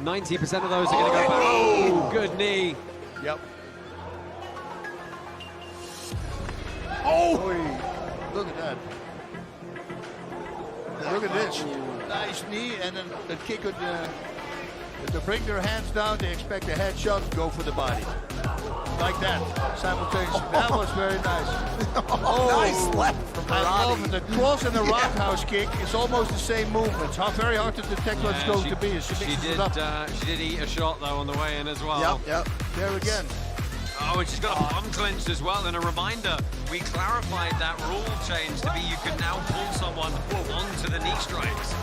90% of those are going to go back. Oh, good knee. Yep. Oh! Look at that. Look at this. Nice knee and then the kick on the... To bring their hands down, they expect a headshot, go for the body. Like that, simultaneously. That was very nice. Oh, nice left from I love it. The cross and the roundhouse kick is almost the same movements. How very hard to detect what it's going to be. She did eat a shot, though, on the way in as well. Yep. There again. Oh, and she's got a palm clenched as well. And a reminder, we clarified that rule change to be you can now pull someone onto the knee strikes.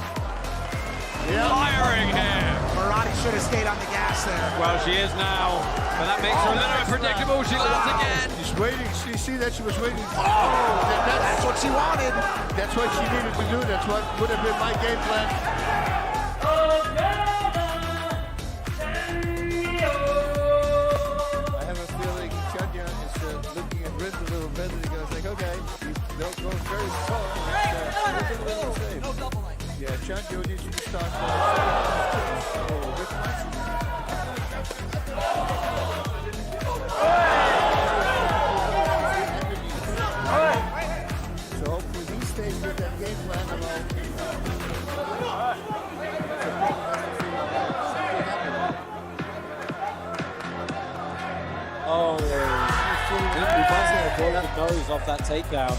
Yeah. Firing here. Murati should have stayed on the gas there. Well, she is now, but that makes her a little bit predictable. She lands again. She's waiting. You see that she was waiting. That's what she wanted. That's what she needed to do. That's what would have been my game plan. I have a feeling Chanya is looking at Riz a little bit, and he goes like, okay, don't go very far. No double leg. Yeah, Chanya needs to start. So hopefully he stays with that game plan. Oh, he goes off that takedown.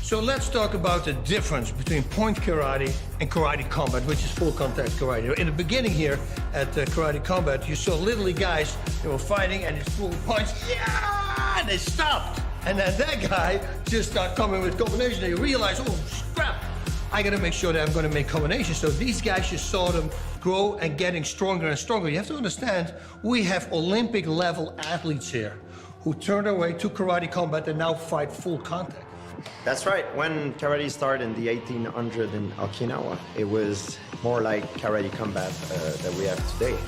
So let's talk about the difference between point karate and karate combat, which is full contact karate. In the beginning here at karate combat, you saw literally guys, they were fighting and it's full punch, yeah, and they stopped. And then that guy just started coming with combination. They realized, oh, crap, I gotta make sure that I'm gonna make combinations. So these guys just saw them grow and getting stronger and stronger. You have to understand, we have Olympic level athletes here who turned their way to karate combat and now fight full contact. That's right. When karate started in the 1800s in Okinawa, it was more like karate combat that we have today.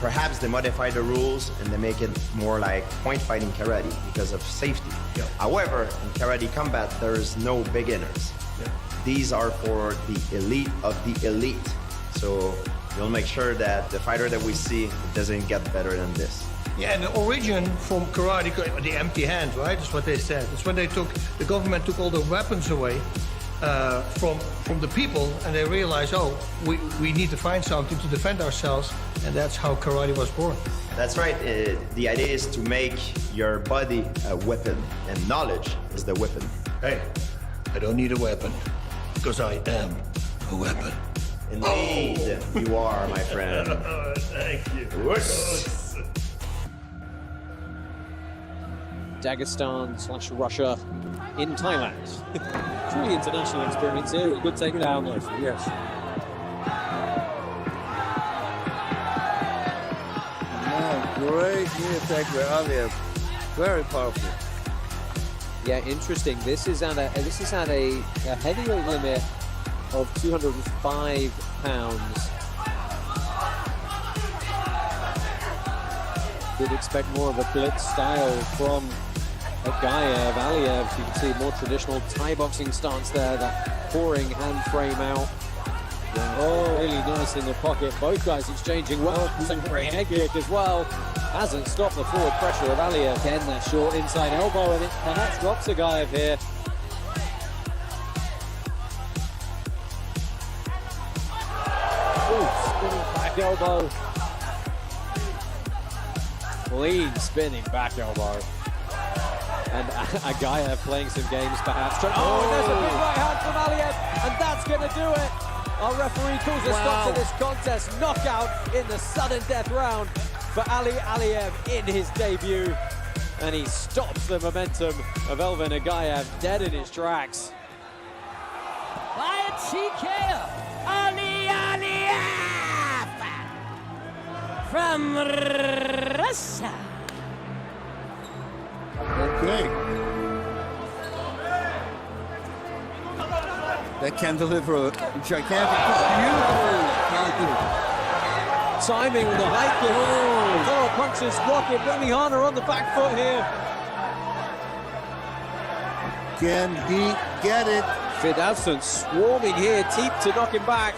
Perhaps they modify the rules and they make it more like point fighting karate because of safety. Yeah. However, in karate combat, there's no beginners. Yeah. These are for the elite of the elite. So you'll make sure that the fighter that we see doesn't get better than this. Yeah, and the origin from karate, the empty hand, right? That's what they said. It's when the government took all the weapons away from the people, and they realized, oh, we need to find something to defend ourselves, and that's how karate was born. That's right. The idea is to make your body a weapon, and knowledge is the weapon. Hey, I don't need a weapon, because I am a weapon. Indeed, you are, my friend. Thank you. Dagestan/Russia in Thailand. Truly international experience here. Good takedown, though. Yes. Great knee attack by Alvey. Very powerful. Yeah, interesting. This is at a heavyweight limit of 205 pounds. Did expect more of a blitz style from Aghayev. Aliyev, you can see more traditional Thai boxing stance there, that pouring hand frame out. Yeah, oh, really nice in the pocket. Both guys exchanging well. Some great head kick as well. Hasn't stopped the forward pressure of Aliyev. Again, that short inside elbow, and it perhaps drops Aghayev here. Ooh, spinning back elbow. Clean spinning back elbow. And Aghayev playing some games perhaps. Oh, and there's a big right hand from Aliyev, and that's going to do it. Our referee calls a stop to this contest. Knockout in the sudden death round for Ali Aliyev in his debut. And he stops the momentum of Elvin Aghayev dead in his tracks. By TKO, Ali Aliyev from Russia. Okay. That can deliver a gigantic, beautiful counter. Timing with the high kick. Follow punches, rocket. Benihana on the back foot here. Can he get it? Firdavshon swarming here, deep to knock him back.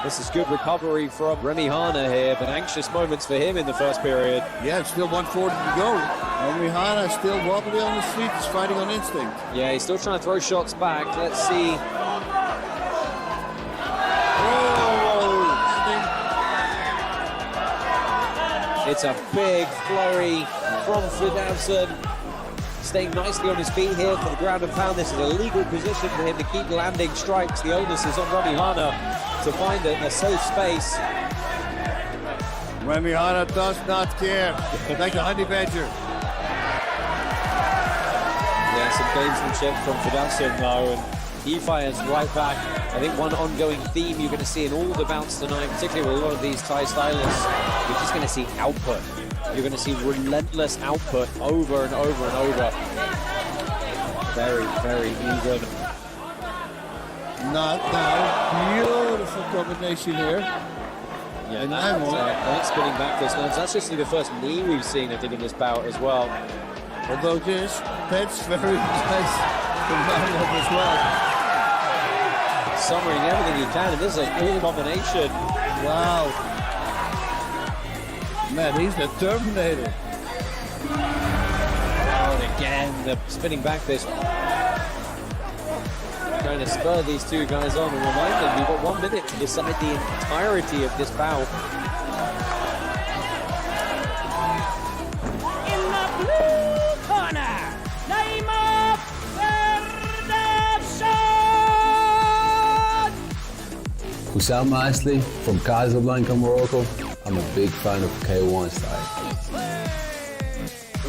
This is good recovery from Remy Hana here, but anxious moments for him in the first period. Yeah, it's still 140 to go. And Rihana is still wobbly on his feet. He's fighting on instinct. Yeah, he's still trying to throw shots back. Let's see. It's a big flurry from Firdavshon. Staying nicely on his feet here for the ground and pound. This is a legal position for him to keep landing strikes. The onus is on Remy Hana to find a safe space. Remy Hana does not care. Like a honey badger. Yeah, some gamesmanship from Firdavshon though, and he fires right back. I think one ongoing theme you're going to see in all the bouts tonight, particularly with a lot of these Thai stylists, you're just going to see output. You're going to see relentless output over and over and over. Very, very even. Not now. Beautiful combination here. Yeah, that's spinning back this nudge. That's just the first knee we've seen, I think, in this bout as well. Although this, that's very nice from Naiimov as well. Summering everything he can, and this is a cool combination. Wow. Man, he's the Terminator. Oh, and again, the spinning back fist. Trying to spur these two guys on and remind them you've got 1 minute to decide the entirety of this bout. In the blue corner, Naiimov Firdavshon! Oussama Assli from Casablanca, Morocco. I'm a big fan of K1 style.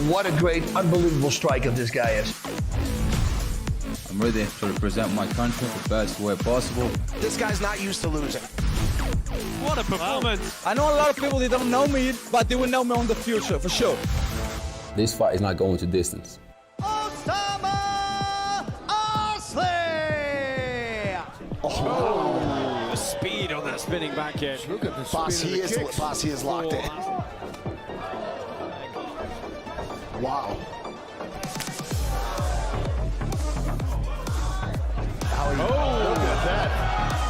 What a great, unbelievable striker this guy is. I'm ready to represent my country the best way possible. This guy's not used to losing. What a performance. I know a lot of people, they don't know me, but they will know me in the future, for sure. This fight is not going to distance. Oussama Assli! Oh, the speed on that spinning back kick. Look at the Boss, speed he of the is, kicks. boss, he is locked in. Wow. Oh, Look at that.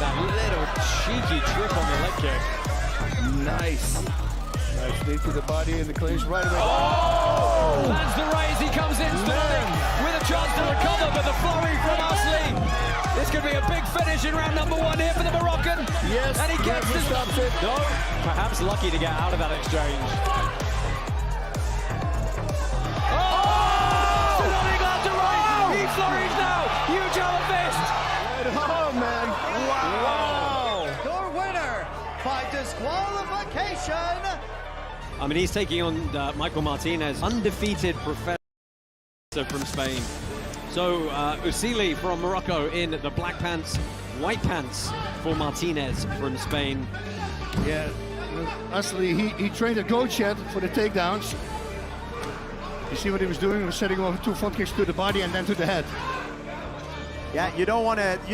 that little cheeky trick on the leg kick. Nice. Nice knee to the body and the clinch right away. Oh! Lands the raise, he comes in standing with a chance to recover, but the flurry from Assli. This could be a big finish in round number 1 here for the Moroccan. Yes, and he gets he this. stops it. No, perhaps lucky to get out of that exchange. Oh! He flurries now. Huge other fist. Oh, man. Wow. Your winner by disqualification. I mean, he's taking on Michael Martinez, undefeated professor from Spain. So, Assli from Morocco in the black pants, white pants for Martinez from Spain. Yeah, Assli, he trained at Goat Shed for the takedowns. You see what he was doing? He was setting over 2 front kicks to the body and then to the head. Yeah, you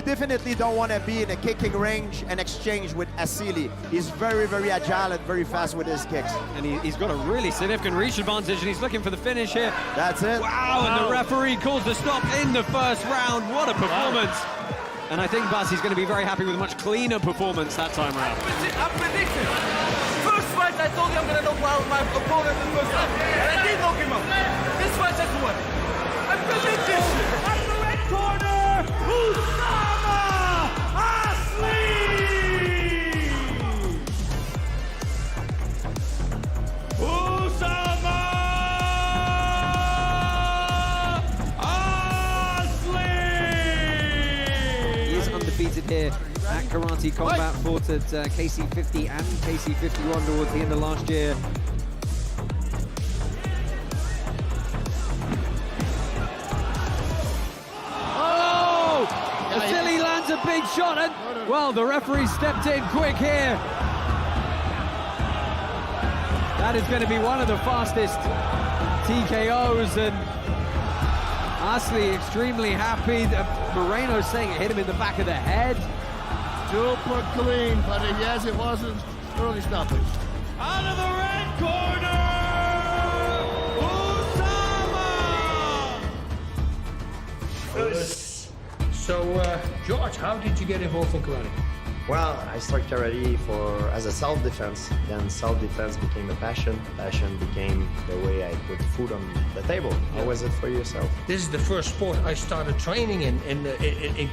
definitely don't want to be in a kicking range and exchange with Assli. He's very, very agile and very fast with his kicks. And he's got a really significant reach advantage, and he's looking for the finish here. That's it. Wow, and the referee calls the stop in the first round. What a performance. And I think Basi's going to be very happy with a much cleaner performance that time around. I'm predicting. First fight, I told you I'm going to knock out my opponent in the first round. And I did knock him out. This fight, I won. I predict this. At the red corner, Oussama Assli! Oussama Assli! He is undefeated here at Karate Combat, fought at KC 50 and KC 51 towards the end of last year. Assli lands a big shot, and well, the referee stepped in quick here. That is going to be one of the fastest TKOs, and Assli extremely happy. Moreno saying it hit him in the back of the head. Super clean, but yes, it wasn't early stoppage. Out of the red corner, Oussama So, George, how did you get involved in karate? Well, I started karate as a self-defense. Then self-defense became a passion. Passion became the way I put food on the table. How was it for yourself? This is the first sport I started training in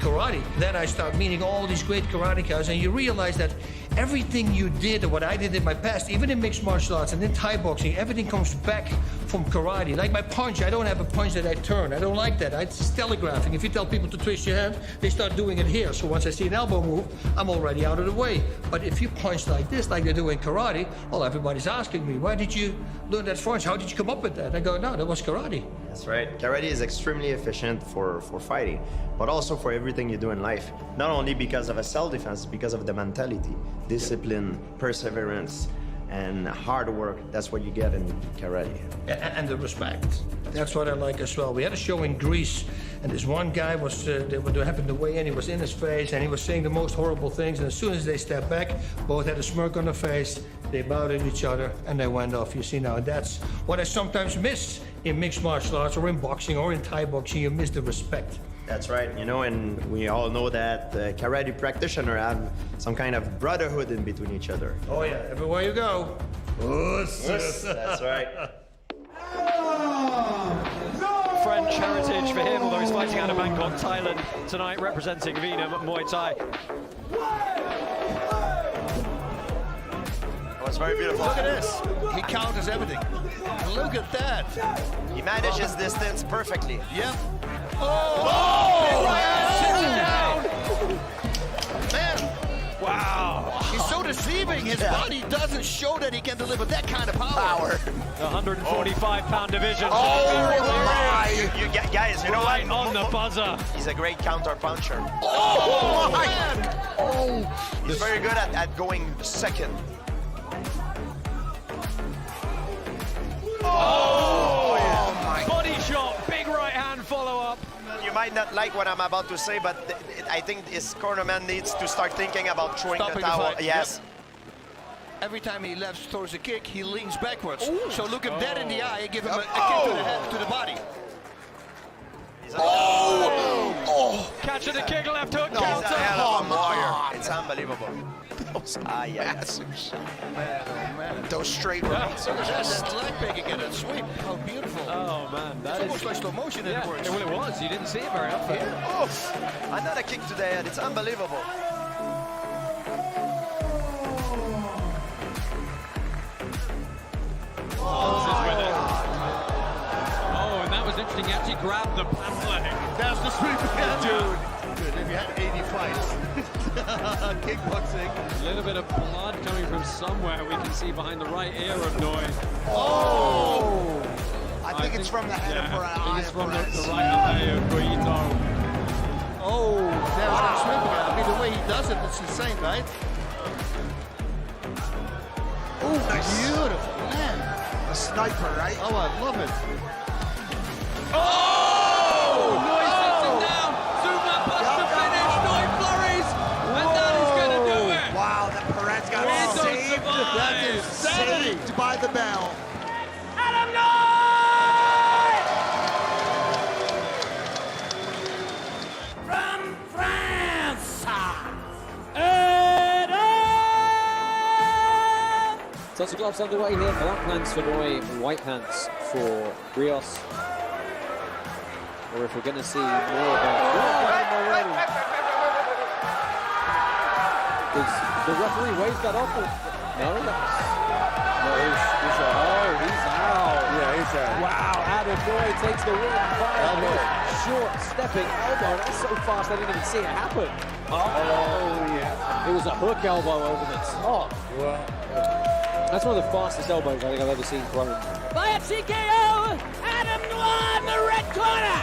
karate. Then I started meeting all these great karatecas, and you realize that everything you did, or what I did in my past, even in mixed martial arts and in Thai boxing, everything comes back from karate. Like my punch, I don't have a punch that I turn. I don't like that. It's telegraphing. If you tell people to twist your hand, they start doing it here. So once I see an elbow move, I'm already out of the way. But if you punch like this, like they do in karate, well, everybody's asking me, why did you learn that punch? How did you come up with that? I go, no, that was karate. That's right. Karate is extremely efficient for fighting, but also for everything you do in life. Not only because of a self-defense, because of the mentality, discipline, perseverance, and hard work. That's what you get in karate. And the respect. That's what I like as well. We had a show in Greece, and this one guy was, they happened to weigh in, he was in his face, and he was saying the most horrible things, and as soon as they stepped back, both had a smirk on their face, they bowed at each other, and they went off. You see now, that's what I sometimes miss in mixed martial arts, or in boxing, or in Thai boxing. You miss the respect. That's right, you know, and we all know that karate practitioners have some kind of brotherhood in between each other. Oh yeah, everywhere you go. That's right. French heritage for him, although he's fighting out of Bangkok, Thailand tonight, representing Vietnam Muay Thai. Oh, it's very beautiful. Look at this. He counters everything. Look at that. He manages distance perfectly. Yep. Man, Wow! he's so deceiving. His body doesn't show that he can deliver that kind of power. The 145-pound division. You guys, you know Right what? on the buzzer. He's a great counter puncher. Oh, man. Oh, He's very good at going second. Oh, my. Body shot, big right hand follow-up. You might not like what I'm about to say, but I think his cornerman needs to start thinking about throwing Stopping the the towel. fight, Yes. every time he left throws a kick, he leans backwards. So look him dead in the eye and give him a kick to the head, to the body. Catching the kick, left hook, He's a counter. hell of a warrior. It's unbelievable. Those straight rights. That leg pick again, that sweep. How beautiful. Oh man, that Almost is. like slow motion in Yeah, it works. well, it was. You didn't see it very often. Oof. Another kick to the head. It's unbelievable. Oh, and that was interesting. He actually grabbed the pant leg. That's the sweep again. Dude, if you had 80 fights, kickboxing. A little bit of blood coming from somewhere. We can see behind the right ear of Noi. Oh! I think it's from the head of I think it's from the right eye of Guito. Oh, there's that sweep again. I mean, the way he does it, it's insane, right? Oh, nice. Beautiful, man. A sniper, right? Oh, I love it. Oh! Noi sits him down. Super push to finish. Noi flurries. And that is going to do it. Wow, that Perez got Guito saved. survives. Saved by the bell. Adam Noy! From France, Adam! Touch of gloves underway here. Black pants for Noi, white pants for Rios. Or if we're going to see more of that. Already. Does the referee wave that off? No, he's out. Yeah, he's out. Wow, Adam Noi takes the win by short stepping elbow. That's so fast I didn't even see it happen. Oh, yeah. It was a hook elbow over the top. Wow. That's one of the fastest elbows I think I've ever seen thrown. By a TKO, Adam Noy in the red corner!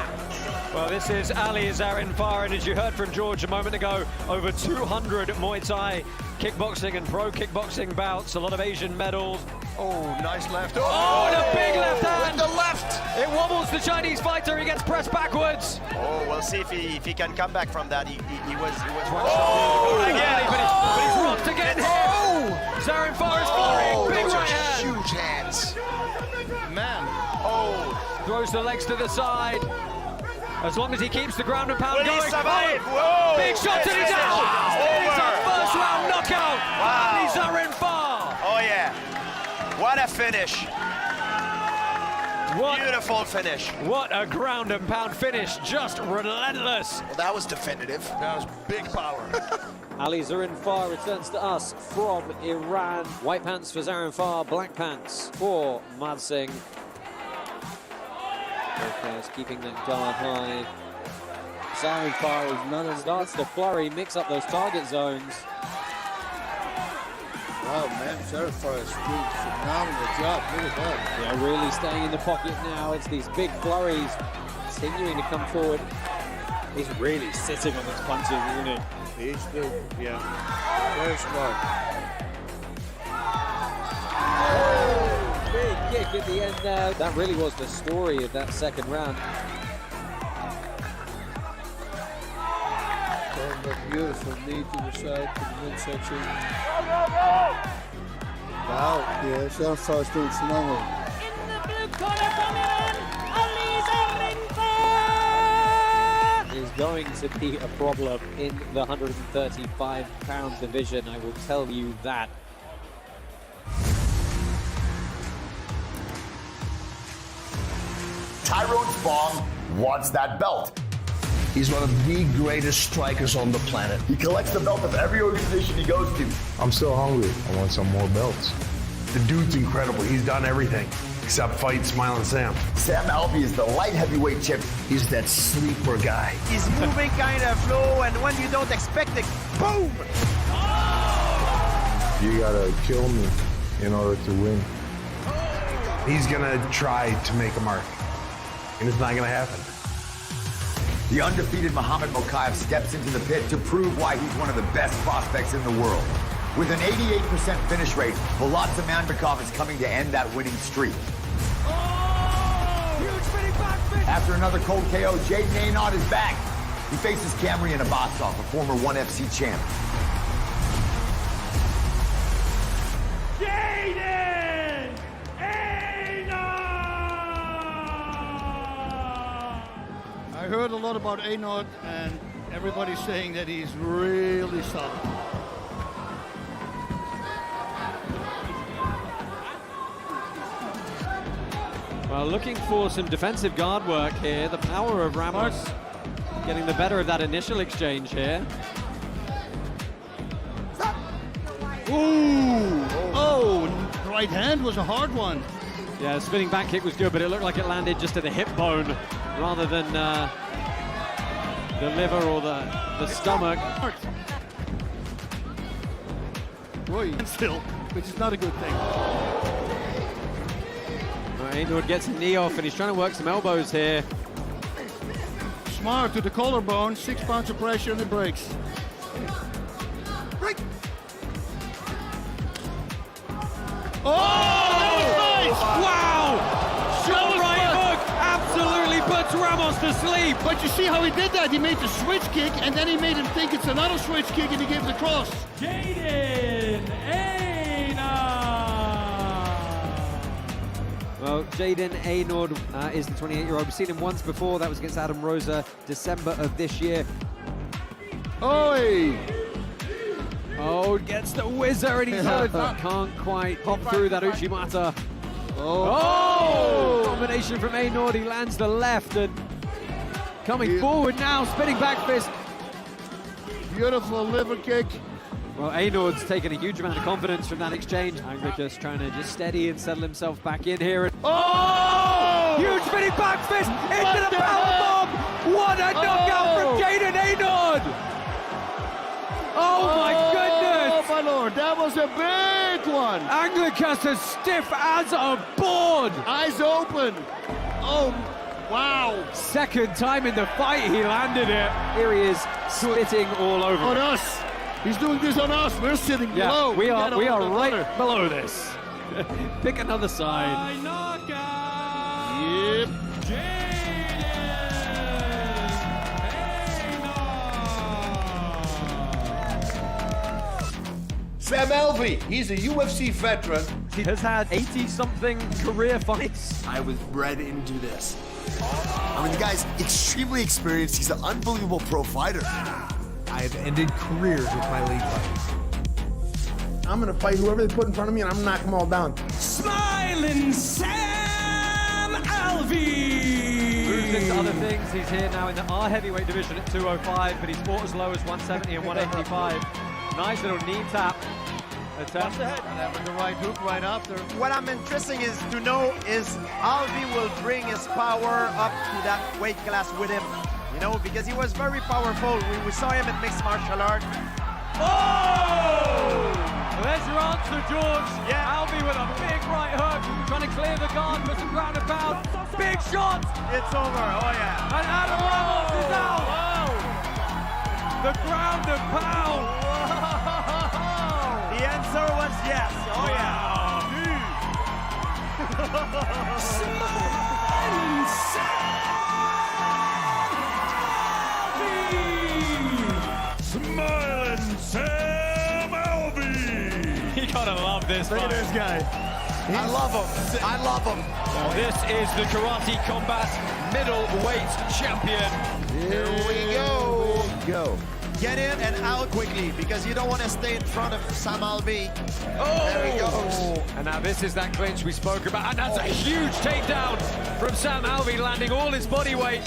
Well, this is Ali Zarinfar, and as you heard from George a moment ago, over 200 Muay Thai kickboxing and pro kickboxing bouts, a lot of Asian medals. Oh, nice left. Oh, and a big left hand! With the left! It wobbles the Chinese fighter, he gets pressed backwards. Oh, we'll see if he can come back from that. He was one Oh, shot. again, but he's rocked again here. Zarinfar is firing, big right hand. Huge hands. Man. Oh. Throws the legs to the side. As long as he keeps the ground and pound Will he going. survive? Oh, Whoa! big shot to the down. It's a first round knockout. Wow. Zarinfar. Oh yeah. What a finish. What, Beautiful finish. what a ground and pound finish. Just relentless. Well, that was definitive. That was big power. Ali Zarinfar returns to us from Iran. White pants for Zarinfar, black pants for Mad Singh. Both players keeping that guard high. Zarinfar is none of starts to flurry, mix up those target zones. Wow, man, Zarinfar is doing a phenomenal job. Look at that. Yeah, really staying in the pocket now. It's these big flurries continuing to come forward. He's really sitting on his punches, isn't he? He's good, yeah. Very smart. Big kick at the end there. That really was the story of that second round. Throwing that beautiful knee to the side, to the midsection. Wow, yeah, Zarinfar is doing phenomenal. In the blue corner from Iran, Ali Zarinfar! Is going to be a problem in the 135-pound division, I will tell you that. Tyrone Spong wants that belt. He's one of the greatest strikers on the planet. He collects the belt of every organization he goes to. I'm still hungry. I want some more belts. The dude's incredible. He's done everything except fight Smiling Sam. Sam Alvey is the light heavyweight champion. He's that sleeper guy. He's moving kind of low, and when you don't expect it, boom! You gotta kill me in order to win. He's gonna try to make a mark, and it's not gonna happen. The undefeated Muhammad Mokaev steps into the pit to prove why he's one of the best prospects in the world. With an 88% finish rate, Bolat Zamanbekov is coming to end that winning streak. After another cold KO, Jayden Eynaud is back. He faces Kiamrian Abbasov, a former 1FC champ. Jayden Eynaud! I heard a lot about Eynaud, and everybody's saying that he's really solid. Well, looking for some defensive guard work here. The power of Ramos getting the better of that initial exchange here. Ooh! Oh, right hand was a hard one. Yeah, the spinning back kick was good, but it looked like it landed just at the hip bone rather than the liver or the stomach. Boy, still, which is not a good thing. Eynaud gets a knee off, and he's trying to work some elbows here. Smart to the collarbone, 6 pounds of pressure, and it breaks. Oh! Nice! Wow! Shot right hook absolutely puts Ramos to sleep. But you see how he did that? He made the switch kick, and then he made him think it's another switch kick, and he gave the cross. Jayden Eynaud! Well, Jayden Eynaud is the 28-year-old. We've seen him once before. That was against Adam Rosa, December of this year. Oi! Oh, gets the whizzer, and he's can't quite pop through that Uchimata. Oh! Combination from Eynaud. He lands the left, and coming forward now, spinning back fist. Beautiful liver kick. Well, Eynaud's taken a huge amount of confidence from that exchange. Anglicus trying to just steady and settle himself back in here. Oh! Huge spinning back fist into the powerbomb! What a knockout from Jayden Eynaud! Oh my goodness! Oh my lord, that was a big one! Anglicus as stiff as a board! Eyes open! Oh, wow! Second time in the fight he landed it. Here he is, spitting all over. On us! He's doing this on us. We're sitting below. We are right below this. Pick another side. Yep. Sam Alvey, he's a UFC veteran. He has had 80-something career fights. I was bred into this. I mean, the guy's extremely experienced. He's an unbelievable pro fighter. I have ended careers with my lead fights. I'm gonna fight whoever they put in front of me, and I'm gonna knock them all down. Smiling Sam Alvey! Moves into other things. He's here now in the R heavyweight division at 205, but he's fought as low as 170 and 185. Nice little knee tap. Attempt. And then with the right hook right after. What I'm interested is to know is Alvey will bring his power up to that weight class with him. You know, because he was very powerful. We saw him in mixed martial art. Oh! There's your answer, George. Yeah. Alvey with a big right hook, trying to clear the guard for some ground and pound. Big shot! It's over, oh yeah. And Adam Ramos is out! The ground and pound! The answer was yes, oh yeah. Smiling Sam Alvey! You gotta love this. Look at this guy. I love him. I love him. This is the Karate Combat Middleweight Champion. Here we go. Go. Get in and out quickly because you don't want to stay in front of Sam Alvey. Oh! There he goes. And now this is that clinch we spoke about, and that's a huge takedown from Sam Alvey, landing all his body weight.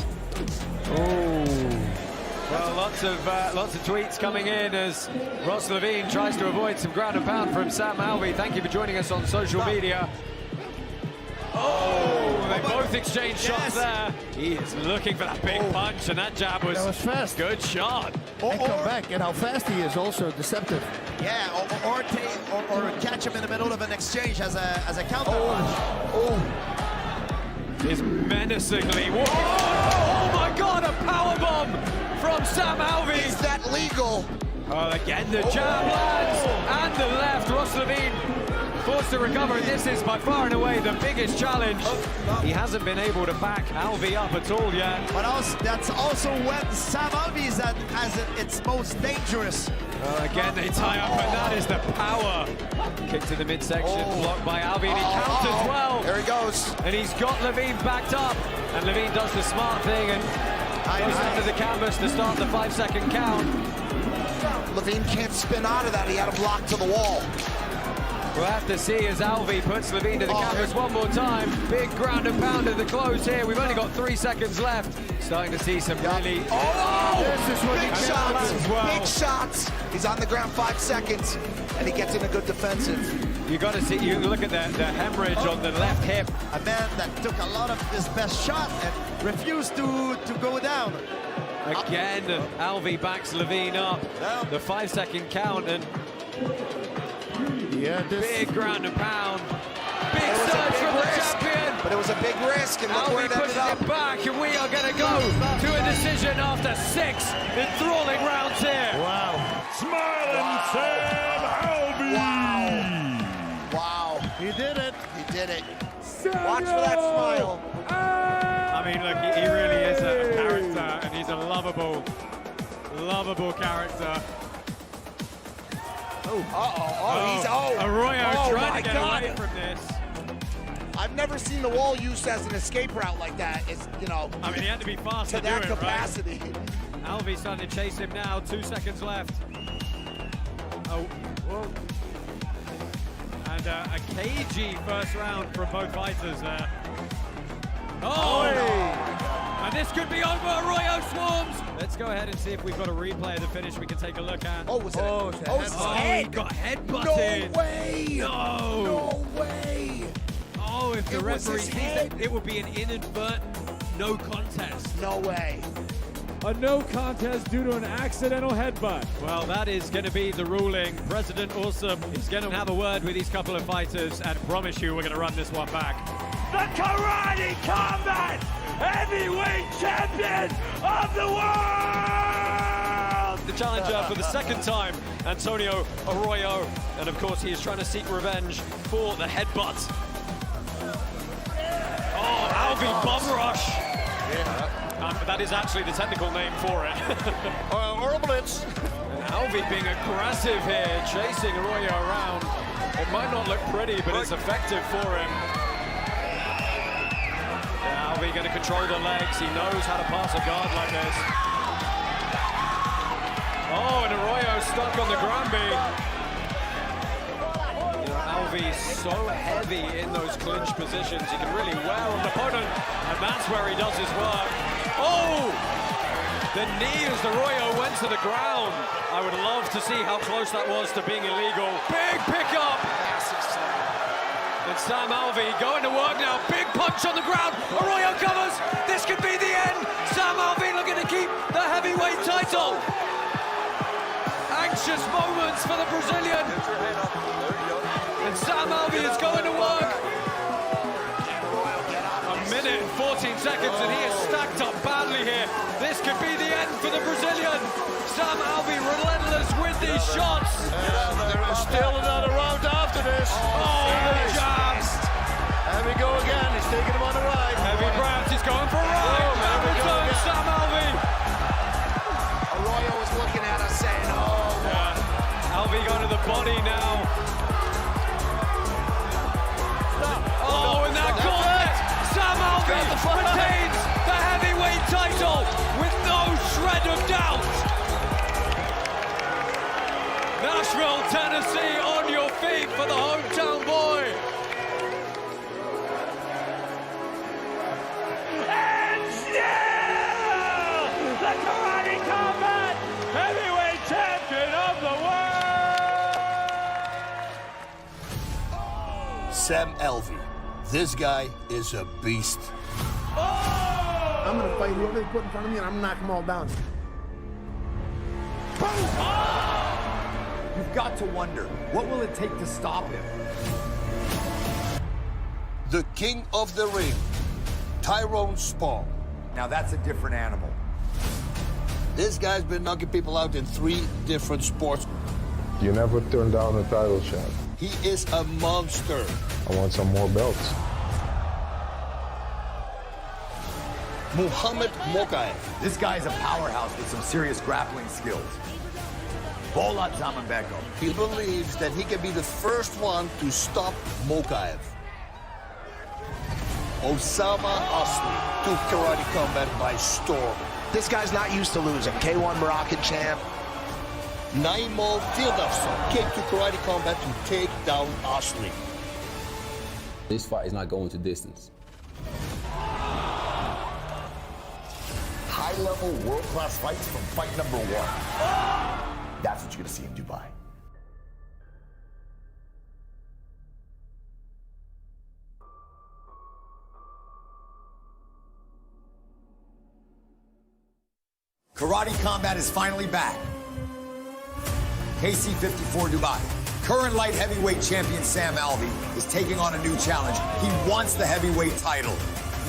Oh! Well, lots of tweets coming in as Ross Levine tries to avoid some ground and pound from Sam Alvey. Thank you for joining us on social media. Oh, they both exchanged shots there. He is looking for that big punch, and that jab was fast. Good shot. And come back, and how fast he is also deceptive. Yeah, or catch him in the middle of an exchange as a counter punch. Is menacingly. Whoa! Oh my God, a power bomb from Sam Alvey. Is that legal? Oh, again, the jab lands, and the left. Ross Levine forced to recover. This is by far and away the biggest challenge. He hasn't been able to back Alvey up at all yet. But also, that's also when Sam Alvey is at its most dangerous. Again, they tie up, and that is the power. Kick to the midsection, blocked by Alvey, and he counters well. There he goes. And he's got Levine backed up, and Levine does the smart thing and goes under the canvas to start the 5-second count. Levine can't spin out of that. He had him locked to the wall. We'll have to see as Alvey puts Levine to the canvas one more time. Big ground and pound at the close here. We've only got 3 seconds left. Starting to see some really... This is what big shots. As well. Big shots. He's on the ground 5 seconds, and he gets in a good defensive. You got to see, you look at the hemorrhage on the left hip. A man that took a lot of his best shot and refused to go down. Again, Alvey backs Levine up. The 5-second count, and big ground and pound. Big surge from the champion. But it was a big risk, and look where Alvey it ended pushes up. it back, and we are going to go to a decision after 6 enthralling rounds here. Wow. Smiling Sam Alvey! Wow. He did it. He did it. Watch for that smile. I mean, look, he really is a character, and he's a lovable character. Arroyo trying to get away from this. I've never seen the wall used as an escape route like that. It's, you know, I mean, he had to be fast to to that do it, capacity. Right? Alvey starting to chase him now. 2 seconds left. Oh, whoa. And a cagey first round from both fighters there. Oh! And this could be over. Arroyo swarms. Let's go ahead and see if we've got a replay of the finish we can take a look at. Oh, was it? He got headbutted. No way! No! No way! Oh, if the It was referee his sees head. it, it would be an inadvertent no contest. No way. A no contest due to an accidental headbutt. Well, that is going to be the ruling. President Awesome is going to have a word with these couple of fighters and promise you we're going to run this one back. The Karate Combat Heavyweight Champion of the world! The challenger for the second time, Antonio Arroyo. And of course, he is trying to seek revenge for the headbutt. Oh, Alvey bum rush. That is actually the technical name for it. Or blitz. And Alvey being aggressive here, chasing Arroyo around. It might not look pretty, but it's effective for him. Yeah, Alvey going to control the legs. He knows how to pass a guard like this. Oh, and Arroyo stuck on the ground beat. You know, Alvey's so heavy in those clinch positions. He can really wear on the opponent, and that's where he does his work. Oh! The knee as Arroyo went to the ground. I would love to see how close that was to being illegal. Big pickup! And Sam Alvey going to work now. Big punch on the ground. Arroyo covers. This could be the end. Sam Alvey looking to keep the heavyweight title. Anxious moments for the Brazilian. And Sam Alvey is going to work. A minute and 14 seconds and he is stacked up badly here. This could be the end for the Brazilian. Sam Alvey relentless with these shots. There is still another round after this. Oh, the jabs. There we go again. He's taking him on the right. Heavy breaths. He's going for a ride. And returns Sam Alvey. Arroyo was looking at us saying, oh. Yeah. Alvey going to the body now. Oh, and that caught it. Sam Alvey retains the heavyweight title with no shred of doubt. Nashville, Tennessee, on your feet for the hometown boy. And still, the Karate Combat Heavyweight Champion of the world! Sam Alvey. This guy is a beast. I'm gonna fight whoever they put in front of me and I'm gonna knock them all down. You've got to wonder, what will it take to stop him? The king of the ring, Tyrone Spong. Now that's a different animal. This guy's been knocking people out in 3 different sports. You never turn down a title shot. He is a monster. I want some more belts. Muhammad Mokaev. This guy's a powerhouse with some serious grappling skills. Bolat Zamanbekov. He believes that he can be the first one to stop Mokaev. Oussama Assli took karate combat by storm. This guy's not used to losing. K1 Moroccan champ. Naiimov Firdavshon came to karate combat to take down Assli. This fight is not going to distance. High-level, world-class fights from fight number 1. That's what you're gonna see in Dubai. Karate Combat is finally back. KC 54 Dubai. Current light heavyweight champion Sam Alvey is taking on a new challenge. He wants the heavyweight title.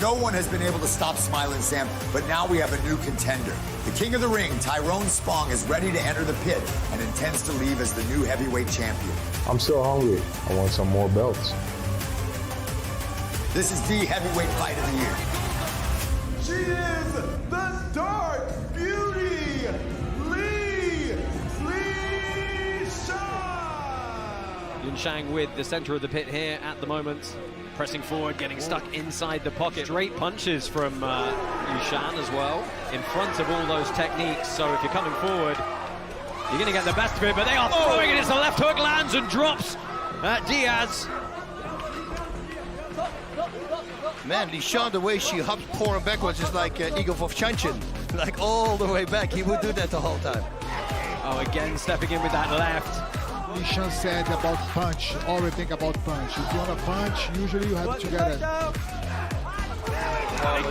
No one has been able to stop Smiling Sam, but now we have a new contender. The king of the ring, Tyrone Spong, is ready to enter the pit and intends to leave as the new heavyweight champion. I'm still hungry. I want some more belts. This is the heavyweight fight of the year. She is the Dark Beauty, Lee Shang. Yunshang with the center of the pit here at the moment. Pressing forward, getting stuck inside the pocket. Straight punches from Yushan as well, in front of all those techniques. So if you're coming forward, you're going to get the best of it, but they are throwing it as the left hook lands and drops Diaz. Man, Lishan, the way she hops forward and backwards is like Igor Vovchanchin. Like all the way back. He would do that the whole time. Oh, again, stepping in with that left. Lishan said about punch. Always think about punch. If you want to punch, usually you have to get it.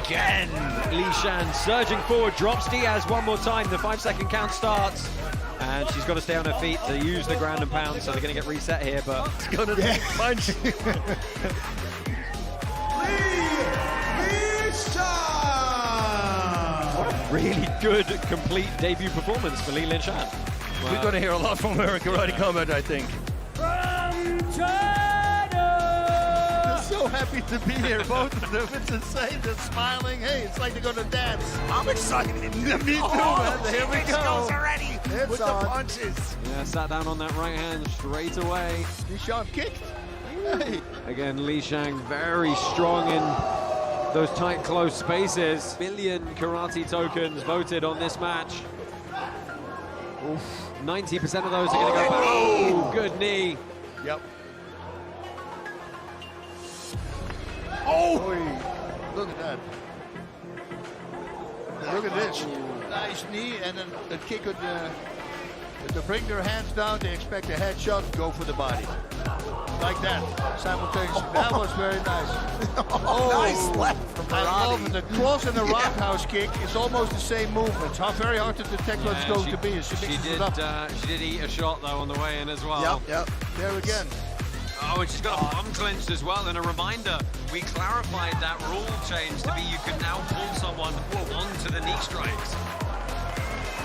Again, Lishan surging forward, drops Diaz one more time. The 5-second count starts. And she's got to stay on her feet to use the ground and pound, so they're going to get reset here, but it's going to take punch. What a really good, complete debut performance for Li Linshan. We're going to hear a lot from her in Karate Combat, I think. From China! So happy to be here, both of them. It's insane. They're smiling. Hey, it's like they're going to dance. I'm excited. Me too, man. Here we go. Already with the punches. Yeah, sat down on that right hand straight away. Lishan kicked. Hey. Again, Li Shang very strong in those tight, close spaces. Billion karate tokens voted on this match. 90% of those are going to go back. Oh, good knee. Yep. Oh! Look at that. Look at this. Nice knee and then a kick with the... To bring their hands down, they expect a headshot, go for the body. Like that, simultaneously. That was very nice. Nice left from I love it. The cross and the roundhouse kick is almost the same movement. How very hard to detect what it's going to be. She did eat a shot though on the way in as well. Yep. There again. Oh, and she's got a palm clenched as well. And a reminder, we clarified that rule change to be you can now pull someone onto the knee strikes.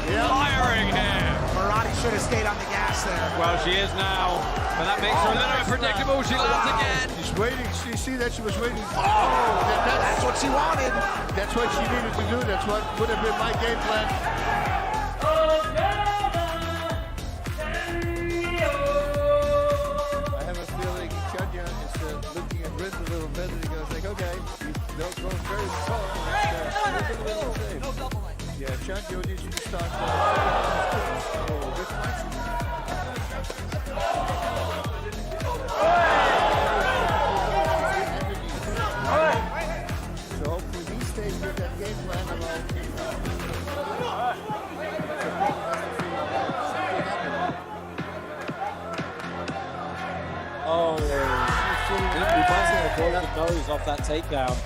Firing here. Murati should have stayed on the gas there. Well, she is now, but that makes her a little bit predictable. She lands again. She's waiting. You see that she was waiting. That's what she wanted. That's what she needed to do. That's what would have been my game plan. I have a feeling Chanya is looking at Riz a little bit, and he goes like, okay, don't go very strong. Yeah, Chanjo needs to start. So hopefully he stays with that game plan. Oh, he must have broken the nose off that takedown.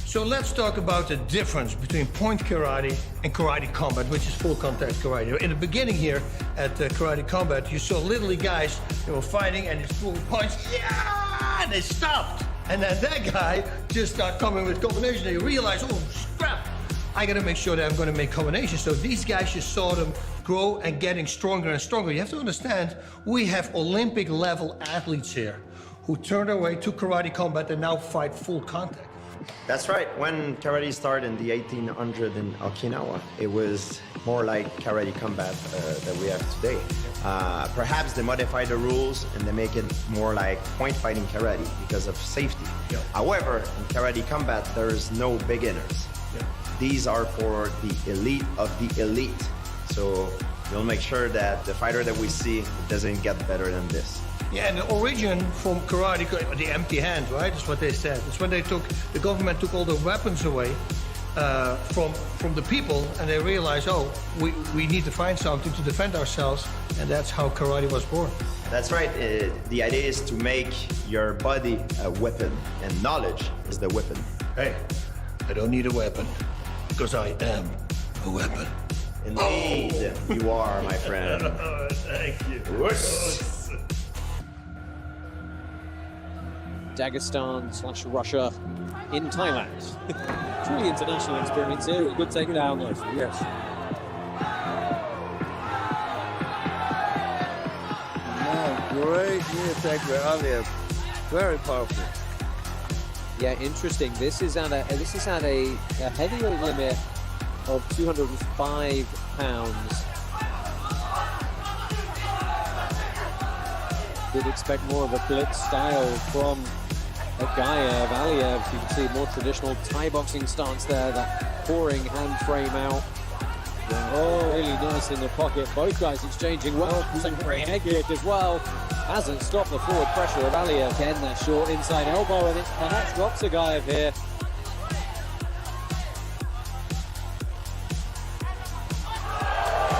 So let's talk about the difference between point karate and karate combat, which is full contact karate. In the beginning here at karate combat, you saw literally guys, they were fighting and it's full punch, and they stopped. And then that guy just started coming with combination. They realized, oh, crap, I gotta make sure that I'm gonna make combinations. So these guys just saw them grow and getting stronger and stronger. You have to understand, we have Olympic level athletes here who turned their way to karate combat and now fight full contact. That's right. When karate started in the 1800s in Okinawa, it was more like karate combat that we have today. Perhaps they modify the rules and they make it more like point fighting karate because of safety. Yep. However, in karate combat, there's no beginners. Yep. These are for the elite of the elite. So we'll make sure that the fighter that we see doesn't get better than this. Yeah, and the origin from karate, the empty hand, right? That's what they said. It's when the government took all the weapons away from the people, and they realized, oh, we need to find something to defend ourselves, and that's how karate was born. That's right. The idea is to make your body a weapon, and knowledge is the weapon. Hey, I don't need a weapon, because I am a weapon. Indeed, you are, my friend. Thank you. Dagestan/Russia in Thailand. Truly international experience here. Good takedown, though. Yes. Great knee attack by Alvey. Very powerful. Yeah, interesting. This is at a heavyweight limit of 205 pounds. Did expect more of a blitz style from Mokaev. Aliev, you can see more traditional Thai boxing stance there, that pouring hand frame out. Oh, really nice in the pocket. Both guys exchanging well. Some great head kick as well. Hasn't stopped the forward pressure of Aliev. Again, that short inside elbow, and it's perhaps drops Mokaev here.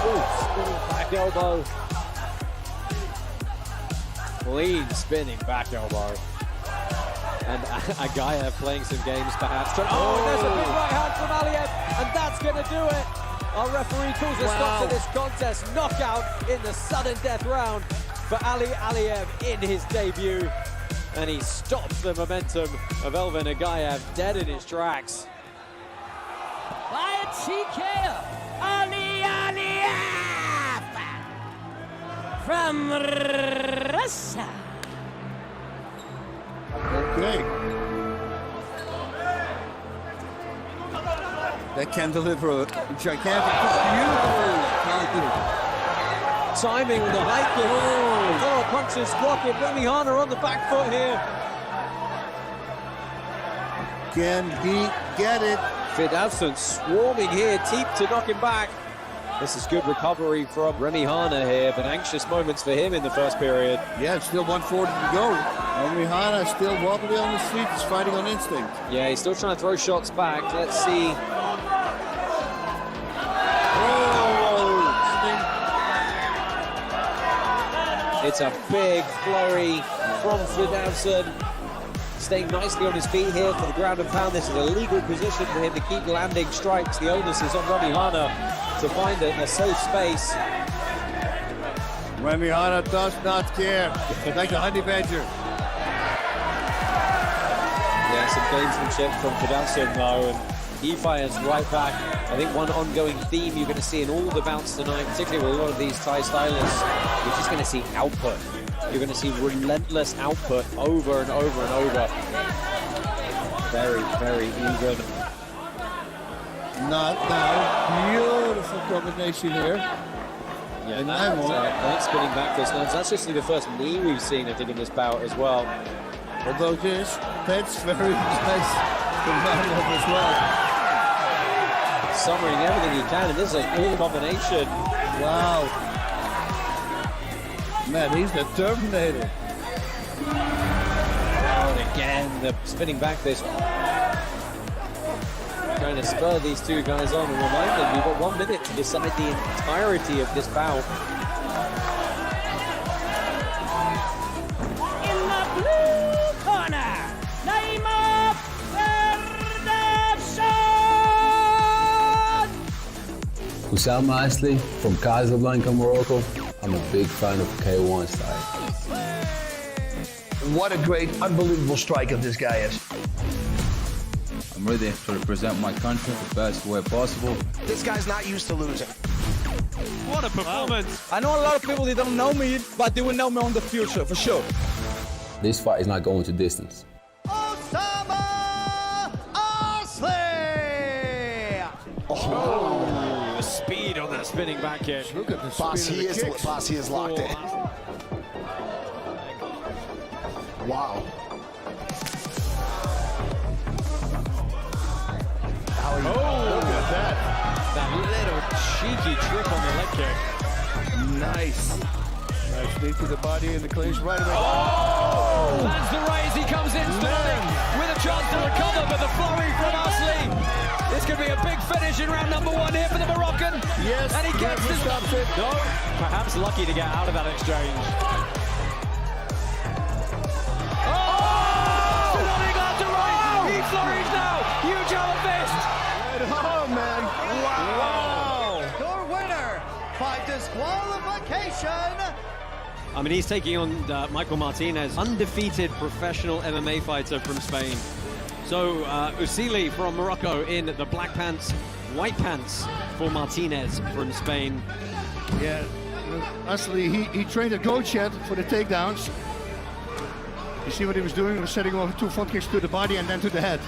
Ooh, spinning back elbow. Clean spinning back elbow. And Mokaev playing some games perhaps. Oh, and there's a big right hand from Aliev, and that's going to do it. Our referee calls a stop to this contest. Knockout in the sudden death round for Ali Aliev in his debut. And he stops the momentum of Elvin Mokaev dead in his tracks. By a TKO, Ali Aliev from Russia. Okay. That can deliver a gigantic, beautiful counter. timing with the high kick. Oh, punches blocking. Remy Hana on the back foot here. Can he get it? Firdavshon swarming here, Teep to knock him back. This is good recovery from Remy Hana here, but anxious moments for him in the first period. Yeah, it's still 140 to go. Remy Hana still wobbly on the feet. He's fighting on instinct. Yeah, he's still trying to throw shots back. Let's see. It's a big flurry from Firdavshon. Staying nicely on his feet here for the ground and pound. This is a legal position for him to keep landing strikes. The onus is on Remy Hana to find a safe space. Remy Hana does not care. Like a honey badger. Yeah, some gamesmanship from Firdavshon though, and he fires right back. I think one ongoing theme you're going to see in all the bouts tonight, particularly with a lot of these Thai stylists, you're just going to see output. You're going to see relentless output over and over and over. Very, very even. Not now. Beautiful combination here. Yeah, and that spinning back fist. That's just the first knee we've seen, I think, in this bout as well. Although that's very nice from Naiimov as well. Summering everything he can, and this is a cool combination. Wow. Man, he's the Terminator. And again, the spinning back fist. Trying to spur these two guys on and remind them you've got 1 minute to decide the entirety of this bout. In the blue corner, Naiimov Firdavshon! Oussama Assli from Casablanca, Morocco. I'm a big fan of K1 style. What a great, unbelievable striker this guy is. I'm ready to represent my country the best way possible. This guy's not used to losing. What a performance! I know a lot of people, they don't know me, but they will know me in the future, for sure. This fight is not going to distance. Oussama Assli! Oh, the speed on that spinning back kick. Look at the Boss, speed he of the is, kicks. boss, he is locked in. Wow. Oh, look at that. That little cheeky trick on the leg kick. Nice. Nice knee to the body and the clinch right away. Oh! Lands the right as he comes in standing with a chance to recover, but the flurry from Assli. This could be a big finish in round number 1 here for the Moroccan. Yes, and he gets it. Stops it. No, perhaps lucky to get out of that exchange. Oh! Running on to right. He flurries now. Huge arm fist. Oh, man. Wow! Your winner by disqualification. I mean, he's taking on Michael Martinez, undefeated professional MMA fighter from Spain. So, Assli from Morocco in the black pants, white pants for Martinez from Spain. Yeah, Assli, he trained at Gold Shed for the takedowns. You see what he was doing? He was setting off 2 front kicks to the body and then to the head.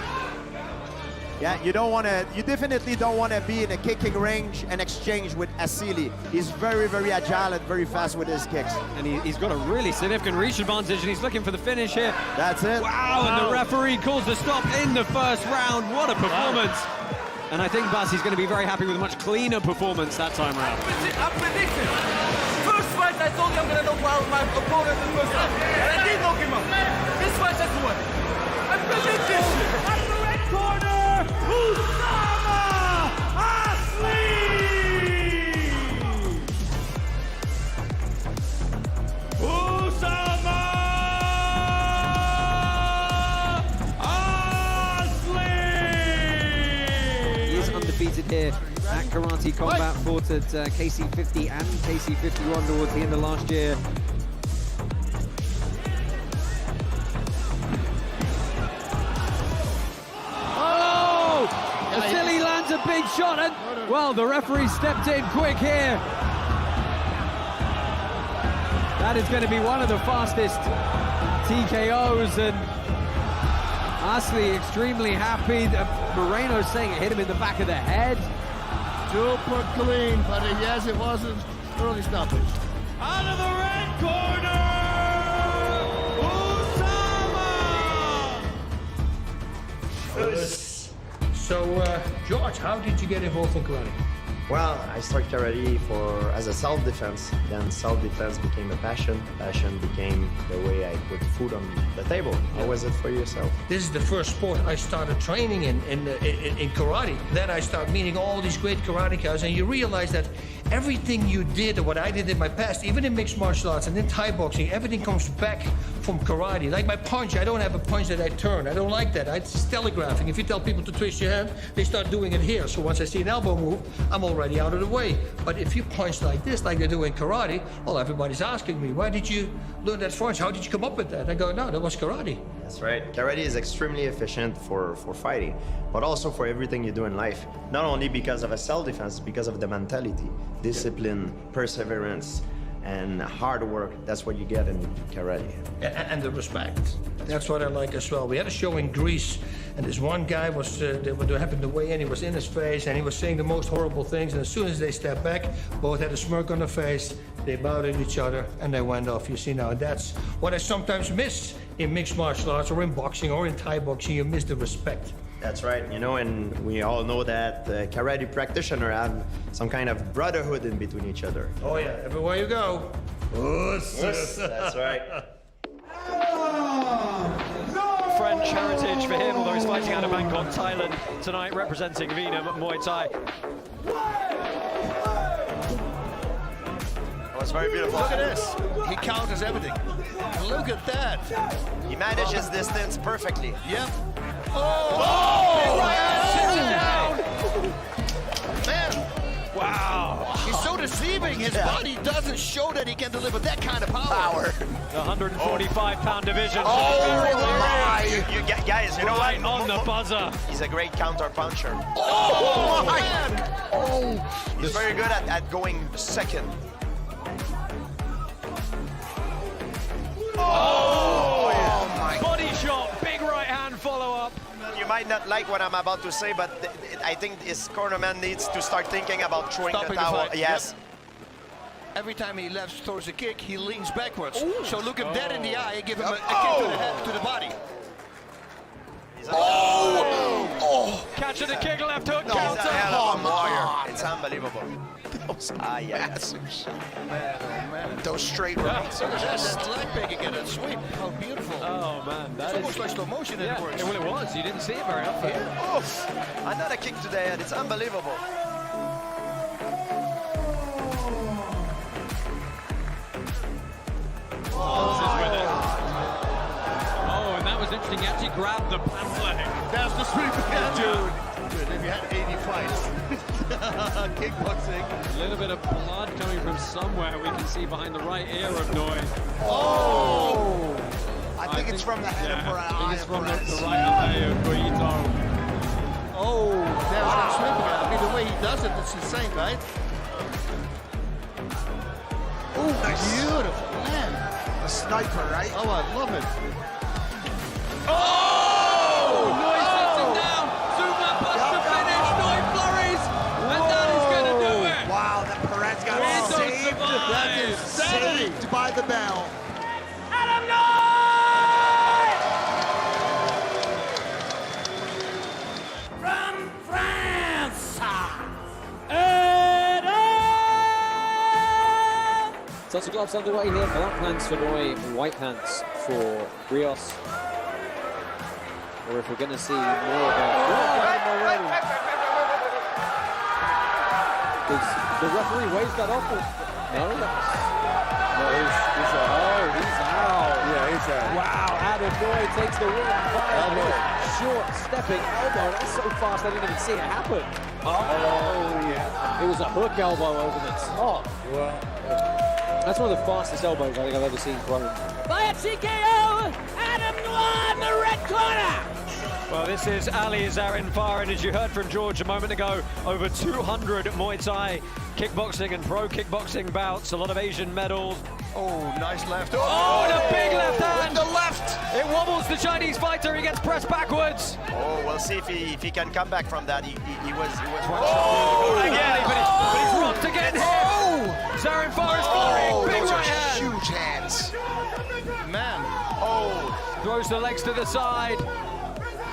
Yeah, you definitely don't want to be in a kicking range and exchange with Assli. He's very, very agile and very fast with his kicks. And he's got a really significant reach advantage, and he's looking for the finish here. That's it. Wow, and the referee calls the stop in the first round. What a performance. And I think Bas is going to be very happy with a much cleaner performance that time around. I'm predicting. First fight, I told you I'm going to knock out my opponent in the first round. And I did knock him out. This fight, that's the one. I predict this shit. Out of the red corner, Oussama Assli! Oussama Assli! He is undefeated here at Karate Combat, fought at KC 50 and KC 51 towards the end of last year. Assli lands a big shot, and well, the referee stepped in quick here. That is going to be one of the fastest TKOs, and Assli extremely happy. Moreno saying it hit him in the back of the head. Super clean, but yes, it wasn't early stoppage. Out of the red corner, Oussama! So, George, how did you get involved in karate? Well, I started karate as a self-defense. Then self-defense became a passion. Passion became the way I put food on the table. How was it for yourself? This is the first sport I started training in karate. Then I started meeting all these great karate guys, and you realize that everything you did, or what I did in my past, even in mixed martial arts and in Thai boxing, everything comes back from karate. Like my punch, I don't have a punch that I turn. I don't like that. It's telegraphing. If you tell people to twist your hand, they start doing it here. So once I see an elbow move, I'm already out of the way. But if you punch like this, like they do in karate, well, everybody's asking me, why did you learn that punch? How did you come up with that? I go, no, that was karate. That's right. Karate is extremely efficient for fighting, but also for everything you do in life. Not only because of a self-defense, because of the mentality, discipline, perseverance, and hard work. That's what you get in karate. And the respect. That's what I like as well. We had a show in Greece, and this one guy was, what happened to weigh in, he was in his face, and he was saying the most horrible things, and as soon as they stepped back, both had a smirk on their face, they bowed at each other, and they went off. You see now, that's what I sometimes miss in mixed martial arts, or in boxing, or in Thai boxing. You miss the respect. That's right, you know, and we all know that karate practitioners have some kind of brotherhood in between each other. Oh yeah, everywhere you go. That's right. French heritage for him, although he's fighting out of Bangkok, Thailand tonight, representing Vietnam Muay Thai. That was very beautiful. Look at this. He counters everything. Look at that. He manages distance perfectly. Yep. Oh! Down. Man. Wow. He's so deceiving. His body doesn't show that he can deliver that kind of power. The 145-pound division. Oh my! You guys, you know what? Right on the buzzer. He's a great counter puncher. Oh man! Oh! He's very good at going second. Oh my! Body shot, big right hand follow-up. You might not like what I'm about to say, but I think his cornerman needs to start thinking about throwing the towel. Yes. Yep. Every time he left towards the kick, he leans backwards. Ooh. So look him dead in the eye and give him a kick to the head, to the body. Catching the kick, left hook, He's counter. a hell of a warrior. It's unbelievable. Massive shot. Man, oh man. Those straight rights. Look at that leg pick again, that sweep. How beautiful. Oh man, that it's almost like slow motion in the words. Well, it was. You didn't see it very often. Yeah. Oof. Another kick to the head. It's unbelievable. Oh, and that was interesting. He actually grabbed the pant leg. That's the sweep again. Dude, if you had 80 fights, kickboxing. A little bit of blood coming from somewhere. We can see behind the right ear of Eynaud. Oh! I think it's from the head of Perez. I think it's from the right eye of Burrito. Oh, there's that sweep again. I mean, the way he does it, it's insane, right? Oh, nice. Beautiful, man. A sniper, right? Oh, I love it. Oh! Eynaud sets him down. Zuma puts the finish. Eynaud flurries. And that is going to do it. Wow, that Perez got saved. That is Saved by the bell. Adam Knight! From France, Lots of gloves underway here. Black pants for Noi, white pants for Rios. Or if we're going to see more of a... the referee waves that off. No, he's out. Yeah, he's out. Wow, Adam Noi takes the win by a short stepping elbow. That's so fast I didn't even see it happen. Oh, yeah. It was a hook elbow over the top. Well, that's one of the fastest elbows I think I've ever seen thrown. by a TKO, Adam Noir in the red corner. Well, this is Ali Zarinfar, and as you heard from George a moment ago, over 200 Muay Thai kickboxing and pro kickboxing bouts, a lot of Asian medals. Oh, nice left. Oh, and a big left hand! With the left! It wobbles the Chinese fighter, he gets pressed backwards. Oh, we'll see if he can come back from that. He was Oh, again, but he's rocked again here. Zarinfar is flurrying, big those right are hand. huge hands. Man. Oh, Throws the legs to the side.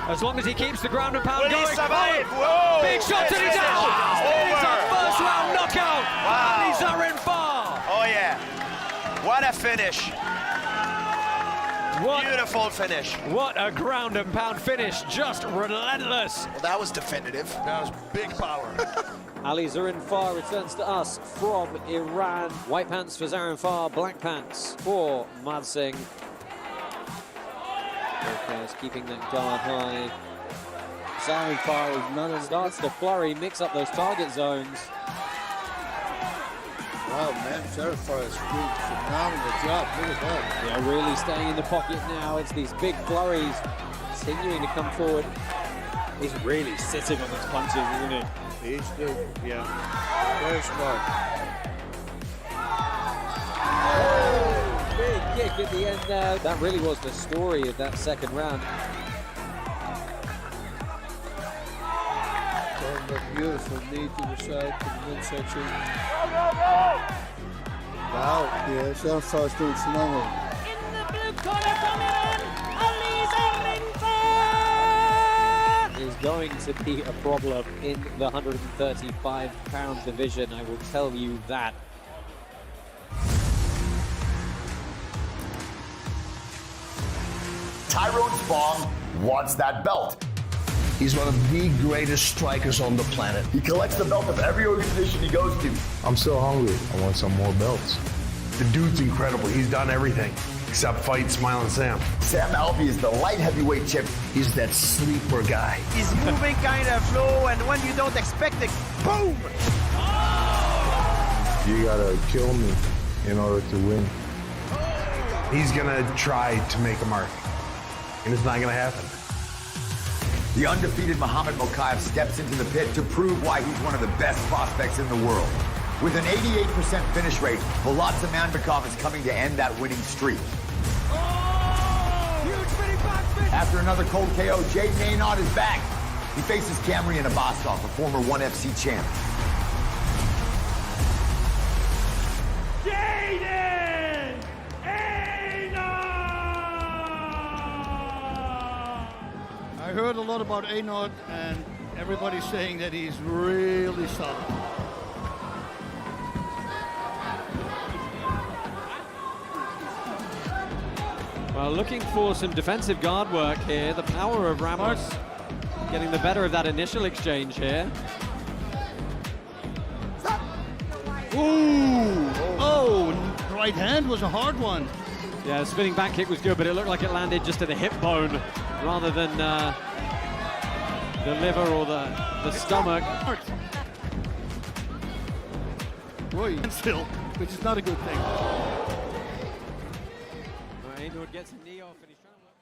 As long as he keeps the ground and pound will he going. survive? Oh, Whoa! big shot and he's out! It's a first round knockout. Wow. Ali Zarinfar. Oh yeah, what a finish. What, beautiful finish. What a ground and pound finish, just relentless. Well, that was definitive. That was big power. Ali Zarinfar returns to us from Iran. White pants for Zarinfar, black pants for Madsingh. Both keeping that guard high. Zarinfar starts to flurry, mix up those target zones. Wow, man, Zarinfar is doing a phenomenal job. Look at that. Yeah, really staying in the pocket now. It's these big flurries continuing to come forward. He's really sitting on those punches, isn't he? He's good, yeah. Very smart. Big kick at the end there. That really was the story of that second round. Throwing that beautiful knee to the side, to the midsection. Wow, yeah, Zarinfar is doing phenomenal. In the blue corner from Iran, Ali Zarinfar! Is going to be a problem in the 135-pound division, I will tell you that. Tyrone Spong wants that belt. He's one of the greatest strikers on the planet. He collects the belt of every organization he goes to. I'm so hungry. I want some more belts. The dude's incredible. He's done everything except fight Smiling Sam. Sam Alvey is the light heavyweight champ. He's that sleeper guy. He's moving kind of slow, and when you don't expect it, boom! You gotta kill me in order to win. He's gonna try to make a mark, and it's not gonna happen. The undefeated Muhammad Mokaev steps into the pit to prove why he's one of the best prospects in the world. With an 88% finish rate, Bolat Zamanbekov is coming to end that winning streak. After another cold KO, Jayden Eynaud is back. He faces Kiamrian Abbasov, a former 1FC champ. Jayden Eynaud! I heard a lot about Eynaud, and everybody's saying that he's really solid. Well, looking for some defensive guard work here. The power of Ramos getting the better of that initial exchange here. Ooh! Oh, right hand was a hard one. Yeah, the spinning back kick was good, but it looked like it landed just at the hip bone rather than the liver or the stomach. Boy, still, which is not a good thing. Eynaud gets a knee off and he's trying to work.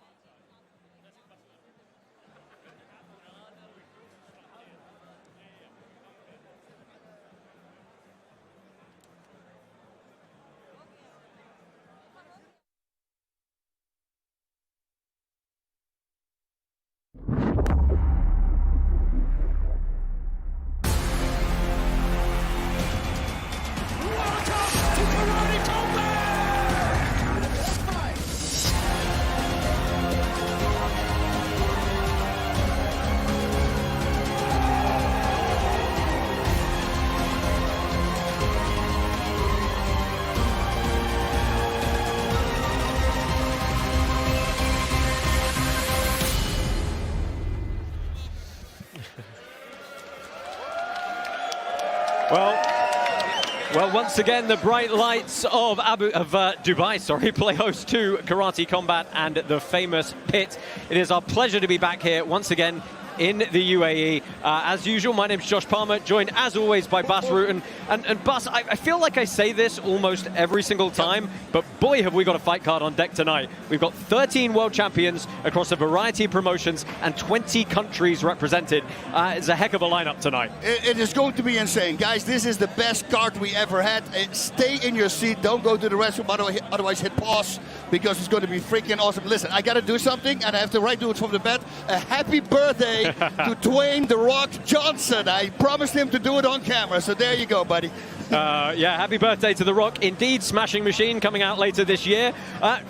Well, once again, the bright lights of Dubai, play host to Karate Combat and the famous pit. It is our pleasure to be back here once again in the UAE. As usual, my name's Josh Palmer, joined as always by Bas Rutten. And Bas, I feel like I say this almost every single time, but boy, have we got a fight card on deck tonight. We've got 13 world champions across a variety of promotions and 20 countries represented. It's a heck of a lineup tonight. It is going to be insane. Guys, this is the best card we ever had. Stay in your seat. Don't go to the restroom, otherwise hit pause, because it's going to be freaking awesome. Listen, I got to do something, and I have to do it from the bed. A happy birthday to Dwayne "The Rock" Johnson. I promised him to do it on camera, so there you go, buddy. Yeah, happy birthday to The Rock. Indeed, Smashing Machine coming out later this year.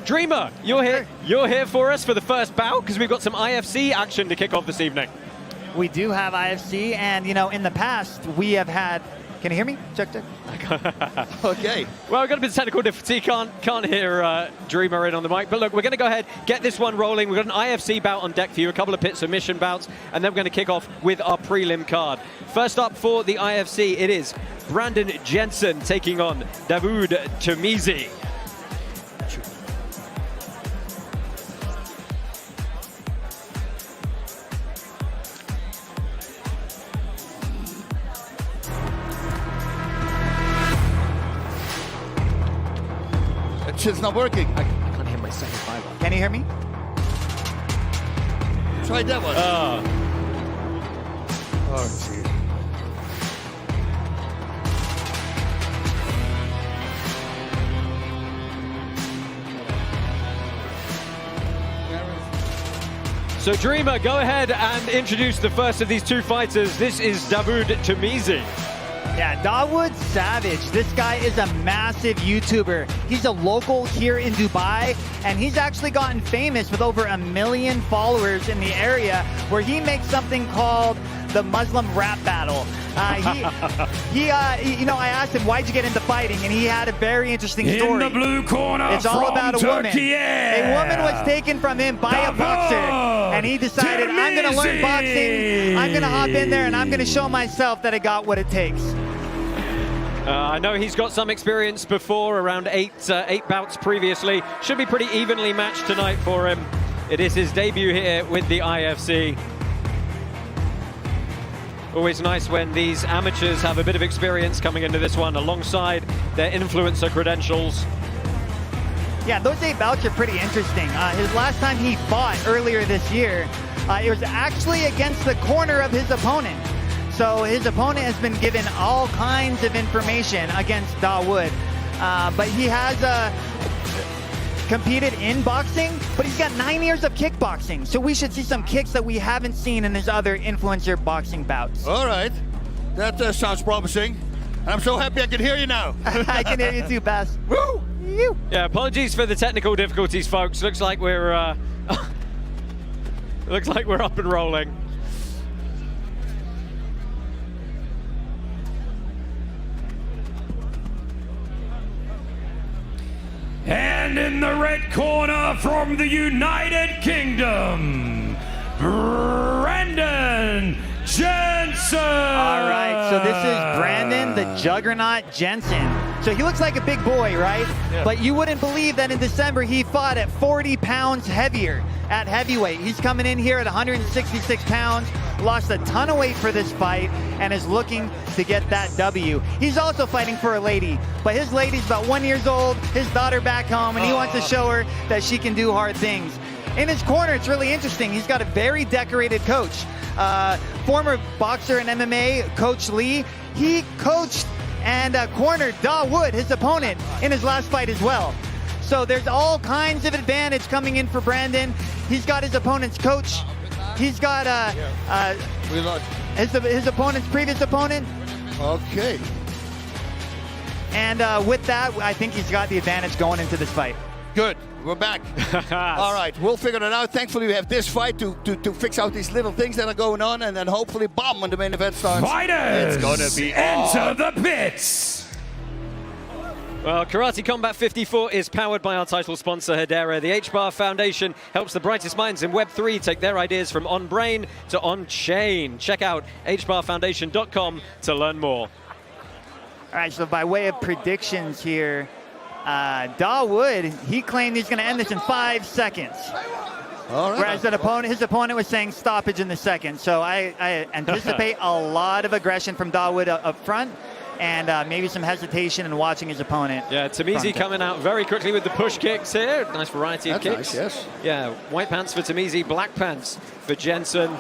Dreamer, you're here. You're here for us for the first bout, because we've got some IFC action to kick off this evening. We do have IFC, and you know, in the past we have had. Can you hear me? Check. Okay. Well, we've got a bit of technical difficulty. Can't hear Dreamer in on the mic. But look, we're going to go ahead, get this one rolling. We've got an IFC bout on deck for you, a couple of pit submission bouts, and then we're going to kick off with our prelim card. First up for the IFC, it is Brandon Jensen taking on Davoud Tamizi. It's not working. I can't hit my second five. Can you hear me? Try that one. Oh, gee. So Dreamer, go ahead and introduce the first of these two fighters. This is Davoud Tamizi. Yeah, Dawood Savage. This guy is a massive YouTuber. He's a local here in Dubai, and he's actually gotten famous with over 1 million followers in the area, where he makes something called the Muslim rap battle. You know, I asked him, why'd you get into fighting? And he had a very interesting story. In the blue corner, it's all about a woman. Turkey, A woman was taken from him by a boxer, and he decided, I'm going to learn boxing. I'm going to hop in there, and I'm going to show myself that I got what it takes. I know he's got some experience before, around eight bouts previously. Should be pretty evenly matched tonight for him. It is his debut here with the IFC. Always nice when these amateurs have a bit of experience coming into this one alongside their influencer credentials. Yeah, those 8 bouts are pretty interesting. His last time he fought earlier this year, it was actually against the corner of his opponent. So his opponent has been given all kinds of information against Dawood. But he has competed in boxing, but he's got 9 years of kickboxing. So we should see some kicks that we haven't seen in his other influencer boxing bouts. All right. That sounds promising. I'm so happy I can hear you now. I can hear you too, Bas. Woo! Yeah, apologies for the technical difficulties, folks. Looks like we're up and rolling. And in the red corner from the United Kingdom, Brandon Jensen. All right, so this is Brandon the Juggernaut Jensen. So he looks like a big boy, right? Yeah. But you wouldn't believe that in December he fought at 40 pounds heavier at heavyweight. He's coming in here at 166 pounds, lost a ton of weight for this fight, and is looking to get that W. He's also fighting for a lady, but his lady's about 1 year old, his daughter back home, and he wants to show her that she can do hard things. In his corner, it's really interesting. He's got a very decorated coach. Former boxer and MMA, Coach Lee. He coached and cornered Dawood, his opponent, in his last fight as well. So there's all kinds of advantage coming in for Brandon. He's got his opponent's coach. He's got his opponent's previous opponent. Okay. And with that, I think he's got the advantage going into this fight. Good. We're back. All right, we'll figure it out. Thankfully, we have this fight to fix out these little things that are going on, and then hopefully, bomb when the main event starts. Fighters, it's gonna be enter the pits. Well, Karate Combat 54 is powered by our title sponsor, Hedera. The H-Bar Foundation helps the brightest minds in Web3 take their ideas from on-brain to on-chain. Check out hbarfoundation.com to learn more. All right, so by way of predictions here, Dawood, he claimed he's going to end this in 5 seconds. All right. Whereas his opponent was saying stoppage in the second. So I anticipate a lot of aggression from Dawood up front, and maybe some hesitation in watching his opponent. Yeah, Tamizi coming out very quickly with the push kicks here. Nice variety of kicks. Nice, yes. Yeah, white pants for Tamizi, black pants for Jensen.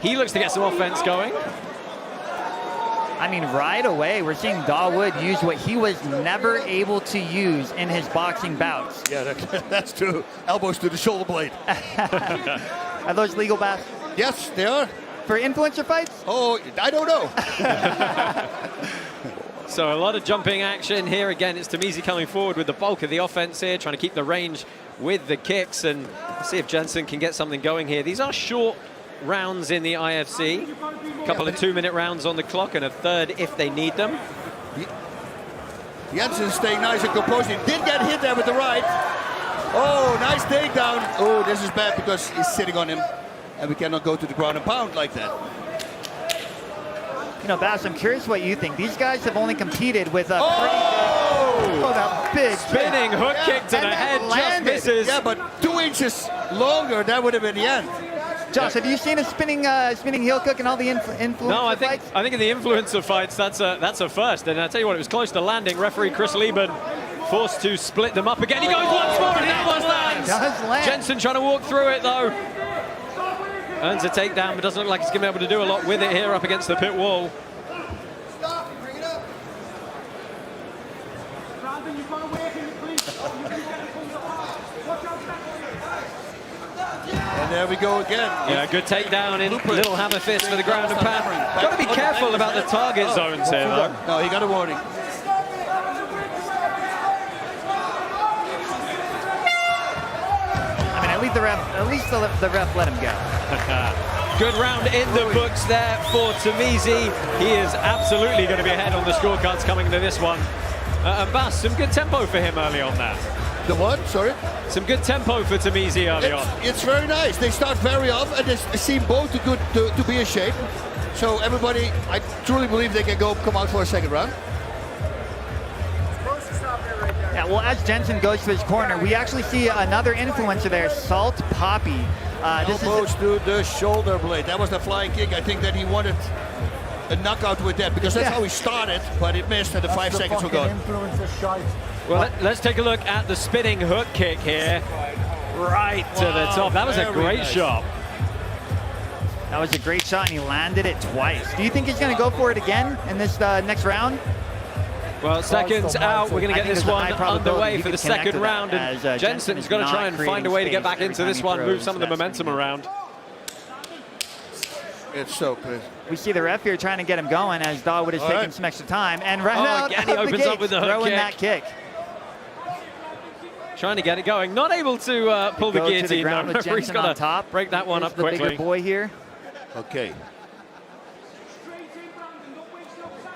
He looks to get some offense going. I mean, right away, we're seeing Dawood use what he was never able to use in his boxing bouts. Yeah, that's true. Elbows to the shoulder blade. Are those legal bouts? Yes, they are. For influencer fights? Oh, I don't know. So a lot of jumping action here. Again, it's Tamizi coming forward with the bulk of the offense here, trying to keep the range with the kicks, and see if Jensen can get something going here. These are short rounds in the IFC. A couple of 2-minute rounds on the clock and a third if they need them. Jensen's staying nice and composed. He did get hit there with the right. Oh, nice takedown. Oh, this is bad because he's sitting on him, and we cannot go to the ground and pound like that. You know, Bass, I'm curious what you think. These guys have only competed with a that big spinning hook kick to the head, just misses. Yeah, but 2 inches longer, that would have been the end. Josh, have you seen a spinning heel hook in all the influencer No, I fights? think in the influencer fights, that's a first. And I tell you what, it was close to landing. Referee Chris Lieben forced to split them up again. He goes once more, and that one lands. Does land. Jensen trying to walk through it though. Earns a takedown, but doesn't look like he's going to be able to do a lot with it here up against the pit wall. And there we go again. Yeah, good takedown in little hammer fist for the ground and pound. Got to be careful about the target zones here, though. No, he got a warning. I mean, at least the ref let him go. Good round in the books there for Tamizi. He is absolutely going to be ahead on the scorecards coming into this one. And Bas, some good tempo for him early on there. The what? Sorry? Some good tempo for Tamizi early on. It's very nice. They start very off, and they seem both to be in shape. So everybody, I truly believe they can come out for a second round. Yeah, well, as Jensen goes to his corner, we actually see another influencer there, Salt Poppy. Elbows to the shoulder blade. That was the flying kick. I think that he wanted a knockout with that, because that's how he started, but it missed, and the 5 seconds were gone. Well, let's take a look at the spinning hook kick here. Right to the top. That was a great shot. That was a great shot, and he landed it twice. Do you think he's going to go for it again in this next round? Well, seconds out. We're going to get this one underway for the second round. And Jensen's going to try and find a way to get back into this one, move some of the momentum around. It's so good. We see the ref here trying to get him going as Dawood is taking some extra time. And right out again, he opens up with the hook throwing kick. that kick. Trying to get it going. Not able to pull the guillotine. He's got to break that one up quickly. The bigger boy here. Okay.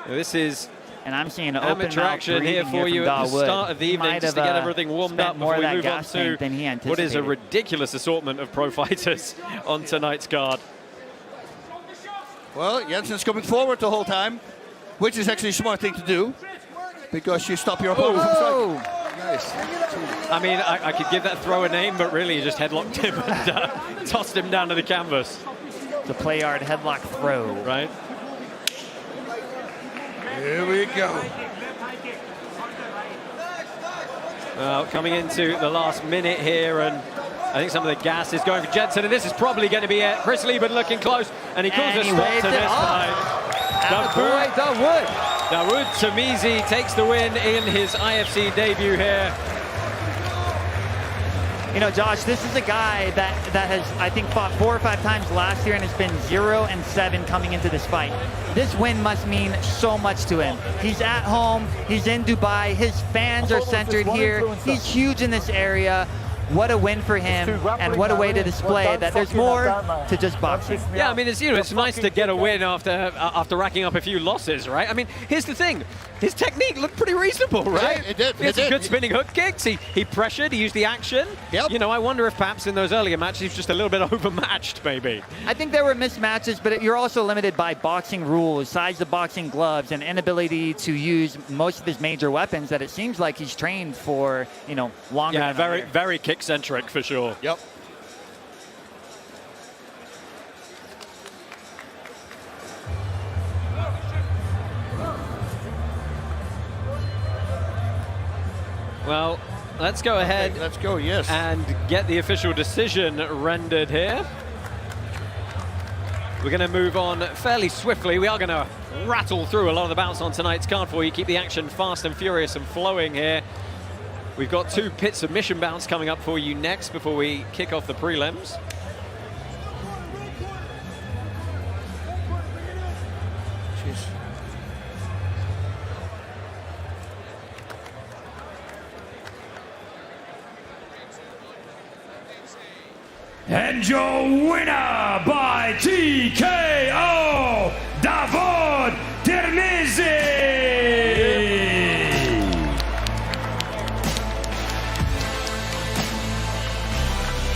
This is and I'm seeing an amateur action here for you at the start of the evening, just to get everything warmed up before we move on to what is a ridiculous assortment of pro fighters on tonight's card. Well, Jensen's coming forward the whole time, which is actually a smart thing to do, because you stop your opponent from striking. Nice. I mean, I could give that throw a name, but really, you just headlocked him and tossed him down to the canvas. The play yard headlock throw. Right. Here we go. Coming into the last minute here, and I think some of the gas is going for Jensen, and this is probably going to be it. Chris Lieben looking close, and he calls a stop to this fight. Dawood Tamizi takes the win in his IFC debut here. You know, Josh, this is a guy that has, I think, fought 4 or 5 times last year and has been 0-7 coming into this fight. This win must mean so much to him. He's at home, he's in Dubai, his fans are centered here, he's huge in this area. What a win for him, and what a way to display that there's more to just boxing. Yeah, I mean, it's nice to get a win after racking up a few losses, right? I mean, here's the thing. His technique looked pretty reasonable, right? Yeah, it did. He had some good spinning hook kicks. He pressured, he used the action. Yep. You know, I wonder if perhaps in those earlier matches he was just a little bit overmatched, maybe. I think there were mismatches, but you're also limited by boxing rules, size of boxing gloves, and inability to use most of his major weapons that it seems like he's trained for, longer. Yeah, very kick-centric for sure. Yep. Well, let's go ahead. Okay, let's go, yes. And get the official decision rendered here. We're going to move on fairly swiftly. We are going to rattle through a lot of the bouts on tonight's card for you. Keep the action fast and furious and flowing here. We've got 2 pit submission bouts coming up for you next before we kick off the prelims. Jeez. And your winner by TKO, Davod Termizi!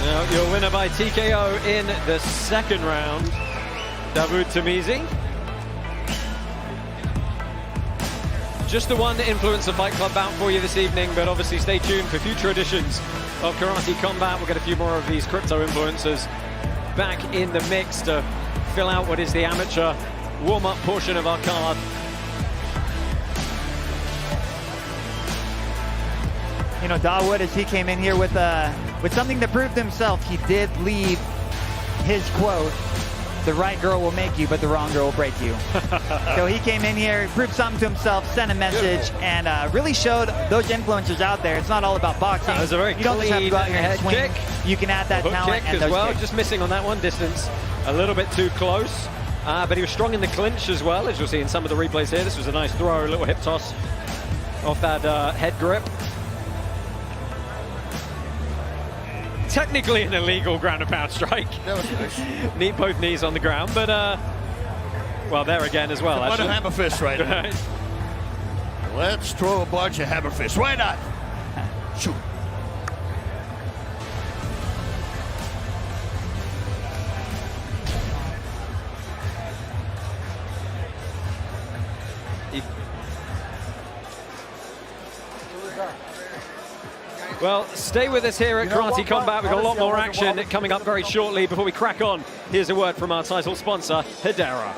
Now, your winner by TKO in the second round, Davod Termizi. Just the one Influencer Fight Club bout for you this evening, but obviously stay tuned for future editions of Karate Combat. We'll get a few more of these crypto influencers back in the mix to fill out what is the amateur warm-up portion of our card. You know, Dawood, as he came in here with something to prove to himself, he did leave his quote, "The right girl will make you, but the wrong girl will break you." So he came in here, proved something to himself, sent a message, and really showed those influencers out there. It's not all about boxing. That was a very you don't just have to go out here and swing. kick. You can add that Hook talent kick and as those well. kicks. Just missing on that one, distance a little bit too close. But he was strong in the clinch as well, as you'll see in some of the replays here. This was a nice throw, a little hip toss off that head grip. Technically an illegal ground and pound strike. That was nice. Need both knees on the ground, but well, there again as well. What a hammer fist right now. Right. Let's throw a bunch of hammer fists. Why not? Shoot. Well, stay with us here at Karate Combat. We've got a lot more action coming up very shortly. Before we crack on, here's a word from our title sponsor, Hedera.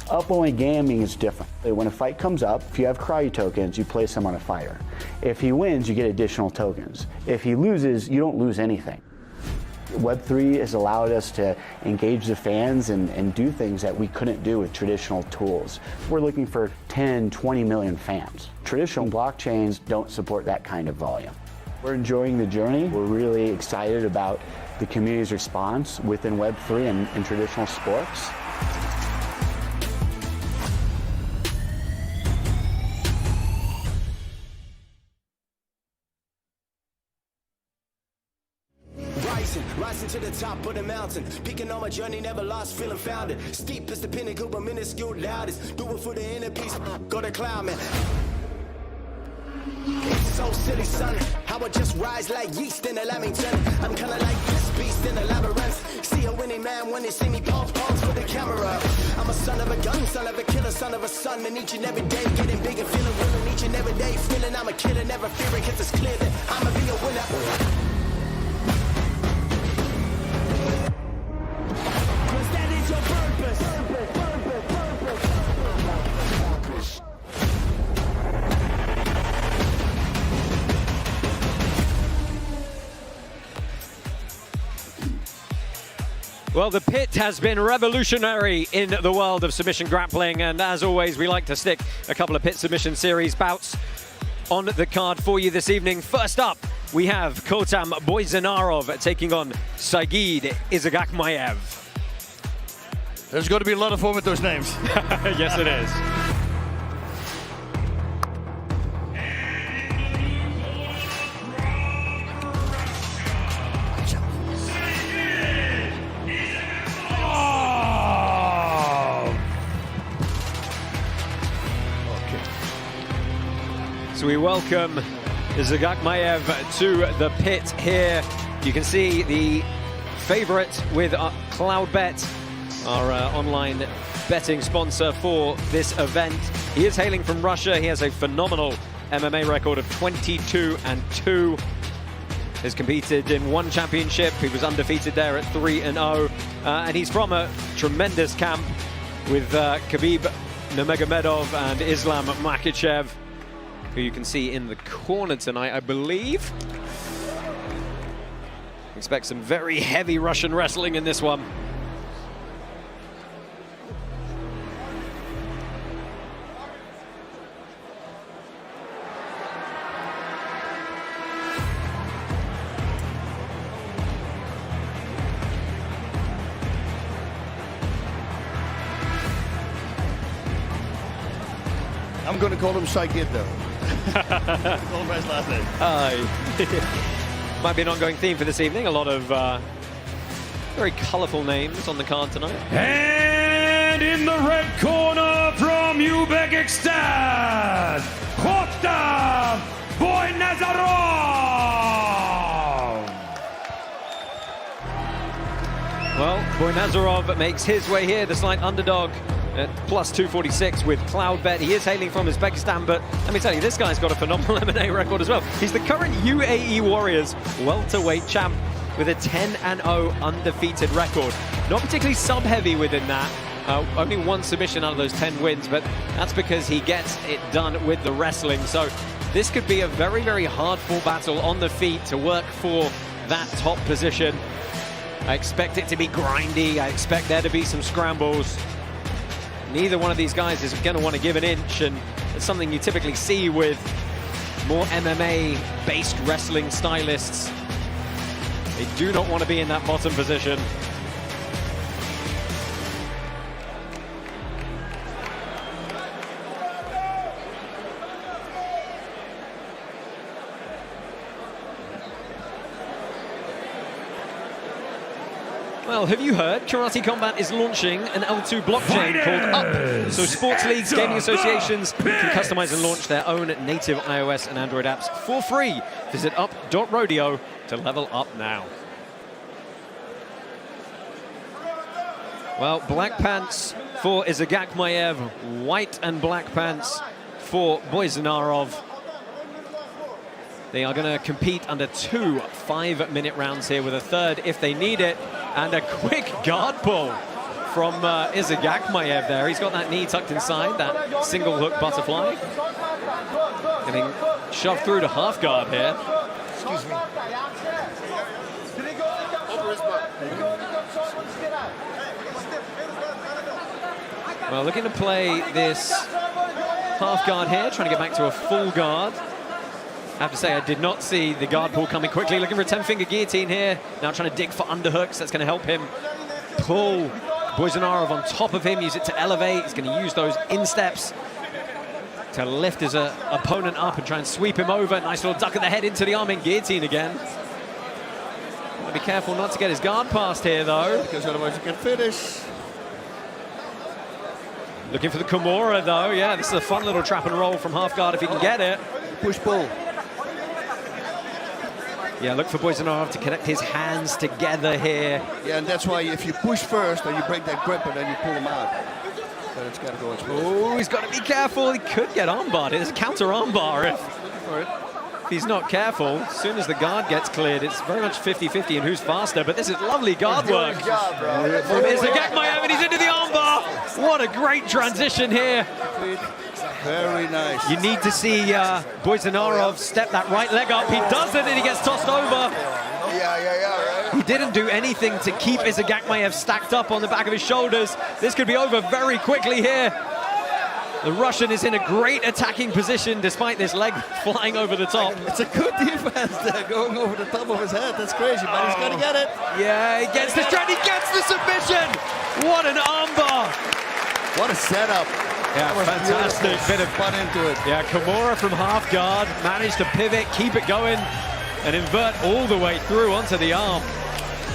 Up-only gaming is different. When a fight comes up, if you have karate tokens, you place them on a fighter. If he wins, you get additional tokens. If he loses, you don't lose anything. Web3 has allowed us to engage the fans and do things that we couldn't do with traditional tools. We're looking for 10, 20 million fans. Traditional blockchains don't support that kind of volume. We're enjoying the journey. We're really excited about the community's response within Web3 and traditional sports. Rising to the top of the mountain, peaking on my journey, never lost, feeling founded. Steep is the pinnacle, but minuscule loudest. Do it for the inner peace, go to cloud, man. It's so silly, son. How I just rise like yeast in a Lamington. I'm kinda like this beast in a labyrinth. See a winning man when they see me pause for the camera. I'm a son of a gun, son of a killer, son of a son. And each and every day getting bigger, feeling willing each and every day. Feeling I'm a killer, never fearing, cause it's clear that I'ma be a winner. Well, the pit has been revolutionary in the world of submission grappling, and as always, we like to stick a couple of pit submission series bouts on the card for you this evening. First up, we have Kotam Boyzanarov taking on Saigid Izagakmayev. There's going to be a lot of fun with those names. Yes, it is. So we welcome Izagakmayev to the pit here. You can see the favorite with Cloudbet, our online betting sponsor for this event. He is hailing from Russia. He has a phenomenal MMA record of 22-2. has competed in one championship. He was undefeated there at 3-0. And he's from a tremendous camp with Khabib Nurmagomedov and Islam Makhachev, who you can see in the corner tonight, I believe. Expect some very heavy Russian wrestling in this one. I'm going to call him Saigid, though. Call him by his last name. Might be an ongoing theme for this evening. A lot of very colourful names on the card tonight. And in the red corner from Uzbekistan, Khokhtam Boynazarov. Well, Boynazarov makes his way here, the slight underdog at plus 246 with Cloudbet. He is hailing from Uzbekistan, but let me tell you, this guy's got a phenomenal MMA record as well. He's the current UAE Warriors welterweight champ with a 10-0 undefeated record. Not particularly sub-heavy within that. Only one submission out of those 10 wins, but that's because he gets it done with the wrestling. So this could be a very, very hard-fought battle on the feet to work for that top position. I expect it to be grindy. I expect there to be some scrambles. Neither one of these guys is going to want to give an inch, and it's something you typically see with more MMA-based wrestling stylists. They do not want to be in that bottom position. Well, have you heard? Karate Combat is launching an L2 blockchain called Up. So sports leagues, gaming associations can customize and launch their own native iOS and Android apps for free. Visit up.rodeo to level up now. Well, black pants for Izagakmaev, white and black pants for Boynazarov. They are going to compete under 2 5-minute rounds here with a third if they need it. And a quick guard pull from Izagakmaev there. He's got that knee tucked inside, that single hook butterfly. Getting shoved through to half guard here. Excuse me. Well, looking to play this half guard here, trying to get back to a full guard. I have to say, I did not see the guard pull coming quickly. Looking for a 10-finger guillotine here. Now trying to dig for underhooks. That's going to help him pull Boynazarov on top of him, use it to elevate. He's going to use those insteps to lift his opponent up and try and sweep him over. Nice little duck of the head into the arm in guillotine again. Got to be careful not to get his guard past here, though. Because otherwise you can finish. Looking for the Kimura, though. Yeah, this is a fun little trap and roll from half guard if he can get it. Push-pull. Yeah, look for Boynazarov to connect his hands together here. Yeah, and that's why if you push first, then you break that grip, and then you pull him out. So it's got to go. Oh, he's got to be careful. He could get armbarred. It's a counter armbar if he's not careful. As soon as the guard gets cleared, it's very much 50-50 and who's faster. But this is lovely guard work from Izagakmaev, and he's into the armbar. What a great transition here. Very nice. You need to see Boynazarov step that right leg up. He does it, and he gets tossed over. Yeah, He didn't do anything to keep Izagakmaev stacked up on the back of his shoulders. This could be over very quickly here. The Russian is in a great attacking position despite this leg flying over the top. It's a good defense there, going over the top of his head. That's crazy, but he's got to get it. Yeah, he gets the strand, he gets the submission. What an armbar. What a setup. Yeah, fantastic bit of fun into it. Yeah, Kimura from half guard managed to pivot, keep it going, and invert all the way through onto the arm.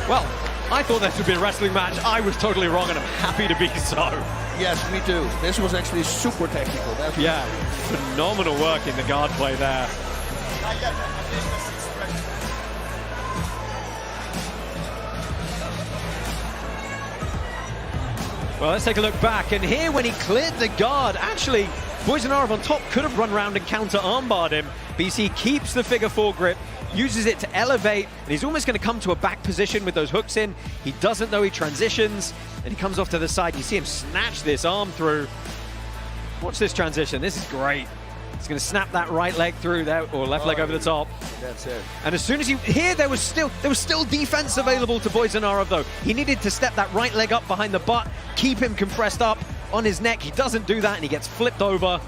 Well, I thought this would be a wrestling match. I was totally wrong, and I'm happy to be so. Yes, me too. This was actually super technical. Yeah, phenomenal work in the guard play there. Well, let's take a look back, and here when he cleared the guard, actually Boyzanarov on top could have run around and counter-armbarred him, but you see, he keeps the figure four grip, uses it to elevate, and he's almost going to come to a back position with those hooks in. He doesn't know he transitions, and he comes off to the side. You see him snatch this arm through. Watch this transition. This is great. He's going to snap that right leg through there, or left leg over the top. That's it. And as soon as there was still defense available to Boyzanarov though. He needed to step that right leg up behind the butt, keep him compressed up on his neck. He doesn't do that, and he gets flipped over.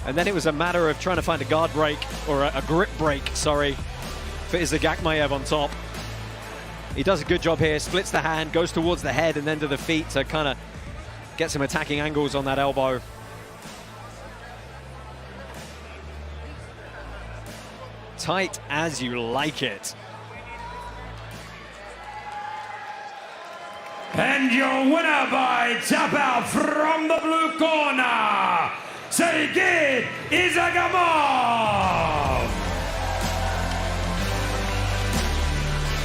And then it was a matter of trying to find a guard break, or a grip break, sorry, for Izagakmaev on top. He does a good job here, splits the hand, goes towards the head and then to the feet to kind of get some attacking angles on that elbow. Tight as you like it. And your winner by tap out from the blue corner, Jayden Eynaud.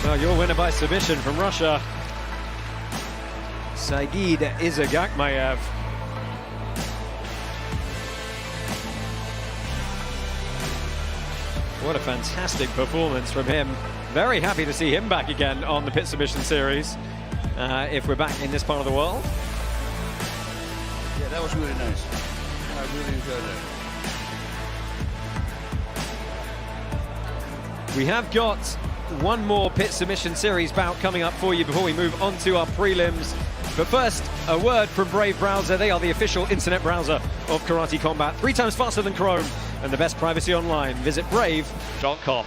Well, your winner by submission from Russia, Jayden Eynaud. What a fantastic performance from him. Very happy to see him back again on the Pit Submission Series, if we're back in this part of the world. Yeah, that was really nice. I really enjoyed it. We have got one more Pit Submission Series bout coming up for you before we move on to our prelims. But first, a word from Brave Browser. They are the official internet browser of Karate Combat. 3 times faster than Chrome and the best privacy online. Visit brave.com.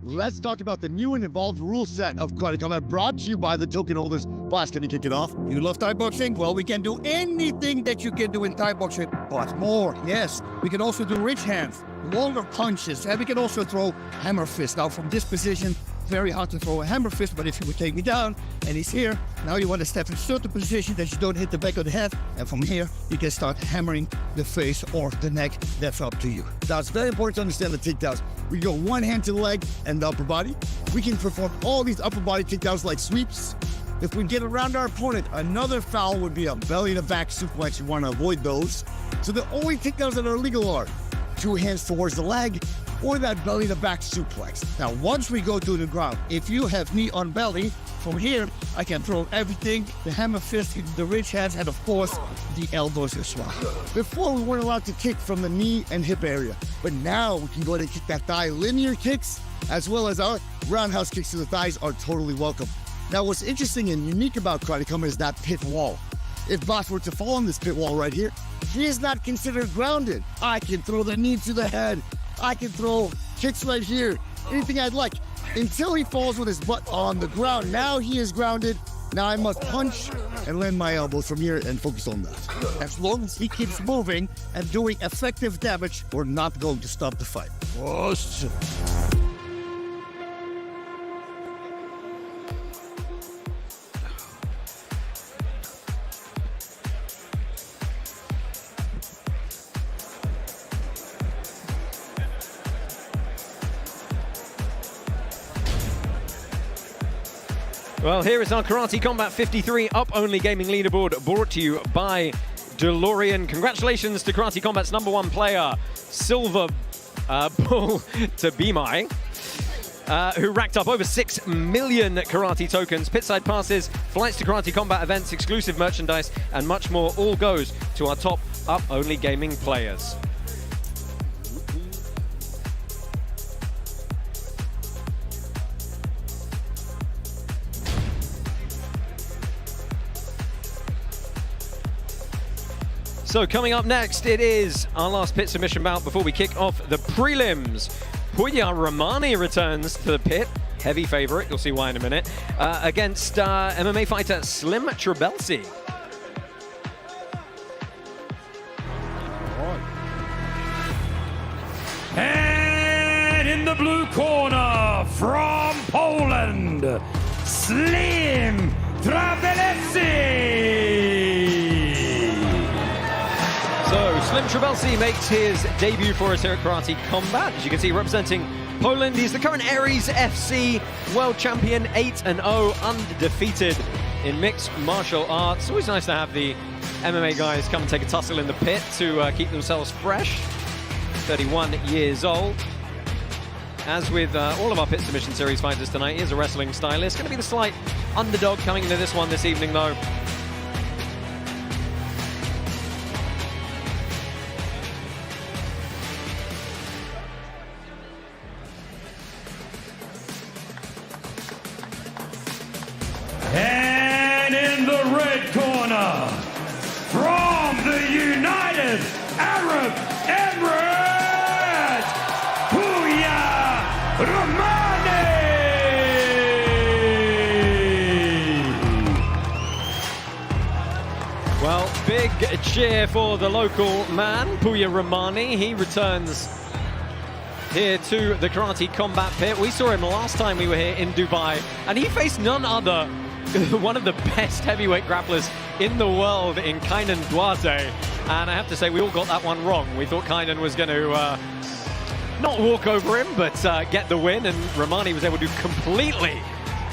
Let's talk about the new and evolved rule set of Karate Combat, brought to you by the token holders. Boss, can you kick it off? You love Thai boxing? Well, we can do anything that you can do in Thai boxing, but more. Yes, we can also do rich hands, longer punches, and we can also throw hammer fist. Now, from this position, very hard to throw a hammer fist, but if you would take me down and he's here, now you want to step in certain position that you don't hit the back of the head, and from here you can start hammering the face or the neck. That's up to you. Now, it's very important to understand the takedowns. We go one hand to the leg and the upper body. We can perform all these upper body takedowns like sweeps. If we get around our opponent, another foul would be a belly to back suplex. You want to avoid those. So the only takedowns that are legal are 2 hands towards the leg, or that belly to back suplex. Now, once we go to the ground, if you have knee on belly, from here, I can throw everything, the hammer fist, the rich hands, and of course, the elbows as well. Before, we weren't allowed to kick from the knee and hip area, but now we can go ahead and kick that thigh. Linear kicks, as well as our roundhouse kicks to the thighs, are totally welcome. Now, what's interesting and unique about Karate Combat is that pit wall. If Boss were to fall on this pit wall right here, he is not considered grounded. I can throw the knee to the head. I can throw kicks right here, anything I'd like, until he falls with his butt on the ground. Now he is grounded. Now I must punch and land my elbows from here and focus on that. As long as he keeps moving and doing effective damage, we're not going to stop the fight. Awesome. Well, here is our Karate Combat 53 Up-Only Gaming Leaderboard, brought to you by DeLorean. Congratulations to Karate Combat's #1 player, Silver Bull Tabimai, who racked up over 6 million karate tokens, pitside passes, flights to Karate Combat events, exclusive merchandise, and much more. All goes to our top Up-Only Gaming players. So coming up next, it is our last pit submission bout before we kick off the prelims. Puya Ramani returns to the pit, heavy favorite, you'll see why in a minute, against MMA fighter Slim Trabelsi. And in the blue corner, from Poland, Slim Trabelsi. Slim Trabelsi makes his debut for us here at Karate Combat. As you can see, representing Poland, he's the current Aries FC World Champion, 8-0, undefeated in mixed martial arts. It's always nice to have the MMA guys come and take a tussle in the pit to keep themselves fresh. 31 years old. As with all of our Pit Submission Series fighters tonight, he is a wrestling stylist. Going to be the slight underdog coming into this one this evening, though. And in the red corner, from the United Arab Emirates, Romani! Well, big cheer for the local man, Puya Romani. He returns here to the Karate Combat Pit. We saw him last time we were here in Dubai, and he faced none other one of the best heavyweight grapplers in the world in Kaynan Duarte. And I have to say, we all got that one wrong. We thought Kaynan was going to not walk over him, but get the win, and Romani was able to completely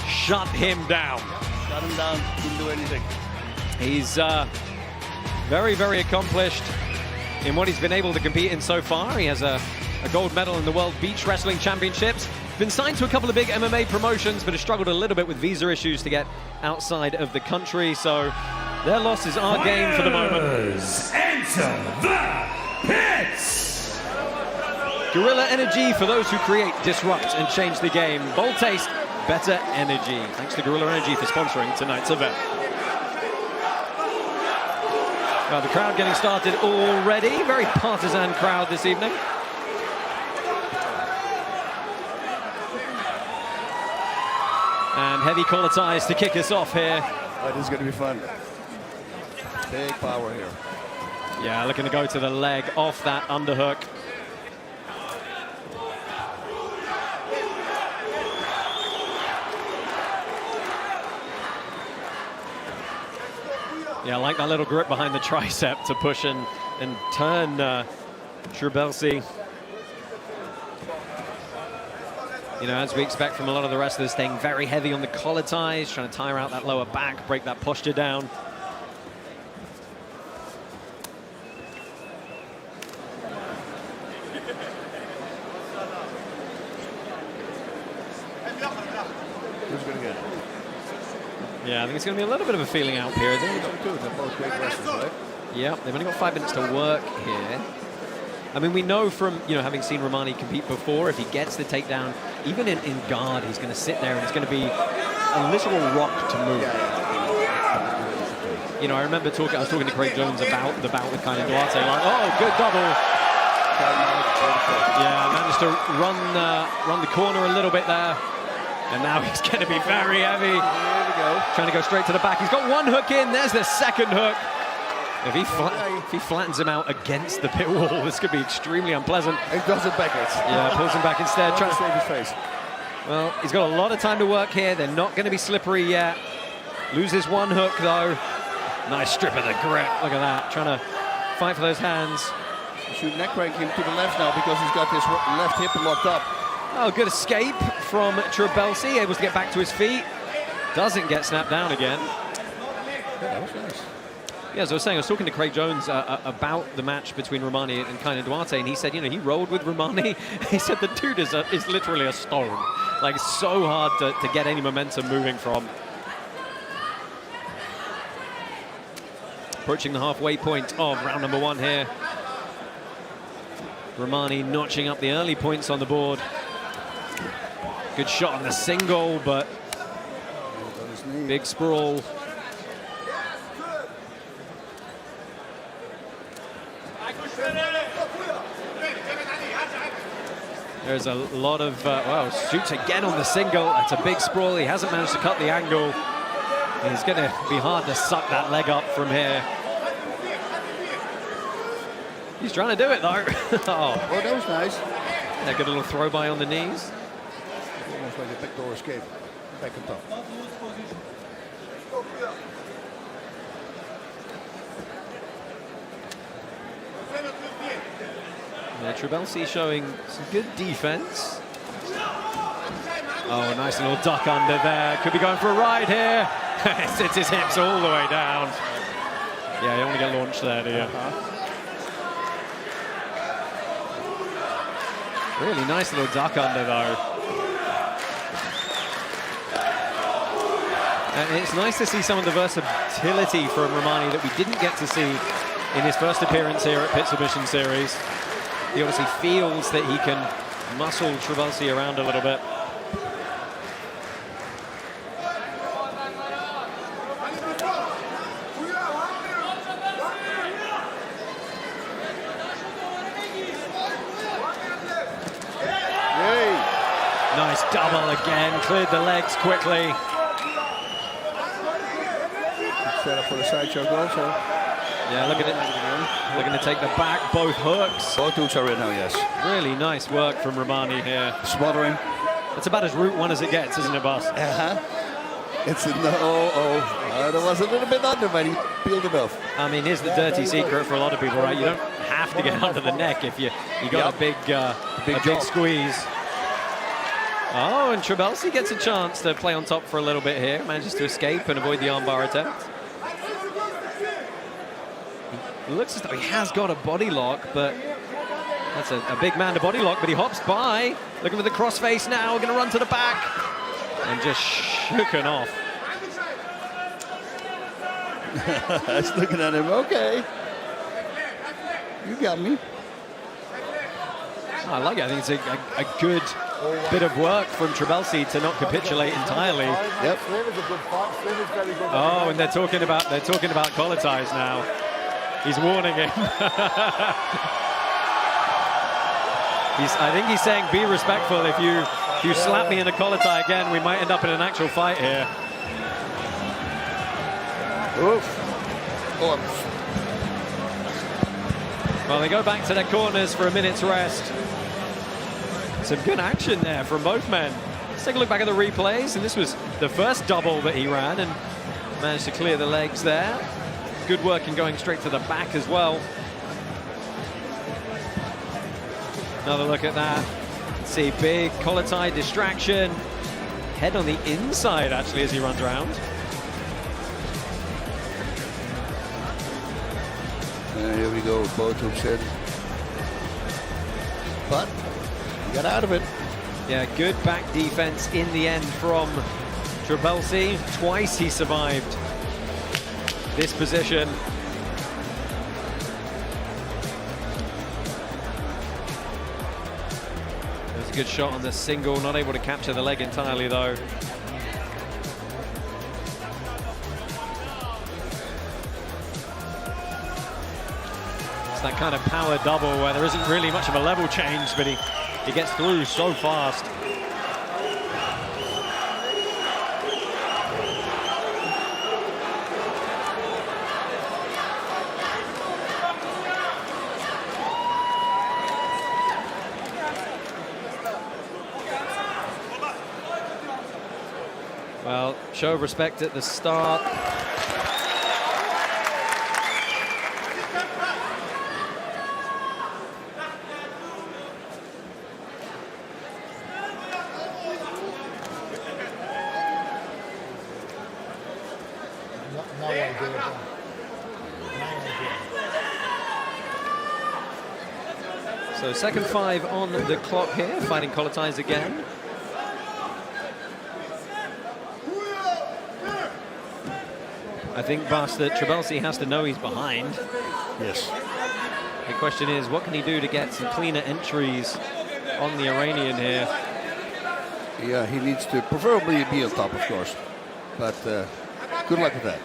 shut him down. Shut him down, didn't do anything. He's very, very accomplished in what he's been able to compete in so far. He has a gold medal in the World Beach Wrestling Championships. Been signed to a couple of big MMA promotions, but has struggled a little bit with visa issues to get outside of the country. So their loss is our game for the moment. Enter the pits! Guerrilla energy for those who create, disrupt, and change the game. Bold taste, better energy. Thanks to Guerrilla Energy for sponsoring tonight's event. Well, the crowd getting started already. Very partisan crowd this evening. And heavy collar ties to kick us off here. Oh, this is going to be fun. Big power here. Yeah, looking to go to the leg off that underhook. Yeah, I like that little grip behind the tricep to push and turn Trabelsi. You know, as we expect from a lot of the wrestlers, staying very heavy on the collar ties, trying to tire out that lower back, break that posture down. Who's going to get it? Yeah, I think it's going to be a little bit of a feeling out period. They're both great wrestlers, right? Yeah, they've only got 5 minutes to work here. I mean, we know from, you know, having seen Romani compete before, if he gets the takedown, even in guard, he's going to sit there and it's going to be a literal rock to move. You know, I remember I was talking to Craig Jones about the bout with Kaynan Duarte, like, oh, good double. Yeah, managed to run the corner a little bit there. And now he's going to be very heavy. Here we go. Trying to go straight to the back. He's got one hook in. There's the second hook. If he flattens him out against the pit wall, this could be extremely unpleasant. He does it backwards. Yeah, pulls him back instead. Trying to save his face. Well, he's got a lot of time to work here. They're not going to be slippery yet. Loses one hook, though. Nice strip of the grip. Look at that. Trying to fight for those hands. Should neck crank him to the left now because he's got his left hip locked up. Oh, good escape from Trabelsi. Able to get back to his feet. Doesn't get snapped down again. Yeah, that was nice. Yeah, as I was saying, I was talking to Craig Jones about the match between Romani and Kaynan Duarte, and he said, you know, he rolled with Romani. He said the dude is literally a stone. Like, so hard to get any momentum moving from. Approaching the halfway point of round number 1 here. Romani notching up the early points on the board. Good shot on the single, but big sprawl. There's a lot of, well, shoots again on the single. That's a big sprawl. He hasn't managed to cut the angle. It's going to be hard to suck that leg up from here. He's trying to do it, though. Oh, that was nice. Yeah, good little throw by on the knees. Almost like a backdoor escape. Back and top. Trabelsi showing some good defense. Oh, a nice little duck under there. Could be going for a ride here. Sits his hips all the way down. Yeah, you don't want to get launched there, do you? Really nice little duck under, though. And it's nice to see some of the versatility from Romani that we didn't get to see in his first appearance here at Pit Submission Series. He obviously feels that he can muscle Trabelsi around a little bit. Nice double again, cleared the legs quickly. Set up for the side choke also. Yeah, look at it. Looking to take the back, both hooks. Both hooks are in now, yes. Really nice work from Romani here. Smothering. It's about as route one as it gets, isn't it, boss? It's in the there was a little bit under, but he peeled it off. I mean, here's the dirty secret for a lot of people, right? You don't have to get under the neck if you got a big squeeze. Oh, and Trabelsi gets a chance to play on top for a little bit here. Manages to escape and avoid the armbar attempt. It looks as though he has got a body lock, but that's a big man to body lock, but he hops by. Looking for the crossface now, going to run to the back. And just shooken off. I was looking at him, okay. You got me. I like it. I think it's a good bit of work from Trabelsi to not capitulate entirely. Yep. Oh, and they're talking about collar ties now. He's warning him. I think he's saying, be respectful. If you slap me in a collar tie again, we might end up in an actual fight here. Oof. Well, they go back to their corners for a minute's rest. Some good action there from both men. Let's take a look back at the replays. And this was the first double that he ran and managed to clear the legs there. Good work in going straight to the back as well. Another look at that. See, big collar tie distraction. Head on the inside, actually, as he runs around. Here we go, both hooks in. But he got out of it. Yeah, good back defense in the end from Trabelsi. Twice he survived this position. There's a good shot on the single, not able to capture the leg entirely though. It's that kind of power double where there isn't really much of a level change, but he gets through so fast. Well, show of respect at the start. So second 5 on the clock here, fighting collar ties again. I think, Bas, that Trabelsi has to know he's behind. Yes. The question is, what can he do to get some cleaner entries on the Iranian here? Yeah, he needs to preferably be on top, of course. But good luck with that.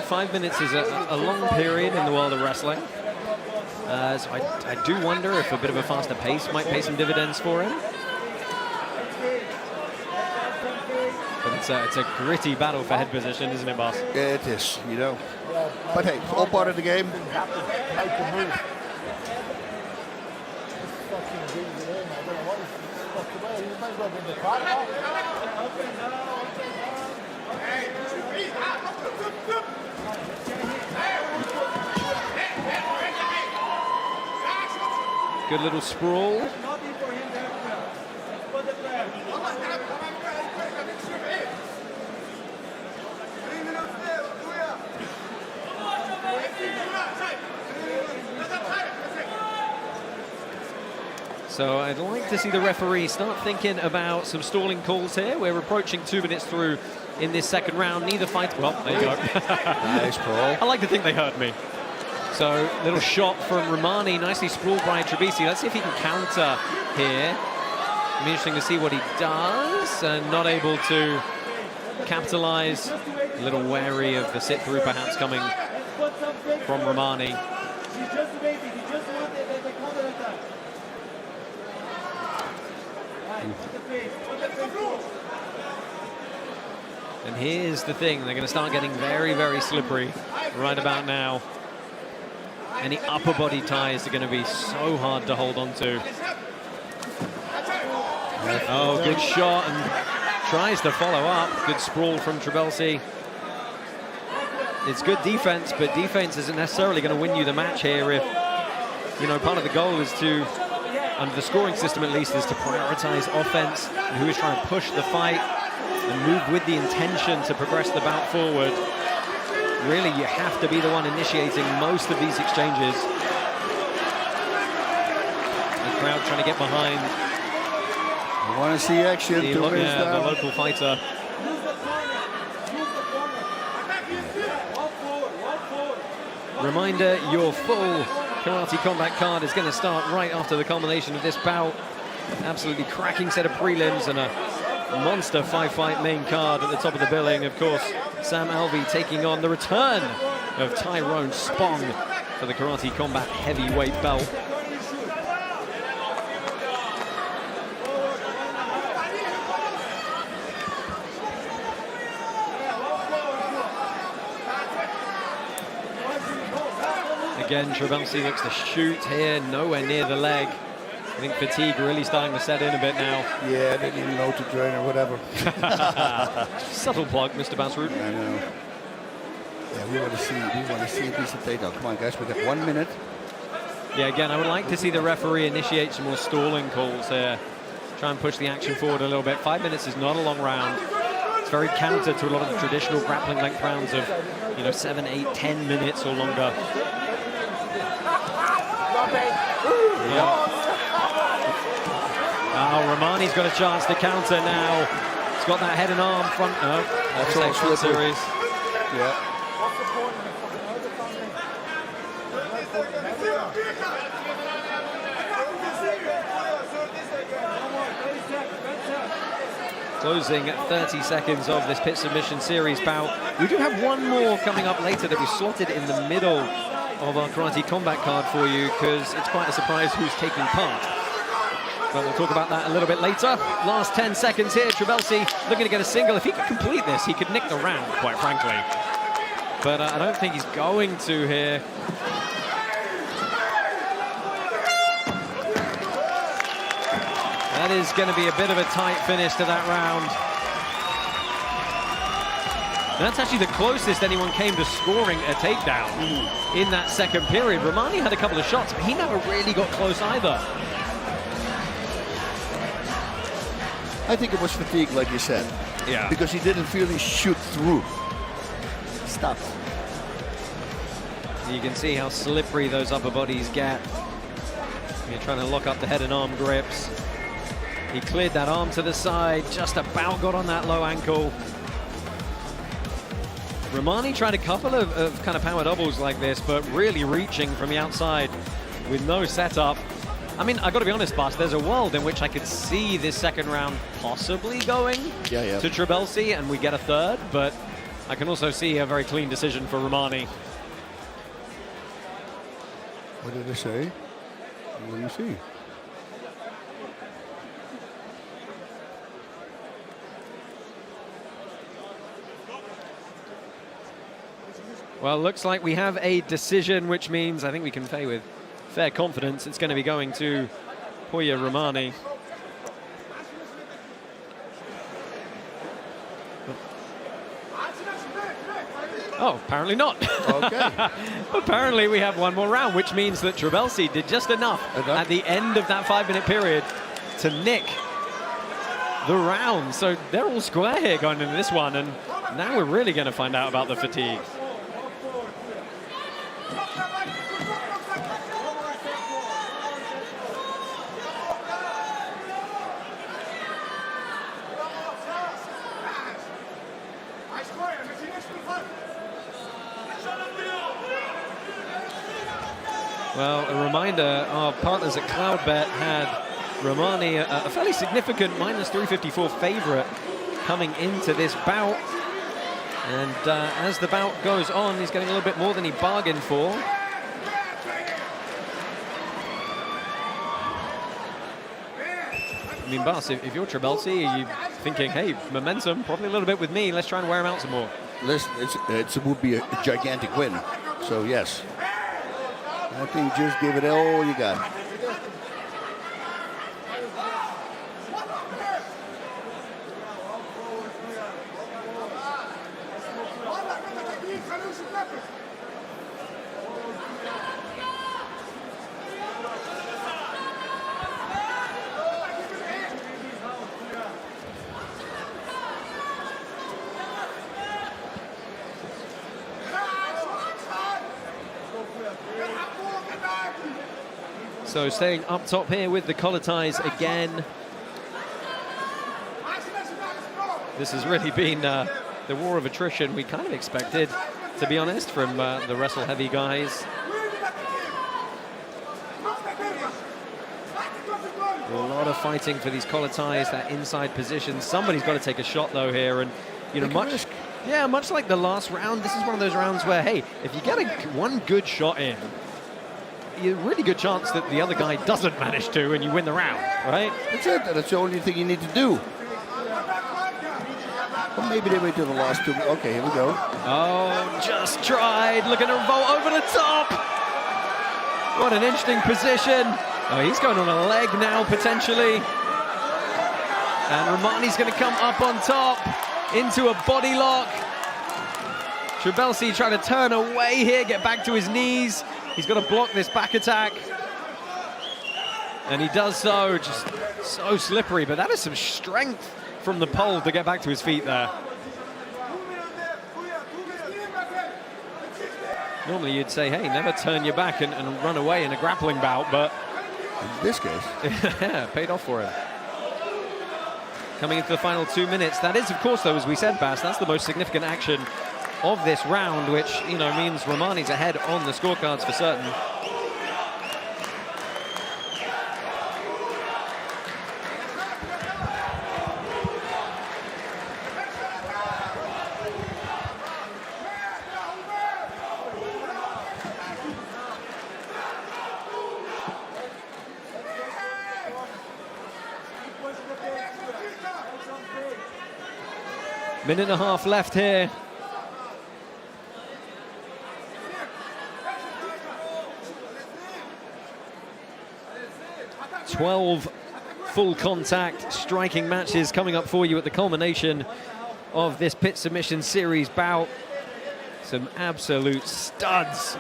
5 minutes is a long period in the world of wrestling. So I do wonder if a bit of a faster pace might pay some dividends for him. But it's a gritty battle for head position, isn't it, boss? It is, you know. But hey, it's all part of the game. Good little sprawl. So I'd like to see the referee start thinking about some stalling calls here. We're approaching 2 minutes through in this second round. Neither fighter... Well, there you go. Nice ball. I like to think they hurt me. So, little shot from Romani. Nicely sprawled by Tribisi. Let's see if he can counter here. It'll be interesting to see what he does. And not able to capitalize. A little wary of the sit-through perhaps coming from Romani. And here's the thing, they're going to start getting very, very slippery right about now. Any upper body ties are going to be so hard to hold on to. Oh, good shot, and tries to follow up. Good sprawl from Tribelsi. It's good defense, but defense isn't necessarily going to win you the match here if, you know, part of the goal is to, under the scoring system at least, is to prioritize offense and who is trying to push the fight and move with the intention to progress the bout forward. Really, you have to be the one initiating most of these exchanges. The crowd trying to get behind. I want to see action. The local fighter. Reminder, your full Karate Combat card is going to start right after the culmination of this bout. Absolutely cracking set of prelims and a monster 5-fight main card at the top of the billing. Of course, Sam Alvey taking on the return of Tyrone Spong for the Karate Combat heavyweight belt. Again, Tribelsi looks to shoot here, nowhere near the leg. I think fatigue really starting to set in a bit now. Yeah, they didn't know to train or whatever. Subtle plug, Mr. Basroot. I know. Yeah, we want to see a decent takedown. Come on, guys, we got 1 minute. Yeah, again, I would like to see the referee initiate some more stalling calls here. Try and push the action forward a little bit. 5 minutes is not a long round. It's very counter to a lot of the traditional grappling length rounds of, you know, 7, 8, 10 minutes or longer. Yeah. Oh, Romani's got a chance to counter now. He's got that head and arm front. No, that's all front series. Yeah. Closing 30 seconds of this pit submission series bout. We do have one more coming up later that we slotted in the middle of our Karate Combat card for you because it's quite a surprise who's taking part. But we'll talk about that a little bit later. Last 10 seconds here. Tribelsi looking to get a single. If he could complete this, he could nick the round, quite frankly. But I don't think he's going to here. That is going to be a bit of a tight finish to that round. That's actually the closest anyone came to scoring a takedown in that second period. Romani had a couple of shots, but he never really got close either. I think it was fatigue, like you said. Yeah. Because he didn't really shoot through. Stop. You can see how slippery those upper bodies get. You're trying to lock up the head and arm grips. He cleared that arm to the side, just about got on that low ankle. Romani tried a couple of kind of power doubles like this, but really reaching from the outside with no setup. I mean, I got to be honest, Bas, there's a world in which I could see this second round possibly going to Tribelsi and we get a third, but I can also see a very clean decision for Romani. What did they say? Let me see. Well, looks like we have a decision, which means I think we can say with fair confidence it's going to be going to Poya Romani. Oh, apparently not. Okay. Apparently we have one more round, which means that Trabelsi did just enough at the end of that 5-minute period to nick the round. So they're all square here going into this one, and now we're really going to find out about the fatigue. Well, a reminder, our partners at Cloudbet had Romani a fairly significant -354 favorite coming into this bout. And as the bout goes on, he's getting a little bit more than he bargained for. I mean, Bas, if you're Trabelsi, are you thinking, hey, momentum, probably a little bit with me, let's try and wear him out some more? Listen, it would be a gigantic win. So, yes. I think just give it all you got. So staying up top here with the collar ties again. This has really been the war of attrition we kind of expected, to be honest, from the wrestle heavy guys. A lot of fighting for these collar ties, that inside position. Somebody's got to take a shot though here, and you know, much like the last round, this is one of those rounds where, hey, if you get one good shot in, a really good chance that the other guy doesn't manage to, and you win the round, right? That's it. That's the only thing you need to do. Well, maybe they wait till the last two. Okay, here we go. Oh, just tried. Looking to vault over the top. What an interesting position. Oh, he's going on a leg now, potentially. And Romani's going to come up on top into a body lock. Trabelsi trying to turn away here, get back to his knees. He's got to block this back attack. And he does so, just so slippery. But that is some strength from the pole to get back to his feet there. Normally you'd say, hey, never turn your back and run away in a grappling bout, but in this case, yeah, paid off for him. Coming into the final 2 minutes. That is, of course, though, as we said, Bas, that's the most significant action of this round, which, you know, means Romani's ahead on the scorecards for certain. Minute and a half left here. "12 full contact striking matches coming up for you at the culmination of this Pit Submission Series bout. Some absolute studs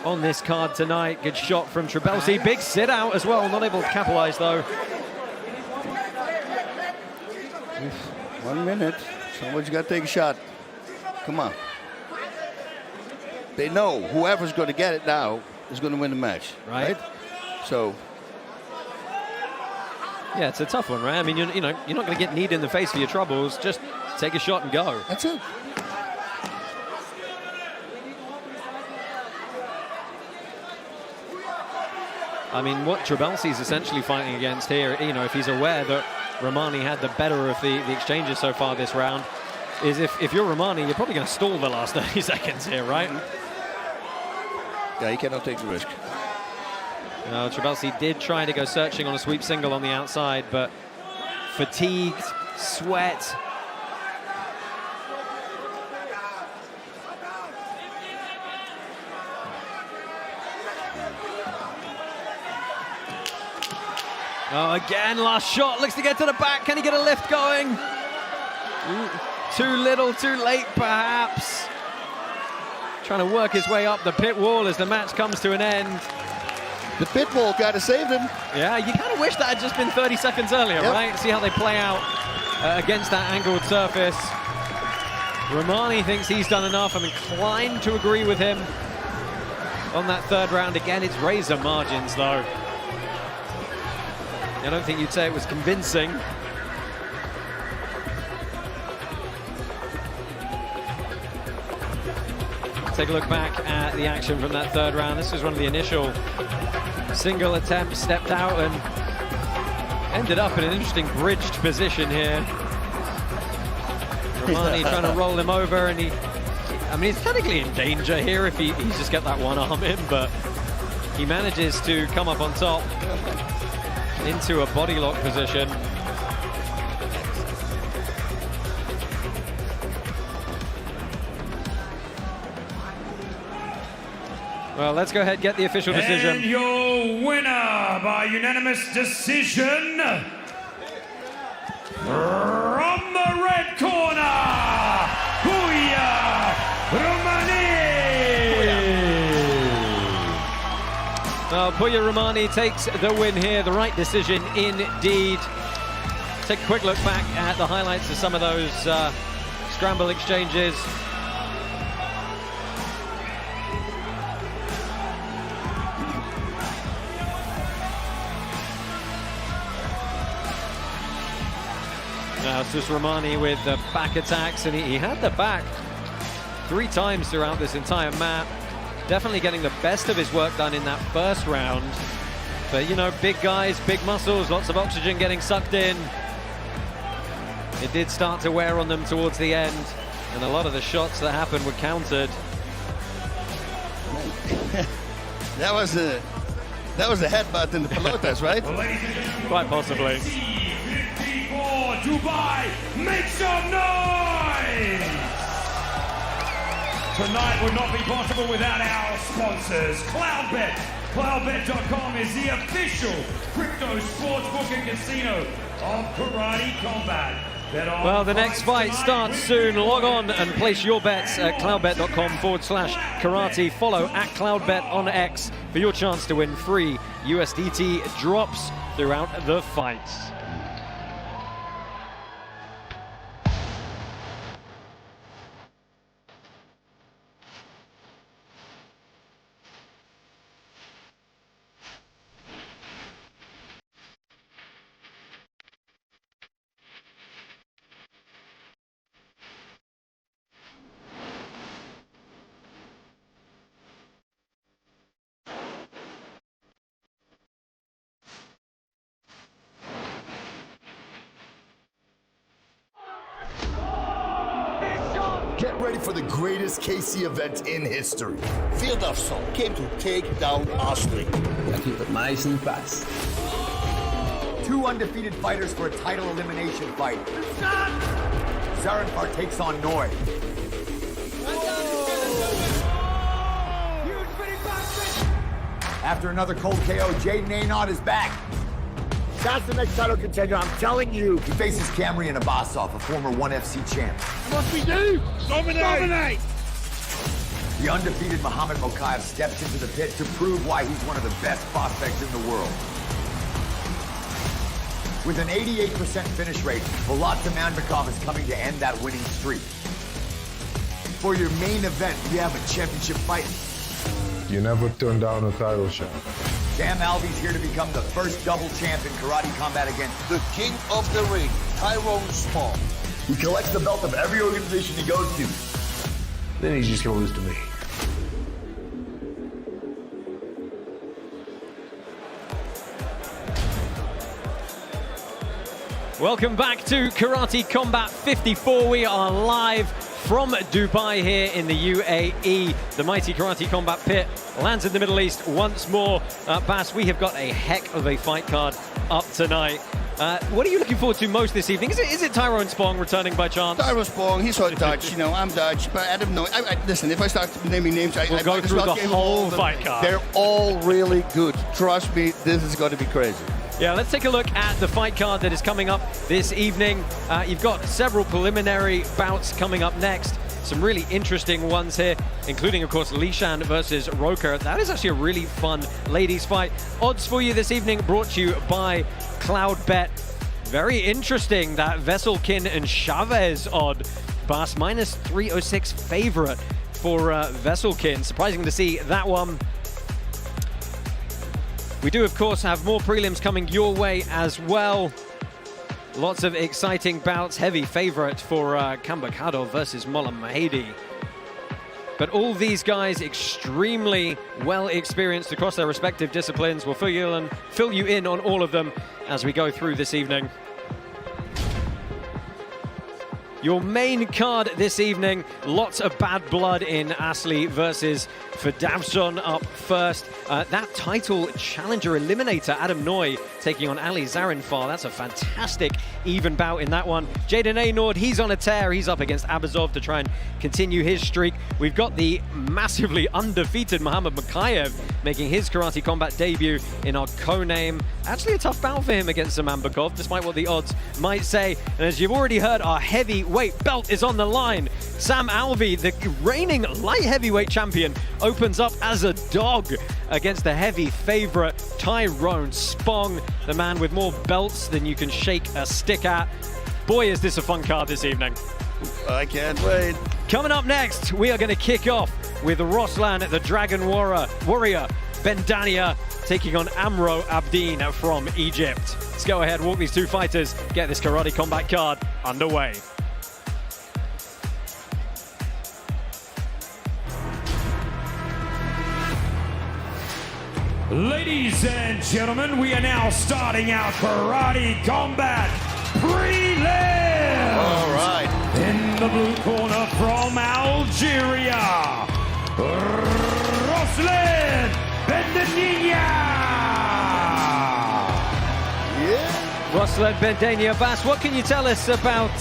on this card tonight. Good shot from Trabelsi. Big sit out as well. Not able to capitalize though. 1 minute. Someone's got to take a shot. Come on. They know whoever's going to get it now is going to win the match, right? So. Yeah, it's a tough one, right? I mean, you're not going to get kneed in the face for your troubles. Just take a shot and go. That's it. I mean, what Trabelsi's essentially fighting against here, you know, if he's aware that Romani had the better of the exchanges so far this round, is if you're Romani, you're probably going to stall the last 30 seconds here, right? Yeah, he cannot take the risk. No, Trabelsi did try to go searching on a sweep single on the outside, but fatigued, sweat. Oh, again, last shot. Looks to get to the back. Can he get a lift going? Ooh. Too little, too late, perhaps. Trying to work his way up the pit wall as the match comes to an end. The pit wall kind of saved him. Yeah, you kind of wish that had just been 30 seconds earlier, right? See how they play out against that angled surface. Romani thinks he's done enough. I'm inclined to agree with him on that third round. Again, it's razor margins, though. I don't think you'd say it was convincing. Take a look back at the action from that third round. This was one of the initial single attempts, stepped out and ended up in an interesting bridged position here. Romani trying to roll him over, and I mean, he's technically in danger here if he's just got that one arm in, but he manages to come up on top into a body lock position. Well, let's go ahead, get the official decision. And your winner by unanimous decision, from the red corner, Puya Romani takes the win here. The right decision indeed. Take a quick look back at the highlights of some of those scramble exchanges. Now it's just Romani with the back attacks, and he had the back 3 times throughout this entire map. Definitely getting the best of his work done in that first round. But, you know, big guys, big muscles, lots of oxygen getting sucked in. It did start to wear on them towards the end, and a lot of the shots that happened were countered. That was a headbutt in the pelotas, right? Quite possibly. Dubai, make some noise! Tonight would not be possible without our sponsors. Cloudbet. Cloudbet.com is the official crypto sportsbook and casino of Karate Combat. Well, the next fight starts soon. Log on and place your bets at cloudbet.com/karate. Follow @cloudbet on X for your chance to win free USDT drops throughout the fights. Get ready for the greatest KC event in history. Firdavshon came to take down Assli. I keep it nice and fast. 2 undefeated fighters for a title elimination fight. Zarinfar takes on Eynaud. After another cold KO, Jayden Eynaud is back. That's the next title contender, I'm telling you. He faces Kiamrian Abbasov, a former 1FC champ. What we do? Dominate! The undefeated Muhammad Mokaev steps into the pit to prove why he's one of the best prospects in the world. With an 88% finish rate, Bolat Zamanbekov is coming to end that winning streak. For your main event, we have a championship fight. You never turn down a title shot. Alvey's here to become the first double champ in karate combat against The king of the ring, Tyrone Spong. He collects the belt of every organization he goes to. Then he's just gonna lose to me. Welcome back to Karate Combat 54. We are live from Dubai here in the UAE. The mighty Karate Combat pit lands in the Middle East once more. Bas, we have got a heck of a fight card up tonight. What are you looking forward to most this evening? Is it Tyrone Spong returning by chance? Tyrone Spong, he's so Dutch, you know, I'm Dutch, but I don't know. Listen, if I start naming names, we'll go through the whole fight card. They're all really good. Trust me, this is going to be crazy. Yeah, let's take a look at the fight card that is coming up this evening. You've got several preliminary bouts coming up next. Some really interesting ones here, including, of course, Lishan versus Roker. That is actually a really fun ladies fight. Odds for you this evening brought to you by Cloudbet. Very interesting, that Veselkin and Chavez odd. Bas minus 306 favorite for Veselkin. Surprising to see that one. We do, of course, have more prelims coming your way as well. Lots of exciting bouts. Heavy favorite for Kambakadov versus Molla Mahedi. But all these guys extremely well experienced across their respective disciplines. We'll fill you in on all of them as we go through this evening. Your main card this evening, lots of bad blood in Assli versus Firdavshon up first. That title challenger eliminator, Adam Noy, taking on Ali Zarinfar. That's a fantastic even bout in that one. Jayden Eynaud, he's on a tear. He's up against Abbasov to try and continue his streak. We've got the massively undefeated Muhammad Mokaev making his karate combat debut in our co-name. Actually a tough bout for him against Zamanbekov, despite what the odds might say. And as you've already heard, our heavyweight belt is on the line. Sam Alvey, the reigning light heavyweight champion, opens up as a dog against the heavy favorite Tyrone Spong, the man with more belts than you can shake a stick at. Boy, is this a fun card this evening. I can't wait. Coming up next, we are going to kick off with Ruslan, the Dragon Warrior Bendania, taking on Amro Abdin from Egypt. Let's go ahead, walk these two fighters, get this karate combat card underway. Ladies and gentlemen, we are now starting our karate combat prelim. All right. In the blue corner from Algeria, Ruslan Bendania. Ruslan Bendania. Bas, what can you tell us about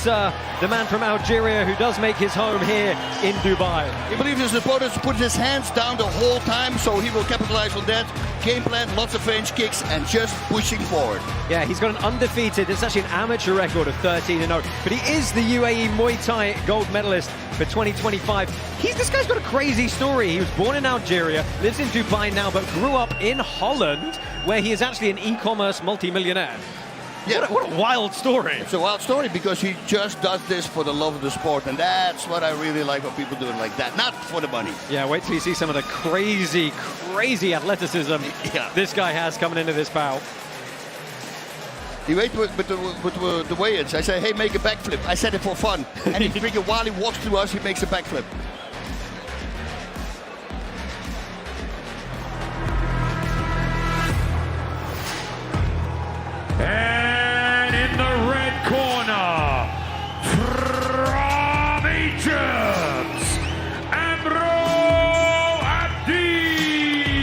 the man from Algeria who does make his home here in Dubai? He believes his opponent put his hands down the whole time, so he will capitalize on that. Game plan, lots of range kicks, and just pushing forward. Yeah, he's got an undefeated, it's actually an amateur record of 13-0, but he is the UAE Muay Thai gold medalist for 2025. This guy's got a crazy story. He was born in Algeria, lives in Dubai now, but grew up in Holland, where he is actually an e-commerce multi-millionaire. Yeah. What a wild story. It's a wild story because he just does this for the love of the sport, and that's what I really like when people do it like that, not for the money. Yeah, wait till you see some of the crazy, crazy athleticism this guy has coming into this bout. He wait with the weigh-ins. I say, hey, make a backflip. I said it for fun. And he freaking, while he walks through us, he makes a backflip. And in the red corner, from Egypt, Amro Abdin.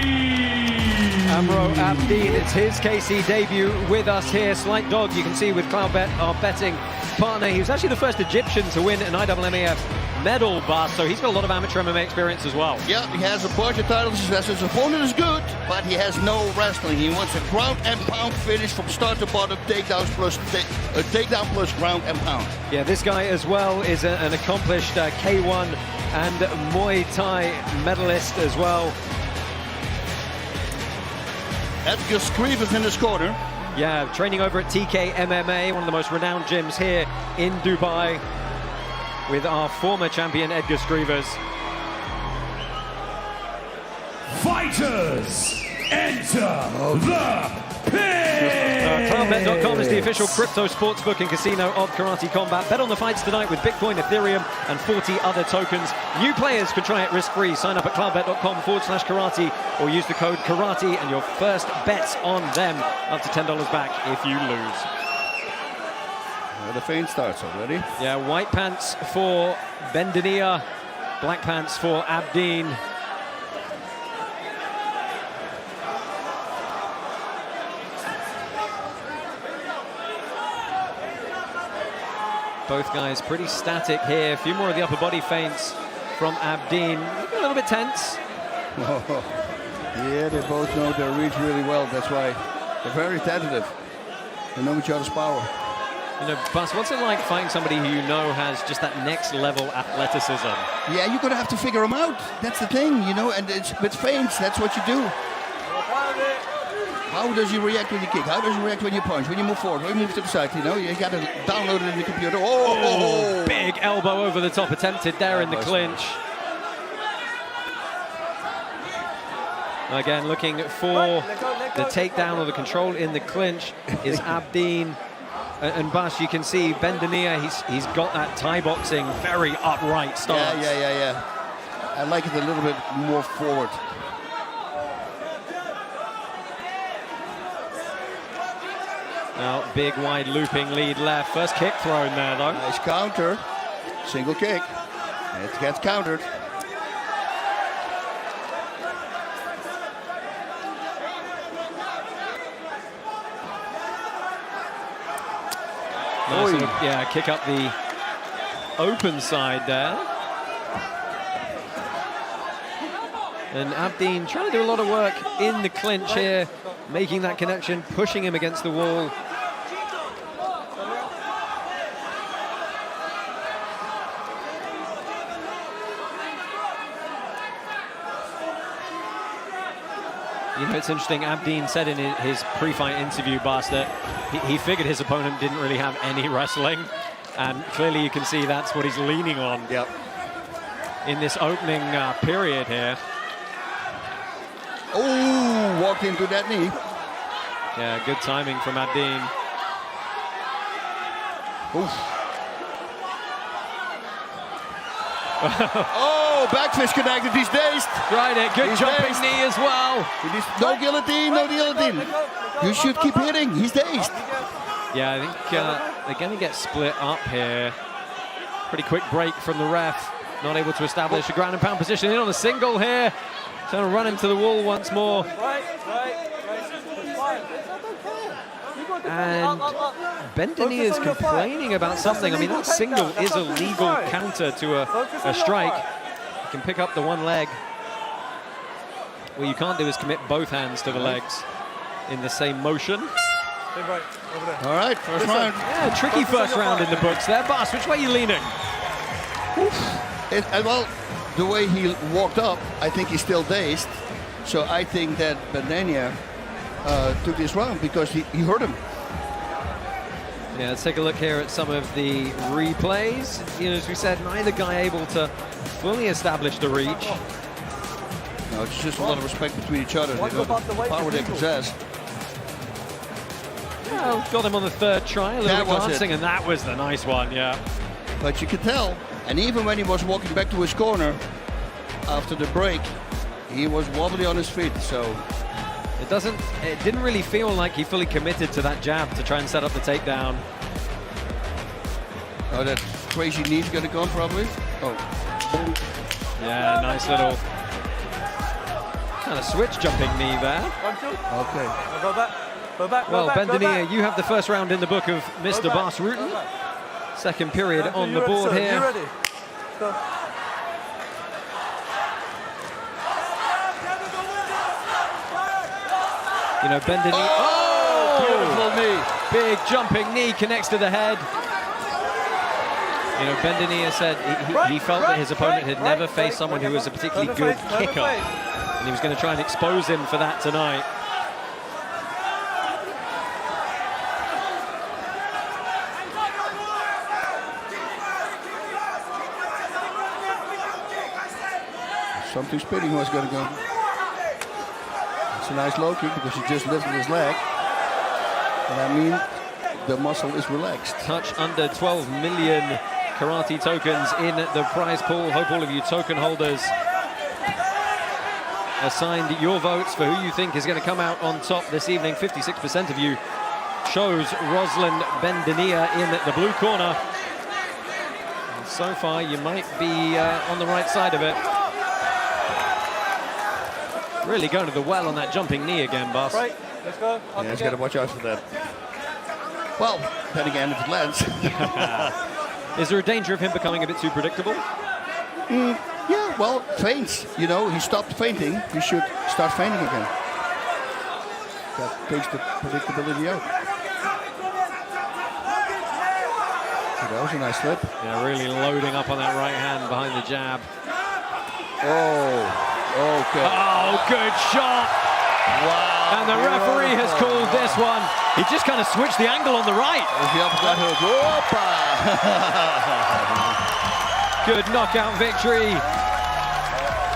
Amro Abdin, it's his KC debut with us here. Slight dog, you can see with Cloudbet, our betting partner. He was actually the first Egyptian to win an IWMAF medal, Bas, so he's got a lot of amateur MMA experience as well. Yeah, he has a bunch of titles. His opponent is good, but he has no wrestling. He wants a ground and pound finish from start to bottom, takedown plus ground and pound. Yeah, this guy as well is an accomplished K1 and Muay Thai medalist as well. Edgar Scrivens in his corner. Yeah, training over at TK MMA, one of the most renowned gyms here in Dubai, with our former champion Edgar Scrivens. Fighters, enter the pit! Cloudbet.com is the official crypto sportsbook and casino of Karate Combat. Bet on the fights tonight with Bitcoin, Ethereum, and 40 other tokens. New players can try it risk-free. Sign up at cloudbet.com/karate or use the code karate and your first bets on them up to $10 back if you lose. Well, the feint starts already. Yeah, white pants for Bendania, black pants for Abdin. Both guys pretty static here. A few more of the upper body feints from Abdin. A little bit tense. Yeah, they both know their reach really well. That's why they're very tentative. They know each other's power. You know, Bas, what's it like fighting somebody who you know has just that next level athleticism? Yeah, you're gonna have to figure them out. That's the thing, you know, and it's with feints, that's what you do. How does he react when you kick? How does he react when you punch? When you move forward? When you move to the side? You know, you gotta download it in the computer. Oh! Big elbow over the top attempted there in the clinch. Again, looking for the takedown or the control in the clinch is Abdeen. And Bas, you can see Bendania, he's got that Thai boxing very upright stance. Yeah. I like it a little bit more forward. Now, big wide looping lead left. First kick thrown there though. Nice counter. Single kick. It gets countered. Nice little, yeah, kick up the open side there. And Abdeen trying to do a lot of work in the clinch here, making that connection, pushing him against the wall. You know, it's interesting, Abdeen said in his pre-fight interview, Bas, that he figured his opponent didn't really have any wrestling, and clearly you can see that's what he's leaning on in this opening period here. Oh, walked into that knee. Yeah, good timing from Abdeen. Oh, back fist connected, he's dazed. Tried it, good jumping knee as well. No guillotine, no guillotine. You should keep hitting, he's dazed. Yeah, I think they're going to get split up here. Pretty quick break from the ref. Not able to establish a ground and pound position. In on the single here. Trying to run him to the wall once more. And Bendania is complaining about something. I mean, that single is a legal counter to a strike. You can pick up the one leg. What you can't do is commit both hands to the legs in the same motion. All right, first round. Yeah, tricky first round in the books there. Bas, which way are you leaning? Well, the way he walked up, I think he's still dazed. So I think that Bendania took this round because he hurt him. Yeah, let's take a look here at some of the replays. You know, as we said, neither guy able to fully establish the reach. No, it's just a lot of respect between each other. They know the power they possess. Well, got him on the third try, a little bit glancing, and that was the nice one, yeah. But you could tell, and even when he was walking back to his corner after the break, he was wobbly on his feet, so... It didn't really feel like he fully committed to that jab to try and set up the takedown. Oh, that crazy knee's gonna come probably. Oh. Yeah, nice little kind of switch jumping knee there. Okay. Go back. Well, Bendania, you have the first round in the book of Mr. Bas Rutten. Second period on the board here. You ready? Go. You know, Bendania. Oh! Beautiful knee. Big jumping knee connects to the head. You know, Bendania said he felt that his opponent had never faced someone who was a particularly good kicker. And he was going to try and expose him for that tonight. Something spinning was going to go. It's a nice low kick because he just lifted his leg. And I mean, the muscle is relaxed. Touch under 12 million karate tokens in the prize pool. Hope all of you token holders assigned your votes for who you think is going to come out on top this evening. 56% of you chose Roslan Bendania in the blue corner. And so far, you might be on the right side of it. Really going to the well on that jumping knee again, Bas. Right, let's go. Yeah, he's got to watch out for that. Well, then again, if it lands. Is there a danger of him becoming a bit too predictable? Yeah, well, feints. You know, he stopped feinting. He should start feinting again. That takes the predictability out. That was a nice slip. Yeah, really loading up on that right hand behind the jab. Okay. Oh, good shot. Wow. And the referee has called this one. He just kind of switched the angle on the right. There's the uppercut hook. Good knockout victory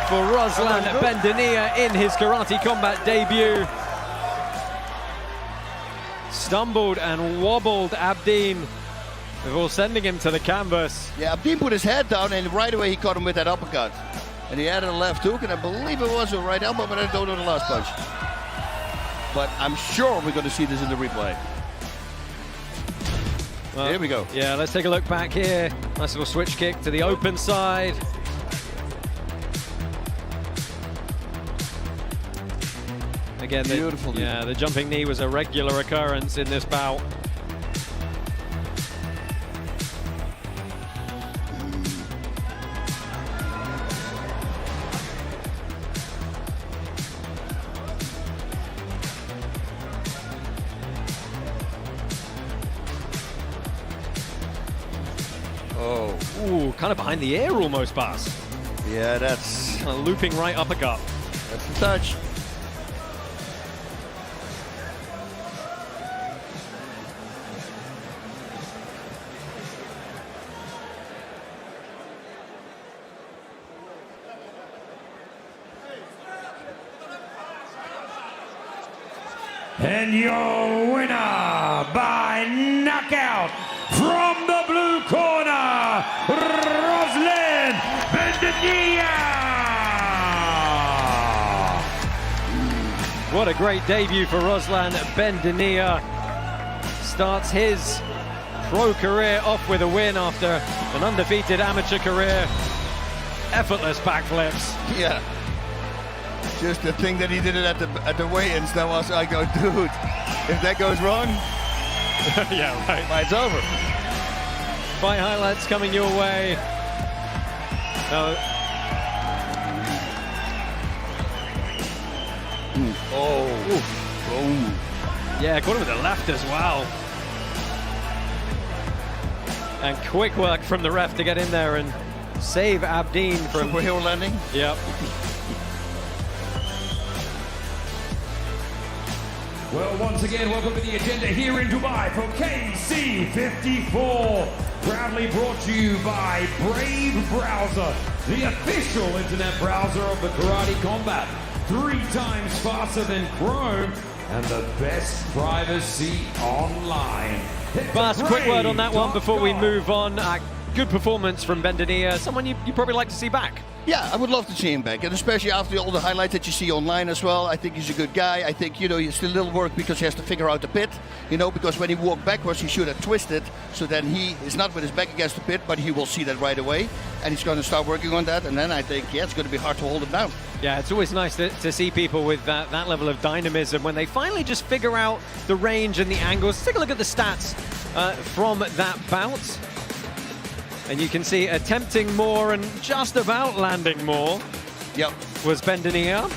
for Ruslan Bendania in his karate combat debut. Stumbled and wobbled Abdeen before sending him to the canvas. Yeah, Abdeen put his head down and right away he caught him with that uppercut. And he added a left hook, and I believe it was a right elbow, but I don't know the last punch. But I'm sure we're going to see this in the replay. Well, here we go. Yeah, let's take a look back here. Nice little switch kick to the open side. Again, the jumping knee was a regular occurrence in this bout. Ooh, kind of behind the ear almost, Bas. Yeah, that's... Kind of looping right uppercut. That's the touch. And your winner by knockout from the blue corner, Ruslan Bendania! What a great debut for Ruslan Bendania. Starts his pro career off with a win after an undefeated amateur career. Effortless backflips. Yeah. Just the thing that he did it at the weigh-ins, that was, I go, dude, if that goes wrong, yeah, right. Fight's over. Fight highlights coming your way. Yeah, caught him with the left as well. And quick work from the ref to get in there and save Abdeen from... Superhero landing? Yep. Well, once again, welcome to the agenda here in Dubai from KC 54. Proudly brought to you by Brave Browser, the official internet browser of the Karate Combat. 3 times faster than Chrome and the best privacy online. Bas, quick word on that one before we move on. Good performance from Bendania, someone you probably like to see back. Yeah, I would love to see him back, and especially after all the highlights that you see online as well. I think he's a good guy. I think, he's still a little work because he has to figure out the pit, because when he walked backwards, he should have twisted, so then he is not with his back against the pit, but he will see that right away, and he's going to start working on that, and then I think, it's going to be hard to hold him down. Yeah, it's always nice to see people with that level of dynamism when they finally just figure out the range and the angles. Let's take a look at the stats from that bout. And you can see attempting more and just about landing more. Yep. Was Bendania.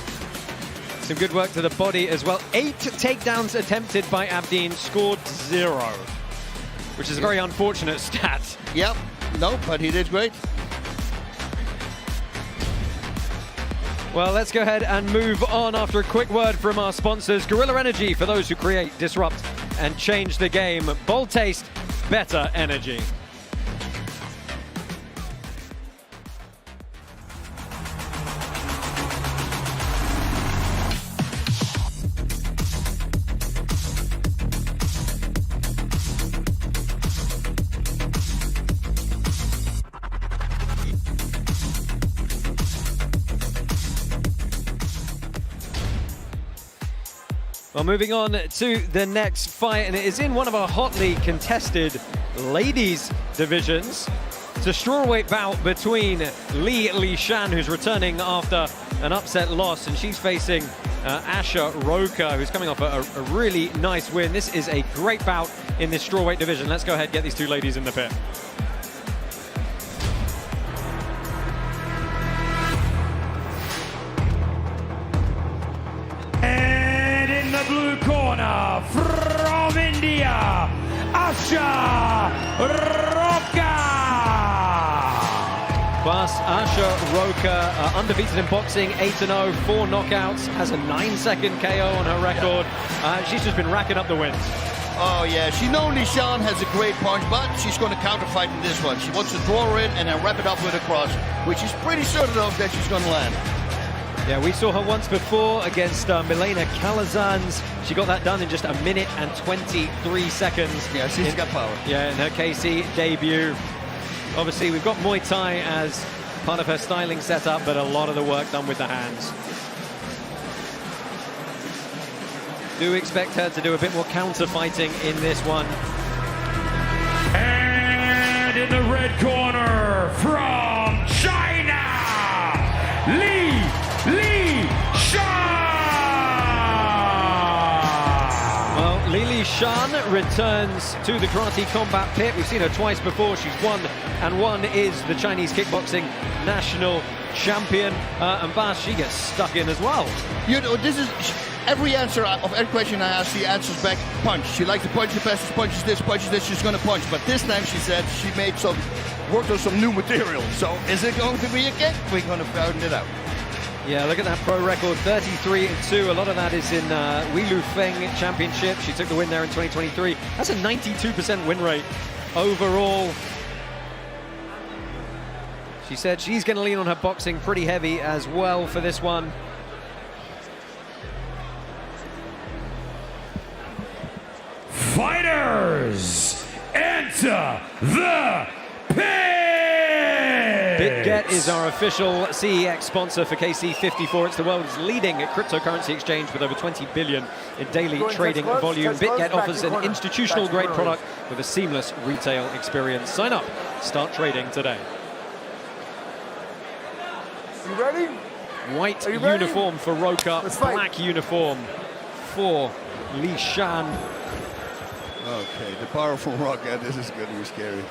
Some good work to the body as well. 8 takedowns attempted by Abdeen, scored 0, which is a very unfortunate stat. Yep. No, but he did great. Well, let's go ahead and move on after a quick word from our sponsors. Gorilla Energy, for those who create, disrupt, and change the game. Bold taste, better energy. Well, moving on to the next fight, and it is in one of our hotly contested ladies divisions. It's a strawweight bout between Li Shan, who's returning after an upset loss, and she's facing Asha Roka, who's coming off a really nice win. This is a great bout in this strawweight division. Let's go ahead and get these two ladies in the pit. Blue corner from India, Asha Roka. Bas Asha Roka, undefeated in boxing, 8-0, 4 knockouts, has a 9-second KO on her record. She's just been racking up the wins. Oh yeah, she knows Lishan has a great punch, but she's going to counterfight in this one. She wants to draw her in and then wrap it up with a cross, which is pretty certain of that she's going to land. Yeah, we saw her once before against Milena Kalazans. She got that done in just 1 minute and 23 seconds. Yeah, she's got power. Yeah, in her KC debut. Obviously, we've got Muay Thai as part of her styling setup, but a lot of the work done with the hands. Do expect her to do a bit more counter-fighting in this one. And in the red corner, from China, Li Shan! Well, Li Shan returns to the Karate Combat Pit. We've seen her twice before. She's won, and one is the Chinese kickboxing national champion. And Bas, she gets stuck in as well. You know, this is every answer of every question I ask, she answers back punch. She likes to punch the fastest, punches this, she's going to punch. But this time she said she worked on some new material. So is it going to be a kick? We're going to find it out. Yeah, look at that pro record, 33-2. A lot of that is in Wei Lu Feng Championship. She took the win there in 2023. That's a 92% win rate overall. She said she's going to lean on her boxing pretty heavy as well for this one. Fighters, enter the pit! BitGet is our official CEX sponsor for KC54. It's the world's leading cryptocurrency exchange with over 20 billion in daily trading volume. BitGet offers an institutional-grade product with a seamless retail experience. Sign up, start trading today. You ready? White uniform for Roka, black uniform for Li Shan. Okay, the powerful Roka, this is going to be scary.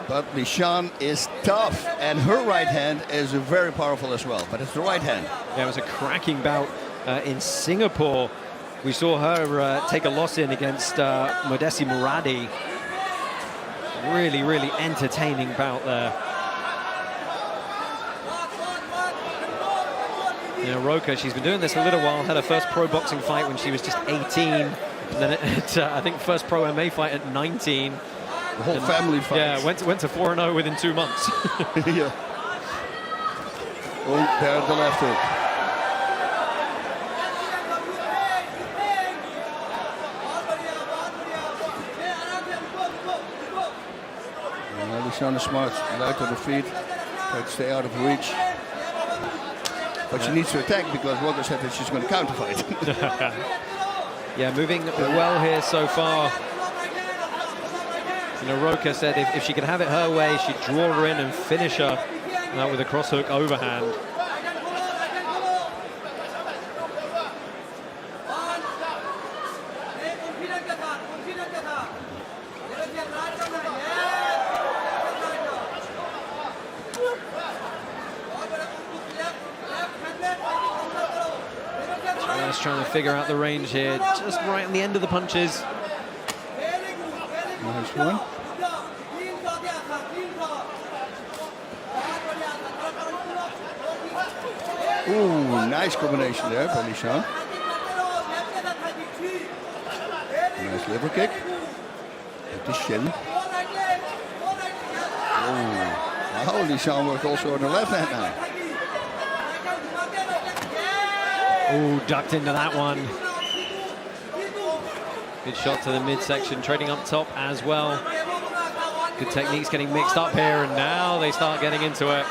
But Lishan is tough, and her right hand is very powerful as well, but it's the right hand. Yeah, it was a cracking bout in Singapore. We saw her take a loss in against Modesti Muradi. Really, really entertaining bout there. You know, Roka, she's been doing this a little while, had her first pro boxing fight when she was just 18, and then I think first pro MMA fight at 19. The whole family fight. Yeah, went to 4-0 within 2 months. Yeah. Oh, there's the left hook. Lishan is smart, light on the feet, try to stay out of reach. But she needs to attack because Roka said that she's going to counterfight. Yeah, moving well here so far. You know, Roka said if she could have it her way, she'd draw her in and finish her with a cross hook overhand. Just trying to figure out the range here, just right on the end of the punches. Nice one. Ooh, nice combination there by Lishan. Nice liver kick. With the shin. Oh, Lishan worked also on the left hand now. Oh, ducked into that one. Good shot to the midsection, trading up top as well. Good techniques getting mixed up here, and now they start getting into it.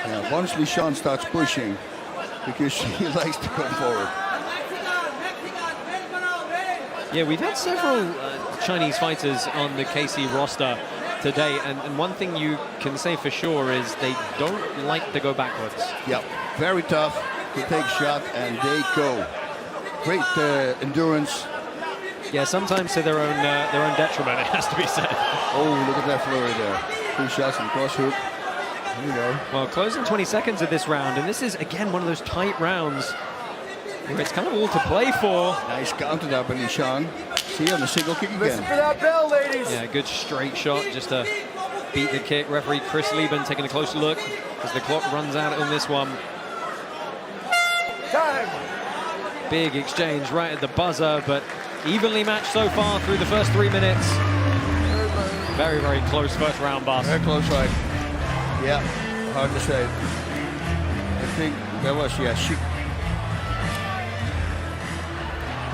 Yeah, once Lishan starts pushing, because she likes to come forward. Yeah, we've had several Chinese fighters on the KC roster today, and one thing you can say for sure is they don't like to go backwards. Yep, very tough to take a shot, and they go. Great endurance. Yeah, sometimes to their own detriment, it has to be said. Oh, look at that flurry there. 2 shots and cross hook. There you go. Well, closing 20 seconds of this round, and this is, again, one of those tight rounds where it's kind of all to play for. Nice counter there by Lishan. See on the single kick again. Listen for that bell, ladies. Yeah, good straight shot, just a beat the kick. Referee Chris Lieben taking a closer look as the clock runs out on this one. Time. Big exchange right at the buzzer, but evenly matched so far through the first 3 minutes. Very, very close first round, boss. Very close fight. Yeah, hard to say. I think there was, yeah,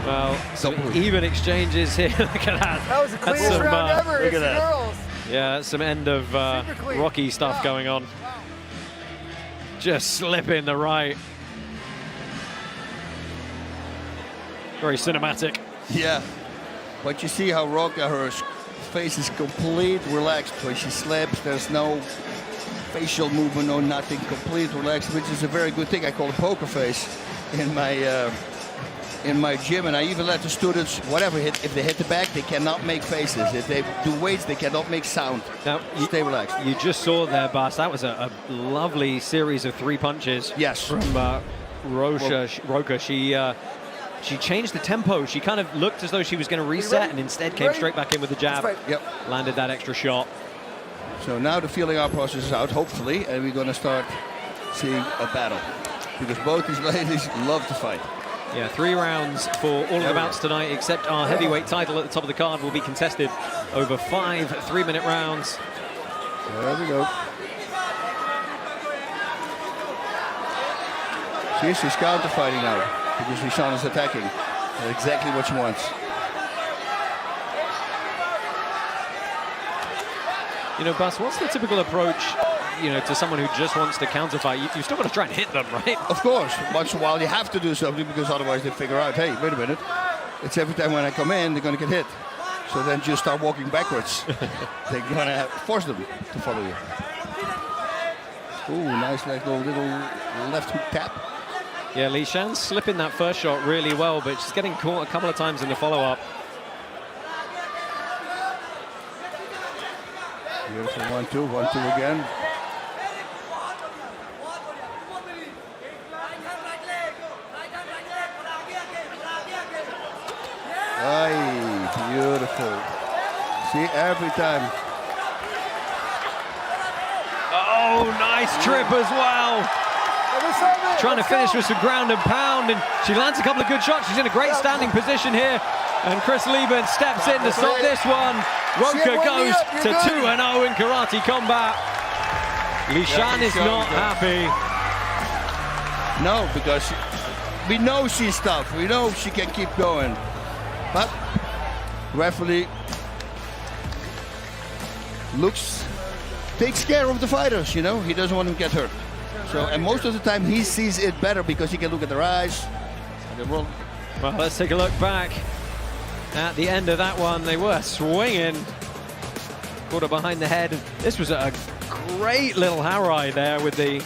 Well, some even exchanges here. Look at that. That was the cleanest round ever. Look It's at the that. girls. Yeah, some end of Rocky stuff going on. Just slipping the right. Very cinematic. Yeah, but you see how Roka, her face is complete relaxed when she slips. There's no facial movement, no nothing, complete relaxed, which is a very good thing. I call it poker face in my gym, and I even let the students, whatever hit, if they hit the back, they cannot make faces. If they do weights, they cannot make sound. Now, stay relaxed. You just saw there, Bas, that was a lovely series of 3 punches. Yes. From Roka. She changed the tempo. She kind of looked as though she was going to reset and instead came straight back in with the jab. Yep. Landed that extra shot. So now the feeling out process is out, hopefully, and we're going to start seeing a battle. Because both these ladies love to fight. Yeah, 3 rounds for all of the bouts tonight, except our heavyweight title at the top of the card will be contested over 5 3-minute rounds. There we go. See, she's counter-fighting now. Because Lishan is attacking. That's exactly what she wants. You know, Bas, what's the typical approach, you know, to someone who just wants to counter-fight? You've still got to try and hit them, right? Of course. Once in a while you have to do something because otherwise they figure out, hey, wait a minute. It's every time when I come in, they're going to get hit. So then just start walking backwards. They're going to force them to follow you. Ooh, nice little left hook tap. Yeah, Lishan's slipping that first shot really well, but she's getting caught a couple of times in the follow-up. Beautiful 1-2, 1-2 again. Aye, beautiful. See, every time. Oh, nice trip as well. Trying to finish with some ground and pound, and she lands a couple of good shots. She's in a great standing position here, and Chris Lieben steps in to stop this one. Roka goes to 2-0 in karate combat. Lishan is not happy. No, because we know she's tough. We know she can keep going. But referee takes care of the fighters, you know. He doesn't want them to get hurt. So, and most of the time he sees it better because he can look at their eyes. Well, let's take a look back at the end of that one. They were swinging. Caught her behind the head. This was a great little Harai there with the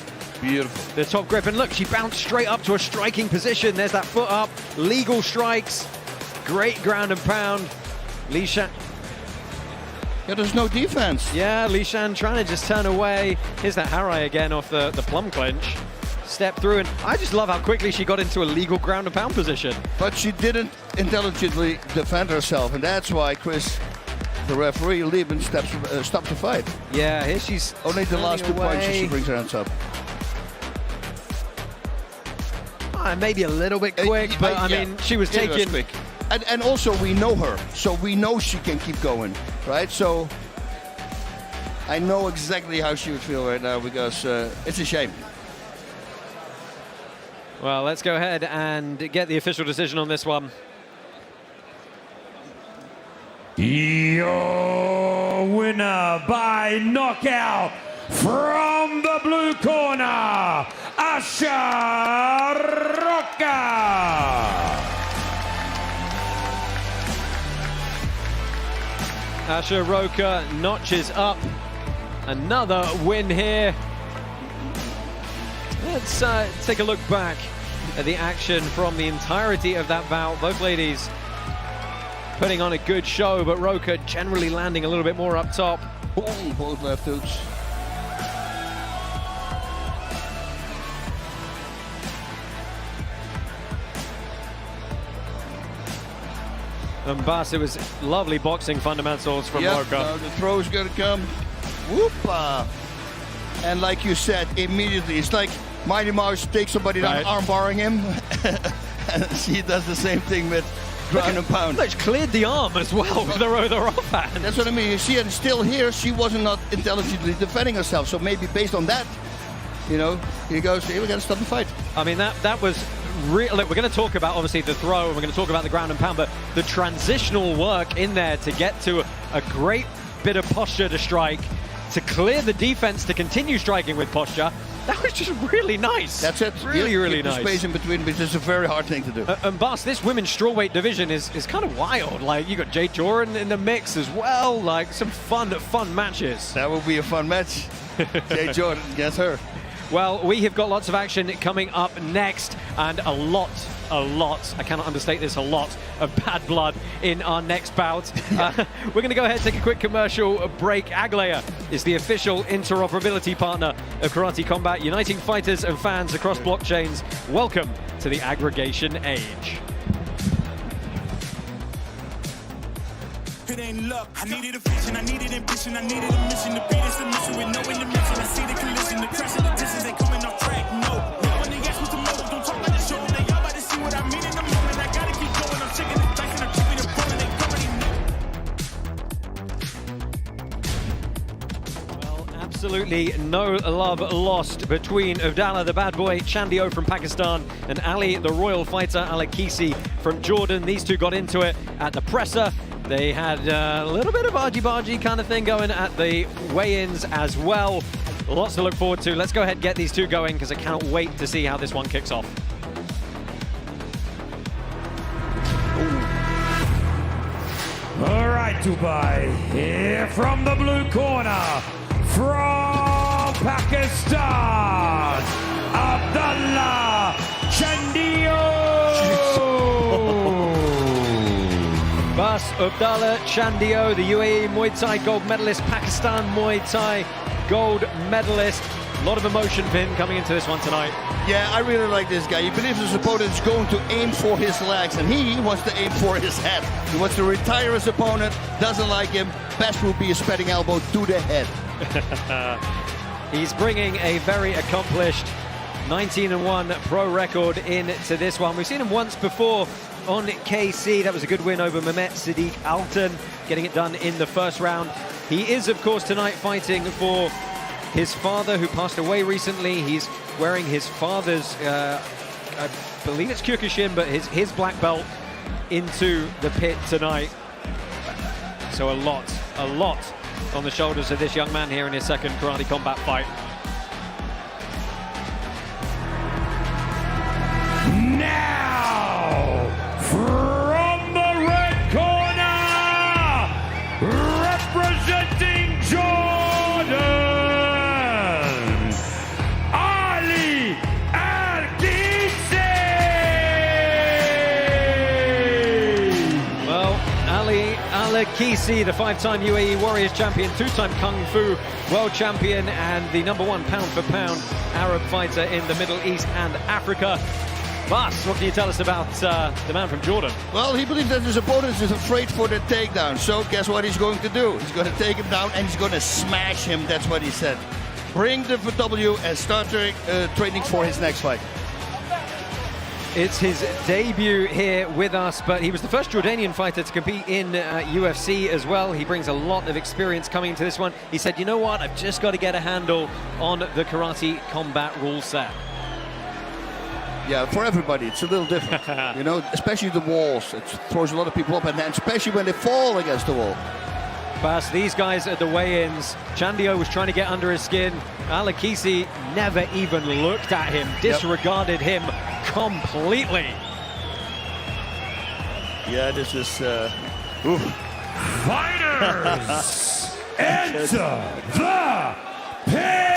top grip. And look, she bounced straight up to a striking position. There's that foot up, legal strikes. Great ground and pound. Lishan. Yeah, there's no defense. Yeah, Lishan trying to just turn away. Here's that Harai again off the plum clinch. Step through, and I just love how quickly she got into a legal ground and pound position. But she didn't intelligently defend herself, and that's why Chris, the referee, Lieben, stopped the fight. Yeah, here she's only the last 2 punches she brings her hands up. Maybe a little bit quick, but I mean, she was taking. quick. And also we know her, so we know she can keep going, right? So I know exactly how she would feel right now because it's a shame. Well, let's go ahead and get the official decision on this one. Your winner by knockout from the blue corner, Roka. Asha Roka notches up another win here. Let's take a look back at the action from the entirety of that bout. Both ladies putting on a good show, but Roka generally landing a little bit more up top. Boom, both left hooks. And Bas, it was lovely boxing fundamentals from Roka. The throw's going to come. whoop, and like you said, immediately, it's like Mighty Mouse takes somebody down, arm barring him, and she does the same thing with ground and pound. She cleared the arm as well with her offhand. That's what I mean. You see, and still here, she wasn't not intelligently defending herself. So maybe based on that, you know, he goes, hey, we got to stop the fight. I mean, that was real. Look, we're going to talk about obviously the throw, and we're going to talk about the ground and pound, but the transitional work in there to get to a great bit of posture to strike, to clear the defense, to continue striking with posture. That was just really nice. That's it. Really nice. Space in between, which is a very hard thing to do. And Bas, this women's strawweight division is kind of wild. Like, you got Jay Joran in the mix as well. Like, some fun matches. That will be a fun match. Jay Jordan, guess her. Well, we have got lots of action coming up next, and a lot, I cannot understate this, a lot of bad blood in our next bout. We're going to go ahead and take a quick commercial break. Aglaia is the official interoperability partner of Karate Combat, uniting fighters and fans across blockchains. Welcome to the aggregation age. It ain't luck. I needed a vision, I needed ambition, I needed a mission to beat this mission with no intermission. I see the collision, the crash of the distance, they coming off track. No, when they ask what's the motive, don't talk about the show. They all about to see what I mean in the moment. I gotta keep going, I'm shaking the dice and I'm keeping it rolling. They well, absolutely no love lost between Abdallah the bad boy Chandio from Pakistan and Ali the royal fighter Al-Kisi from Jordan. These two got into it at the presser. They had a little bit of argy-bargy kind of thing going at the weigh-ins as well. Lots to look forward to. Let's go ahead and get these two going, because I cannot wait to see how this one kicks off. All right, Dubai, here from the blue corner, from Pakistan, Abdallah Chandio. Bas Abdallah Chandio, the UAE Muay Thai gold medalist, Pakistan Muay Thai gold medalist. A lot of emotion for him coming into this one tonight. Yeah, I really like this guy. He believes his opponent is going to aim for his legs, and he wants to aim for his head. He wants to retire his opponent, doesn't like him. Best will be a spreading elbow to the head. He's bringing a very accomplished 19-1 pro record into this one. We've seen him once before on KC. That was a good win over Mehmet Sadiq Altan, getting it done in the first round. He is, of course, tonight fighting for his father, who passed away recently. He's wearing his father's, I believe it's Kyokushin, but his black belt into the pit tonight. So a lot on the shoulders of this young man here in his second Karate Combat fight. Now, from the red corner, representing Jordan, Ali Al-Kisi. Well, Ali Al-Kisi, the five-time UAE Warriors champion, two-time Kung Fu world champion, and the #1 pound-for-pound Arab fighter in the Middle East and Africa. Bas, what can you tell us about the man from Jordan? Well, he believes that his opponent is afraid for the takedown. So guess what he's going to do? He's going to take him down and he's going to smash him. That's what he said. Bring the W and start training for his next fight. It's his debut here with us, but he was the first Jordanian fighter to compete in UFC as well. He brings a lot of experience coming into this one. He said, you know what, I've just got to get a handle on the Karate Combat rule set. Yeah, for everybody, it's a little different. You know, especially the walls. It throws a lot of people up, and then especially when they fall against the wall. Bas, these guys at the weigh-ins, Chandio was trying to get under his skin. Al-Kisi never even looked at him, disregarded him completely. Yeah, this is... Fighters, enter the pit!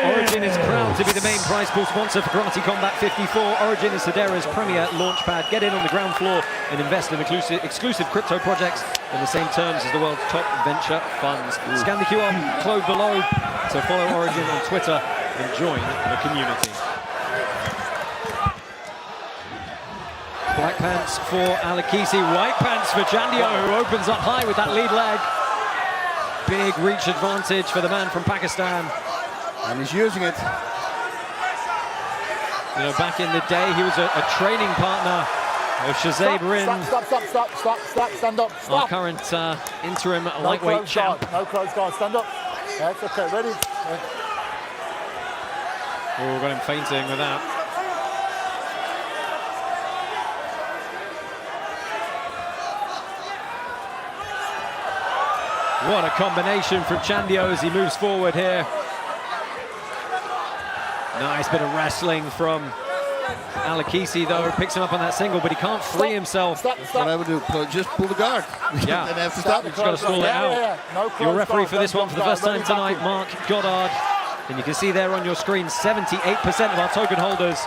Origin is proud to be the main prize pool sponsor for Karate Combat 54. Origin is Hedera's premier launchpad. Get in on the ground floor and invest in exclusive crypto projects on the same terms as the world's top venture funds. Scan the QR code below to follow Origin on Twitter and join the community. Black pants for Al-Kisi, white pants for Chandio, who opens up high with that lead leg. big reach advantage for the man from Pakistan. And he's using it. You know, back in the day, he was a training partner of Shazab Rin. Stop, stand up, stop. Our current interim lightweight champ. No close guard, stand up. Yeah, it's okay, ready. Oh, got him fainting with that. What a combination from Chandio as he moves forward here. Nice bit of wrestling from Alakisi, though. Picks him up on that single, but he can't free himself. What I would do, just pull the guard. Yeah, Then have to stop. You've got to stall it out. No Your referee for this one for the first time tonight, Mark Goddard. And you can see there on your screen, 78% of our token holders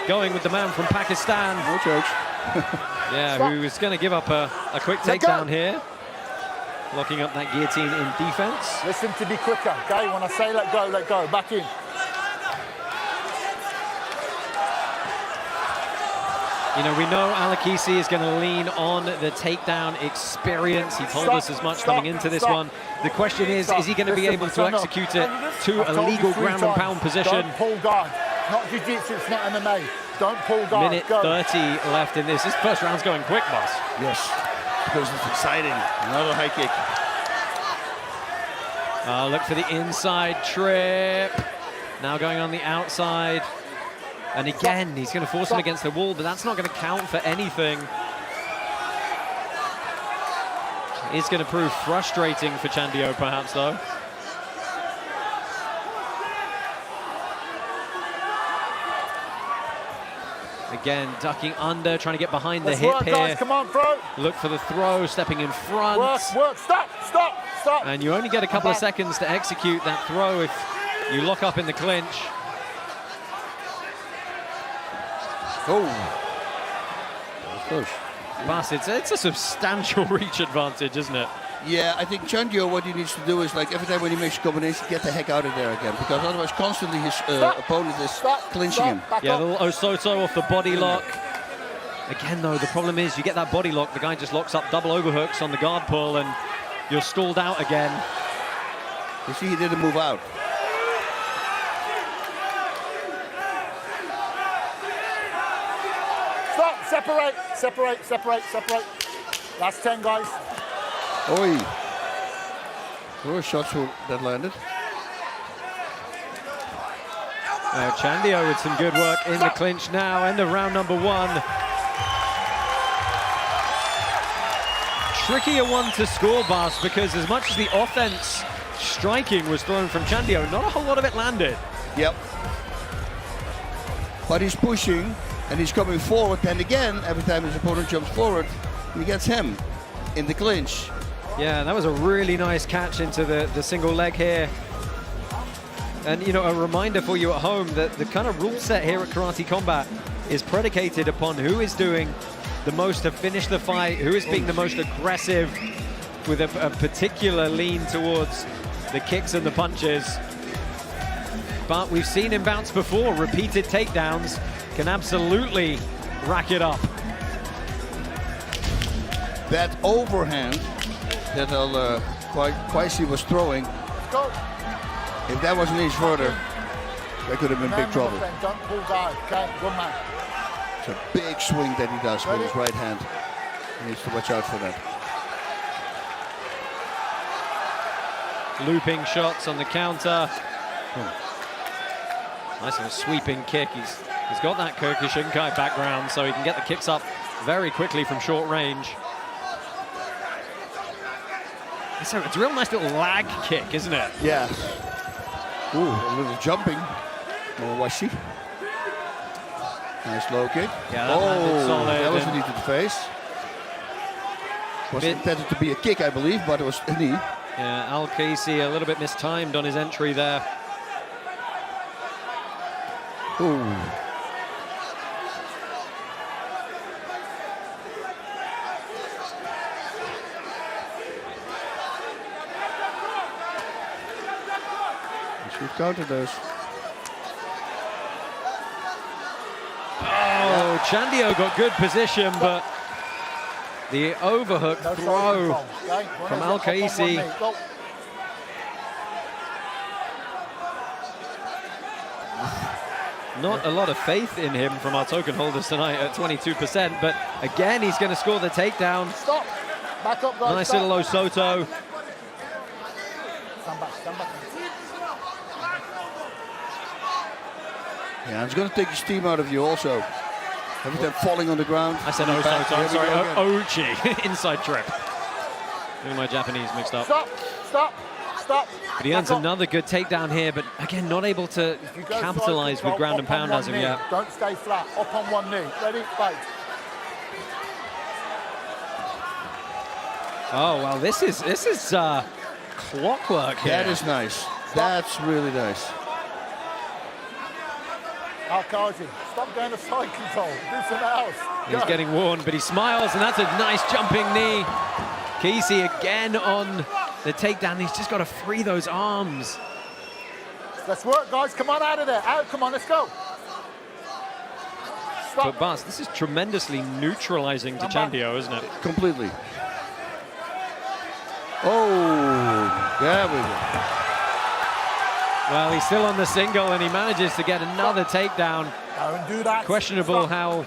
going with the man from Pakistan. No church. Yeah, who is going to give up a quick takedown here. Locking up that guillotine in defense. Listen to be quicker, okay? When I say let go, back in. You know, we know Alakisi is going to lean on the takedown experience. He told us as much coming into this one. The question is he going to be able to execute it to a legal ground and pound position? Don't pull guard. Not jiu-jitsu, it's not MMA. Don't pull guard. Minute 30 left in this. This first round's going quick, boss. Yes, because it's exciting. Another high kick. Look for the inside trip. Now going on the outside. And again, he's going to force him against the wall, but that's not going to count for anything. It's going to prove frustrating for Chandio, perhaps, though. Again, ducking under, trying to get behind the hip here. Guys. Come on, throw. Look for the throw, stepping in front. Work, stop. And you only get a couple of seconds to execute that throw if you lock up in the clinch. Oh, push. Bas, it's a substantial reach advantage, isn't it? Yeah, I think Chandio, what he needs to do is, like, every time when he makes a combination, get the heck out of there again, because otherwise constantly his opponent is clinching him. Yeah, the little Osoto off the body lock. Again, though, the problem is you get that body lock, the guy just locks up double overhooks on the guard pull, and you're stalled out again. You see, he didn't move out. Separate. Last 10, guys. Oi. There were shots that landed. Chandio with some good work in the clinch now, end of round number 1. Trickier one to score, Bas, because as much as the offense striking was thrown from Chandio, not a whole lot of it landed. Yep. But he's pushing, and he's coming forward, and again, every time his opponent jumps forward, he gets him in the clinch. Yeah, that was a really nice catch into the single leg here. And, you know, a reminder for you at home that the kind of rule set here at Karate Combat is predicated upon who is doing the most to finish the fight, who is being the most aggressive with a particular lean towards the kicks and the punches. But we've seen him bounce before. Repeated takedowns can absolutely rack it up. That overhand that Kwesi was throwing, if that was an inch further, that could have been big trouble. Don't pull guard, okay? Good man. It's a big swing that he does with his right hand. He needs to watch out for that. Looping shots on the counter. Nice little sweeping kick. He's got that Kyokushinkai background, so he can get the kicks up very quickly from short range. So it's a real nice little lag kick, isn't it? Yeah. Ooh, a little jumping. Washi. Nice low kick. Yeah, that landed solid. That was a knee to the face. Was intended to be a kick, I believe, but it was a knee. Yeah, Al-Kaisi a little bit mistimed on his entry there. Ooh. Should counter those. Oh, Chandio got good position, but the overhook throw from Al-Kaisi Not a lot of faith in him from our token holders tonight at 22%, but again, he's going to score the takedown. Stop. Back up, guys. Nice Stop. little Osoto. Stand back, stand back. Yeah, it's going to take the steam out of you also. Every time falling on the ground. I said Osoto, I'm sorry, Ochi. Inside trip. Getting my Japanese mixed up. Stop, stop, stop. But he earns another good takedown here, but again, not able to capitalize with ground and pound as of yet. Don't stay flat, up on one knee. Ready, fight. Oh, well, this is clockwork here. That is nice. That's really nice. Alkazi, stop going to side control. Do something else. He's getting worn, but he smiles, and that's a nice jumping knee. KC again on the takedown. He's just got to free those arms. Let's work, guys. Come on, out of there. Out, come on, let's go. Stop. But Bas, this is tremendously neutralizing to Chandio, isn't it? Completely. Oh, there we go. Well, he's still on the single, and he manages to get another takedown. Don't do that. Questionable how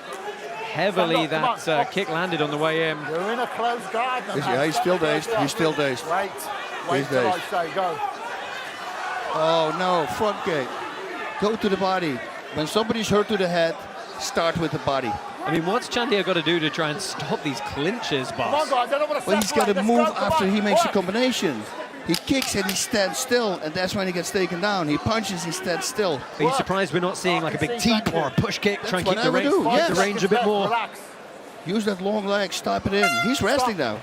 heavily that kick landed on the way in. You're in a close guard. Yeah, he's still dazed. He's still dazed. Wait till I say go. Oh no, front kick. Go to the body. When somebody's hurt to the head, start with the body. I mean, what's Chandio got to do to try and stop these clinches, Bas? Come on, guys. I don't want to Well, he's got to move after he makes a combination. He kicks and he stands still, and that's when he gets taken down. He punches, he stands still. Are you surprised we're not seeing like a big teep or a push kick? Try and keep the range, Yes. the range a bit more. Use that long leg, stop it in. He's resting now.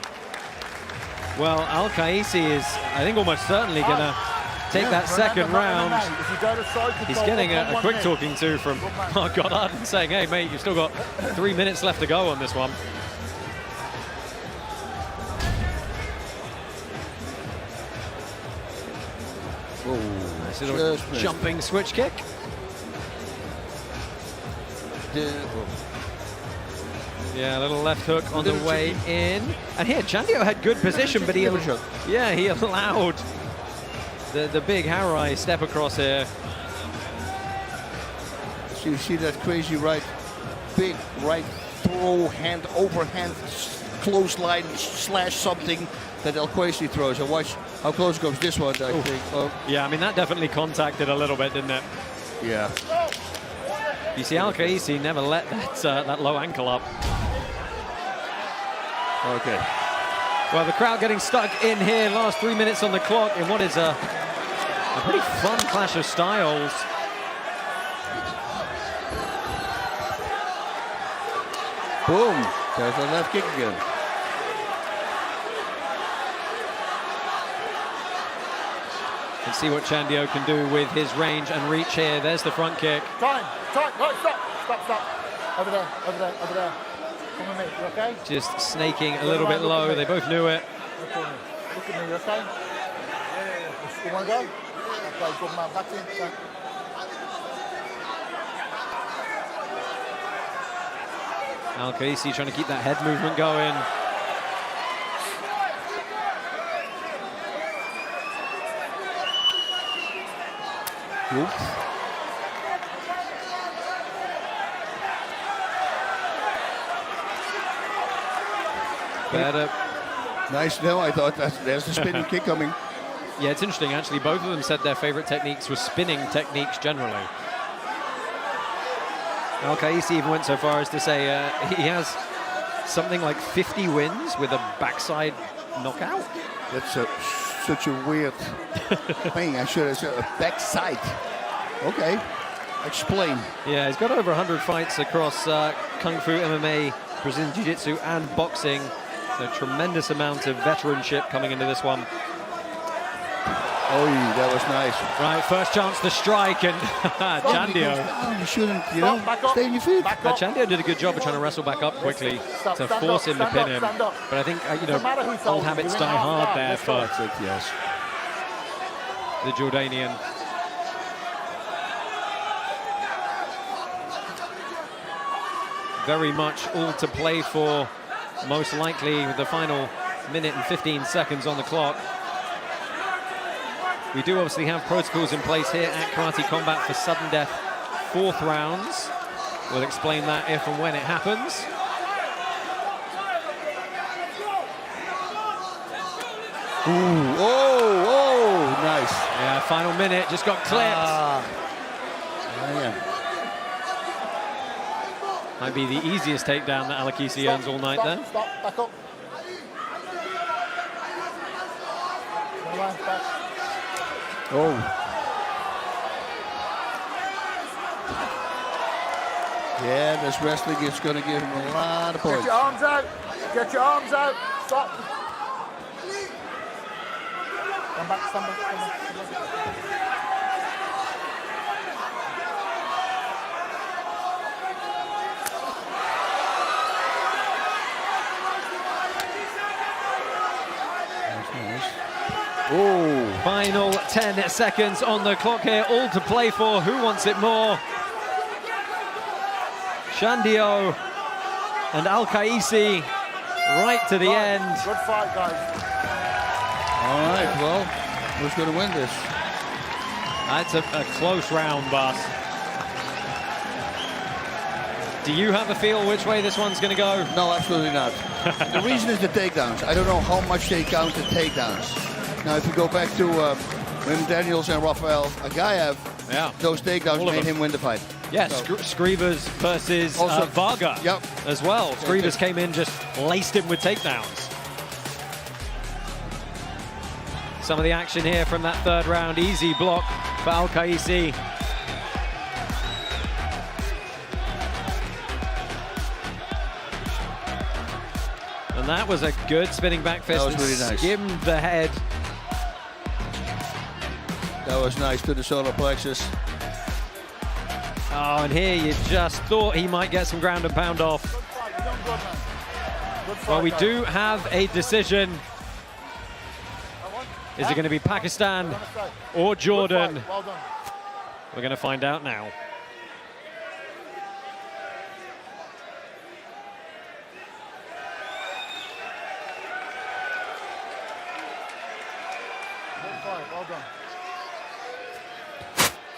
Well, Al-Qaisi is, I think, almost certainly going to take that second round. He's getting a quick talking to from Mark Goddard and saying, hey, mate, you've still got 3 minutes left to go on this one. Nice little jumping switch kick. Yeah, a little left hook on the way in. And here, Chandio had good position, but he allowed the big Harai step across here. So you see that crazy right, big right throw, hand overhand, close line slash something that Al-Qaisi throws. And watch how close goes this one, I think. Oh. Yeah, I mean, that definitely contacted a little bit, didn't it? Yeah. You see, Al-Qaisi never let that low ankle up. Okay. Well, the crowd getting stuck in here. Last 3 minutes on the clock in what is a pretty fun clash of styles. Boom. There's a left kick again. And see what Chandio can do with his range and reach here. There's the front kick. Time. Right, stop. Over there. Come with me, you okay? Just snaking a little bit low. They both knew it. Look at me, you okay? Yeah. You want to go? Okay, good man. Back in. Al-Qaisi trying to keep that head movement going. Oops. Better. Nice. No, I thought there's the spinning kick coming. Yeah, it's interesting actually. Both of them said their favorite techniques were spinning techniques generally. Al-Qaisi even went so far as to say he has something like 50 wins with a backside knockout. That's such a weird thing. I should have said a backside. Okay, explain. Yeah, he's got over 100 fights across Kung Fu, MMA, Brazilian Jiu-Jitsu and boxing. So tremendous amount of veteranship coming into this one. Oh, that was nice. Right, first chance to strike, and Chandio. You shouldn't, stay on your feet. Chandio did a good job of trying to wrestle back up quickly to force him to pin him. But I think, old habits die hard there for the Jordanian. Very much all to play for, most likely with the final minute and 15 seconds on the clock. We do obviously have protocols in place here at Karate Combat for sudden death 4th rounds. We'll explain that if and when it happens. Ooh, oh, nice. Yeah, final minute, just got clipped. Might be the easiest takedown that Alakisi earns all night then. Stop, back up. Oh. Yeah, this wrestling is going to give him a lot of points. Get your arms out. Get your arms out. Stop. Come back, stand back, stand back. Ooh. Final 10 seconds on the clock here, all to play for. Who wants it more? Shandio and Al-Kaisi right to the end. Good fight, guys. All right, well, who's going to win this? That's a close round, boss. Do you have a feel which way this one's going to go? No, absolutely not. The reason is the takedowns. I don't know how much they count the takedowns. Now, if you go back to Wim Daniels and Rafael Agaev, those takedowns made him win the fight. Yes, So. Scrivers versus Varga as well. Scrivers came in, just laced him with takedowns. Some of the action here from that 3rd round. Easy block for Al-Kaisi. And that was a good spinning back fist. That was really nice. Skimmed the head. That was nice to the solar plexus. Oh, and here you just thought he might get some ground and pound off. Well, we do have a decision. Is it going to be Pakistan or Jordan? Well done. We're going to find out now. Well done.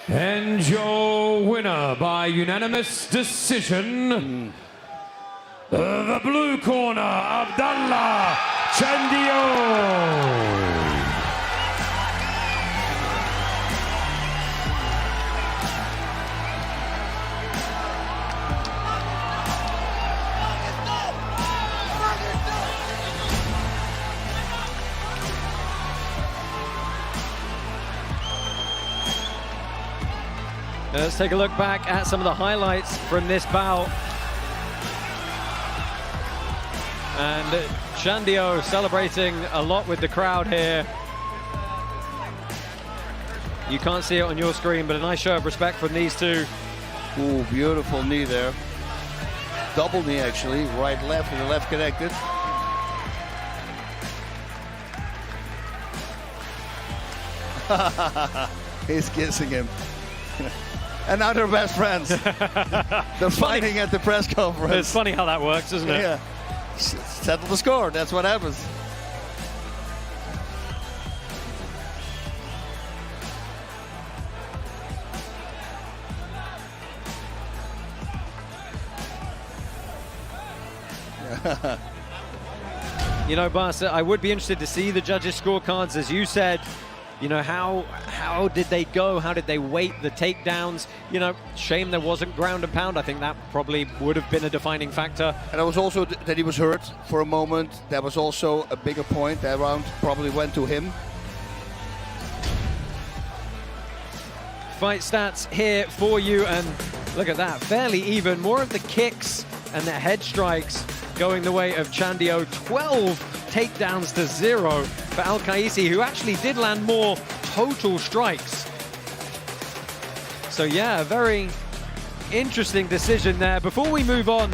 And your winner by unanimous decision, the blue corner, Abdallah Chandio. Let's take a look back at some of the highlights from this bout. And Chandio celebrating a lot with the crowd here. You can't see it on your screen, but a nice show of respect from these two. Ooh, beautiful knee there. Double knee, actually. Right, left, and the left connected. He's kissing him. And now they're best friends. They're fighting at the press conference. It's funny how that works, isn't it? Yeah. Settle the score. That's what happens. You know, Bas, I would be interested to see the judges' scorecards. As you said, you know, how did they go? How did they weight the takedowns? You know, shame there wasn't ground and pound. I think that probably would have been a defining factor. And it was also that he was hurt for a moment. That was also a bigger point. That round probably went to him. Fight stats here for you, and look at that, fairly even. More of the kicks and the head strikes going the way of Chandio. 12 takedowns to 0 for Al-Kaisi, who actually did land more total strikes. So yeah, a very interesting decision there. Before we move on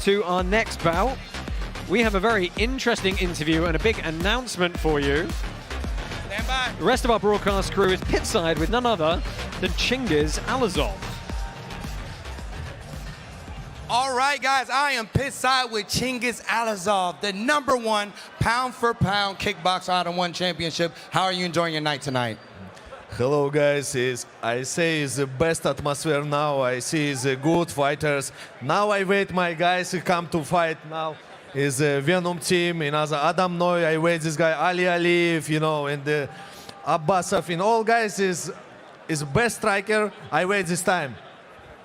to our next bout, we have a very interesting interview and a big announcement for you. Stand by. The rest of our broadcast crew is pitside with none other than Chingiz Alazov. All right, guys, I am pitside with Chingiz Alazov, the #1 pound-for-pound kickboxer out of one championship. How are you enjoying your night tonight? Hello guys, I say it's the best atmosphere now. I see the good fighters. Now I wait my guys to come to fight now. Is a Venom team, another Adam Noy, I wait this guy Ali Aliyev, you know, and the Abbasov, and all guys is best striker. I wait this time.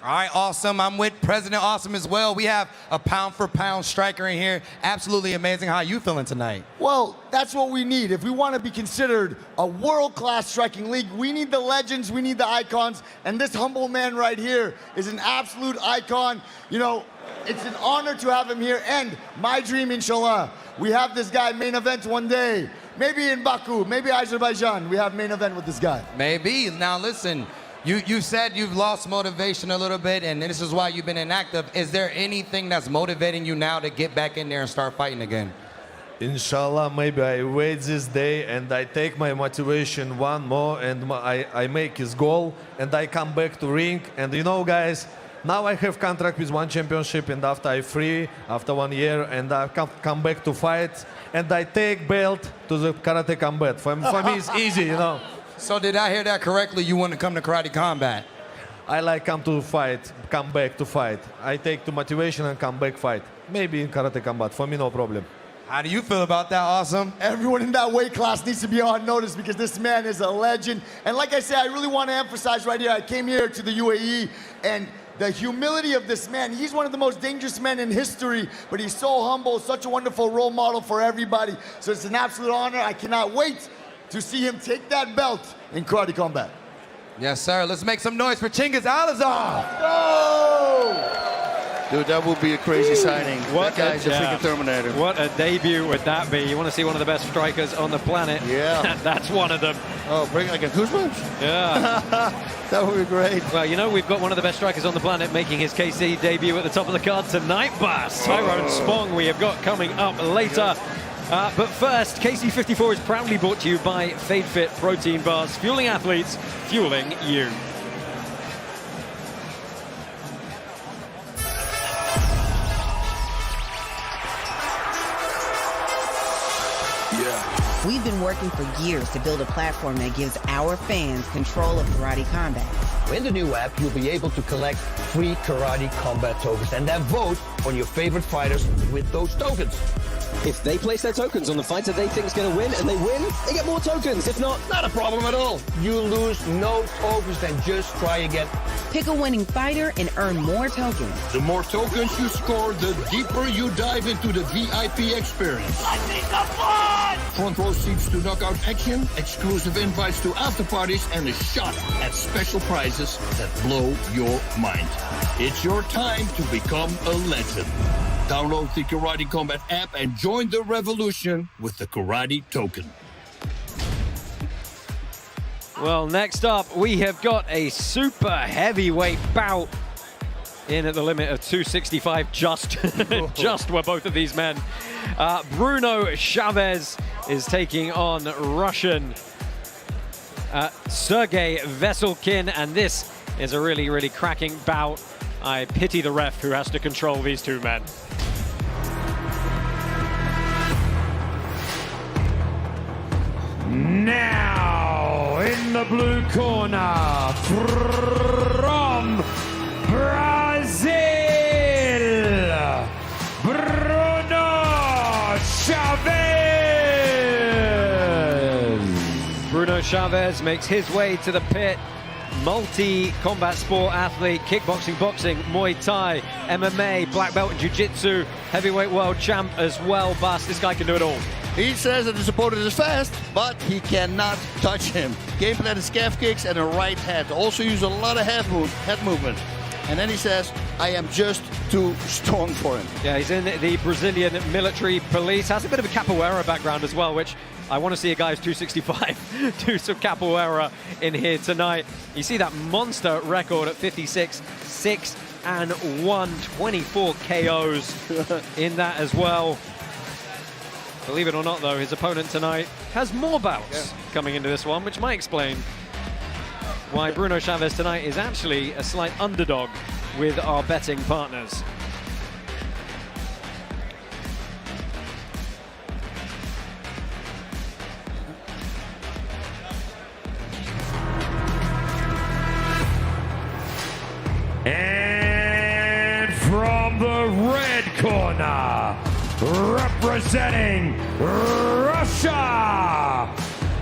All right, awesome. I'm with President Awesome as well. We have a pound-for-pound striker in here. Absolutely amazing. How are you feeling tonight? Well, that's what we need. If we want to be considered a world-class striking league, we need the legends, we need the icons, and this humble man right here is an absolute icon. You know, it's an honor to have him here, and my dream, inshallah, we have this guy main event one day. Maybe in Baku, maybe Azerbaijan, we have main event with this guy. Maybe. Now listen, you said you've lost motivation a little bit, and this is why you've been inactive. Is there anything that's motivating you now to get back in there and start fighting again? Inshallah, maybe I wait this day and I take my motivation one more and I make his goal and I come back to ring. And you know, guys, now I have contract with one championship, and after I free, after 1 year, and I come back to fight, and I take belt to the Karate Combat. For me, it's easy, you know. So did I hear that correctly? You want to come to Karate Combat? I like come to fight, come back to fight. I take the motivation and come back fight. Maybe in Karate Combat. For me, no problem. How do you feel about that, Awesome? Everyone in that weight class needs to be on notice because this man is a legend. And like I said, I really want to emphasize right here, I came here to the UAE, and the humility of this man. He's one of the most dangerous men in history, but he's so humble, such a wonderful role model for everybody. So it's an absolute honor. I cannot wait to see him take that belt in Karate Combat. Yes, sir. Let's make some noise for Chingiz Alazov. Go! Dude, that would be a crazy signing. What that guy's a freaking Terminator. What a debut would that be? You want to see one of the best strikers on the planet? Yeah. That's one of them. Oh, bring like a goosebumps? Yeah. That would be great. Well, you know, we've got one of the best strikers on the planet making his KC debut at the top of the card tonight, boss. Tyrone Spong we have got coming up later. But first, KC 54 is proudly brought to you by FadeFit Protein Bars, fueling athletes, fueling you. We've been working for years to build a platform that gives our fans control of Karate Combat. In the new app, you'll be able to collect free Karate Combat tokens and then vote on your favorite fighters with those tokens. If they place their tokens on the fighter they think is going to win and they win, they get more tokens. If not, not a problem at all. You lose no tokens, then just try again. Pick a winning fighter and earn more tokens. The more tokens you score, the deeper you dive into the VIP experience. I think I'm fun! Front row seats to knockout action, exclusive invites to after parties, and a shot at special prizes that blow your mind. It's your time to become a legend. Download the Karate Combat app and join the revolution with the Karate Token. Well, next up, we have got a super heavyweight bout in at the limit of 265, just were both of these men. Bruno Chavez is taking on Russian Sergey Veselkin, and this is a really, really cracking bout. I pity the ref who has to control these two men. Now, in the blue corner, from Brazil, Bruno Chavez. Bruno Chavez makes his way to the pit. Multi-combat sport athlete, kickboxing, boxing, Muay Thai, MMA, black belt in jiu-jitsu, heavyweight world champ as well. Bas, this guy can do it all. He says that his opponent is fast, but he cannot touch him. Game plan is calf kicks and a right hand. Also use a lot of head movement. And then he says, I am just too strong for him. Yeah, he's in the Brazilian military police. Has a bit of a capoeira background as well, which I want to see a guy who's 265 do some capoeira in here tonight. You see that monster record at 56, 6-1, 24 KOs in that as well. Believe it or not, though, his opponent tonight has more bouts coming into this one, which might explain why Bruno Chavez tonight is actually a slight underdog with our betting partners. And from the red corner, representing Russia,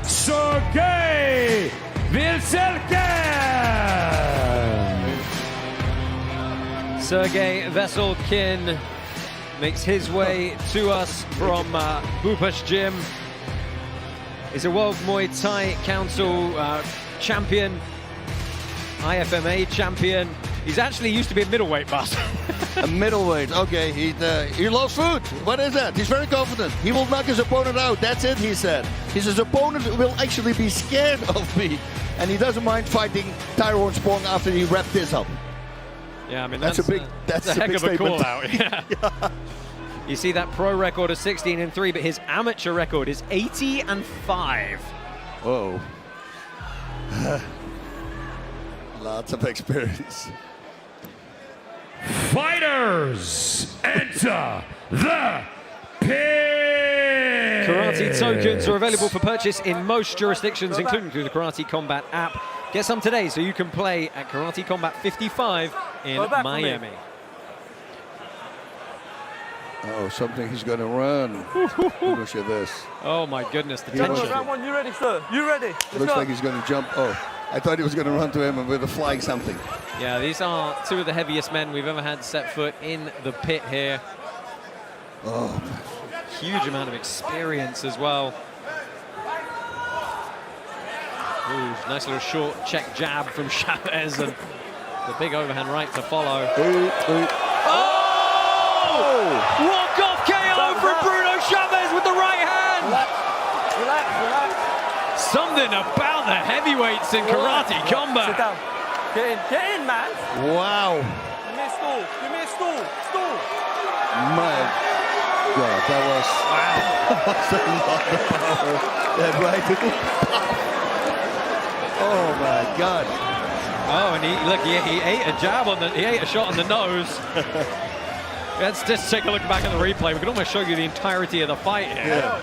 Sergey Veselkin. Sergey Veselkin makes his way to us from Bupash Gym. He's a World Muay Thai Council champion, IFMA champion. He's actually used to be a middleweight boss. A middleweight, okay. He loves food. What is that? He's very confident. He will knock his opponent out. That's it, he said. His opponent will actually be scared of me. And he doesn't mind fighting Tyrone Spong after he wrapped this up. Yeah, I mean, that's a heck big of a statement. call out. Yeah. You see that pro record of 16-3, but his amateur record is 80-5. Whoa. Lots of experience. Fighters, enter the pit! Karate tokens are available for purchase in most jurisdictions, including through the Karate Combat app. Get some today so you can play at Karate Combat 55 in Miami. Oh, something he's going to run. Look at this. Oh my goodness, the Yeah, tension. Round one, you ready, sir? You ready? Looks like he's going to jump. Oh, I thought he was going to run to him with a flying something. Yeah, these are two of the heaviest men we've ever had set foot in the pit here. Oh, huge amount of experience as well. Ooh, nice little short check jab from Chavez and the big overhand right to follow. Walk-off KO from Bruno Chavez with the right hand! Relax. Something about the heavyweights in Karate Combat. Sit down. Get in, man. Wow. Give me a stool. Stool. My God, that was a lot of power. That right. Oh my God. Oh, and he ate a jab on he ate a shot on the nose. Let's just take a look back at the replay. We can almost show you the entirety of the fight here. Yeah.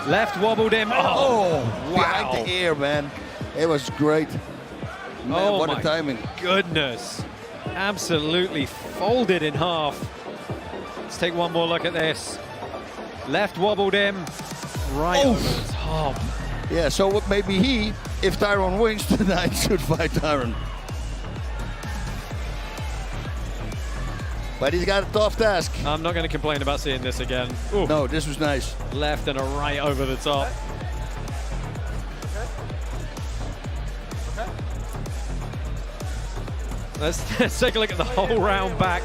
Left wobbled him. Oh, wow. Behind the ear, man. It was great. Man, Oh, what a my timing. goodness. Absolutely folded in half. Let's take one more look at this. Left wobbled him. Right over the top. Yeah, so maybe he, if Tyrone wins tonight, should fight Tyrone. But he's got a tough task. I'm not going to complain about seeing this again. Ooh. No, this was nice. Left and a right over the top. Let's take a look at the whole round back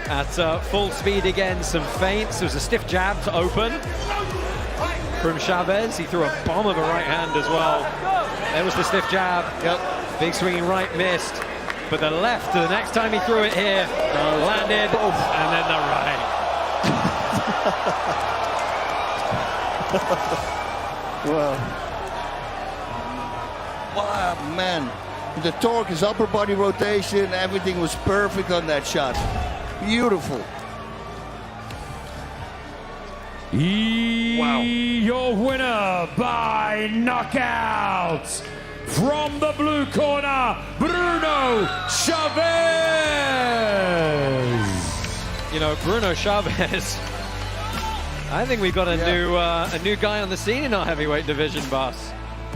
at full speed again. Some feints. There was a stiff jab to open from Chavez. He threw a bomb of a right hand as well. There was the stiff jab. Yep. Big swinging right missed. But the left, the next time he threw it here, landed, and then the right. Wow, man. The torque, his upper body rotation, everything was perfect on that shot. Beautiful. Your winner by knockout from the blue corner, Bruno Chavez. You know, Bruno Chavez. I think we got a new guy on the scene in our heavyweight division, boss.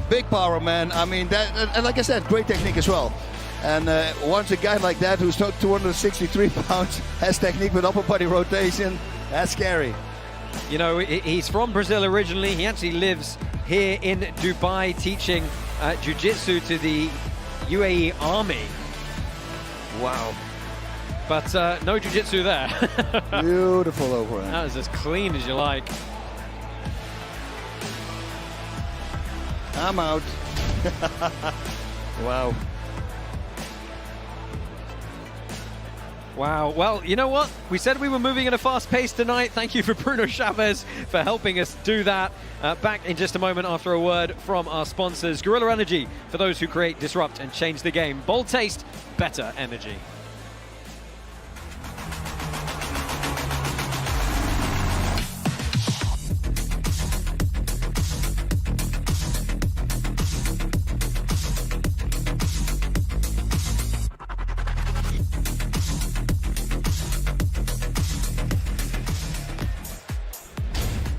Big power, man. I mean, that, and like I said, great technique as well. And once a guy like that, who's 263 pounds, has technique with upper body rotation, that's scary. You know, he's from Brazil originally. He actually lives here in Dubai teaching jiu-jitsu to the UAE Army. Wow. But no jiu-jitsu there. Beautiful overhand. That was as clean as you like. I'm out. Wow. Wow. Well, you know what? We said we were moving at a fast pace tonight. Thank you for Bruno Chavez for helping us do that. Back in just a moment after a word from our sponsors. Gorilla Energy, for those who create, disrupt, and change the game. Bold taste, better energy.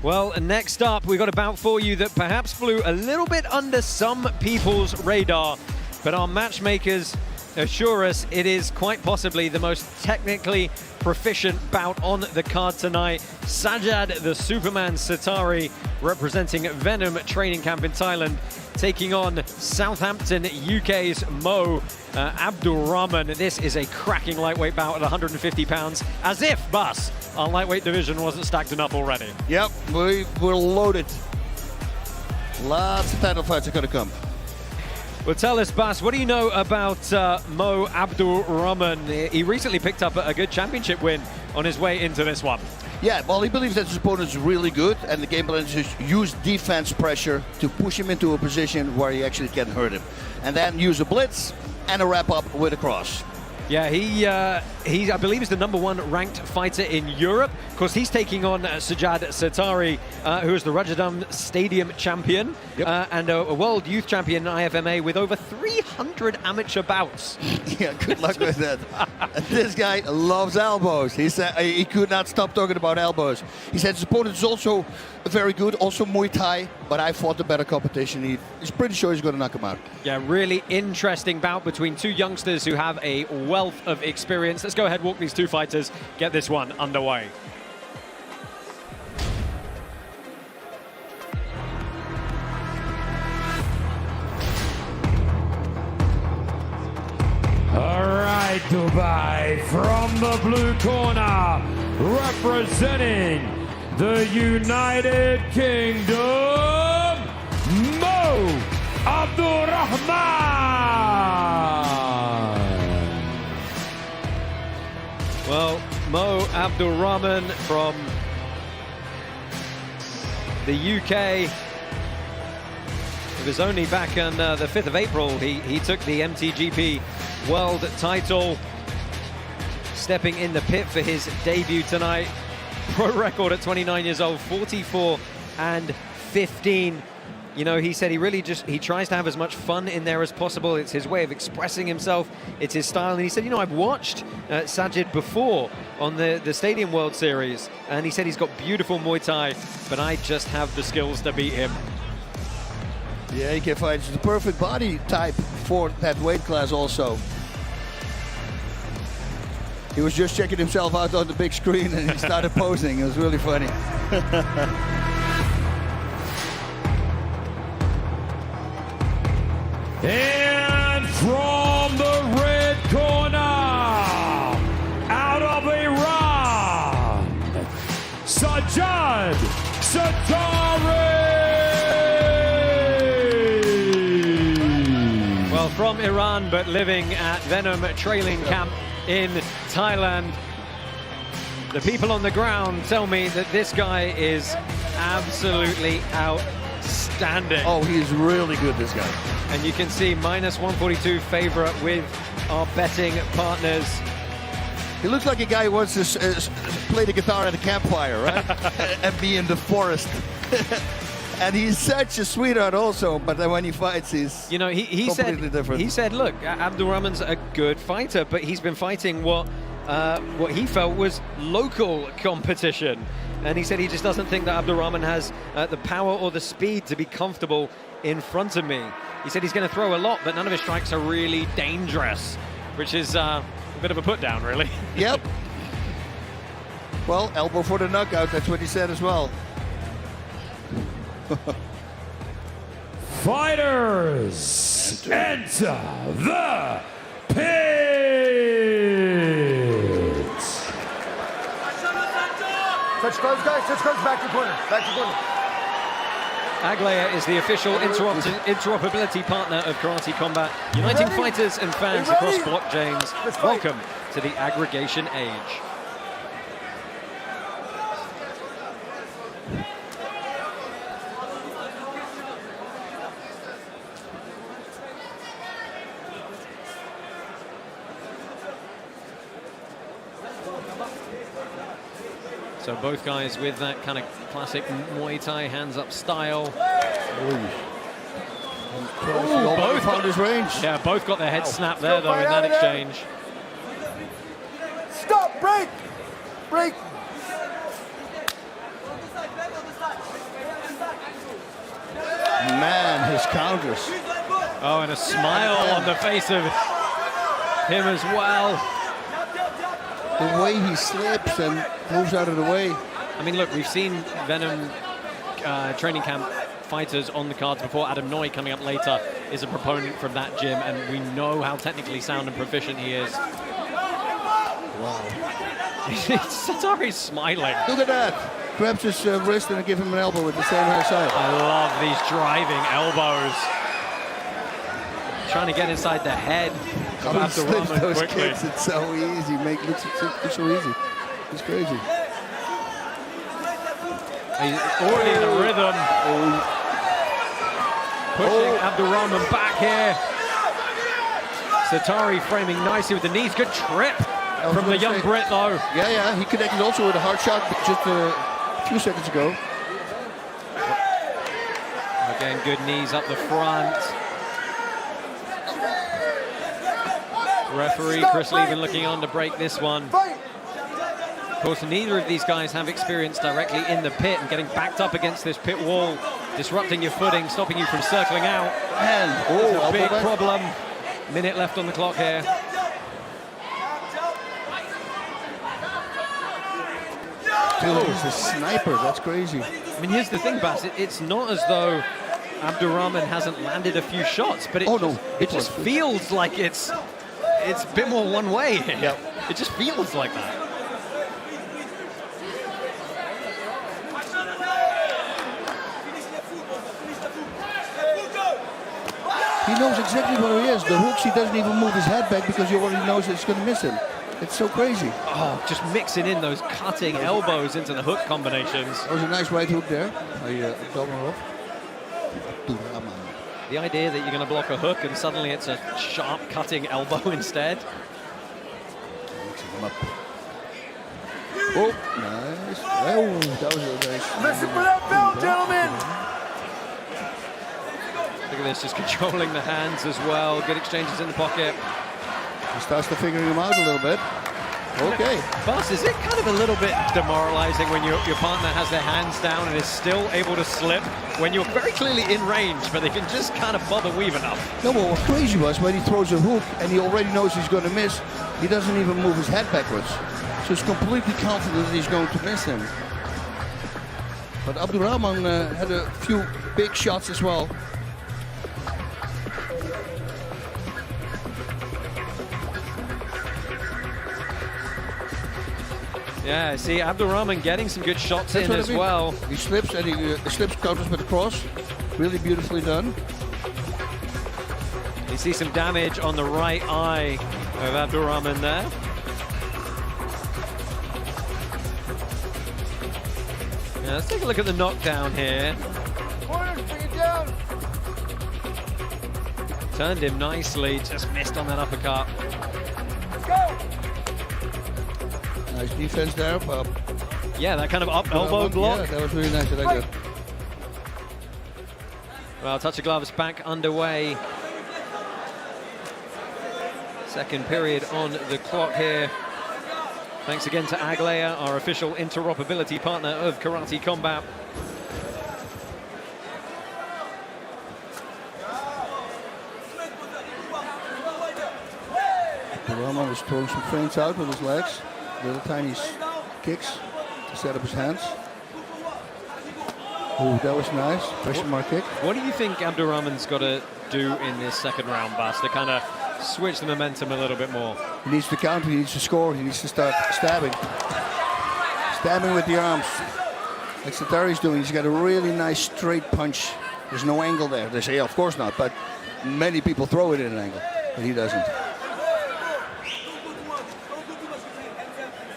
Well, next up, we've got a bout for you that perhaps flew a little bit under some people's radar, but our matchmakers assure us it is quite possibly the most technically proficient bout on the card tonight. Sajjad the Superman Satari, representing Venom Training Camp in Thailand, taking on Southampton, UK's Mo Abdulrahman. This is a cracking lightweight bout at 150 pounds, as if, Bas, our lightweight division wasn't stacked enough already. Yep, we're loaded. Lots of title fights are going to come. Well, tell us, Bas, what do you know about Mo Abdulrahman? He recently picked up a good championship win on his way into this one. Yeah, well, he believes that his opponent is really good, and the game plan is just use defense pressure to push him into a position where he actually can hurt him. And then use a blitz and a wrap-up with a cross. Yeah, he I believe is the #1 ranked fighter in Europe. Of course, he's taking on Sajjad Satari, who is the Rajadam Stadium champion and a world youth champion in IFMA with over 300 amateur bouts. Yeah, good luck with that. This guy loves elbows. He said he could not stop talking about elbows. He said his opponent is also very good, also Muay Thai, but I fought the better competition. He's pretty sure he's going to knock him out. Yeah, really interesting bout between two youngsters who have a wealth of experience. Let's go ahead, walk these two fighters, get this one underway. All right, Dubai, from the blue corner, representing the United Kingdom, Mo Abdulrahman. Well, Mo Abdulrahman from the UK. It was only back on the 5th of April he took the MTGP world title, stepping in the pit for his debut tonight. Pro record at 29 years old, 44-15. You know, he said he tries to have as much fun in there as possible. It's his way of expressing himself. It's his style. And he said, you know, I've watched Sajjad before on the Stadium World Series. And he said he's got beautiful Muay Thai, but I just have the skills to beat him. Yeah, he can fight. It's the perfect body type for that weight class also. He was just checking himself out on the big screen and he started posing. It was really funny. And from the red corner, out of Iran, Sajjad Satari. Well, from Iran, but living at Venom Training Camp in Thailand. The people on the ground tell me that this guy is absolutely outstanding. Oh, he's really good, this guy. And you can see -142 favorite with our betting partners. He looks like a guy who wants to play the guitar at a campfire, right? And be in the forest. And he's such a sweetheart also, but then when he fights, he's he completely different. He said, look, Abdulrahman's a good fighter, but he's been fighting what he felt was local competition. And he said he just doesn't think that Abdulrahman has the power or the speed to be comfortable in front of me. He said he's going to throw a lot, but none of his strikes are really dangerous, which is a bit of a put down, really. Yep. Well, elbow for the knockout, that's what he said as well. Fighters, enter the pit. Touch close, guys. Touch close. Back to corner. Back to corner. Aglaia is the official interoperability partner of Karate Combat, uniting fighters and fans across blockchains. Welcome to the aggregation age. So both guys with that kind of classic Muay Thai hands-up style. Both found his range. Yeah, both got their heads snapped there, though, in that exchange. Stop! Break! Break! Man, his counters. Oh, and a smile on the face of him as well. The way he slips and moves out of the way. I mean, look, we've seen Venom training camp fighters on the cards before. Adam Noy, coming up later, is a proponent from that gym, and we know how technically sound and proficient he is. Wow. Satari's smiling. Look at that. Grabs his wrist and give him an elbow with the same high side. I love these driving elbows. Trying to get inside the head of Abdurrahman those quickly. kicks, it's so easy. It's so easy. It's crazy. He's already in the rhythm. Pushing Abdurrahman back here. Satari framing nicely with the knees. Good trip from the young Brit, though. Yeah, he connected also with a hard shot just a few seconds ago. Again, good knees up the front. Referee Chris Levin looking on to break this one. Of course, neither of these guys have experience directly in the pit, and getting backed up against this pit wall, disrupting your footing, stopping you from circling out. And a big problem. Minute left on the clock here. Dude, he's a sniper. That's crazy. I mean, here's the thing, Bas. It's not as though Abdurrahman hasn't landed a few shots, but it just feels like it's a bit more one way here. Yep. It just feels like that. He knows exactly where he is. The hooks, he doesn't even move his head back because he already knows it's going to miss him. It's so crazy. Oh, just mixing in those cutting elbows into the hook combinations. That was a nice right hook there. The idea that you're going to block a hook and suddenly it's a sharp cutting elbow instead. Oh, nice. Oh, that was a nice. Listen for that bell, gentlemen. Look at this, just controlling the hands as well. Good exchanges in the pocket. He starts to figure him out a little bit. Okay. Bas, is it kind of a little bit demoralizing when your partner has their hands down and is still able to slip when you're very clearly in range, but they can just kind of bother weave enough? No, but what crazy was when he throws a hook and he already knows he's going to miss, he doesn't even move his head backwards. So he's completely confident that he's going to miss him. But Abdurrahman had a few big shots as well. Yeah, see, Abdurrahman getting some good shots in as well. He slips and he slips counters with the cross. Really beautifully done. You see some damage on the right eye of Abdurrahman there. Yeah, let's take a look at the knockdown here. Turned him nicely, just missed on that uppercut. Nice defense there. Yeah, that kind of up elbow block. Yeah, that was really nice. I like that. Well, touch of gloves back underway. Second period on the clock here. Thanks again to Aglaya, our official interoperability partner of Karate Combat. Abdurrahman was throwing some feints out with his legs. Little tiny kicks to set up his hands. Oh, that was nice. Question mark kick. What do you think Abdurrahman's got to do in this second round, Bas, to kind of switch the momentum a little bit more? He needs to counter, he needs to score, he needs to start stabbing. Stabbing with the arms. Like Satari's doing, he's got a really nice straight punch. There's no angle there. They say, yeah, of course not, but many people throw it in an angle, but he doesn't.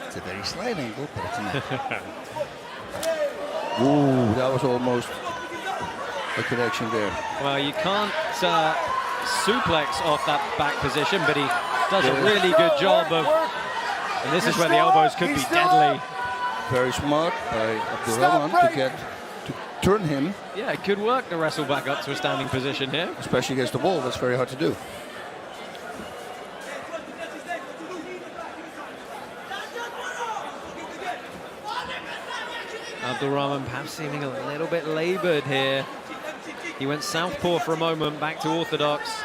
It's a very slight angle, but it's not. Ooh, that was almost a connection there. Well, you can't suplex off that back position, but he does a really good job of, and this is where the elbows could be deadly. Very smart by Abdurrahman to turn him. Yeah, it could work to wrestle back up to a standing position here. Especially against the wall, that's very hard to do. Abdurrahman perhaps seeming a little bit labored here. He went southpaw for a moment, back to orthodox.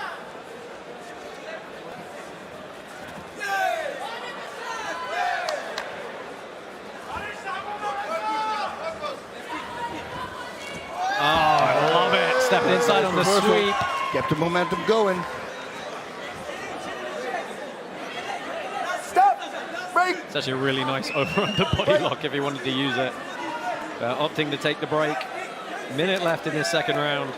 Oh, I love it. Stepping inside on the sweep. Kept the momentum going. Stop! Break! It's actually a really nice over-under body lock if he wanted to use it. Opting to take the break. Minute left in this second round.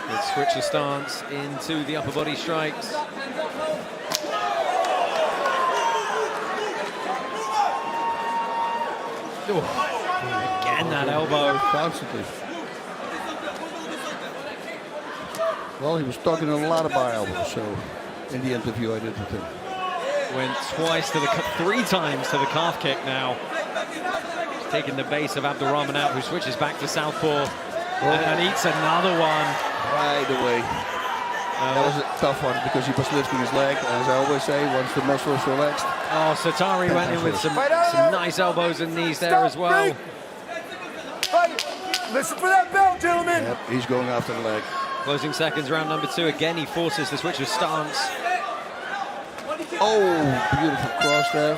Good switch of stance into the upper body strikes. Ooh. Again, that elbow. Constantly. Well, he was talking a lot about elbows, so in the interview I did with him. Went twice to the, 3 times to the calf kick now. He's taking the base of Abdurrahman out, who switches back to southpaw and eats another one. Right away. That was a tough one because he was lifting his leg. As I always say, once the muscle is relaxed. Oh, Satari went in with some nice elbows and knees there as well. Listen for that bell, gentlemen. Yep, he's going after the leg. Closing seconds, round number 2. Again, he forces the switch of stance. Oh, beautiful cross there.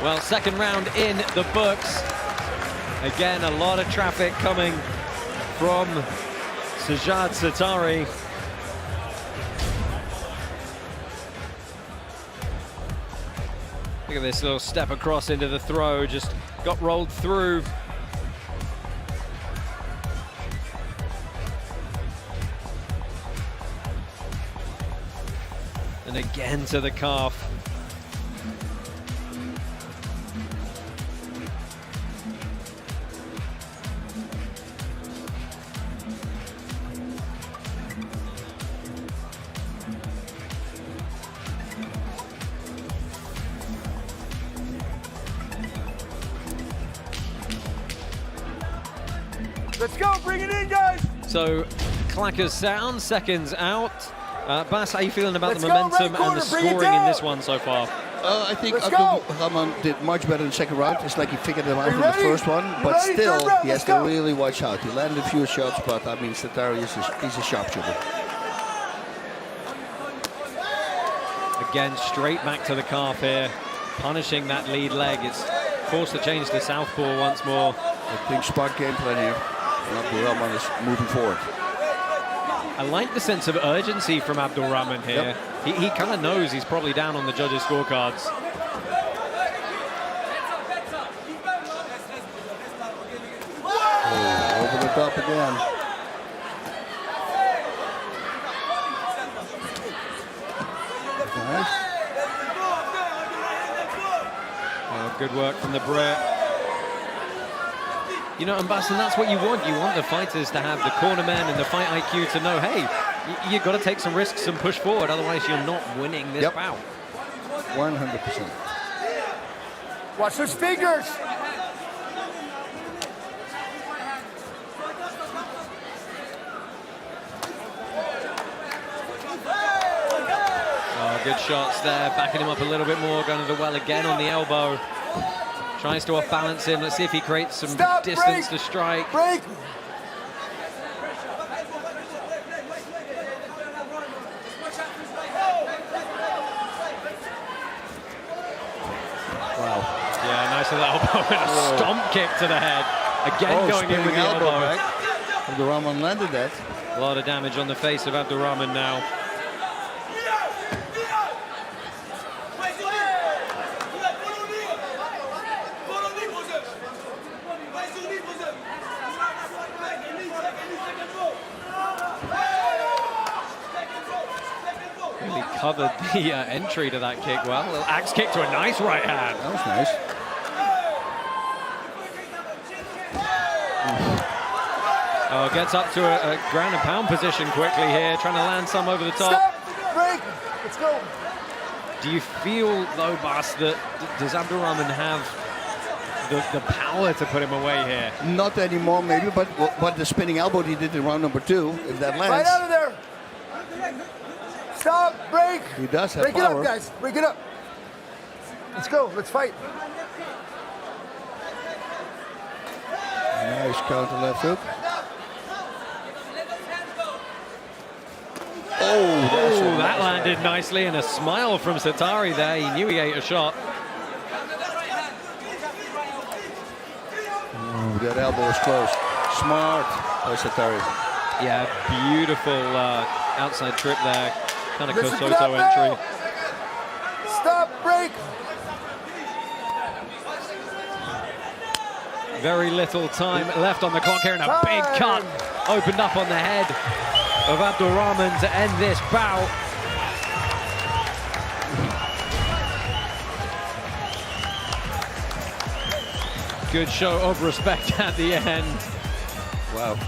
Well, second round in the books. Again, a lot of traffic coming from Sajjad Satari. Look at this little step across into the throw, just got rolled through. And again to the calf. Let's go, bring it in, guys. So, clackers sound, seconds out. Bas, how are you feeling about the momentum and the scoring in this one so far? I think Abdurrahman did much better in the second round. It's like he figured them out from the first one, but still, he has to really watch out. He landed a few shots, but I mean, Satari he's a sharpshooter. Again, straight back to the calf here, punishing that lead leg. It's forced to change to southpaw once more. I think smart game plan here, and Abdurrahman is moving forward. I like the sense of urgency from Abdurrahman here. Yep. He kind of knows he's probably down on the judges' scorecards. Oh, over the top again. Nice. Oh, good work from the Brit. You know, and that's what you want. You want the fighters to have the corner men and the fight IQ to know, hey, you've got to take some risks and push forward, otherwise you're not winning this bout. 100%. Watch those fingers. Oh, good shots there, backing him up a little bit more, going to the well again on the elbow. Tries to off-balance him. Let's see if he creates some distance to strike. Break! Wow. Yeah, nice with that elbow and a stomp kick to the head. Again going in with the elbow. Right? Abdurrahman landed that. A lot of damage on the face of Abdurrahman now. Covered the entry to that kick well. A little axe kick to a nice right hand. That was nice. Oh, gets up to a ground and pound position quickly here, trying to land some over the top. Stop! Break! Let's go. Do you feel, though, Bas, that does Abdurrahman have the power to put him away here? Not anymore, maybe, but what the spinning elbow he did in round number 2, if that lands. Right out of there! Stop! Break! He does have Break power. Break it up, guys. Break it up. Let's go. Let's fight. Nice counter left hook. Oh, that landed nicely, and a smile from Satari there. He knew he ate a shot. Oh, that elbow was close. Smart by Satari. Yeah, beautiful outside trip there. Kind of Kosoto entry. Stop, break. Very little time left on the clock here, and a big cut opened up on the head of Abdulrahman to end this bout. Good show of respect at the end. Wow.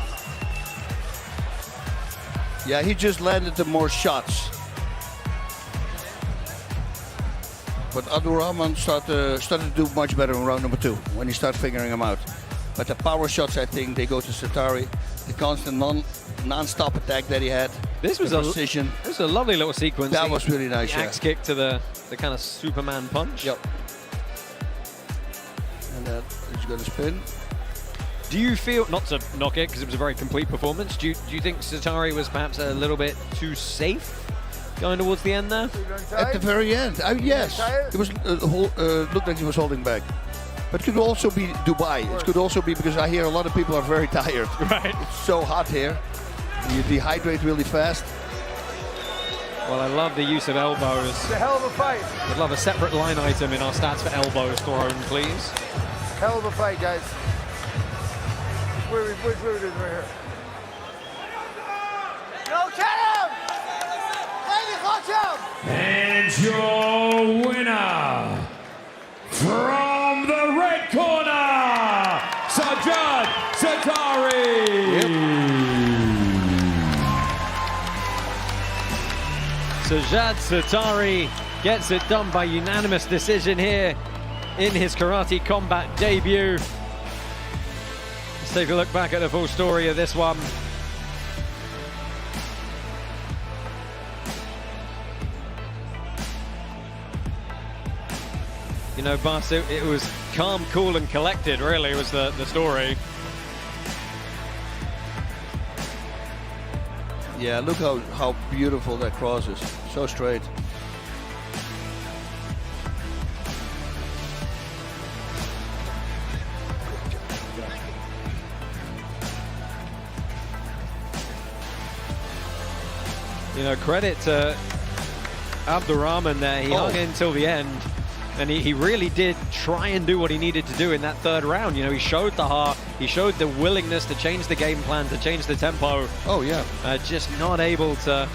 Yeah, he just landed the more shots. But Abdulrahman started to do much better in round number 2 when he started figuring them out. But the power shots, I think, they go to Satari. The constant non-stop attack that he had. This was precision. This was a lovely little sequence. That was really nice. The axe kick to the kind of Superman punch. Yep. And that is going to spin. Do you feel, not to knock it because it was a very complete performance, do you think Satari was perhaps a little bit too safe going towards the end there? At the very end, yes. It was looked like he was holding back. But it could also be Dubai. It could also be because I hear a lot of people are very tired. Right. It's so hot here. You dehydrate really fast. Well, I love the use of elbows. It's a hell of a fight. I'd love a separate line item in our stats for elbows thrown, please. Hell of a fight, guys. Where it is right here. Go get him! Ladies, watch out! And your winner, from the red corner, Sajjad Satari. Sajjad Satari gets it done by unanimous decision here in his karate combat debut. Let's take a look back at the full story of this one. You know, Bas, it was calm, cool, and collected, really, was the story. Yeah, look how beautiful that cross is. So straight. You know, credit to Abdulrahman there. He hung in till the end, and he really did try and do what he needed to do in that third round. You know, he showed the heart, he showed the willingness to change the game plan, to change the tempo. Oh, yeah. Just not able to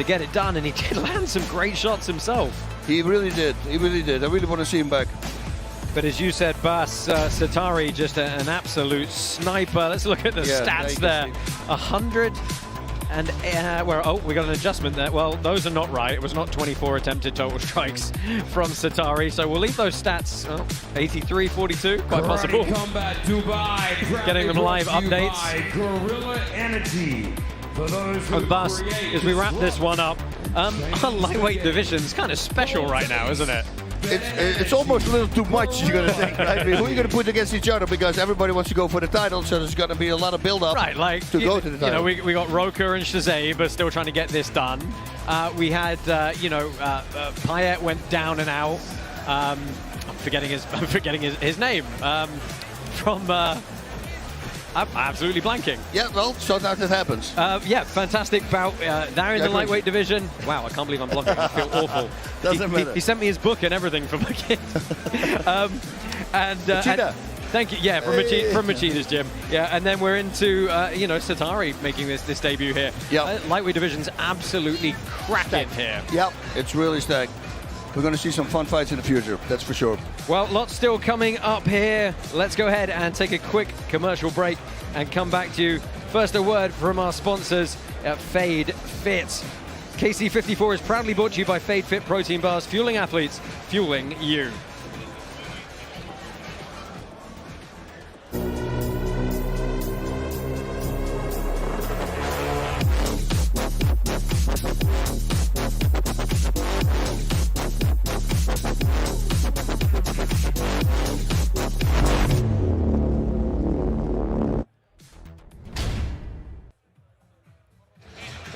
get it done, and he did land some great shots himself. He really did. He really did. I really want to see him back. But as you said, Bas, Satari, just an absolute sniper. Let's look at the stats there. 100. And, we got an adjustment there. Well, those are not right. It was not 24 attempted total strikes from Satari. So we'll leave those stats. 83-42, quite possible. Combat Dubai. Getting them live updates. Gorilla Energy. For those who Bas, as we wrap this one up, our lightweight division's kind of special right now, isn't it? It's almost a little too much, you're going to think, right? I mean, who are you going to put against each other? Because everybody wants to go for the title, so there's going to be a lot of build-up to go to the title. You know, we got Roker and Shazay, but still trying to get this done. We had, Payet went down and out. I'm forgetting his name. I'm absolutely blanking. Yeah, well, sometimes it happens. Yeah, fantastic bout there in the lightweight division. Wow, I can't believe I'm blanking. I feel awful. Doesn't matter. He sent me his book and everything for my kids. And thank you. Yeah, from Machina's gym. Yeah, and then we're into Satari making this debut here. Yeah, lightweight division's absolutely cracking here. Yep, it's really stacked. We're going to see some fun fights in the future, that's for sure. Well, lots still coming up here. Let's go ahead and take a quick commercial break and come back to you. First, a word from our sponsors at Fade Fit. KC 54 is proudly brought to you by Fade Fit Protein Bars, fueling athletes, fueling you.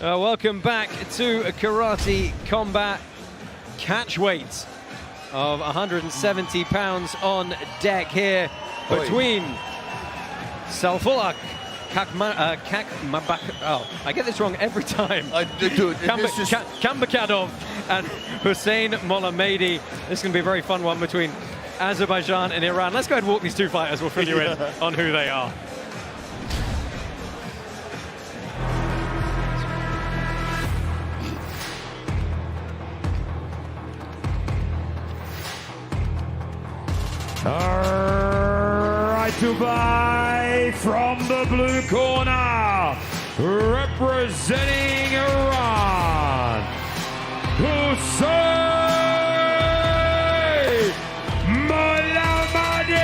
Welcome back to Karate Combat. Catch weight of 170 pounds on deck here between Sayfullah I get this wrong every time. Kambakadov and Hussein Molamedi. This is going to be a very fun one between Azerbaijan and Iran. Let's go ahead and walk these two fighters. We'll fill you in on who they are. All right, Dubai from the blue corner, representing Iran, Hussein Molamedi.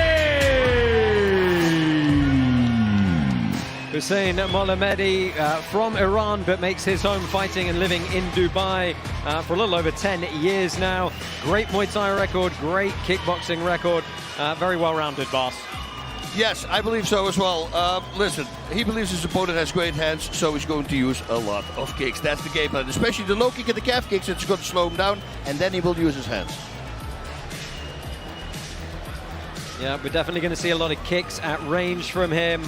Hussein Molamedi from Iran, but makes his home fighting and living in Dubai for a little over 10 years now. Great Muay Thai record, great kickboxing record. Very well-rounded, boss. Yes, I believe so as well. Listen, he believes his opponent has great hands, so he's going to use a lot of kicks. That's the game plan, especially the low kick and the calf kicks. It's going to slow him down, and then he will use his hands. Yeah, we're definitely going to see a lot of kicks at range from him.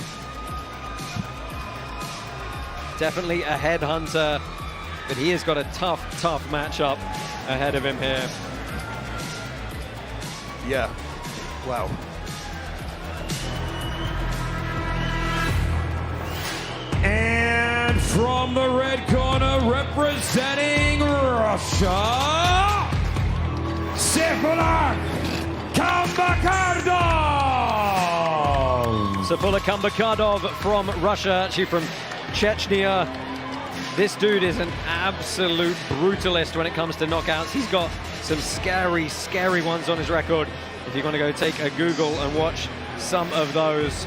Definitely a headhunter, but he has got a tough matchup ahead of him here. Yeah. Wow. And from the red corner, representing Russia, Sayfullah Kambakadov. Sayfullah Kambakadov from Russia, actually from Chechnya. This dude is an absolute brutalist when it comes to knockouts. He's got some scary ones on his record. If you're going to go take a Google and watch some of those.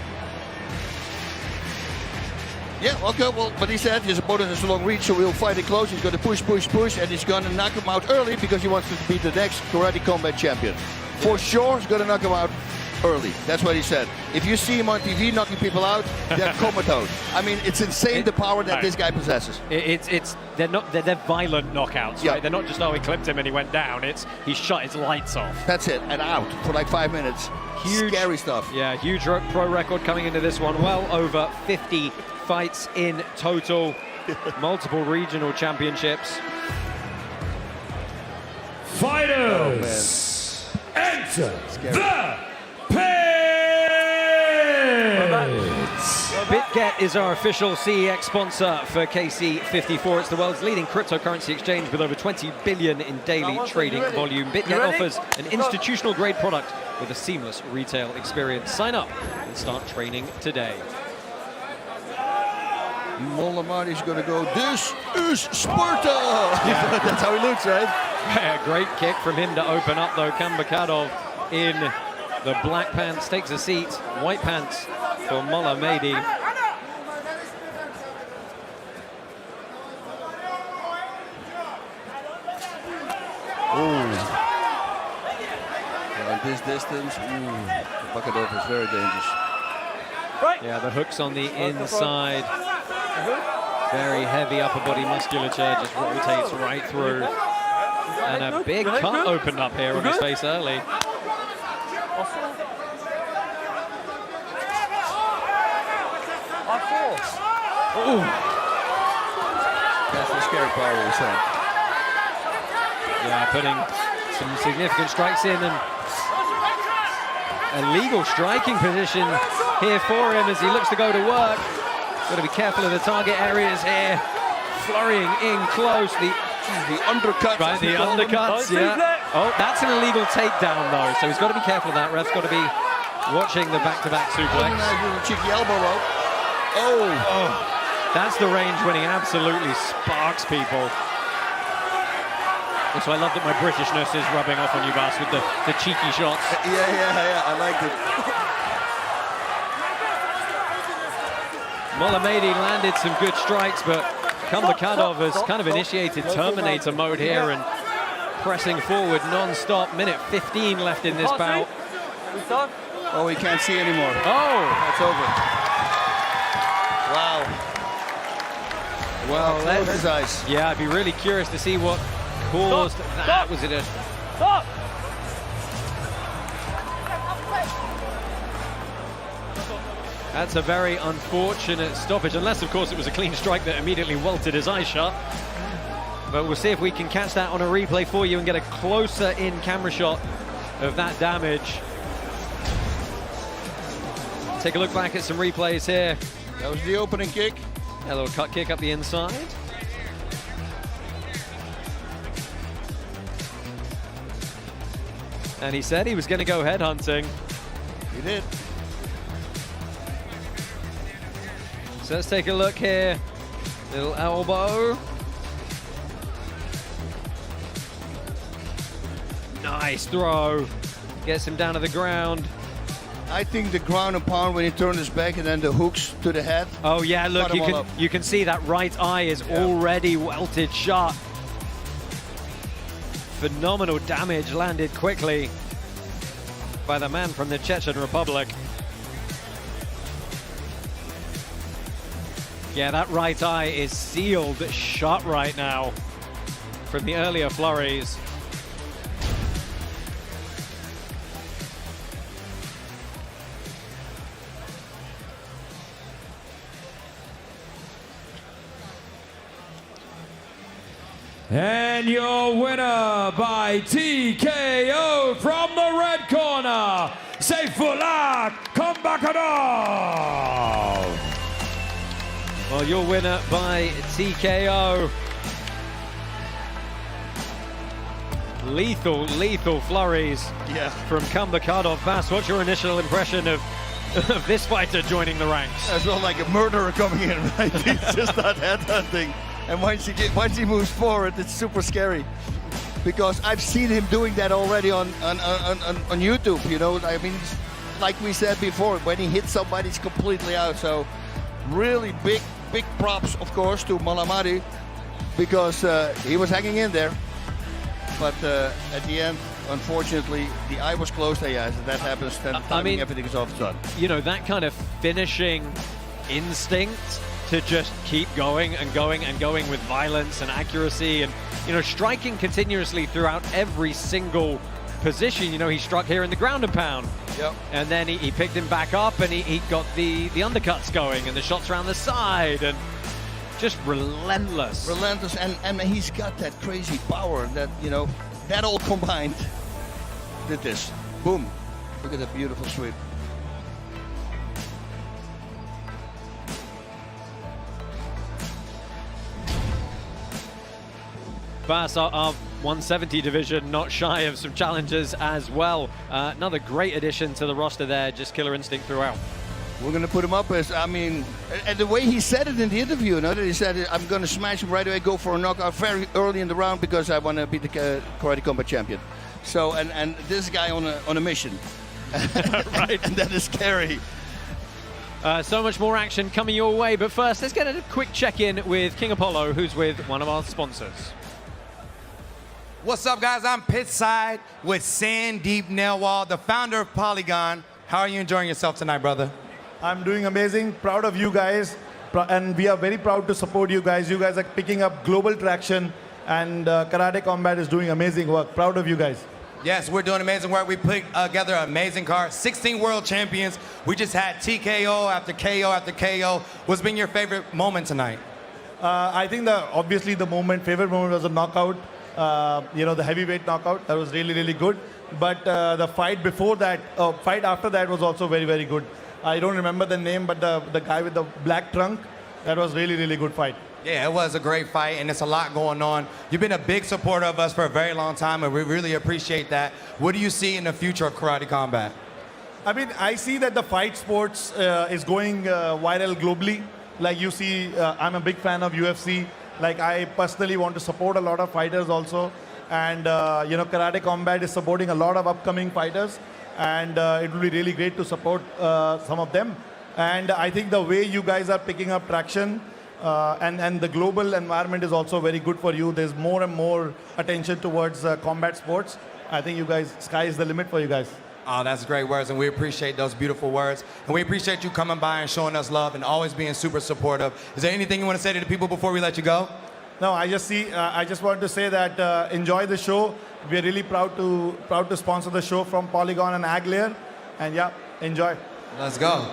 Yeah, okay, well, but he said his opponent has a long reach, so we'll fight it close. He's going to push, and he's going to knock him out early because he wants to be the next Karate Combat champion. For sure, he's going to knock him out early. That's what he said. If you see him on TV knocking people out, they're comatose. I mean, it's insane the power that this guy possesses. They're violent knockouts, right? They're not just, oh, he clipped him and he went down. It's he shut his lights off. That's it, and out for like 5 minutes. Huge, scary stuff. Yeah, huge pro record coming into this one. Well over 50 fights in total. Multiple regional championships. Fighters, enter the BitGet is our official CEX sponsor for KC54. It's the world's leading cryptocurrency exchange with over 20 billion in daily trading volume. BitGet offers an institutional-grade product with a seamless retail experience. Sign up and start training today. Molamedi's going to go, this is Sparta! Yeah. That's how he looks, right? Yeah, great kick from him to open up, though. Kambakadov in the black pants takes a seat. White pants for Molamedi. At this distance, Kambakadov is very dangerous. Yeah, the hooks on the inside. Very heavy upper body musculature, just rotates right through. And a big cut opened up here on his face early. Ooh. That's the scary part of the set. Yeah, putting some significant strikes in, and a legal striking position here for him as he looks to go to work. Got to be careful of the target areas here. Flurrying in close. The undercuts. Right, the undercuts, yeah. Oh, that's an illegal takedown, though, so he's got to be careful of that. Ref's got to be watching the back-to-back suplex. Cheeky elbow rope. Oh. That's the range when he absolutely sparks people. So I love that my Britishness is rubbing off on you, Bas, with the cheeky shots. Yeah, I liked it. Molamedi landed some good strikes, but Kambakadov has kind of initiated Terminator mode here and pressing forward non-stop. Minute 15 left in this bout. Oh, we can't see anymore. Oh! That's over. Wow. Well, close his eyes. Yeah, I'd be really curious to see what caused that. Stop. Was it a... Stop! That's a very unfortunate stoppage, unless, of course, it was a clean strike that immediately welted his eye shut. But we'll see if we can catch that on a replay for you and get a closer in camera shot of that damage. Take a look back at some replays here. That was the opening kick. A little cut kick up the inside. And he said he was going to go head hunting. He did. So let's take a look here. Little elbow. Nice throw. Gets him down to the ground. I think the ground and pound when he turned his back and then the hooks to the head. Oh yeah, look, you can see that right eye is already welted shut. Phenomenal damage landed quickly by the man from the Chechen Republic. Yeah, that right eye is sealed shut right now from the earlier flurries. And your winner by TKO from the red corner, Bolat Zamanbekov. Well, your winner by TKO. Lethal flurries from Zamanbekov. Bas, what's your initial impression of this fighter joining the ranks? As well, like a murderer coming in, right? He's just not headhunting. And once he moves forward, it's super scary. Because I've seen him doing that already on YouTube, you know. I mean, like we said before, when he hits somebody, he's completely out. So really big props, of course, to Malamadi, because he was hanging in there. But at the end, unfortunately, the eye was closed. Yeah, that happens. Then everything is off done. You know, that kind of finishing instinct to just keep going and going and going with violence and accuracy and, you know, striking continuously throughout every single position. You know, he struck here in the ground and pound. Yep. And then he picked him back up and he got the undercuts going and the shots around the side and just relentless. Relentless, and he's got that crazy power that, you know, that all combined did this. Boom. Look at that beautiful sweep. Bas, our 170 division, not shy of some challenges as well. Another great addition to the roster there, just killer instinct throughout. We're going to put him up as, I mean, and the way he said it in the interview, you know, that he said, I'm going to smash him right away, go for a knockout very early in the round because I want to be the Karate Combat champion. So, and this guy on a mission. Right. And that is scary. So much more action coming your way, but first, let's get a quick check-in with King Apollo, who's with one of our sponsors. What's up, guys? I'm pitchside with Sandeep Nailwal, the founder of Polygon. How are you enjoying yourself tonight, brother? I'm doing amazing, proud of you guys, and we are very proud to support you guys. You guys are picking up global traction, and Karate Combat is doing amazing work. Proud of you guys. Yes, we're doing amazing work. We put together an amazing card. 16 world champions. We just had TKO after KO after KO. What's been your favorite moment tonight? I think obviously the favorite moment was a knockout. You know, the heavyweight knockout. That was really, really good. But the fight before that, fight after that was also very, very good. I don't remember the name, but the guy with the black trunk, that was really, really good fight. Yeah, it was a great fight, and it's a lot going on. You've been a big supporter of us for a very long time, and we really appreciate that. What do you see in the future of Karate Combat? I mean, I see that the fight sports is going viral globally. Like you see, I'm a big fan of UFC. Like I personally want to support a lot of fighters also. And, you know, Karate Combat is supporting a lot of upcoming fighters. And it will be really great to support some of them. And I think the way you guys are picking up traction and the global environment is also very good for you. There's more and more attention towards combat sports. I think you guys, sky is the limit for you guys. Oh, that's great words, and we appreciate those beautiful words. And we appreciate you coming by and showing us love and always being super supportive. Is there anything you want to say to the people before we let you go? No, I just want to say that enjoy the show. We're really proud to sponsor the show from Polygon and Aglair. And yeah, enjoy. Let's go.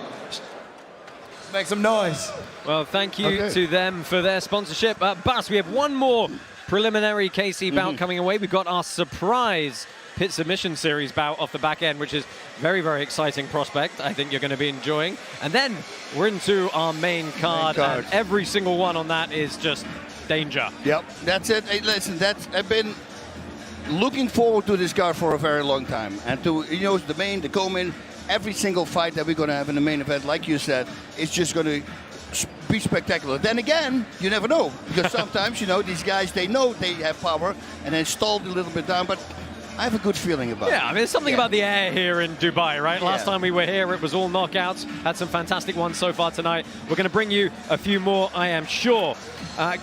Make some noise. Well, thank you to them for their sponsorship. Bas, we have one more preliminary KC bout coming away. We've got our surprise Pit Submission Series bout off the back end, which is very, very exciting prospect. I think you're going to be enjoying. And then we're into our main card. And every single one on that is just danger. Yep, that's it. Hey, listen, I've been looking forward to this card for a very long time. And to, the main, the co-main, every single fight that we're going to have in the main event, like you said, it's just going to be spectacular. Then again, you never know. Because sometimes, these guys, they know they have power and then stalled a little bit down. But I have a good feeling about it. Yeah, I mean, there's something about the air here in Dubai, right? Last time we were here, it was all knockouts. Had some fantastic ones so far tonight. We're going to bring you a few more, I am sure.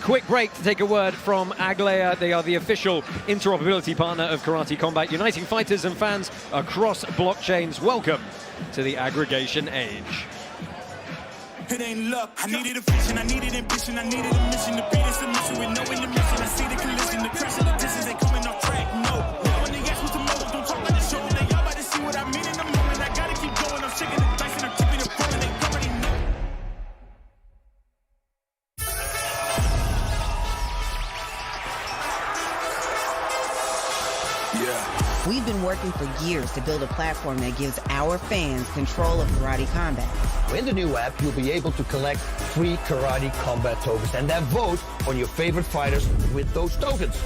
Quick break to take a word from Aglair. They are the official interoperability partner of Karate Combat, uniting fighters and fans across blockchains. Welcome to the aggregation age. It ain't luck. I needed a vision, I needed ambition, I needed a mission to beat a submission with no intermission. I see the collision, the crash of the distance, they coming off track. No. What I mean in the moment, I gotta keep going. I'm shaking the dice and I'm keeping it going. They already know. Yeah. We've been working for years to build a platform that gives our fans control of Karate Combat. In the new app, you'll be able to collect free Karate Combat tokens and then vote on your favorite fighters with those tokens.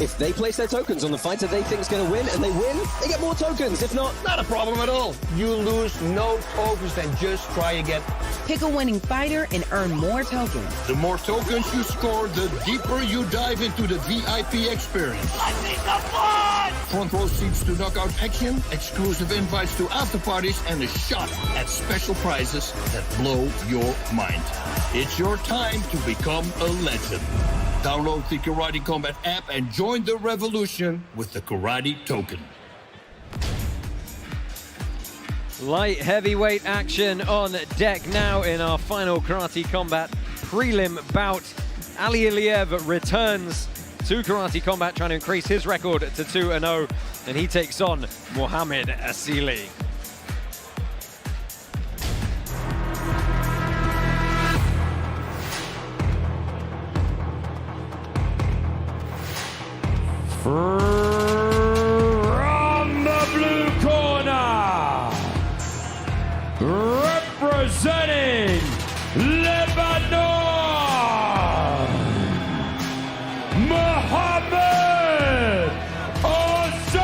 If they place their tokens on the fighter they think is going to win, and they win, they get more tokens. If not, not a problem at all. You lose no tokens, then just try again. Pick a winning fighter and earn more tokens. The more tokens you score, the deeper you dive into the VIP experience. I think I'm fun! Front row seats to knockout action, exclusive invites to after parties, and a shot at special prizes that blow your mind. It's your time to become a legend. Download the Karate Combat app and join the revolution with the Karate Token. Light heavyweight action on deck now in our final Karate Combat prelim bout. Ali Aliev returns to Karate Combat, trying to increase his record to 2-0, and he takes on Mohamed Assli. From the blue corner, representing Lebanon, Mohamed Assli!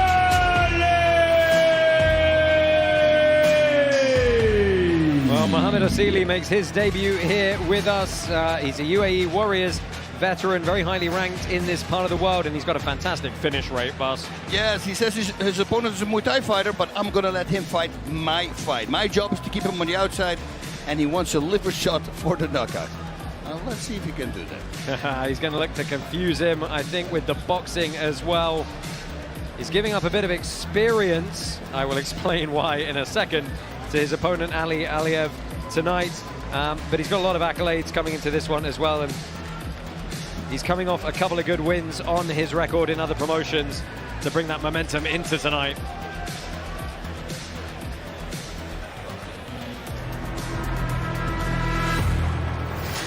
Well, Mohamed Assli makes his debut here with us. He's a UAE Warriors veteran, very highly ranked in this part of the world, and he's got a fantastic finish rate, Bas. Yes, he says his opponent is a Muay Thai fighter, but I'm going to let him fight my fight. My job is to keep him on the outside, and he wants a liver shot for the knockout. Let's see if he can do that. He's going to look to confuse him, I think, with the boxing as well. He's giving up a bit of experience, I will explain why in a second, to his opponent Ali Aliev tonight, but he's got a lot of accolades coming into this one as well, and he's coming off a couple of good wins on his record in other promotions to bring that momentum into tonight.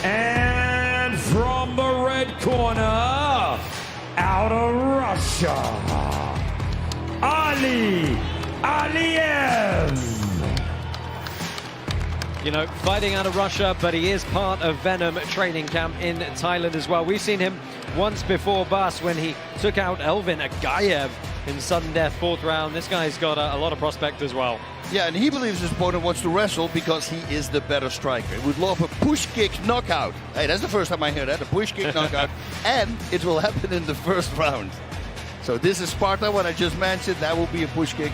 And from the red corner, out of Russia, Ali Aliev. You know, fighting out of Russia, but he is part of Venom training camp in Thailand as well. We've seen him once before, Bas, when he took out Elvin Agayev in sudden death, 4th round. This guy's got a lot of prospect as well. Yeah, and he believes his opponent wants to wrestle because he is the better striker. He would love a push kick knockout. Hey, that's the first time I hear that, a push kick knockout. And it will happen in the 1st round. So this is Sparta, what I just mentioned. That will be a push kick.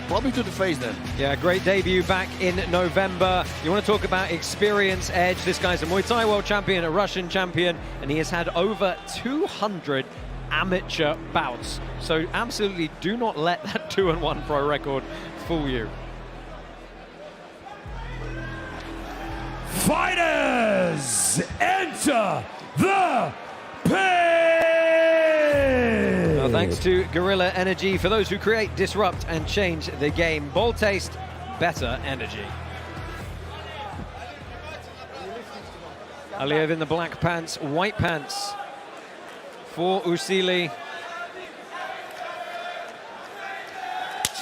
Probably to the face then. Yeah, great debut back in November. You want to talk about experience, edge. This guy's a Muay Thai world champion, a Russian champion, and he has had over 200 amateur bouts. So absolutely do not let that 2-1 pro record fool you. Fighters, enter the pit! Well, thanks to Guerrilla Energy, for those who create, disrupt, and change the game. Bold taste, better energy. Aliev in the black pants, white pants for Oussili.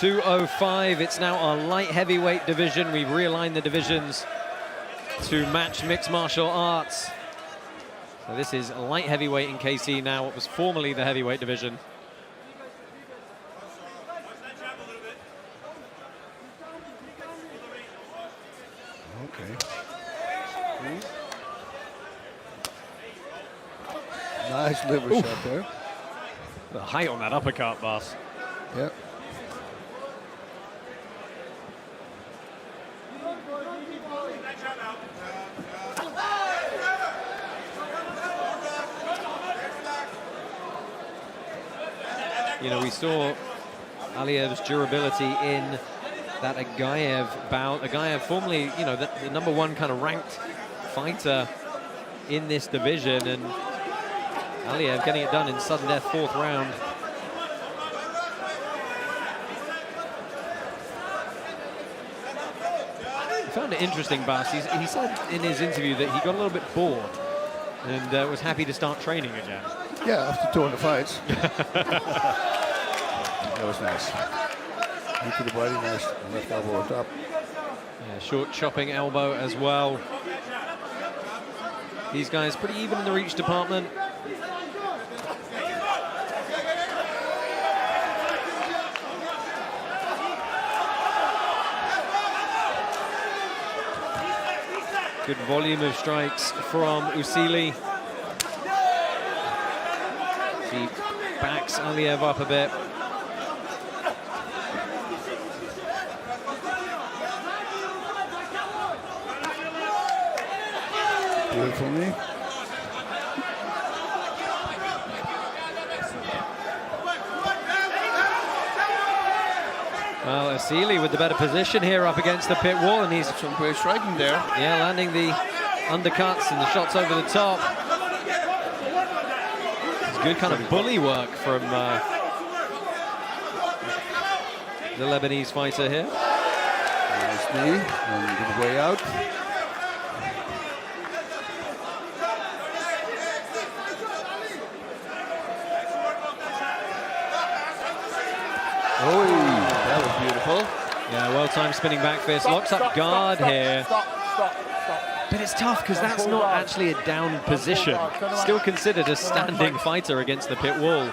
205, it's now our light heavyweight division. We've realigned the divisions to match mixed martial arts. So this is light heavyweight in KC now, what was formerly the heavyweight division. Okay. Nice liver shot there. The height on that uppercut, boss. Yep. You know, we saw Aliev's durability in that Agaev bout. Agaev formerly, you know, the #1 kind of ranked fighter in this division, and Aliev getting it done in sudden death, 4th round. I found it interesting, Bas. He said in his interview that he got a little bit bored and was happy to start training again. Yeah, after 200 fights. That was nice. Knee to the body, nice. Left elbow on top. Yeah, short chopping elbow as well. These guys pretty even in the reach department. Good volume of strikes from Oussili. He backs Aliev up a bit. Beautiful knee. Well, Assli with the better position here up against the pit wall, and he's some great striking there. Yeah, landing the undercuts and the shots over the top. It's good kind of bully work from the Lebanese fighter here. Nice knee, and good way out. Oh, that was beautiful. Yeah, well-timed spinning back fist. Locks up guard here. But it's tough because that's not actually a down position. Still considered a standing fighter against the pit wall.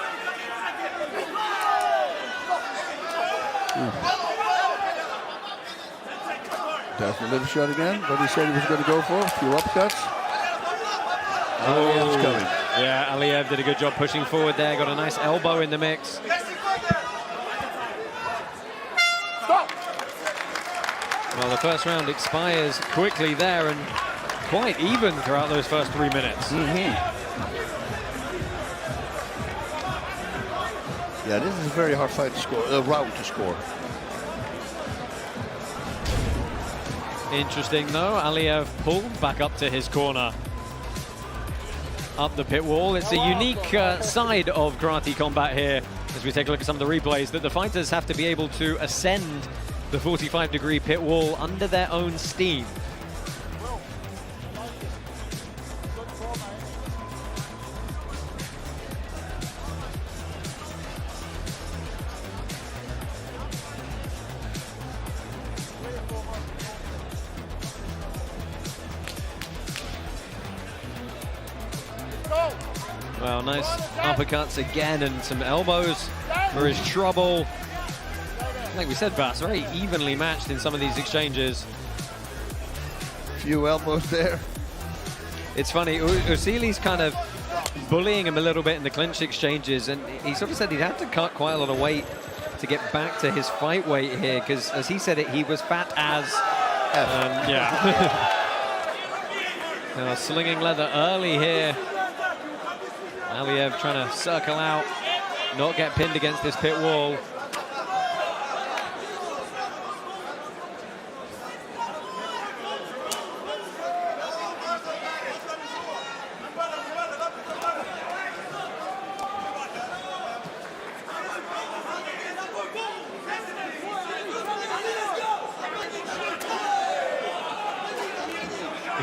There's the liver shot again. What he said he was going to go for. A few upcuts. Oh, Aliev's coming. Yeah, Aliev did a good job pushing forward there. Got a nice elbow in the mix. Well, the first round expires quickly there, and quite even throughout those first 3 minutes. Yeah, this is a very hard fight to score, round to score. Interesting though, Aliev pulled back up to his corner. Up the pit wall. It's a unique side of karate combat here, as we take a look at some of the replays, that the fighters have to be able to ascend the 45-degree pit wall under their own steam. Well, nice uppercuts again and some elbows for his trouble. Like we said, Bas, very evenly matched in some of these exchanges. Few elbows there. It's funny, Oussili's kind of bullying him a little bit in the clinch exchanges, and he sort of said he'd have to cut quite a lot of weight to get back to his fight weight here, because as he said it, he was fat as... yeah. Now, slinging leather early here. Aliev trying to circle out, not get pinned against this pit wall.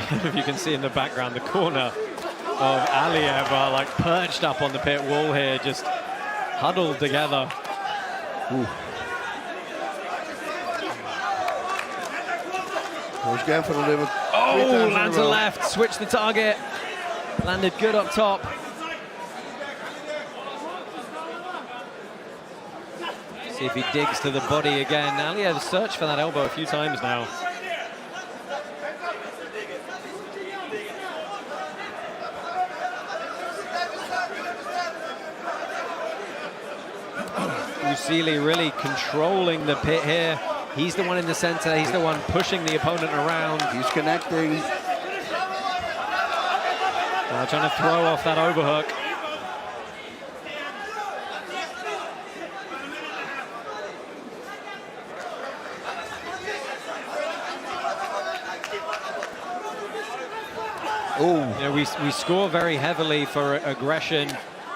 don't know if you can see in the background, the corner of Aliev are like perched up on the pit wall here, just huddled together. Ooh. Goes again for the liver. Oh, lands a left, switch the target. Landed good up top. See if he digs to the body again. Aliev searched for that elbow a few times now. Oussama really controlling the pit here. He's the one in the center. He's the one pushing the opponent around. He's connecting. Trying to throw off that overhook. Oh, yeah, we score very heavily for aggression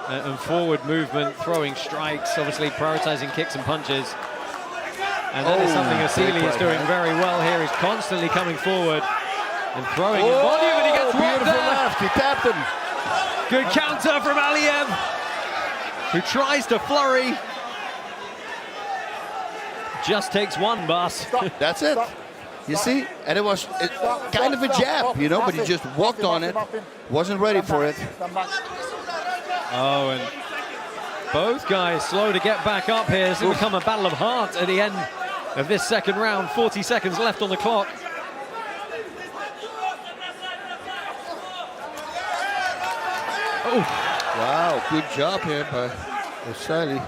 and forward movement, throwing strikes, obviously prioritizing kicks and punches. And that is something Assli is doing very well here. He's constantly coming forward and throwing his body, but he gets beautiful there. left. He tapped him. Good counter from Aliev, who tries to flurry. Just takes one, boss. That's it. You see? And it was kind of a jab, you know, but he just walked on it. Wasn't ready for it. Oh, and both guys slow to get back up here. This has become a battle of heart at the end of this second round. 40 seconds left on the clock. Oh, wow, good job here by Assli.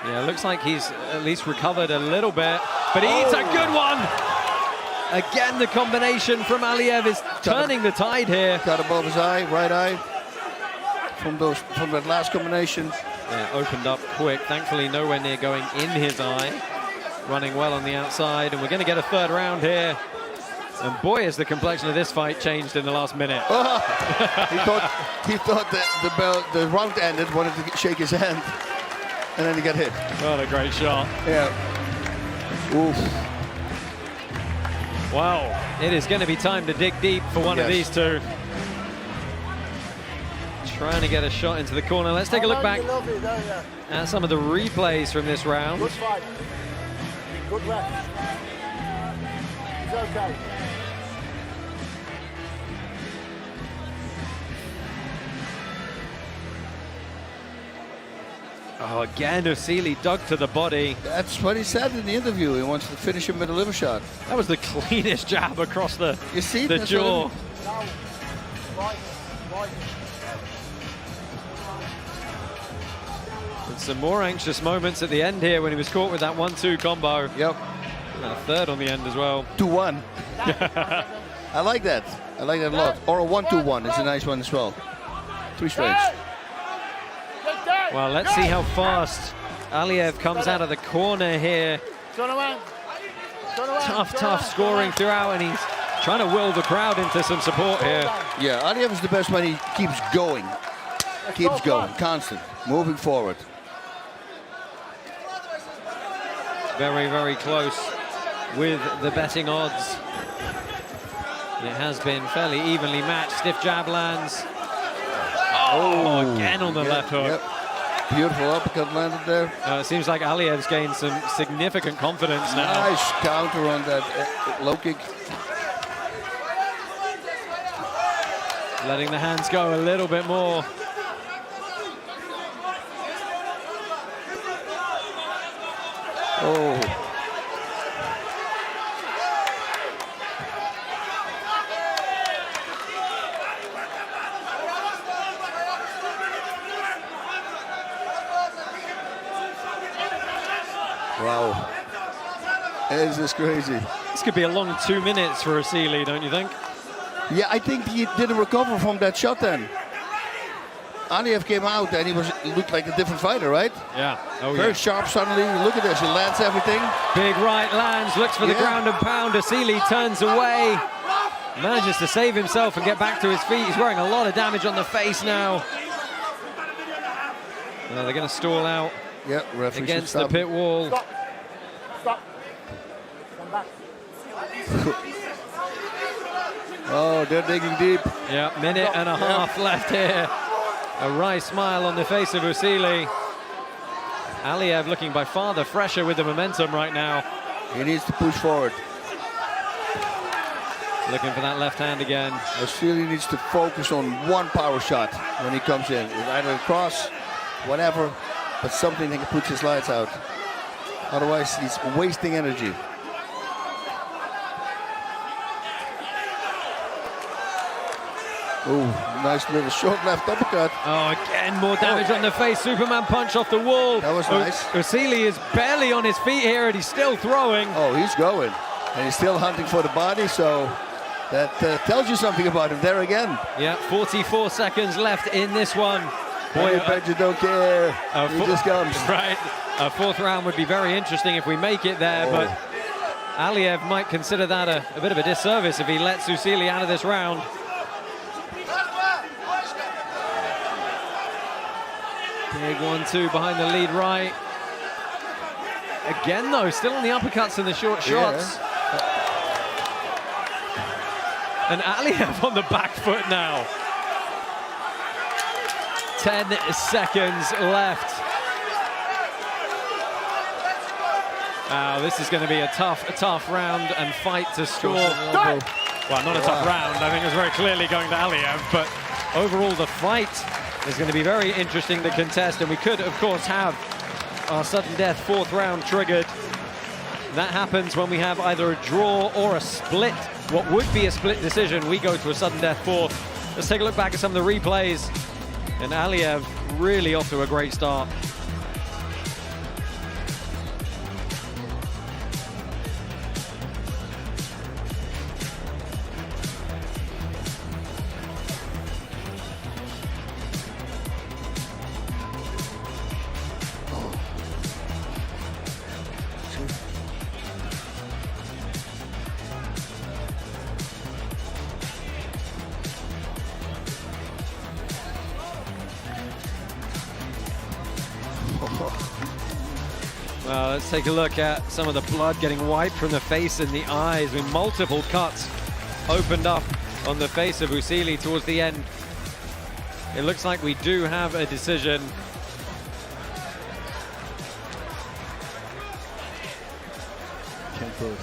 Yeah, looks like he's at least recovered a little bit, but he eats a good one. Again, the combination from Aliev is turning the tide here. Got above his eye, right eye, from that last combination. Yeah, opened up quick. Thankfully, nowhere near going in his eye. Running well on the outside, and we're going to get a third round here. And boy, has the complexion of this fight changed in the last minute. He thought that the round ended, wanted to shake his hand, and then he got hit. What a great shot. Yeah. Oof. Wow. It is going to be time to dig deep for one of these two. Trying to get a shot into the corner. Let's take a look back at some of the replays from this round. Good fight. Good rest. It's okay. Oh, again, Assli dug to the body. That's what he said in the interview. He wants to finish him with a liver shot. That was the cleanest jab across the jaw. And some more anxious moments at the end here when he was caught with that 1-2 combo. Yep. And a third on the end as well. 2-1. I like that. I like that a lot. Or a 1-2-1 is a nice one as well. 3 straights. Well, let's see how fast Aliev comes out of the corner here. Tough scoring throughout, and he's trying to will the crowd into some support here. Yeah, Aliev is the best when he keeps going. Keeps going, constant, moving forward. Very, very close with the betting odds. It has been fairly evenly matched. Stiff jab lands. Oh, again on the left hook. Yep. Beautiful uppercut landed there. It seems like Aliev's gained some significant confidence now. Nice counter on that low kick. Letting the hands go a little bit more. Oh. Wow. This is crazy. This could be a long 2 minutes for Assli, don't you think? Yeah, I think he didn't recover from that shot then. Aliev came out and he looked like a different fighter, right? Yeah. Oh, Very sharp suddenly. Look at this, he lands everything. Big right lands, looks for the ground and pound. Assli turns away. Manages to save himself and get back to his feet. He's wearing a lot of damage on the face now. They're going to stall out against the pit wall. Stop. Come back. Oh, they're digging deep. Yeah, minute and a half left here. A wry smile on the face of Oussama. Aliev looking by far the fresher with the momentum right now. He needs to push forward. Looking for that left hand again. Assli needs to focus on one power shot when he comes in. Either a cross, whatever, but something that can put his lights out. Otherwise, he's wasting energy. Ooh, nice little short left uppercut. Oh, again, more damage on the face. Superman punch off the wall. That was nice. Oussama is barely on his feet here, and he's still throwing. Oh, he's going. And he's still hunting for the body, so that tells you something about him there again. Yeah, 44 seconds left in this one. Boy, I bet you don't care. He just comes. Right. A fourth round would be very interesting if we make it there, but Aliev might consider that a bit of a disservice if he lets Oussama out of this round. Big 1-2 behind the lead right. Again, though, still on the uppercuts and the short shots. Yeah. And Aliev on the back foot now. 10 seconds left. Wow, this is going to be a tough round and fight to score. Well, not a tough round. I think it was very clearly going to Aliev, but overall the fight is going to be very interesting to contest, and we could, of course, have our sudden death fourth round triggered. That happens when we have either a draw or a split. What would be a split decision, we go to a sudden death fourth. Let's take a look back at some of the replays. And Aliev really off to a great start. Well, let's take a look at some of the blood getting wiped from the face and the eyes, with multiple cuts opened up on the face of Oussama towards the end. It looks like we do have a decision. Can't close.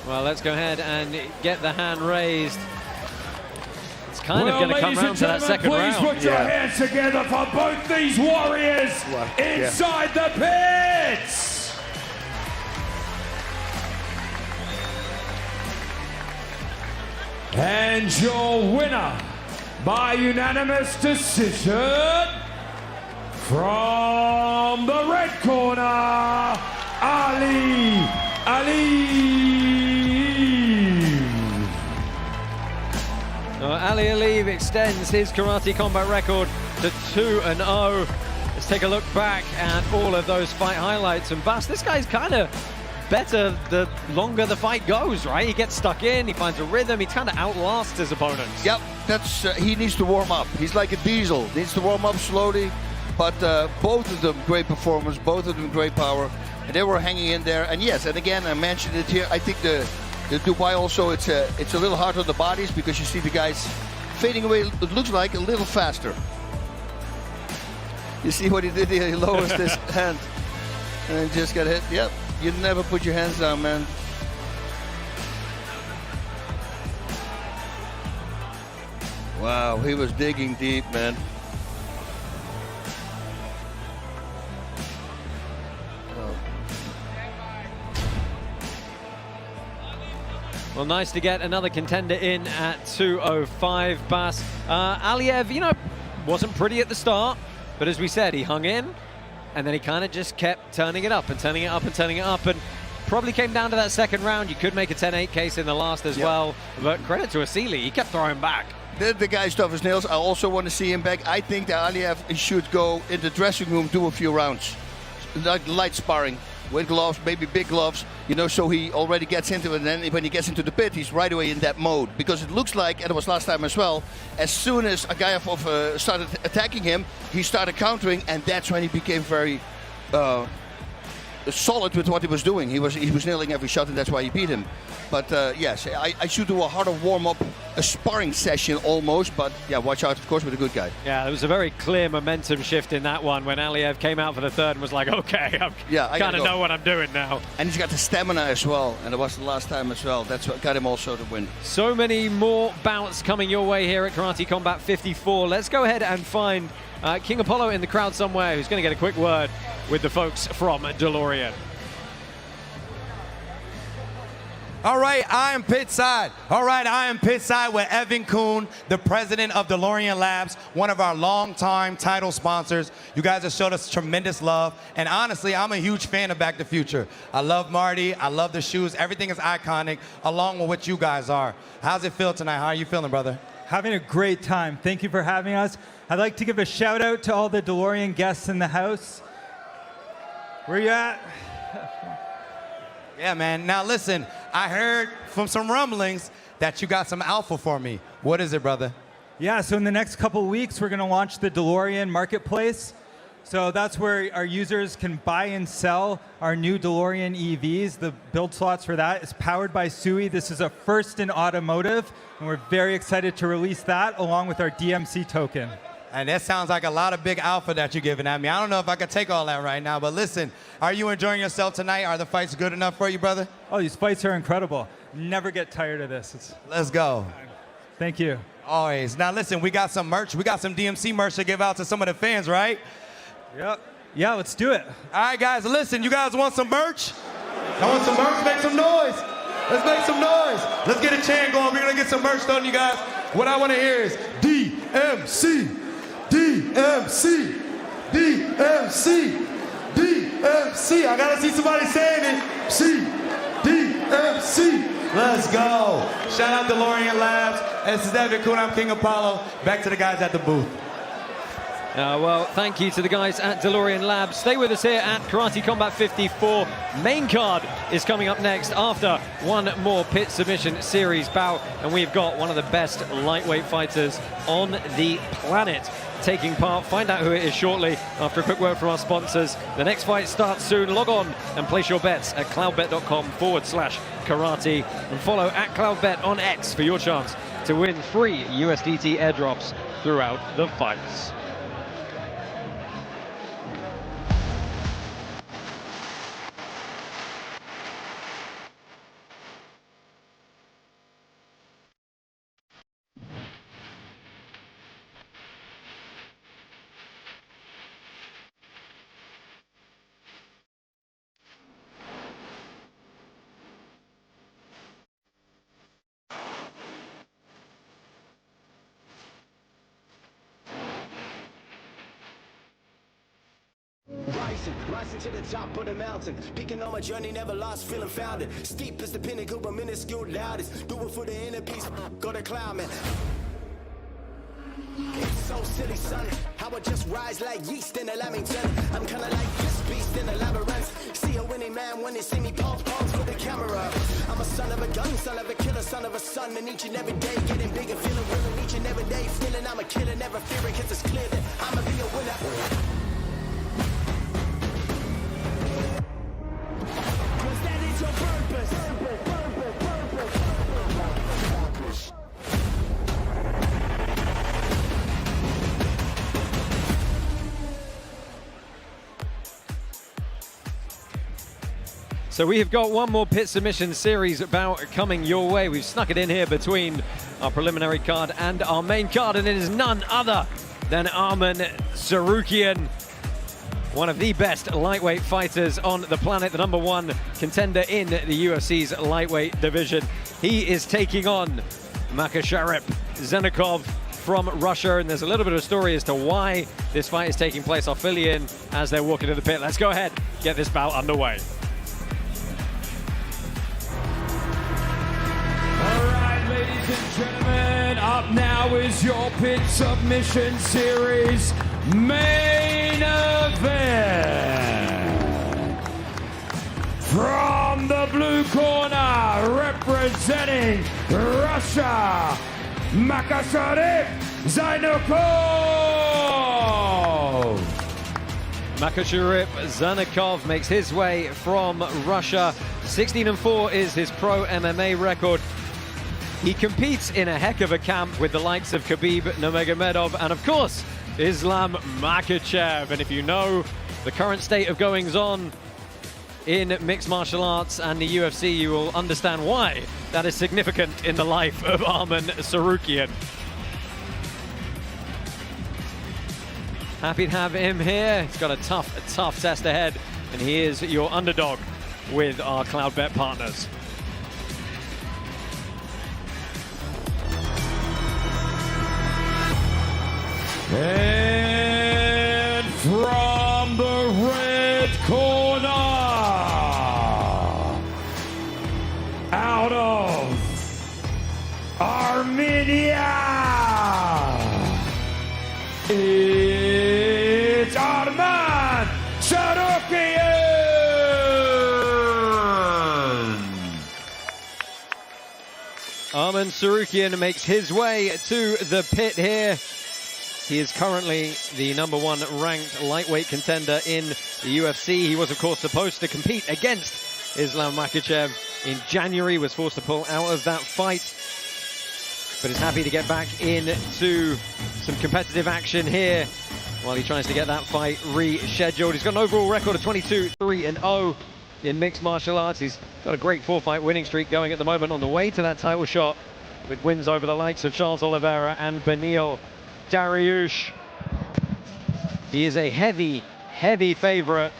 Well, let's go ahead and get the hand raised. Kind of going to come round to that second round. Please put your hands together for both these warriors inside the pits. And your winner by unanimous decision from the red corner, Ali. Ali Aliev extends his karate combat record to 2-0. Let's take a look back at all of those fight highlights. And Bas, this guy's kind of better the longer the fight goes, right? He gets stuck in, he finds a rhythm, he kind of outlasts his opponents. Yep, that's he needs to warm up. He's like a diesel, needs to warm up slowly. But both of them great performance, both of them great power. And they were hanging in there. And yes, and again, I mentioned it here, I think the Dubai also, it's a little hard on the bodies because you see the guys fading away, it looks like, a little faster. You see what he did here? He lowers his hand and just got hit. Yep, you never put your hands down, man. Wow, he was digging deep, man. Well, nice to get another contender in at 2:05, Bas. Aliev, you know, wasn't pretty at the start, but as we said, he hung in, and then he kind of just kept turning it up and turning it up and turning it up, and probably came down to that second round. You could make a 10-8 case in the last as well, but credit to Assli, he kept throwing back. The guy's tough as nails. I also want to see him back. I think that Aliev should go in the dressing room, do a few rounds, like light sparring. With gloves, maybe big gloves, you know, so he already gets into it, and then when he gets into the pit, he's right away in that mode. Because it looks like, and it was last time as well, as soon as Agayevov started attacking him, he started countering, and that's when he became very solid with what he was doing. He was nailing every shot, and that's why he beat him. But yes, I should do a harder warm-up, a sparring session almost. But yeah, watch out, of course, with a good guy. Yeah, there was a very clear momentum shift in that one when Aliev came out for the third and was like, okay, I kind of know what I'm doing now. And he's got the stamina as well, and it was the last time as well. That's what got him also to win. So many more bouts coming your way here at Karate Combat 54. Let's go ahead and find King Apollo in the crowd somewhere, who's going to get a quick word with the folks from DeLorean. All right, I am pittside. All right, I am pittside with Evan Kuhn, the president of DeLorean Labs, one of our longtime title sponsors. You guys have showed us tremendous love, and honestly, I'm a huge fan of Back to the Future. I love Marty, I love the shoes, everything is iconic, along with what you guys are. How's it feel tonight? How are you feeling, brother? Having a great time. Thank you for having us. I'd like to give a shout out to all the DeLorean guests in the house. Where you at? Yeah, man. Now listen, I heard from some rumblings that you got some alpha for me. What is it, brother? Yeah, so in the next couple of weeks, we're going to launch the DeLorean Marketplace. So that's where our users can buy and sell our new DeLorean EVs. The build slots for that is powered by SUI. This is a first in automotive, and we're very excited to release that along with our DMC token. And that sounds like a lot of big alpha that you're giving at me. I don't know if I can take all that right now, but listen, are you enjoying yourself tonight? Are the fights good enough for you, brother? Oh, these fights are incredible. Never get tired of this. Let's go. Thank you. Always. Now listen, we got some merch. We got some DMC merch to give out to some of the fans, right? Yep. Yeah, let's do it. All right, guys, listen, you guys want some merch? I want some merch? Make some noise. Let's make some noise. Let's get a chant going. We're going to get some merch done, you guys. What I want to hear is DMC. DMC, DMC, DMC. I gotta see somebody saying it. C, DMC. Let's go. Shout out DeLorean Labs. This is Evan Kuhn. I'm King Apollo. Back to the guys at the booth. Well, thank you to the guys at DeLorean Labs. Stay with us here at Karate Combat 54. Main card is coming up next after one more pit submission series bout. And we've got one of the best lightweight fighters on the planet taking part. Find out who it is shortly after a quick word from our sponsors. The next fight starts soon. Log on and place your bets at cloudbet.com/karate and follow at cloudbet on X for your chance to win free USDT airdrops throughout the fights. Rising to the top of the mountain, picking on my journey, never lost, feeling founded. Steep as the pinnacle, but minuscule loudest. Do it for the inner peace, go to cloud, man. It's so silly, son, how I just rise like yeast in a Lamington. I'm kinda like this beast in a labyrinth. See a winning man when they see me pause for the camera. I'm a son of a gun, son of a killer, son of a son. And each and every day getting bigger, feeling willing. Each and every day feeling I'm a killer, never fearing, cause it's clear that I'ma be a winner. So we have got one more pit submission series bout coming your way. We've snuck it in here between our preliminary card and our main card, and it is none other than Arman Tsarukyan, one of the best lightweight fighters on the planet, the #1 contender in the UFC's lightweight division. He is taking on Makasharip Zenikov from Russia, and there's a little bit of a story as to why this fight is taking place. I'll fill you in as they're walking to the pit. Let's go ahead, get this bout underway. Ladies and gentlemen, up now is your pit submission series main event. From the blue corner, representing Russia, Makasharip Zenikov. Makhachev Zamanbekov makes his way from Russia. 16-4 is his pro MMA record. He competes in a heck of a camp with the likes of Khabib Nurmagomedov and, of course, Islam Makhachev. And if you know the current state of goings-on in mixed martial arts and the UFC, you will understand why that is significant in the life of Arman Tsarukyan. Happy to have him here. He's got a tough test ahead, and he is your underdog with our Cloudbet partners. And from the red corner, out of Armenia, it's Arman Tsarukyan! Arman Tsarukyan makes his way to the pit here. He is currently the #1 ranked lightweight contender in the UFC. He was, of course, supposed to compete against Islam Makhachev in January, was forced to pull out of that fight, but is happy to get back into some competitive action here while he tries to get that fight rescheduled. He's got an overall record of 22-3-0 in mixed martial arts. He's got a great 4-fight winning streak going at the moment, on the way to that title shot with wins over the likes of Charles Oliveira and Beneil Dariush. He is a heavy favorite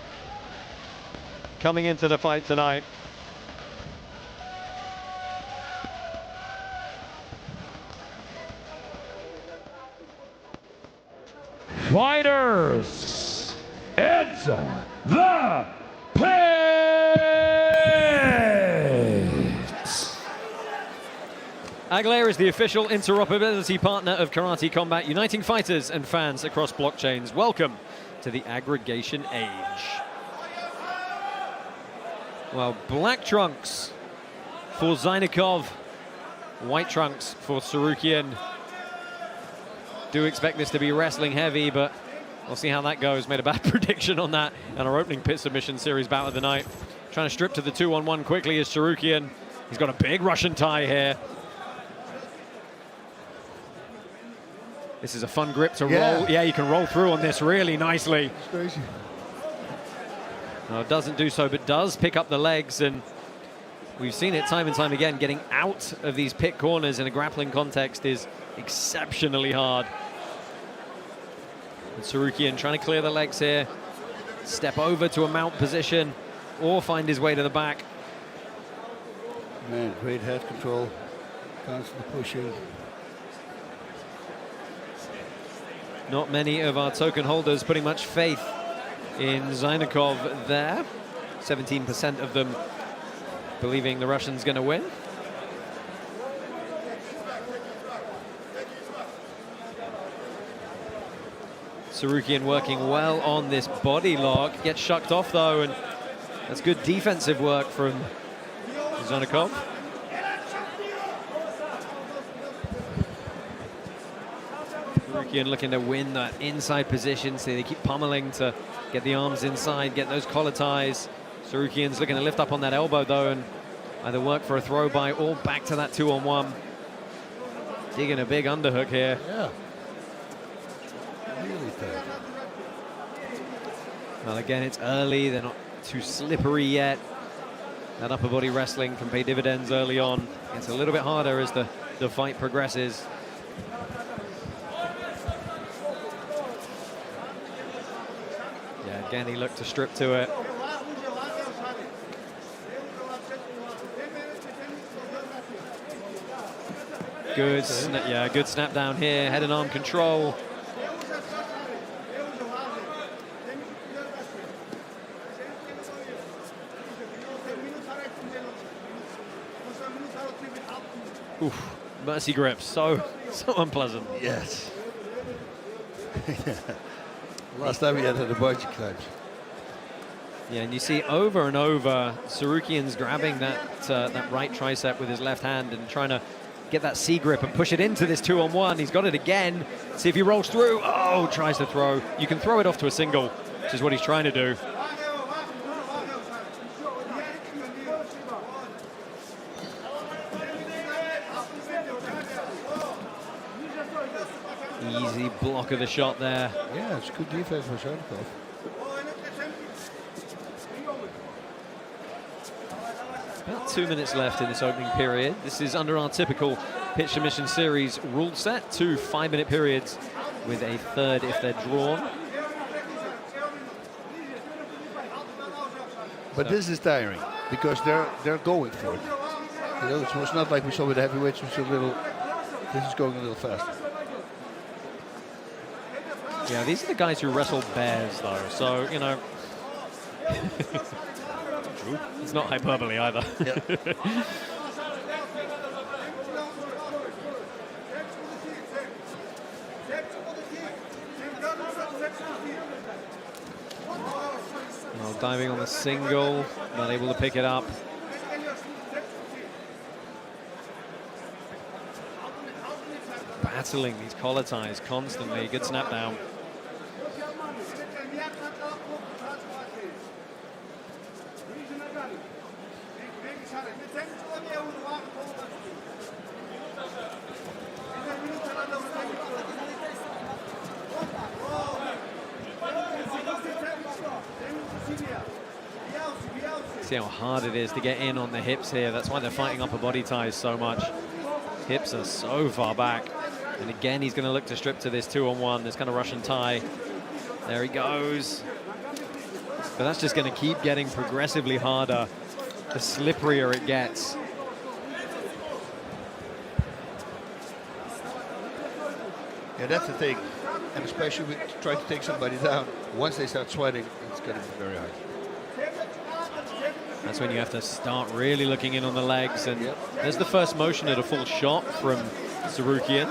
coming into the fight tonight. Fighters, it's the pit! Aguilera is the official interoperability partner of Karate Combat, uniting fighters and fans across blockchains. Welcome to the aggregation age. Well, black trunks for Zainakov, white trunks for Tsarukyan. Do expect this to be wrestling heavy, but we'll see how that goes. Made a bad prediction on that and our opening pit submission series bout of the night. Trying to strip to the 2-on-1 quickly is Tsarukyan. He's got a big Russian tie here. This is a fun grip to roll. Yeah, you can roll through on this really nicely. It's crazy. No, it doesn't do so, but does pick up the legs, and we've seen it time and time again. Getting out of these pit corners in a grappling context is exceptionally hard. And Tsarukyan trying to clear the legs here, step over to a mount position, or find his way to the back. Man, great head control, constantly pushing. Not many of our token holders putting much faith in Zainakov there. 17% of them believing the Russian's going to win. Tsarukyan working well on this body lock. Gets shucked off though, and that's good defensive work from Zainakov. Tsarukyan looking to win that inside position, so they keep pummeling to get the arms inside, get those collar ties. Tsarukyan's looking to lift up on that elbow though, and either work for a throw by or back to that 2-on-1. Digging a big underhook here. Yeah. Really tight. Well, again, it's early. They're not too slippery yet. That upper body wrestling can pay dividends early on. It's a little bit harder as the fight progresses. Yeah, again, he looked to strip to it. Good, good snap down here. Head and arm control. Oof, mercy grips, so unpleasant. Yes. Last time he entered the bungee clutch. Yeah, and you see over and over, Tsarukyan's grabbing that right tricep with his left hand and trying to get that C grip and push it into this 2-on-1. He's got it again. See if he rolls through. Oh, tries to throw. You can throw it off to a single to is what he's trying to do. Easy block of the shot there. Yeah, it's good defense for Zarinfar. About 2 minutes left in this opening period. This is under our typical pitch submission series rule set. 2 5-minute periods with a third if they're drawn. But this is tiring because they're going for it. You know, it was not like we saw with the heavyweights, which was a little. This is going a little faster. Yeah, these are the guys who wrestle bears, though. So you know, it's not hyperbole either. Well, diving on the single, not able to pick it up. Battling these collar ties constantly. Good snap down. See how hard it is to get in on the hips here. That's why they're fighting upper body ties so much. Hips are so far back. And again, he's going to look to strip to this 2-on-1, this kind of Russian tie. There he goes. But that's just going to keep getting progressively harder the slipperier it gets. Yeah, that's the thing. And especially with trying to take somebody down, once they start sweating, it's going to be very hard. That's when you have to start really looking in on the legs. And there's the first motion at a full shot from Tsarukyan.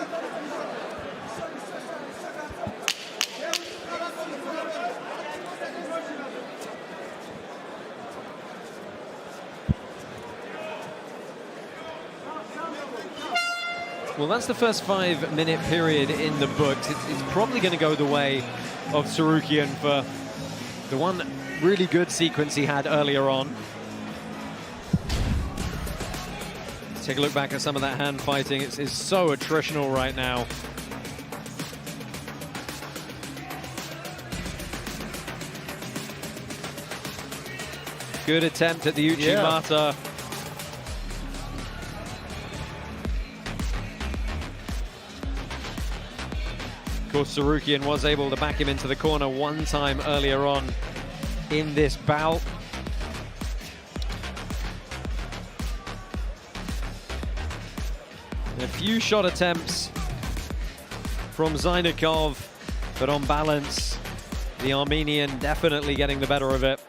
Well, that's the first 5-minute period in the books. It's probably going to go the way of Tsarukyan for the one really good sequence he had earlier on. Let's take a look back at some of that hand fighting. It's so attritional right now. Good attempt at the Uchimata. Of course, Tsarukyan was able to back him into the corner one time earlier on in this bout. A few shot attempts from Zainakov, but on balance, the Armenian definitely getting the better of it.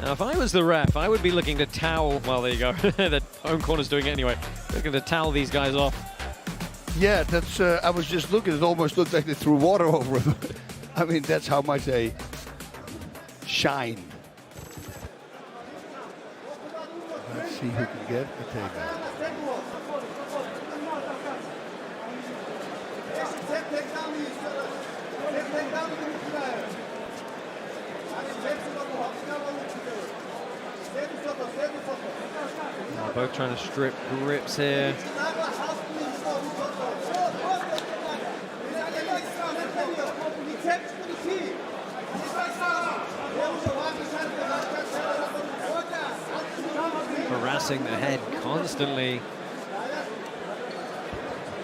Now, if I was the ref, I would be looking to towel, well, there you go, the home corner's doing it anyway, looking to towel these guys off. Yeah, that's. I was just looking. It almost looked like they threw water over him. I mean, that's how much they shine. Let's see who can get the takedown. Both trying to strip grips here. Harassing the head constantly.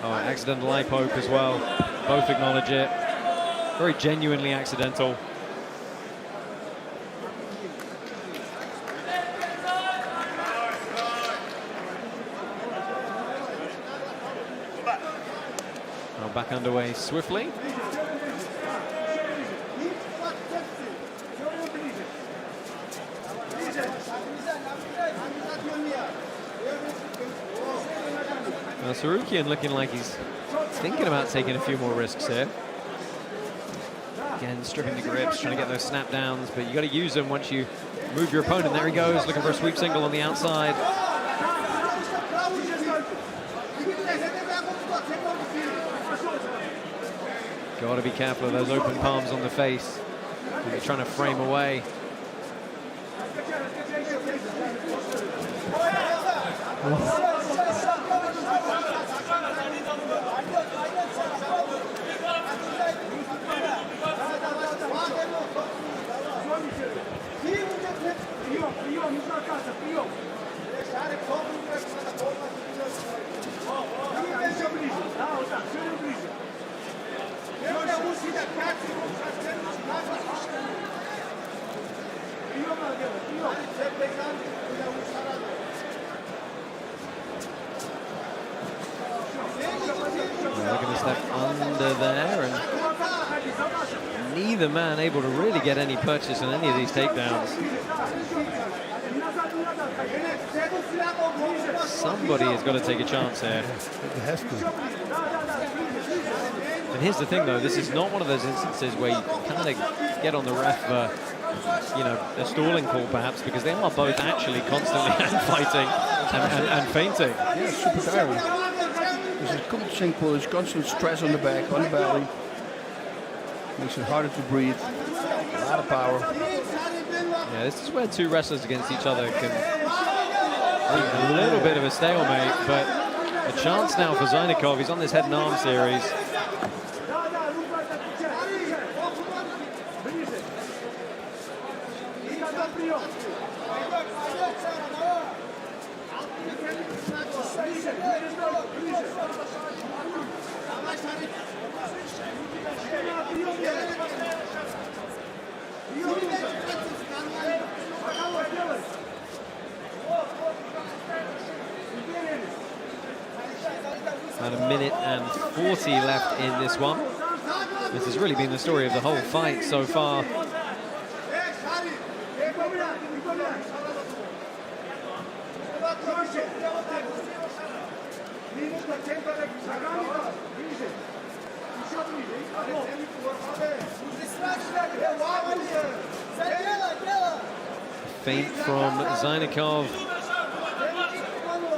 Oh, accidental eye poke as well. Both acknowledge it. Very genuinely accidental. Now back underway swiftly. Now Tsarukyan looking like he's thinking about taking a few more risks here. Again, stripping the grips, trying to get those snap downs, but you got to use them once you move your opponent. There he goes, looking for a sweep single on the outside. Got to be careful of those open palms on the face. You're trying to frame away. They're going to step under there, and neither man able to really get any purchase on any of these takedowns. Somebody has got to take a chance here. It has to. And here's the thing, though, this is not one of those instances where you kind of get on the ref for, you know, a stalling call, perhaps, because they are both actually constantly fighting and feinting. Yeah, super tiring. There's a constant push, constant stress on the back, on the belly. Makes it harder to breathe. A lot of power. Yeah, this is where two wrestlers against each other can leave a little bit of a stalemate, but a chance now for Zamanbekov. He's on this head and arm series. About a minute and 40 left in this one. This has really been the story of the whole fight so far. Feint from Zamanbekov.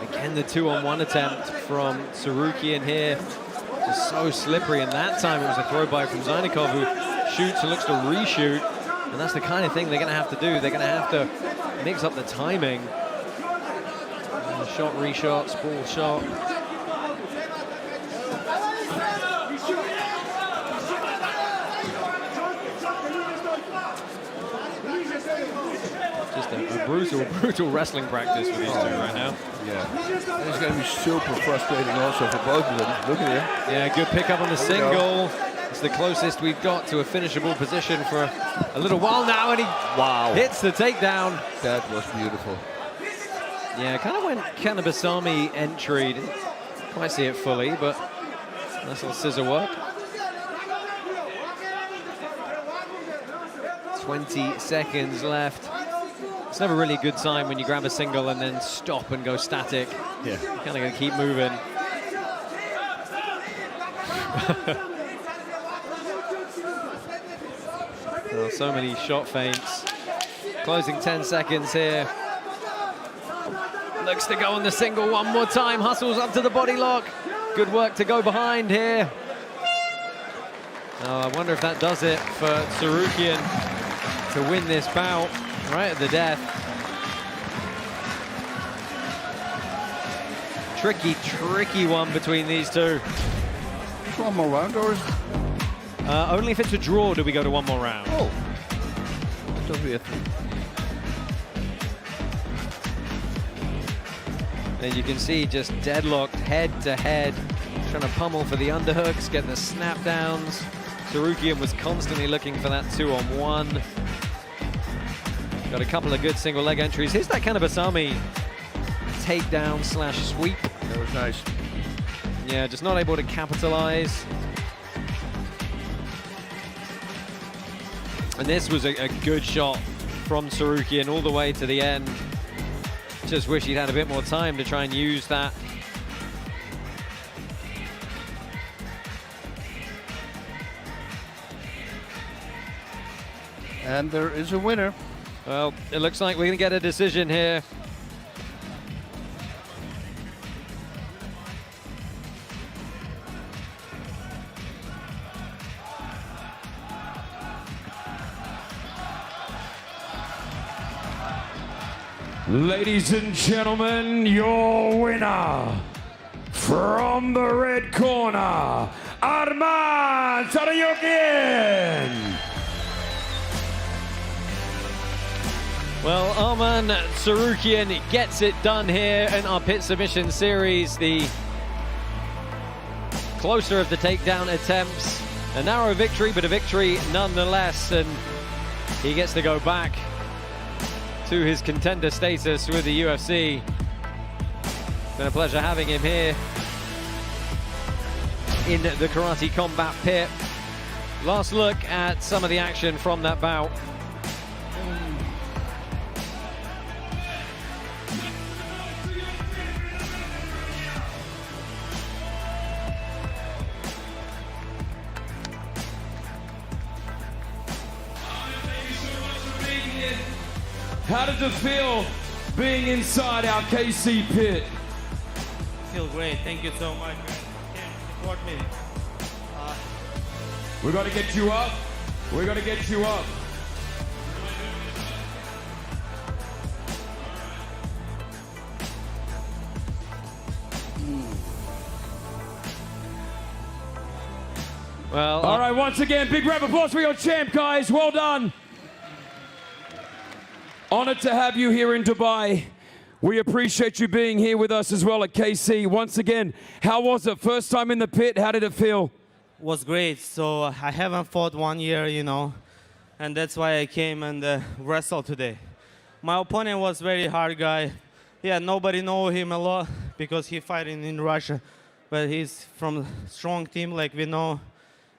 Again, the 2-on-1 attempt from Tsarukyan here. It's so slippery, and that time it was a throw by from Zamanbekov, who shoots and looks to reshoot. And that's the kind of thing they're going to have to do. They're going to have to mix up the timing. Shot, reshot, sprawl shot. Just a brutal wrestling practice for these two right now. Yeah, and it's going to be super frustrating also for both of them. Look at here. Yeah, good pickup on the single. It's the closest we've got to a finishable position for a little while now, and he hits the takedown. That was beautiful. Yeah, kind of went Kanabasami entry. Didn't quite see it fully, but nice little scissor work. 20 seconds left. It's never really a good sign when you grab a single and then stop and go static. Yeah. You're kind of going to keep moving. Oh, so many shot feints. Closing 10 seconds here. Looks to go on the single one more time. Hustles up to the body lock. Good work to go behind here. Oh, I wonder if that does it for Tsarukyan to win this bout right at the death. Tricky one between these two. One more round, or is only if it's a draw do we go to one more round. Oh, that'll be a thing. And you can see just deadlocked head to head, trying to pummel for the underhooks, get the snap downs. Tsarukyan was constantly looking for that 2-on-1. Got a couple of good single leg entries. Here's that Kanabasami takedown slash sweep. That was nice. Yeah, just not able to capitalize. And this was a good shot from Tsarukyan all the way to the end. Just wish he'd had a bit more time to try and use that. And there is a winner. Well, it looks like we're going to get a decision here. Ladies and gentlemen, your winner from the red corner, Arman Tsarukyan. Well, Arman Tsarukyan gets it done here in our pit submission series. The closer of the takedown attempts. A narrow victory, but a victory nonetheless. And he gets to go back to his contender status with the UFC. It's been a pleasure having him here in the Karate Combat Pit. Last look at some of the action from that bout. How does it feel being inside our KC pit? Feel great. Thank you so much, man. Support me. We got to get you up. We got to get you up. Well, all right, once again, big round of applause for your champ, guys. Well done. Honored to have you here in Dubai. We appreciate you being here with us as well at KC. Once again, how was it? First time in the pit, how did it feel? Was great. So I haven't fought 1 year, you know, and that's why I came and wrestled today. My opponent was very hard guy. Yeah, nobody know him a lot because he fighting in Russia, but he's from a strong team like we know,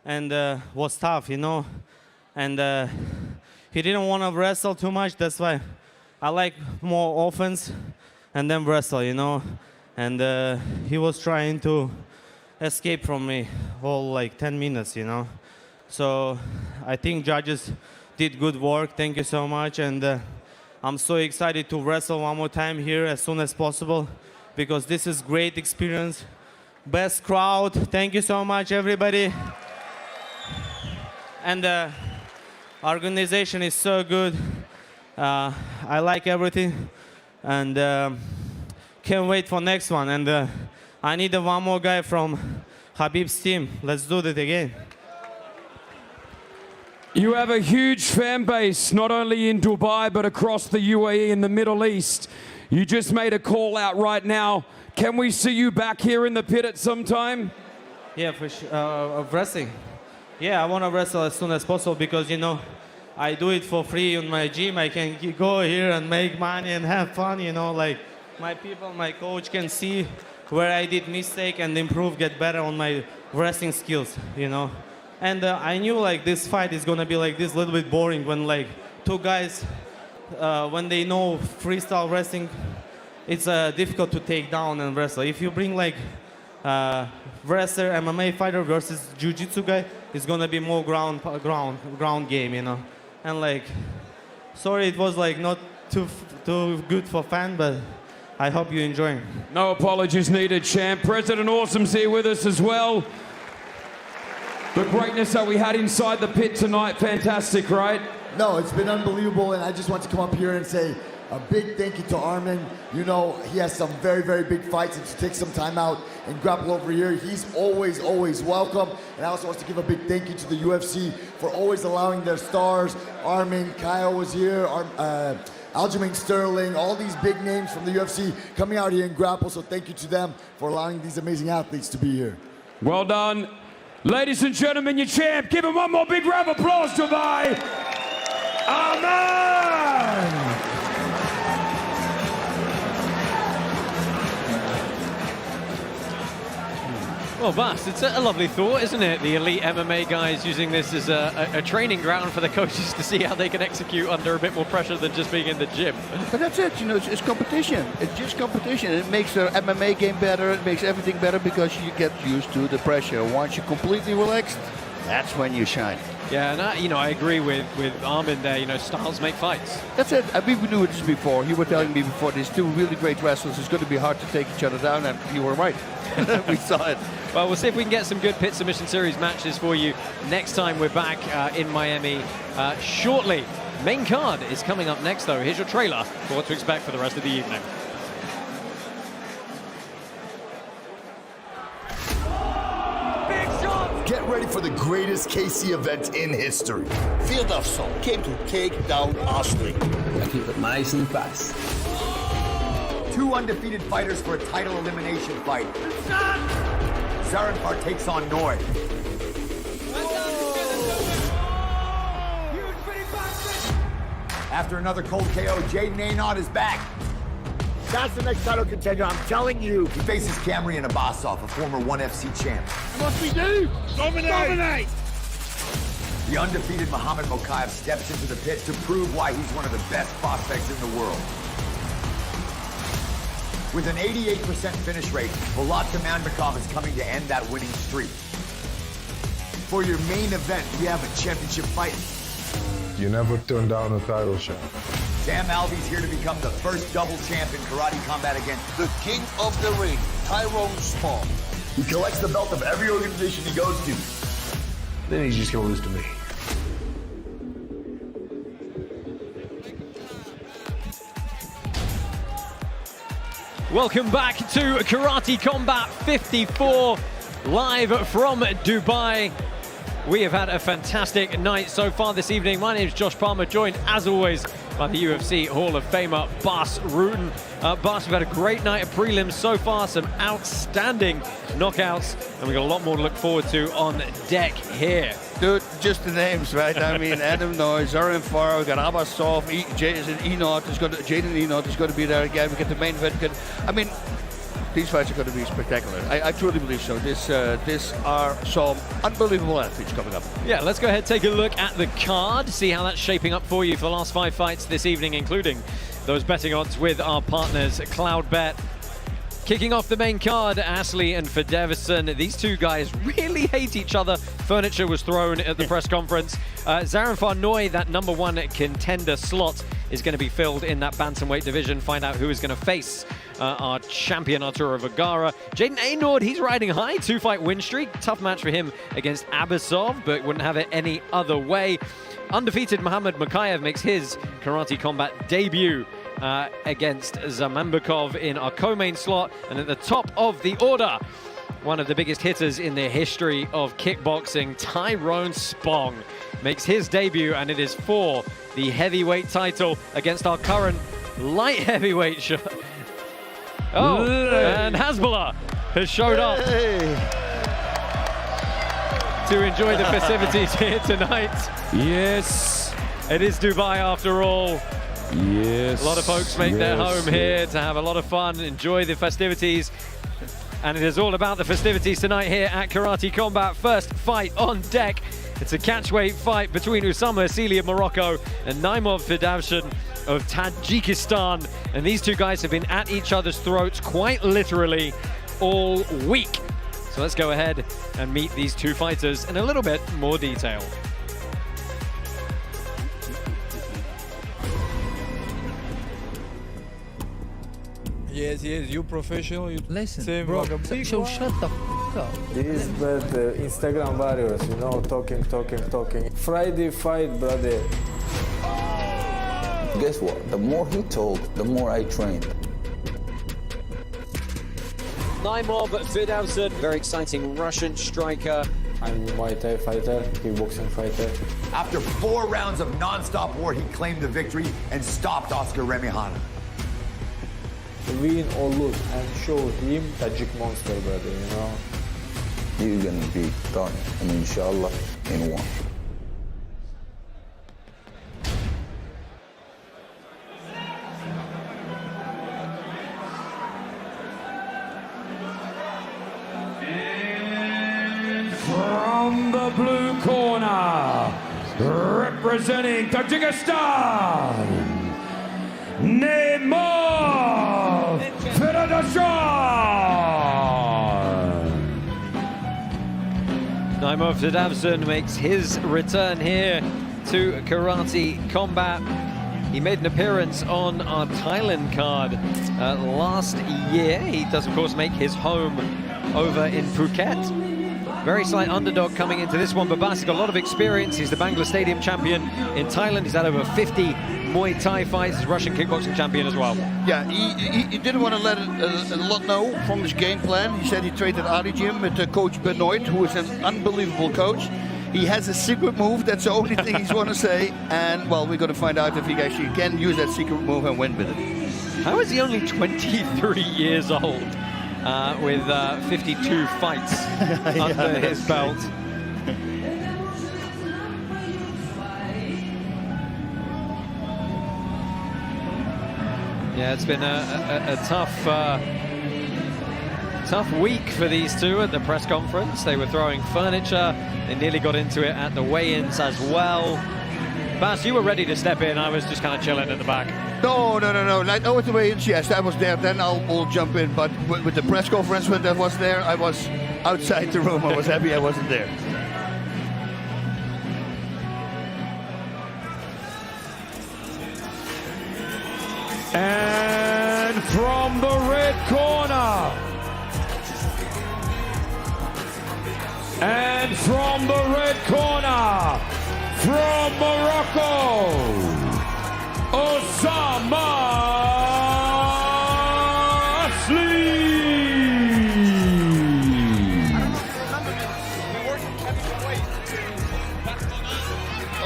and was tough, you know, and he didn't want to wrestle too much. That's why I like more offense and then wrestle, you know, and he was trying to escape from me all like 10 minutes, you know. So I think judges did good work. Thank you so much. And I'm so excited to wrestle one more time here as soon as possible because this is great experience. Best crowd. Thank you so much, everybody. And organization is so good. I like everything. And can't wait for next one. And I need one more guy from Habib's team. Let's do that again. You have a huge fan base, not only in Dubai, but across the UAE and the Middle East. You just made a call out right now. Can we see you back here in the pit at some time? Yeah, for sure. Of wrestling. Yeah, I want to wrestle as soon as possible because, you know, I do it for free in my gym. I can go here and make money and have fun, you know, like my people, my coach can see where I did mistake and improve, get better on my wrestling skills, you know. And I knew like this fight is gonna be like this, a little bit boring when like two guys, when they know freestyle wrestling, it's difficult to take down and wrestle. If you bring like wrestler, MMA fighter versus jiu-jitsu guy, it's gonna be more ground game, you know. And like, sorry, it was like not too good for fan, but I hope you enjoy. No apologies needed, champ. President Awesome's here with us as well. The greatness that we had inside the pit tonight, fantastic, right? No, it's been unbelievable, and I just want to come up here and say a big thank you to Arman. You know, he has some very, very big fights, and to take some time out and grapple over here, he's always, always welcome. And I also want to give a big thank you to the UFC for always allowing their stars. Arman, Kyle was here, Aljamain Sterling, all these big names from the UFC coming out here and grapple, so thank you to them for allowing these amazing athletes to be here. Well done. Ladies and gentlemen, your champ, give him one more big round of applause, Dubai. Arman! Well, Bas, it's a lovely thought, isn't it? The elite MMA guys using this as a training ground for the coaches to see how they can execute under a bit more pressure than just being in the gym. But that's it, you know, it's competition. It's just competition. It makes their MMA game better. It makes everything better because you get used to the pressure. Once you're completely relaxed, that's when you shine. Yeah, and you know, I agree with Arman there. You know, styles make fights. That's it. I mean, we knew this before. You were telling me before, these two really great wrestlers. It's going to be hard to take each other down, and you were right. We saw it. Well, we'll see if we can get some good Pit Submission Series matches for you next time we're back in Miami shortly Main card is coming up next, though. Here's your trailer for what to expect for the rest of the evening. Get ready for the greatest KC event in history. Firdavshon came to take down Assli. Keep it nice and fast. 2 undefeated fighters for a title elimination fight. Zarinfar takes on Eynaud. After another cold KO, Jayden Eynaud is back. That's the next title contender, I'm telling you. He faces Kiamrian Abbasov, a former 1FC champ. What we do? Dominate! The undefeated Muhammad Mokaev steps into the pit to prove why he's one of the best prospects in the world. With an 88% finish rate, Bolat Zamanbekov is coming to end that winning streak. For your main event, we have a championship fight. You never turn down a title shot. Alvey's here to become the first double champ in karate combat against The king of the ring, Tyrone Spong. He collects the belt of every organization he goes to. Then he's just gonna lose to me. Welcome back to Karate Combat 54, live from Dubai. We have had a fantastic night so far this evening. My name is Josh Palmer, joined as always by the UFC Hall of Famer Bas Rutten. Bas, we've had a great night of prelims so far, some outstanding knockouts, and we've got a lot more to look forward to on deck here. Dude, just the names, right? I mean, Eynaud, Zarinfar, we got Abbasov, Jayden Eynaud is going to be there again. We get the main event. I mean, these fights are going to be spectacular. I truly believe so. These are some unbelievable athletes coming up. Yeah, let's go ahead and take a look at the card, see how that's shaping up for you for the last 5 fights this evening, including those betting odds with our partners, CloudBet. Kicking off the main card, Assli and Firdavshon. These two guys really hate each other. Furniture was thrown at the press conference. Zarinfar Eynaud, that #1 contender slot, is going to be filled in that bantamweight division. Find out who is going to face our champion, Arturo Vergara. Jayden Eynaud, he's riding high, 2-fight win streak. Tough match for him against Abbasov, but wouldn't have it any other way. Undefeated Muhammad Mokaev makes his karate combat debut against Zamanbekov in our co-main slot. And at the top of the order, one of the biggest hitters in the history of kickboxing, Tyrone Spong, makes his debut, and it is for the heavyweight title against our current light heavyweight. Oh, and Hasbulla has showed up to enjoy the festivities here tonight. Yes. It is Dubai after all. Yes. A lot of folks make their home here to have a lot of fun, enjoy the festivities. And it is all about the festivities tonight here at Karate Combat. First fight on deck. It's a catchweight fight between Oussama Assli of Morocco and Naiimov Firdavshon of Tajikistan. And these two guys have been at each other's throats quite literally all week. So let's go ahead and meet these two fighters in a little bit more detail. Yes, you professional. You listen, bro. So shut the f up. These bad Instagram warriors, you know, talking. Friday fight, brother. Guess what? The more he talked, the more I trained. Naiimov Firdavshon, very exciting Russian striker. I'm a Muay Thai fighter, kickboxing fighter. After 4 rounds of non-stop war, he claimed the victory and stopped Oscar Remihana. Win or lose and show him Tajik monster, brother, you know. You're gonna be done, and inshallah, in 1. From the blue corner, representing Tajikistan, Naiimov Firdavshon. Naiimov Firdavshon makes his return here to Karate Combat. He made an appearance on our Thailand card last year. He does, of course, make his home over in Phuket. very slight underdog coming into this one, but Bas has got a lot of experience. He's the Bangla Stadium champion in Thailand. He's had over 50 Muay Thai fights. He's Russian Kickboxing Champion as well. Yeah, he didn't want to let a lot know from his game plan. He said he trained at Adi Gym with Coach Benoit, who is an unbelievable coach. He has a secret move, that's the only thing he's want to say. And, well, we're going to find out if he actually can use that secret move and win with it. How is he only 23 years old with 52 fights under his belt? Yeah, it's been a tough week for these two at the press conference. They were throwing furniture. They nearly got into it at the weigh-ins as well. Bas, you were ready to step in. I was just kind of chilling at the back. No. Like, with the weigh-ins, yes, I was there. Then I'll jump in. But with the press conference when that was there, I was outside the room. I was happy I wasn't there. And from the red corner, and from the red corner, from Morocco, Oussama Assli.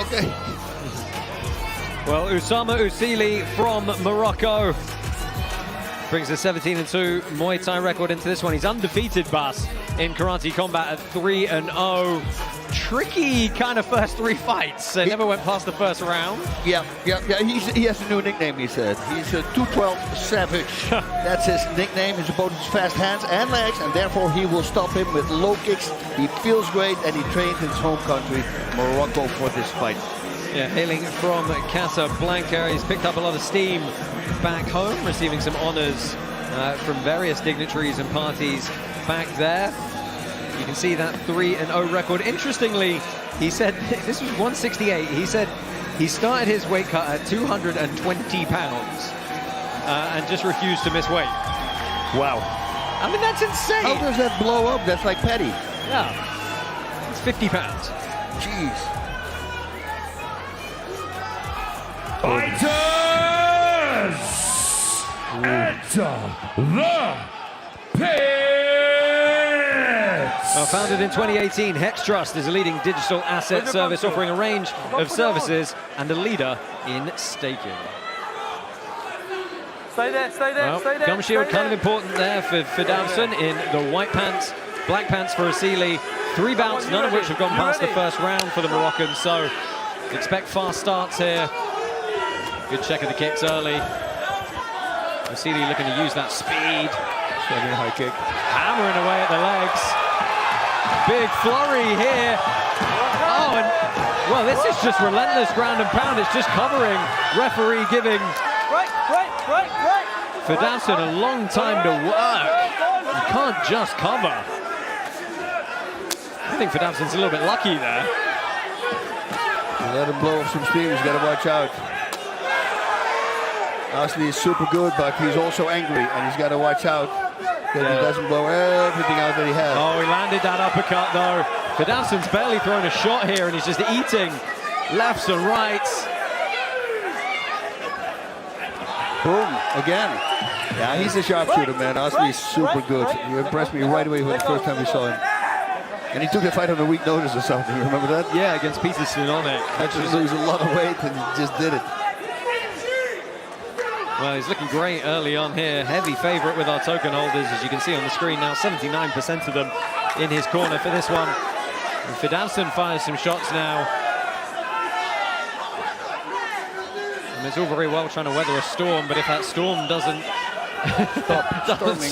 Okay. Well, Oussama Assli from Morocco brings a 17-2 Muay Thai record into this one. He's undefeated, Bas, in karate combat at 3-0. Tricky kind of first three fights. Never went past the first round. Yeah. He has a new nickname, he said. He's a 212 Savage. That's his nickname. His opponent's fast hands and legs, and therefore he will stop him with low kicks. He feels great, and he trained in his home country, Morocco, for this fight. Yeah, hailing from Casablanca. He's picked up a lot of steam back home, receiving some honors from various dignitaries and parties back there. You can see that 3-0 record. Interestingly, he said, this was 168. He said he started his weight cut at 220 pounds and just refused to miss weight. Wow. I mean, that's insane. How does that blow up? That's like petty. Yeah. It's 50 pounds. Jeez. Fighters, enter the pit. Well, founded in 2018, Hex Trust is a leading digital asset service offering a range of services and a leader in staking. Stay there, stay there, Well, stay there. gum shield kind of important there for Firdavshon in the white pants, black pants for Assli. 3 bouts, none of which have gone past the first round for the Moroccans, so expect fast starts here. Good check of the kicks early. Assli looking to use that speed. High kick. Hammering away at the legs. Big flurry here. Oh, and well, this is just relentless ground and pound. It's just covering. Referee giving Right. Firdavshon a long time to work. You can't just cover. I think Firdavshon's a little bit lucky there. Let him blow off some steam. He's got to watch out. Assli is super good, but he's also angry, and he's got to watch out that he doesn't blow everything out that he has. Oh, he landed that uppercut though. Firdavshon's barely thrown a shot here, and he's just eating lefts and rights. Boom, again. Yeah, he's a sharpshooter, man. Assli is super good. He impressed me right away when the first time we saw him. And he took the fight on a week notice or something, you remember that? Yeah, against Peter Sinonek. Had to lose a lot of weight, and he just did it. Well, he's looking great early on here. Heavy favorite with our token holders, as you can see on the screen now. 79% of them in his corner for this one. And Firdavshon fires some shots now. And it's all very well trying to weather a storm, but if that storm doesn't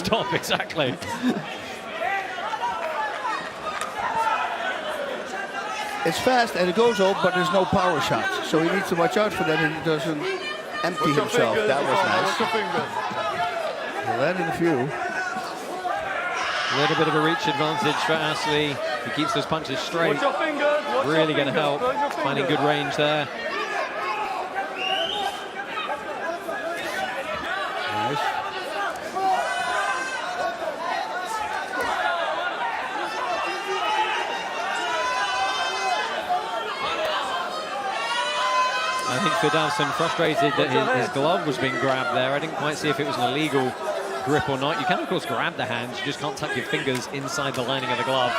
stop, exactly. It's fast and it goes up, but there's no power shots. So he needs to watch out for that and he doesn't empty himself. That was nice. He landed a few. A little bit of a reach advantage for Assli. He keeps those punches straight. Really going to help. Finding good range there. Nice. Firdavshon frustrated that his glove was being grabbed there. I didn't quite see if it was an illegal grip or not. You can, of course, grab the hands. You just can't tuck your fingers inside the lining of the glove.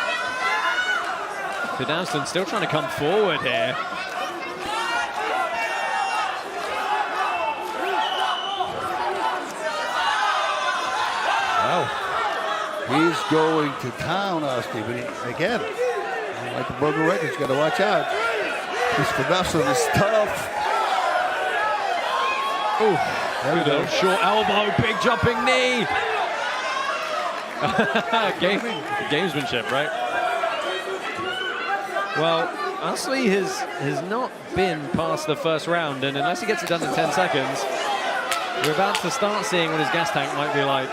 Firdavshon still trying to come forward here. Well, he's going to town, Assli, but again, like the broken record, he's got to watch out. This Firdavshon is tough. Ooh, there we go. Short elbow, big jumping knee. Gamesmanship, right? Well, Assli has not been past the first round, and unless he gets it done in 10 seconds, we're about to start seeing what his gas tank might be like.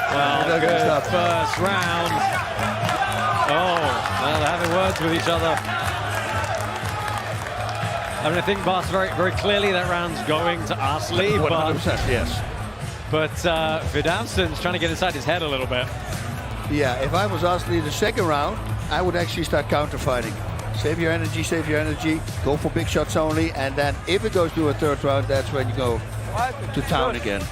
Well, good first round. Oh, well, they're having words with each other. I mean, I think Bas very clearly that round's going to Assli. 100%, yes. But Firdavshon's trying to get inside his head a little bit. Yeah, if I was Assli in the second round, I would actually start counter-fighting. Save your energy, go for big shots only, and then if it goes to a third round, that's when you go to town again.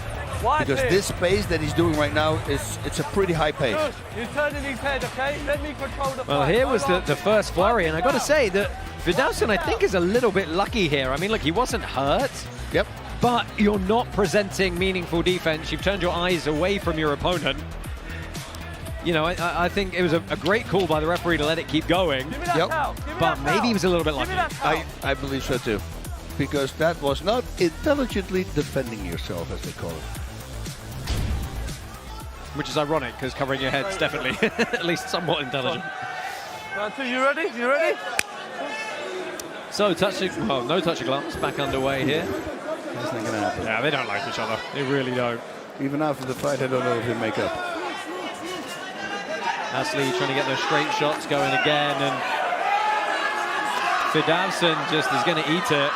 Because this pace that he's doing right now, it's a pretty high pace. You're turning his head, okay? Let me control the fight. Well, here was the first flurry, and I got to say that Firdavshon, I think, is a little bit lucky here. I mean, look, he wasn't hurt. Yep. But you're not presenting meaningful defense. You've turned your eyes away from your opponent. You know, I think it was a great call by the referee to let it keep going. Yep. But maybe he was a little bit lucky. I believe so too. Because that was not intelligently defending yourself, as they call it. Which is ironic, because covering your head's definitely at least somewhat intelligent. You ready? You ready? So, no touch of gloves, back underway here. That's not gonna happen. Yeah, they don't like each other. They really don't. Even after the fight, I don't know if they make up. Assli trying to get those straight shots going again, and Firdavshon just is going to eat it.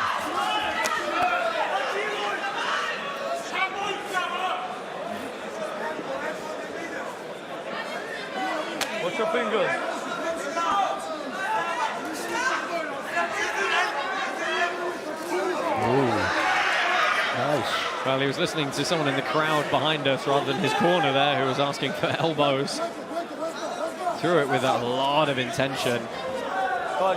Watch your fingers. Ooh, nice. Well, he was listening to someone in the crowd behind us rather than his corner there, who was asking for elbows. Threw it with a lot of intention.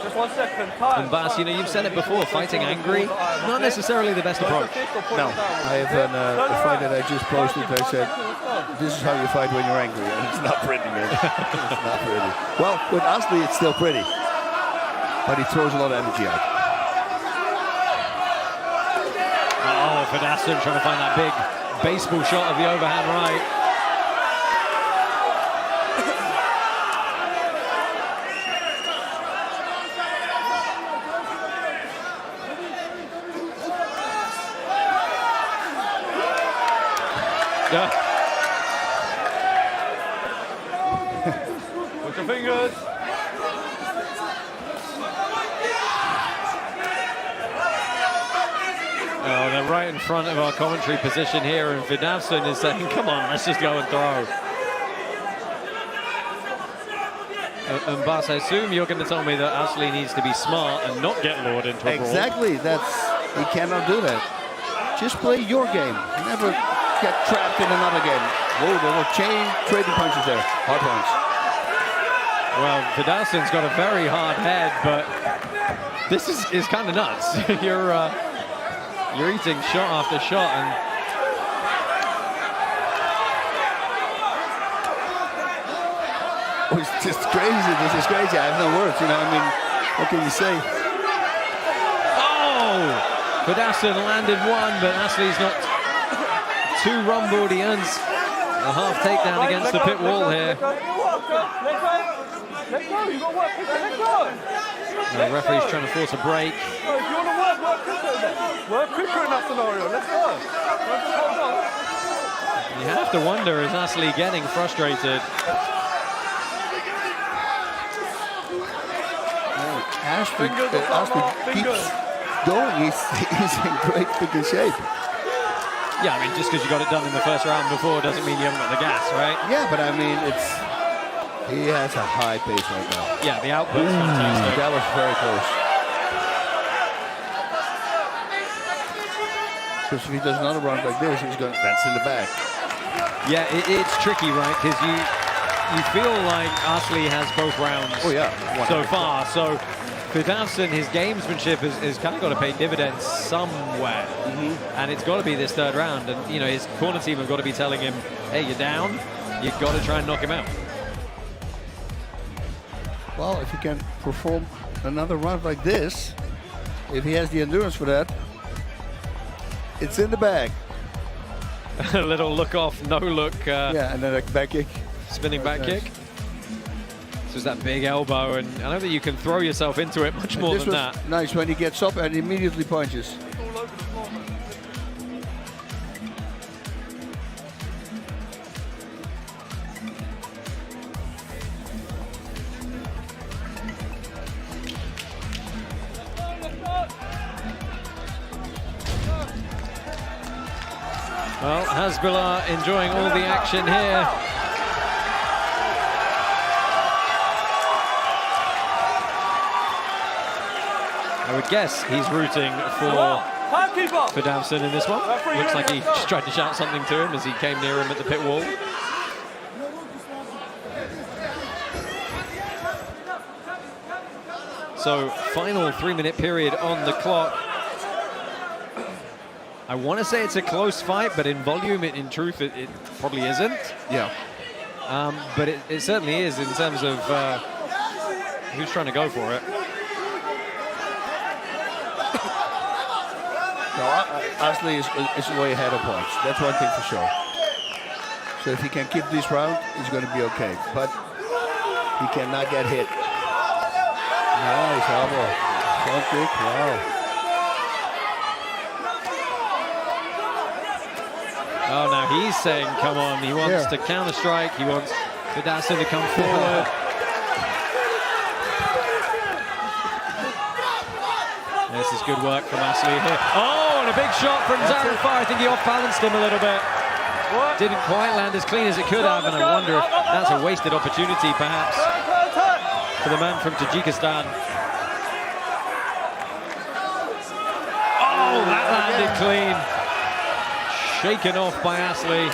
Just 1 second. Time. And Bas, you know, you've said it before, fighting angry, not necessarily the best approach. No, I have a fight that I just posted. I said, this is how you fight when you're angry. And it's not pretty, man. It's not pretty. Well, with Assli, it's still pretty. But he throws a lot of energy out. Oh, Firdavshon trying to find that big baseball shot of the overhand right. Put your fingers. Oh, they're right in front of our commentary position here, and Firdavshon is saying, come on, let's just go and throw. And Bas, I assume you're going to tell me that Assli needs to be smart and not get lured into a brawl. Exactly, he cannot do that. Just play your game. Never get trapped in another game. Whoa, there were trading punches there. Hard punch. Well, Firdavshon's got a very hard head, but this is kind of nuts. You're eating shot after shot, and it's just crazy. This is crazy. I have no words. You know, I mean, what can you say? Oh! Firdavshon landed one, but Assli's not too rumbled. He earns a half takedown against the pit wall here. Let go, you got to work quicker, let go. The referee's trying to force a break. No, if you want to work quicker then. Work quicker in that scenario, let's go. Hold on. You have to wonder, is Assli getting frustrated? Assli keeps going. He's in great freaking shape. Yeah, I mean, just because you got it done in the first round before doesn't mean you haven't got the gas, right? Yeah, but I mean, he has a high pace right now. Yeah, the output's fantastic. That was very close. Because if he does another round like this, he's going. That's in the bag. Yeah, it's tricky, right? Because you feel like Assli has both rounds so far. So Firdavshon, his gamesmanship has kind of got to pay dividends somewhere. And it's got to be this third round. And, you know, his corner team have got to be telling him, hey, you're down. You've got to try and knock him out. Well, if he can perform another round like this, if he has the endurance for that, it's in the bag. A little look off, no look. Yeah, and then a back kick. Spinning back kick. This is that big elbow, and I know that you can throw yourself into it much more than that. Nice when he gets up and immediately punches. Well, Hasbulla enjoying all the action here. I would guess he's rooting for Firdavshon in this one. Looks like he just tried to shout something to him as he came near him at the pit wall. So, final 3-minute period on the clock. I want to say it's a close fight, but in volume, in truth, it probably isn't. Yeah. But it certainly is in terms of who's trying to go for it. No, Assli is way ahead of points. That's one thing for sure. So if he can keep this round, he's going to be okay. But he cannot get hit. Nice elbow. Front kick, wow. Oh, now he's saying, come on, he wants to counter-strike, he wants Firdavshon to come forward. This is good work from Assli here. Oh, and a big shot from Zarinfar. I think he off-balanced him a little bit. Didn't quite land as clean as it could have, and I wonder if that's a wasted opportunity, perhaps, for the man from Tajikistan. Oh, that landed clean. Shaken off by Assli.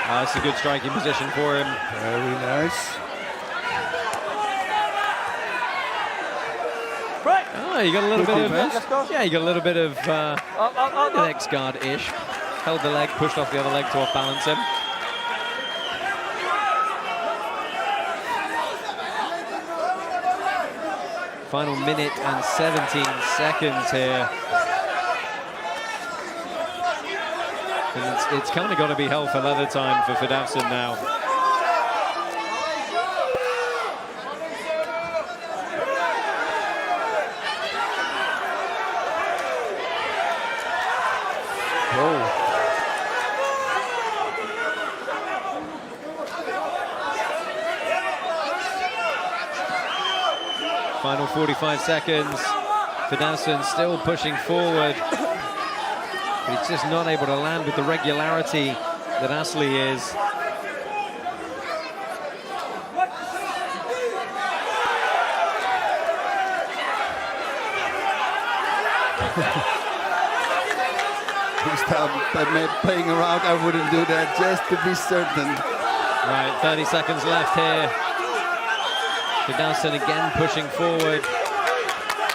That's a good striking position for him. Very nice. Oh, you got a little bit of, you got a little bit of X guard-ish. Held the leg, pushed off the other leg to off-balance him. Final minute and 17 seconds here. And it's kind of got to be hell for leather time for Firdavshon now. Final 45 seconds. Firdavshon still pushing forward. But he's just not able to land with the regularity that Assli is. This time, by playing around, I wouldn't do that just to be certain. Right, 30 seconds left here. Firdavshon again pushing forward.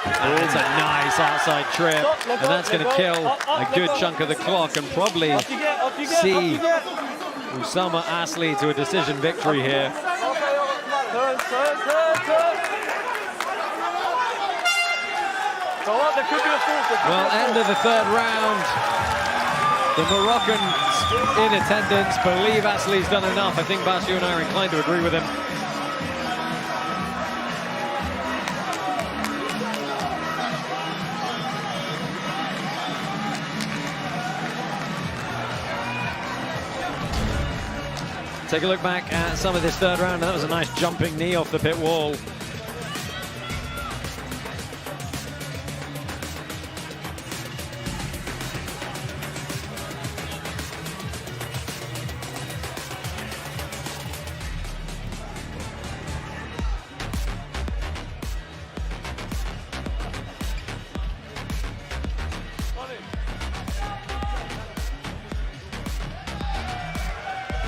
And it's a nice outside trip. And that's going to kill a good chunk of the clock and probably see Oussama Assli to a decision victory here. Well, end of the third round. The Moroccans in attendance believe Assli's done enough. I think Basio and I are inclined to agree with him. Take a look back at some of this third round. That was a nice jumping knee off the pit wall.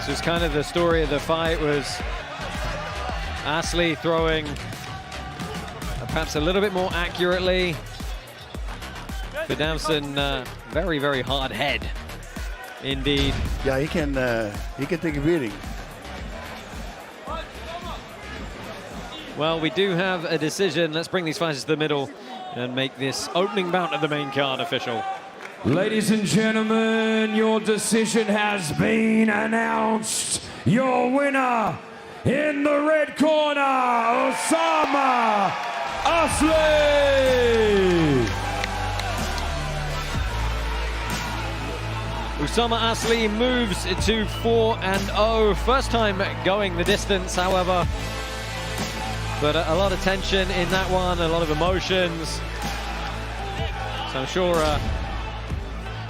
This was kind of the story of the fight, was Assli throwing perhaps a little bit more accurately. Firdavshon, very, very hard head indeed. Yeah, he can take a beating. Well, we do have a decision. Let's bring these fighters to the middle and make this opening bout of the main card official. Ladies and gentlemen, your decision has been announced. Your winner in the red corner, Oussama Assli. Oussama Assli moves to 4-0. First time going the distance, however. But a lot of tension in that one, a lot of emotions. So I'm sure...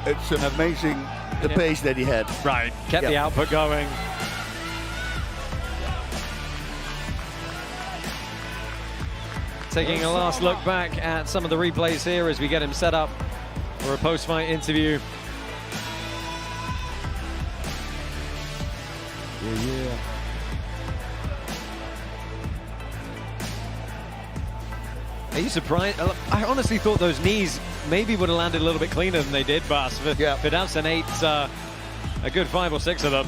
it's amazing the pace that he had. Right, kept the output going. Taking a last look back at some of the replays here as we get him set up for a post-fight interview. Yeah. Are you surprised? I honestly thought those knees maybe would have landed a little bit cleaner than they did, Bas. Firdavshon ate a good 5 or 6 of them.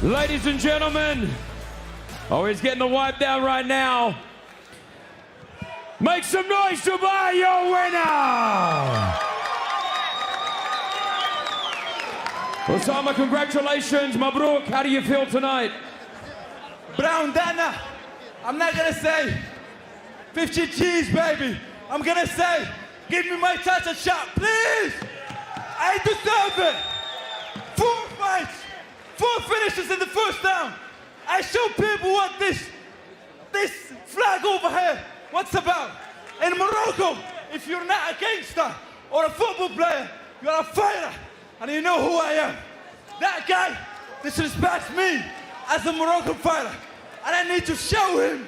Ladies and gentlemen, he's getting the wipe down right now. Make some noise to buy your winner! Oussama, congratulations, Mabruk. How do you feel tonight? Brown Dana, I'm not gonna say 50 cheese, baby. I'm gonna say, give me my title shot, please! I deserve it! 4 fights, 4 finishes in the first round. I show people what this flag over here, what's about. In Morocco, if you're not a gangster or a football player, you're a fighter. And you know who I am. That guy disrespects me as a Moroccan fighter. And I need to show him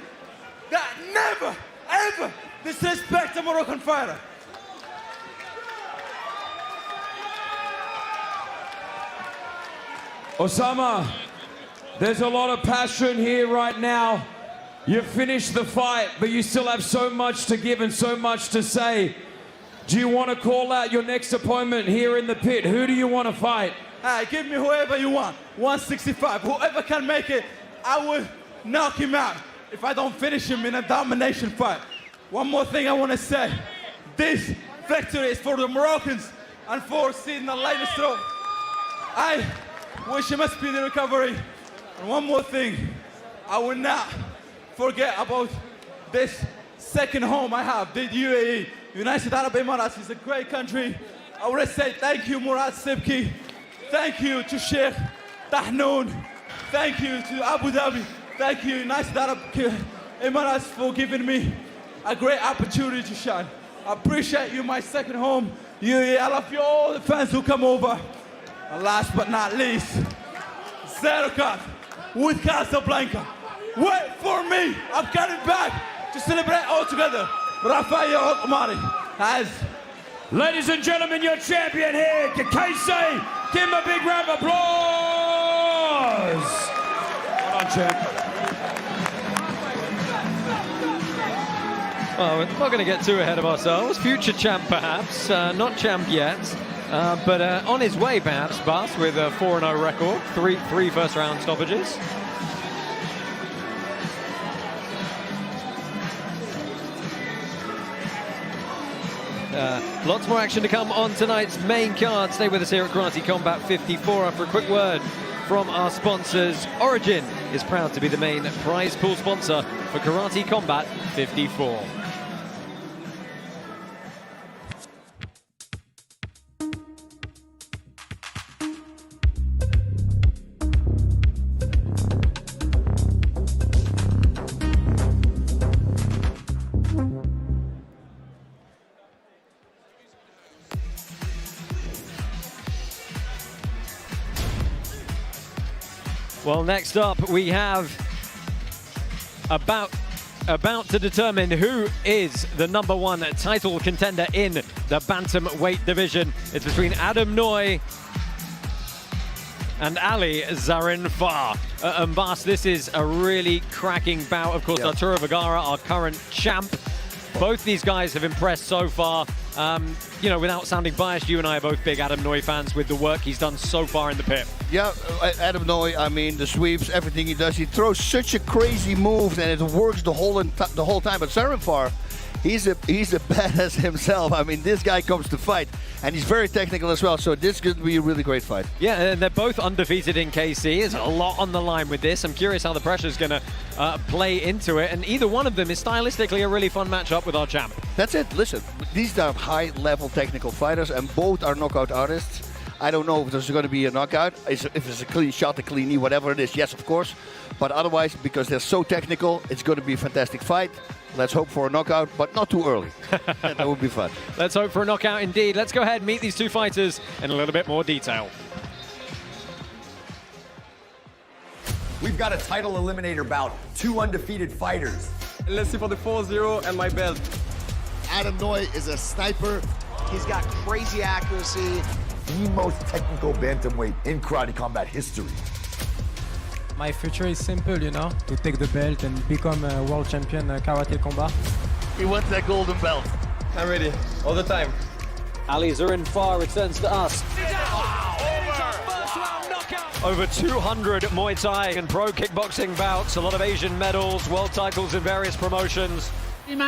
that never, ever disrespect a Moroccan fighter. Oussama, there's a lot of passion here right now. You finished the fight, but you still have so much to give and so much to say. Do you want to call out your next opponent here in the pit? Who do you want to fight? Give me whoever you want. 165. Whoever can make it, I will knock him out if I don't finish him in a domination fight. One more thing I want to say. This victory is for the Moroccans and for seeing the latest throw. I wish him a speedy recovery. And one more thing. I will not forget about this second home I have, the UAE. United Arab Emirates is a great country. I want to say thank you, Murad Sibki. Thank you to Sheikh Tahnoon. Thank you to Abu Dhabi. Thank you, United Arab Emirates, for giving me a great opportunity to shine. I appreciate you, my second home. UAE, I love you, all the fans who come over. And last but not least, Zerokat with Casablanca. Wait for me. I'm coming back to celebrate all together. Rafael Omari has. Ladies and gentlemen, your champion here, KC. Give him a big round of applause. Come on, champ. Well, we're not going to get too ahead of ourselves. Future champ, perhaps. Not champ yet. But on his way, perhaps, Bas, with a 4-0 record. Three first-round stoppages. Lots more action to come on tonight's main card. Stay with us here at Karate Combat 54 after a quick word from our sponsors. Origin is proud to be the main prize pool sponsor for Karate Combat 54. Well, next up we have a bout about to determine who is the #1 title contender in the bantamweight division. It's between Adam Noy and Ali Zarinfar. Bas, this is a really cracking bout. Of course, Arturo Vergara, our current champ. Both these guys have impressed so far. You know, without sounding biased, you and I are both big Adam Noy fans with the work he's done so far in the pit. Yeah, Adam Noy, I mean, the sweeps, everything he does, he throws such a crazy move and it works the whole time. But Zarinfar, he's a badass himself. I mean, this guy comes to fight, and he's very technical as well. So this could be a really great fight. Yeah, and they're both undefeated in KC. There's a lot on the line with this. I'm curious how the pressure's going to play into it. And either one of them is stylistically a really fun matchup with our champ. That's it. Listen, these are high-level technical fighters, and both are knockout artists. I don't know if there's going to be a knockout. If it's a clean shot, a clean knee, whatever it is, yes, of course. But otherwise, because they're so technical, it's going to be a fantastic fight. Let's hope for a knockout, but not too early. That would be fun. Let's hope for a knockout indeed. Let's go ahead and meet these two fighters in a little bit more detail. We've got a title eliminator bout, 2 undefeated fighters. Let's see for the 4-0 and my belt. Adam Noy is a sniper. He's got crazy accuracy. The most technical bantamweight in karate combat history. My future is simple, you know, to take the belt and become a world champion karate combat. He wants that golden belt. I'm ready, all the time. Ali Zarinfar returns to us. Over 200 Muay Thai and pro kickboxing bouts, a lot of Asian medals, world titles in various promotions. What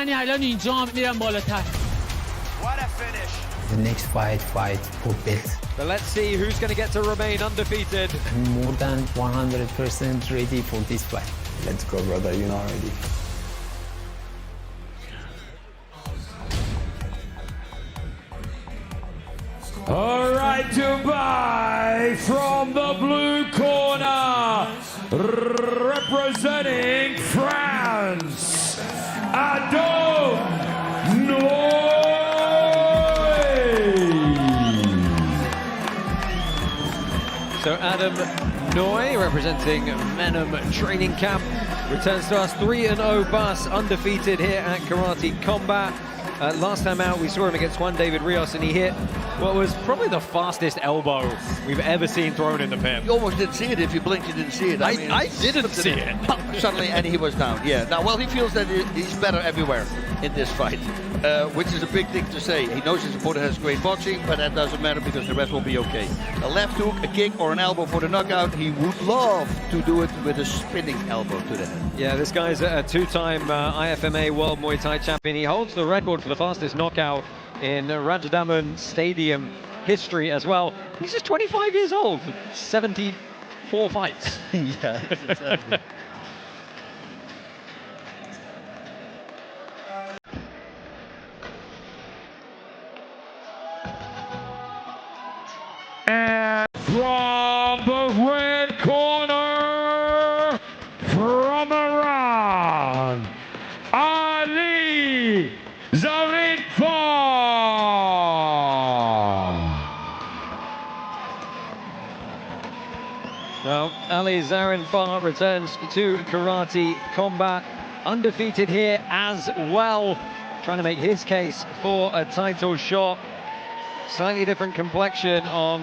a finish. The next fight for belt. But let's see who's going to get to remain undefeated. I'm more than 100% ready for this fight. Let's go, brother, you're not ready. All right, Dubai from the blue corner, representing France, Adam Noy. So Adam Noy, representing Menem Training Camp, returns to us 3-0 Bas, undefeated here at Karate Combat. Last time out, we saw him against Juan David Rios, and he hit what was probably the fastest elbow we've ever seen thrown in the pit. You almost didn't see it. If you blinked, you didn't see it. I didn't see it. Suddenly, and he was down. Yeah. Now, well, he feels that he's better everywhere in this fight, which is a big thing to say. He knows his opponent has great boxing, but that doesn't matter because the rest will be okay. A left hook, a kick, or an elbow for the knockout. He would love to do it with a spinning elbow to the head. Yeah, this guy's a two-time IFMA World Muay Thai champion. He holds the record for the fastest knockout in Rajadamnern Stadium history as well. He's just 25 years old, 74 fights. Yeah, exactly. And from the red corner, from Iran, Ali Zarinfar. So Ali Zarinfar returns to Karate Combat, undefeated here as well, trying to make his case for a title shot. Slightly different complexion on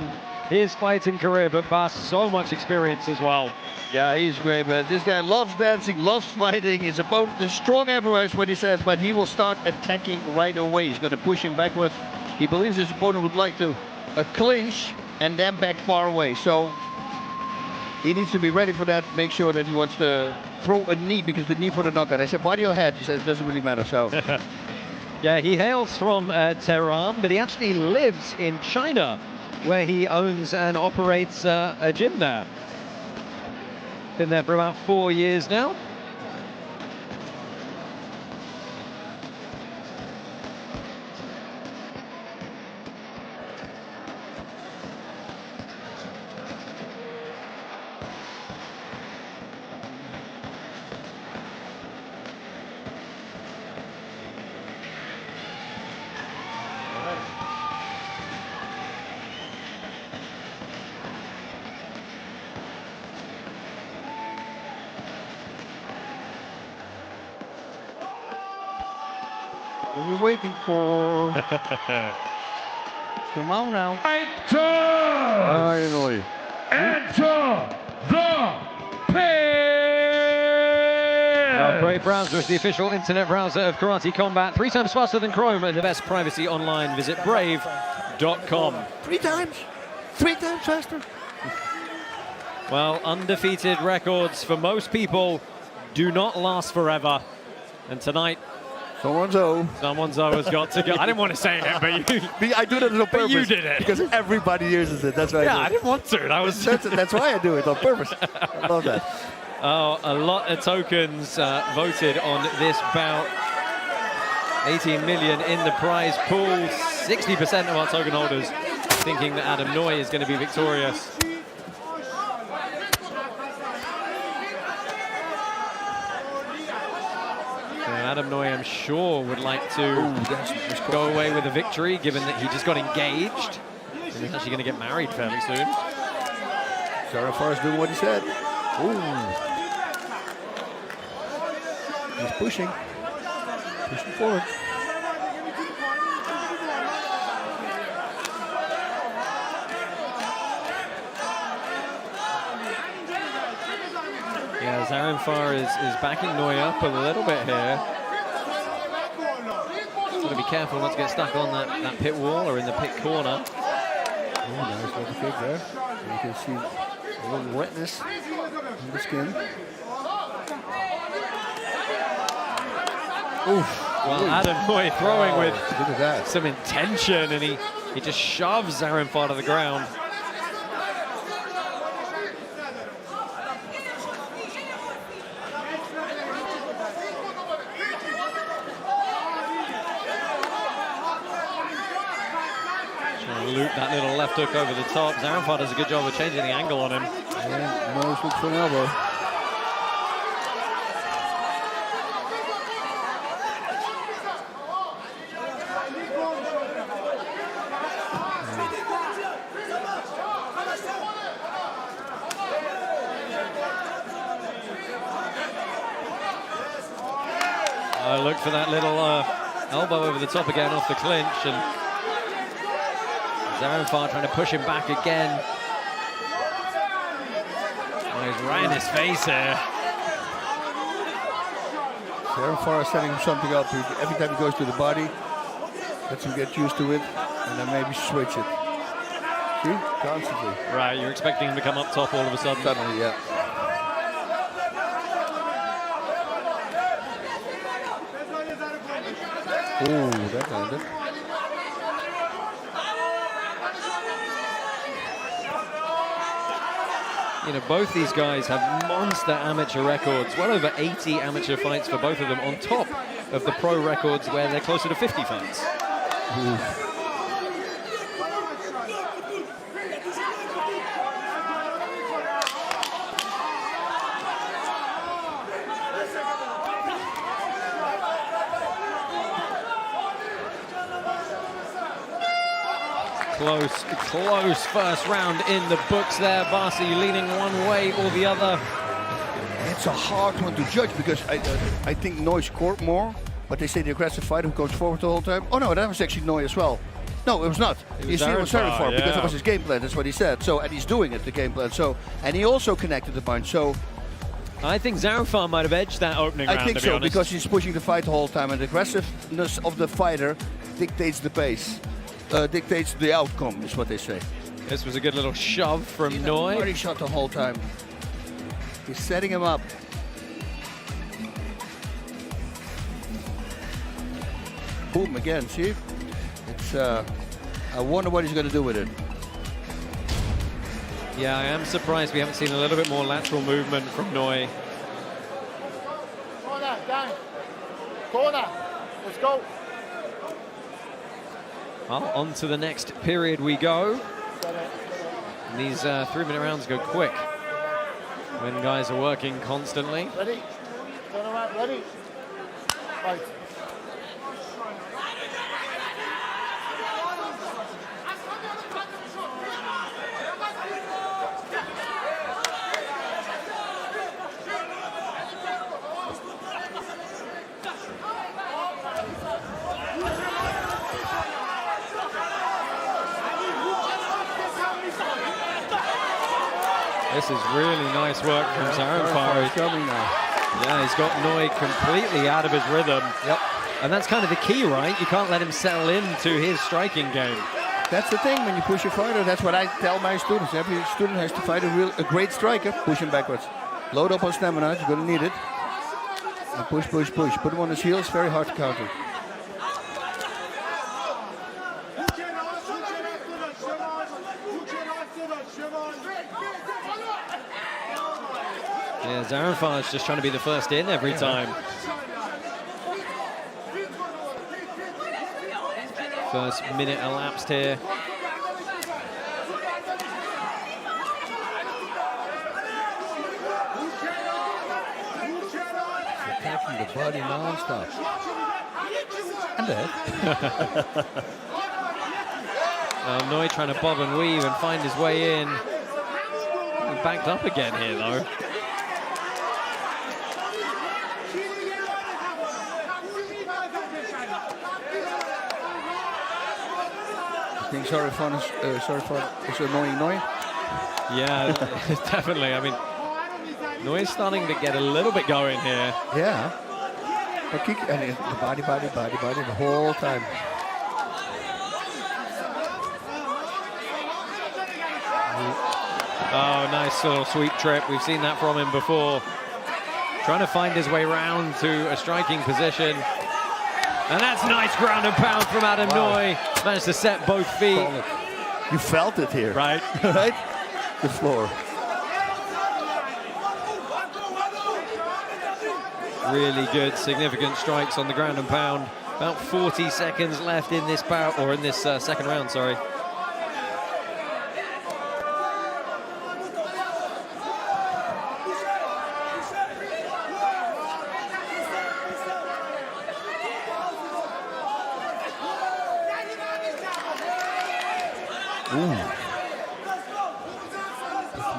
his fighting career, but Bas, so much experience as well. Yeah, he's great, man. This guy loves dancing, loves fighting. His opponent is strong everywhere, is what he says, but he will start attacking right away. He's going to push him backwards. He believes his opponent would like to clinch and then back far away. So he needs to be ready for that. Make sure that he wants to throw a knee, because the knee for the knockout. I said, why do your head? He says, it doesn't really matter. So. Yeah, he hails from Tehran, but he actually lives in China, where he owns and operates a gym there. Been there for about 4 years now. What are we waiting for? Come on now. Finally. Enter the pit! Our Brave Browser is the official internet browser of Karate Combat. 3 times faster than Chrome and the best privacy online. Visit brave.com. 3 times? 3 times faster? Well, undefeated records for most people do not last forever. And tonight, someone's O has got to go. I didn't want to say it, but you... I do that on purpose. you did it. Because everybody uses it. That's why Yeah, I do it. I didn't want to. That's why I do it on purpose. I love that. Oh, a lot of tokens voted on this bout. 18 million in the prize pool. 60% of our token holders thinking that Adam Noy is going to be victorious. Adam Noy, I'm sure, would like to go away with a victory, given that he just got engaged. And he's actually going to get married fairly soon. Zarinfar is doing what he said. Ooh. He's pushing forward. Yeah, Zarinfar is backing Noy up a little bit here. Got to be careful not to get stuck on that pit wall or in the pit corner. Oh, nice little kick there. You can see a little wetness in the skin. Oof. Well, Adam Noy throwing with look at that. some intention, and he just shoves Zarinfar to the ground. Loop that little left hook over the top. Zarinfar does a good job of changing the angle on him. Yeah, Noy's looks for an elbow. I look for that little elbow over the top again off the clinch, and Zarinfar trying to push him back again. Oh, he's right in his face here. Zarinfar is setting him something up. Every time he goes to the body, lets him get used to it, and then maybe switch it. See? Constantly. Right, you're expecting him to come up top all of a sudden. Suddenly, yeah. Ooh, that landed. You know, both these guys have monster amateur records, well over 80 amateur fights for both of them, on top of the pro records where they're closer to 50 fights. Oof. Close first round in the books there. Barsi leaning one way or the other. It's a hard one to judge because I think Noy scored more, but they say the aggressive fighter who goes forward the whole time. Oh no, that was actually Noy as well. No, it was not. You see, it was Zarinfar because it was his game plan. That's what he said. So, and he's doing it, the game plan. So, and he also connected the punch. So, I think Zarinfar might have edged that opening round. I think to be so honest. because he's pushing the fight the whole time, and the aggressiveness of the fighter dictates the pace. Dictates the outcome, is what they say. This was a good little shove from Noy. Body shot the whole time. He's setting him up. Boom again, see? It's I wonder what he's going to do with it. Yeah, I am surprised we haven't seen a little bit more lateral movement from Noy. Corner, down. Corner. Let's go. Well, on to the next period we go. And these 3-minute rounds go quick when guys are working constantly. Ready? Turn around, ready? Fight. This is really nice work from Zarinfar. Coming now. Yeah, he's got Eynaud completely out of his rhythm. Yep. And that's kind of the key, right? You can't let him settle into his striking game. That's the thing, when you push your fighter, that's what I tell my students. Every student has to fight a great striker, push him backwards. Load up on stamina, you're gonna need it. And push, push, push. Put him on his heels, very hard to counter. Yeah, Zarinfar is just trying to be the first in every time. First minute elapsed here. Attacking the body non-stop. And that. Eynaud trying to bob and weave and find his way in. He backed up again here, though. I think Zarinfar is annoying Eynaud. Yeah, definitely. I mean, Eynaud's starting to get a little bit going here. Yeah. But kick and the body the whole time. Oh, nice little sweep trip. We've seen that from him before. Trying to find his way round to a striking position. And that's nice ground and pound from Adam Eynaud. Managed to set both feet. You felt it here. Right. Right? The floor. Really good, significant strikes on the ground and pound. About 40 seconds left in this bout, or in this second round, sorry.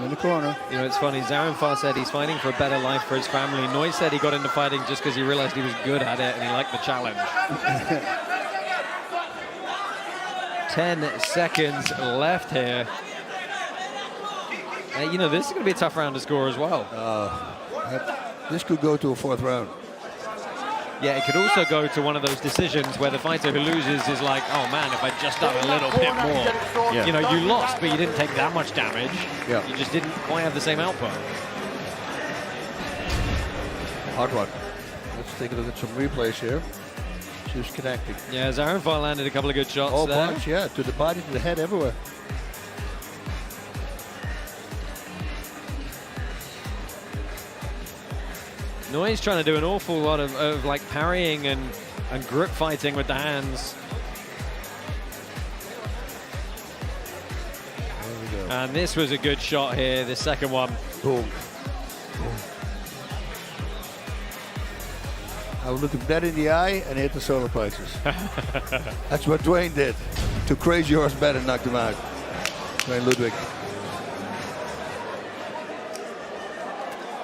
In the corner. You know, it's funny, Zarinfar said he's fighting for a better life for his family. Eynaud said he got into fighting just because he realized he was good at it and he liked the challenge. 10 seconds left here. You know, this is going to be a tough round to score as well. This could go to a fourth round. Yeah, it could also go to one of those decisions where the fighter who loses is like, oh man, if I'd just done a little bit more. Yeah. You know, you lost, but you didn't take that much damage. Yeah. You just didn't quite have the same output. Hard one. Let's take a look at some replays here. She's connecting. Yeah, Zarinfar landed a couple of good shots Oh, there. punch, yeah, to the body, to the head, everywhere. Eynaud's trying to do an awful lot of like parrying and grip fighting with the hands. There we go. And this was a good shot here, the second one. Boom. I would look him dead in the eye and hit the solar plexus. That's what Dwayne did. To Crazy Horse bed and knocked him out. Dwayne Ludwig.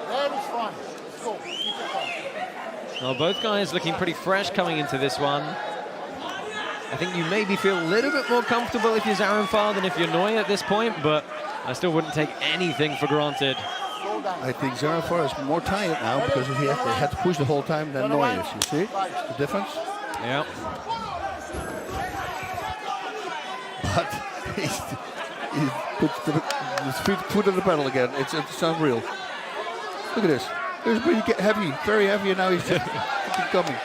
That was fun. Let's go. Keep it fun. Well, both guys looking pretty fresh coming into this one. I think you maybe feel a little bit more comfortable if you're Zarinfar than if you're Eynaud at this point, but I still wouldn't take anything for granted. I think Zarinfar is more tired now because he had to push the whole time than Eynaud is. You see the difference? Yeah. But he puts his foot on the pedal again. It's unreal. Look at this. It was pretty heavy, very heavy, and now he's just coming.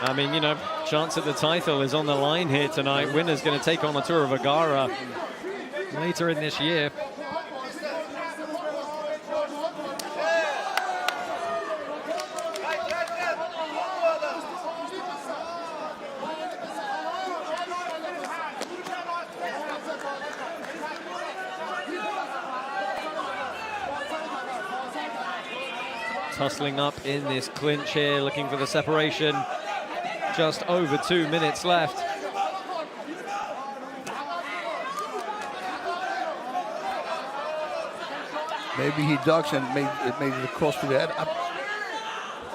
I mean, you know, chance at the title is on the line here tonight. Winner's going to take on the Tour of Vergara later in this year. Tussling up in this clinch here, looking for the separation. Just over 2 minutes left. Maybe he ducks and made it across to the head.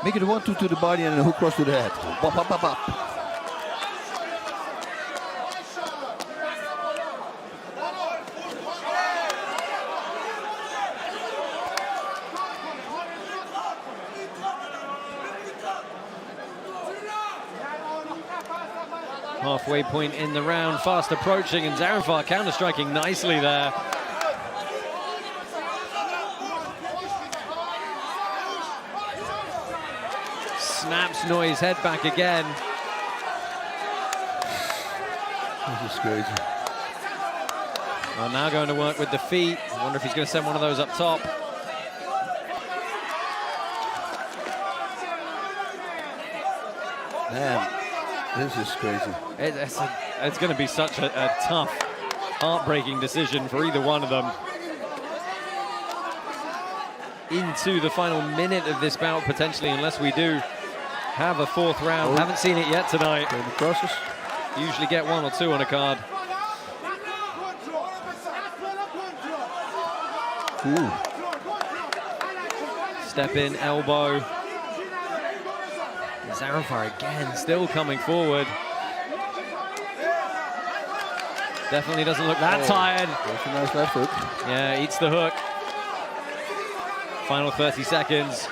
Make it a 1-2 to the body and a hook cross to the head. Bop, bop, bop, bop. Halfway point in the round, fast approaching, and Zarinfar counter-striking nicely there. Snaps Noy's head back again. This is crazy. Well, now going to work with the feet. I wonder if he's going to send one of those up top. Man, this is crazy. It's going to be such a tough, heartbreaking decision for either one of them. Into the final minute of this bout, potentially, unless we do have a fourth round. Haven't seen it yet tonight. Usually get one or two on a card. Ooh. Step in, elbow. Zarinfar again, still coming forward. Definitely doesn't look that tired. That's a nice left hook. Yeah, eats the hook. Final 30 seconds.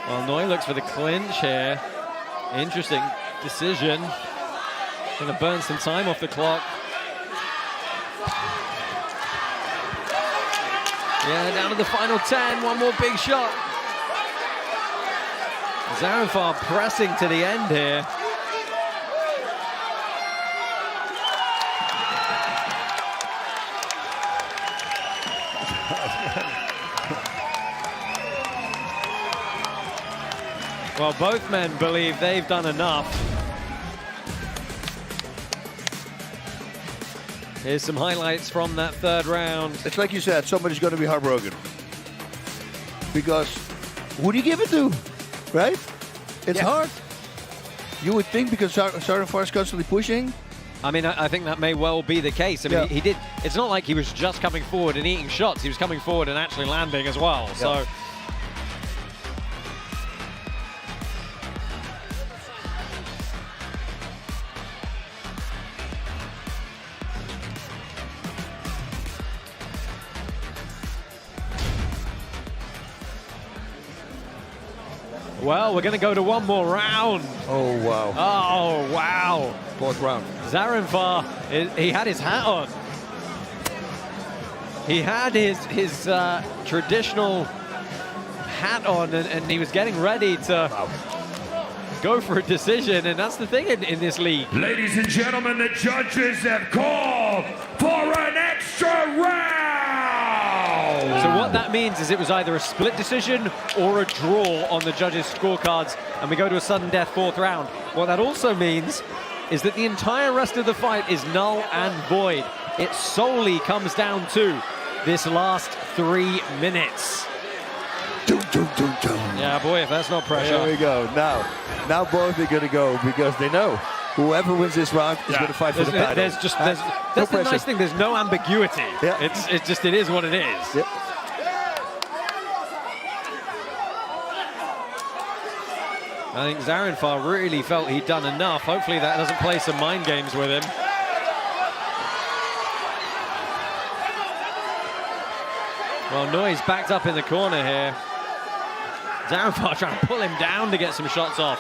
Well, Noy looks for the clinch here. Interesting decision. Going to burn some time off the clock. Yeah, down to the final 10. One more big shot. Zarinfar pressing to the end here. Well, both men believe they've done enough. Here's some highlights from that third round. It's like you said, somebody's going to be heartbroken. Because who do you give it to? Right? It's hard. You would think because Zarinfar is constantly pushing. I mean, I think that may well be the case. I mean, he did. It's not like he was just coming forward and eating shots. He was coming forward and actually landing as well. So. Well, we're going to go to one more round. Oh, wow. Oh, wow. Fourth round. Zarinfar, he had his hat on. He had his traditional hat on, and he was getting ready to go for a decision, and that's the thing in this league. Ladies and gentlemen, the judges have called for an extra round. So what that means is it was either a split decision or a draw on the judges' scorecards, and we go to a sudden death fourth round. What that also means is that the entire rest of the fight is null and void. It solely comes down to this last 3 minutes. Yeah, boy, if that's not pressure. There we go. Now both are going to go because they know whoever wins this round is going to fight for the title. That's the nice thing. There's no ambiguity. Yeah. It is what it is. Yep. I think Zarinfar really felt he'd done enough. Hopefully that doesn't play some mind games with him. Well, Noy's backed up in the corner here. Zarinfar trying to pull him down to get some shots off.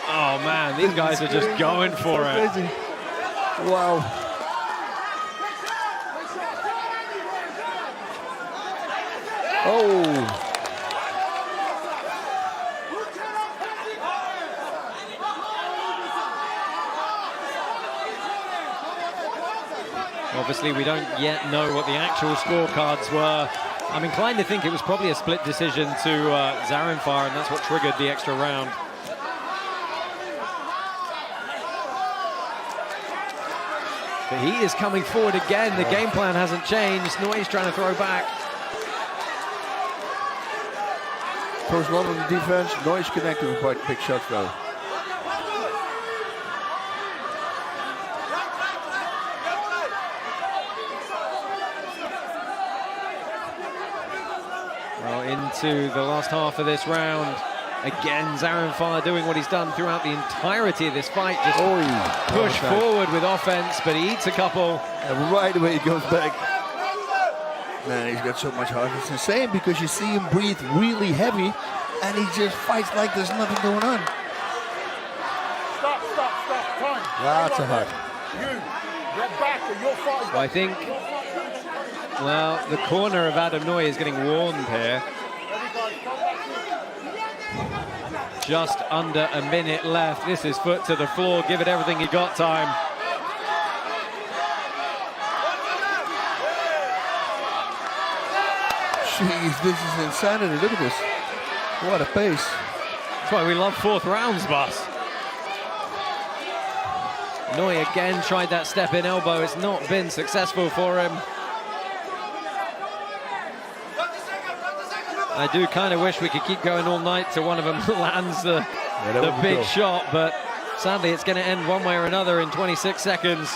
Oh man, these guys are just going for it. Crazy. Wow. Oh. Obviously, we don't yet know what the actual scorecards were. I'm inclined to think it was probably a split decision to Zarinfar, and that's what triggered the extra round. But he is coming forward again. The game plan hasn't changed. Noy's trying to throw back. Throws a lot on the defense. Noy's connected with quite big shots though. Well, into the last half of this round. Again, Zarinfar doing what he's done throughout the entirety of this fight, just push forward with offense, but he eats a couple. And right away he goes back. Man, he's got so much heart. It's insane because you see him breathe really heavy, and he just fights like there's nothing going on. Stop. Time. Lots of heart. Get back or you'll fight. I think, well, the corner of Adam Noy is getting warned here. Just under a minute left. This is foot to the floor. Give it everything you got time. Jeez, this is insanity. Look at this. What a pace. That's why we love fourth rounds, boss. Noy again tried that step-in elbow. It's not been successful for him. I do kind of wish we could keep going all night till one of them lands the big shot, but sadly it's going to end one way or another in 26 seconds.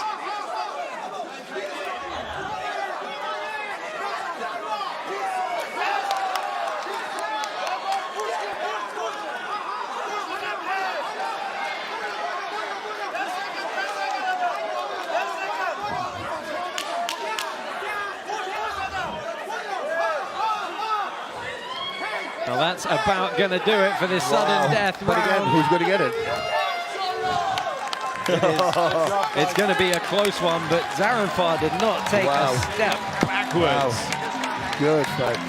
Well, that's about going to do it for this sudden death round. But again, who's going to get it? It's going to be a close one, but Zarinfar did not take a step backwards. Good fight.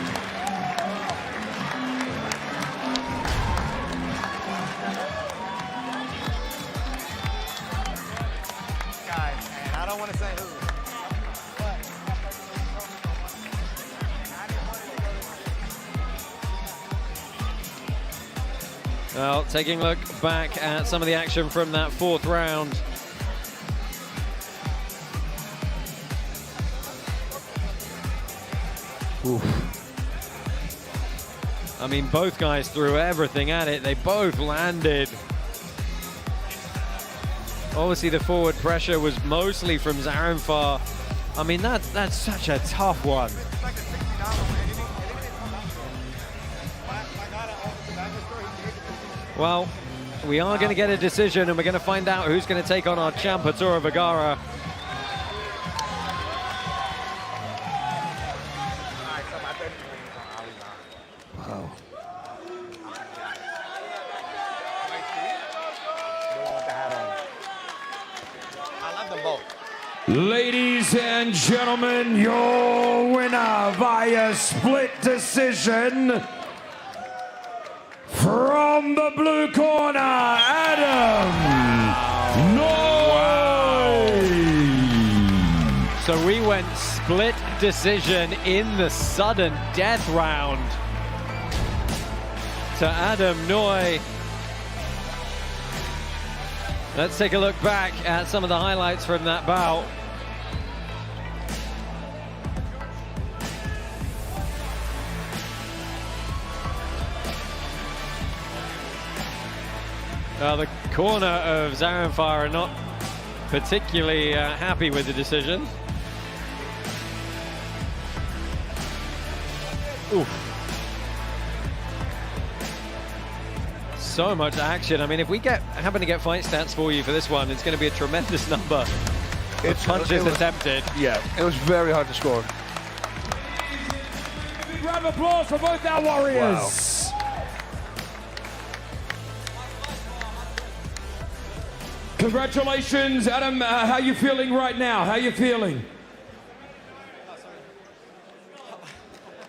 Guys, man, I don't want to say who. Well, taking a look back at some of the action from that fourth round. Oof. I mean, both guys threw everything at it. They both landed. Obviously, the forward pressure was mostly from Zarinfar. I mean, that's such a tough one. Well, we are going to get a decision, and we're going to find out who's going to take on our champ, Arturo Vergara. Wow. I love them both. Ladies and gentlemen, your winner via split decision from the blue corner, Adam Noy. So we went split decision in the sudden death round to Adam Noy. Let's take a look back at some of the highlights from that bout. The corner of Zarinfar are not particularly happy with the decision. Oof. So much action. I mean, if we happen to get fight stats for you for this one, it's going to be a tremendous number of punches attempted. Yeah, it was very hard to score. Big round of applause for both our warriors. Wow. Congratulations, Adam. How you feeling right now? How you feeling?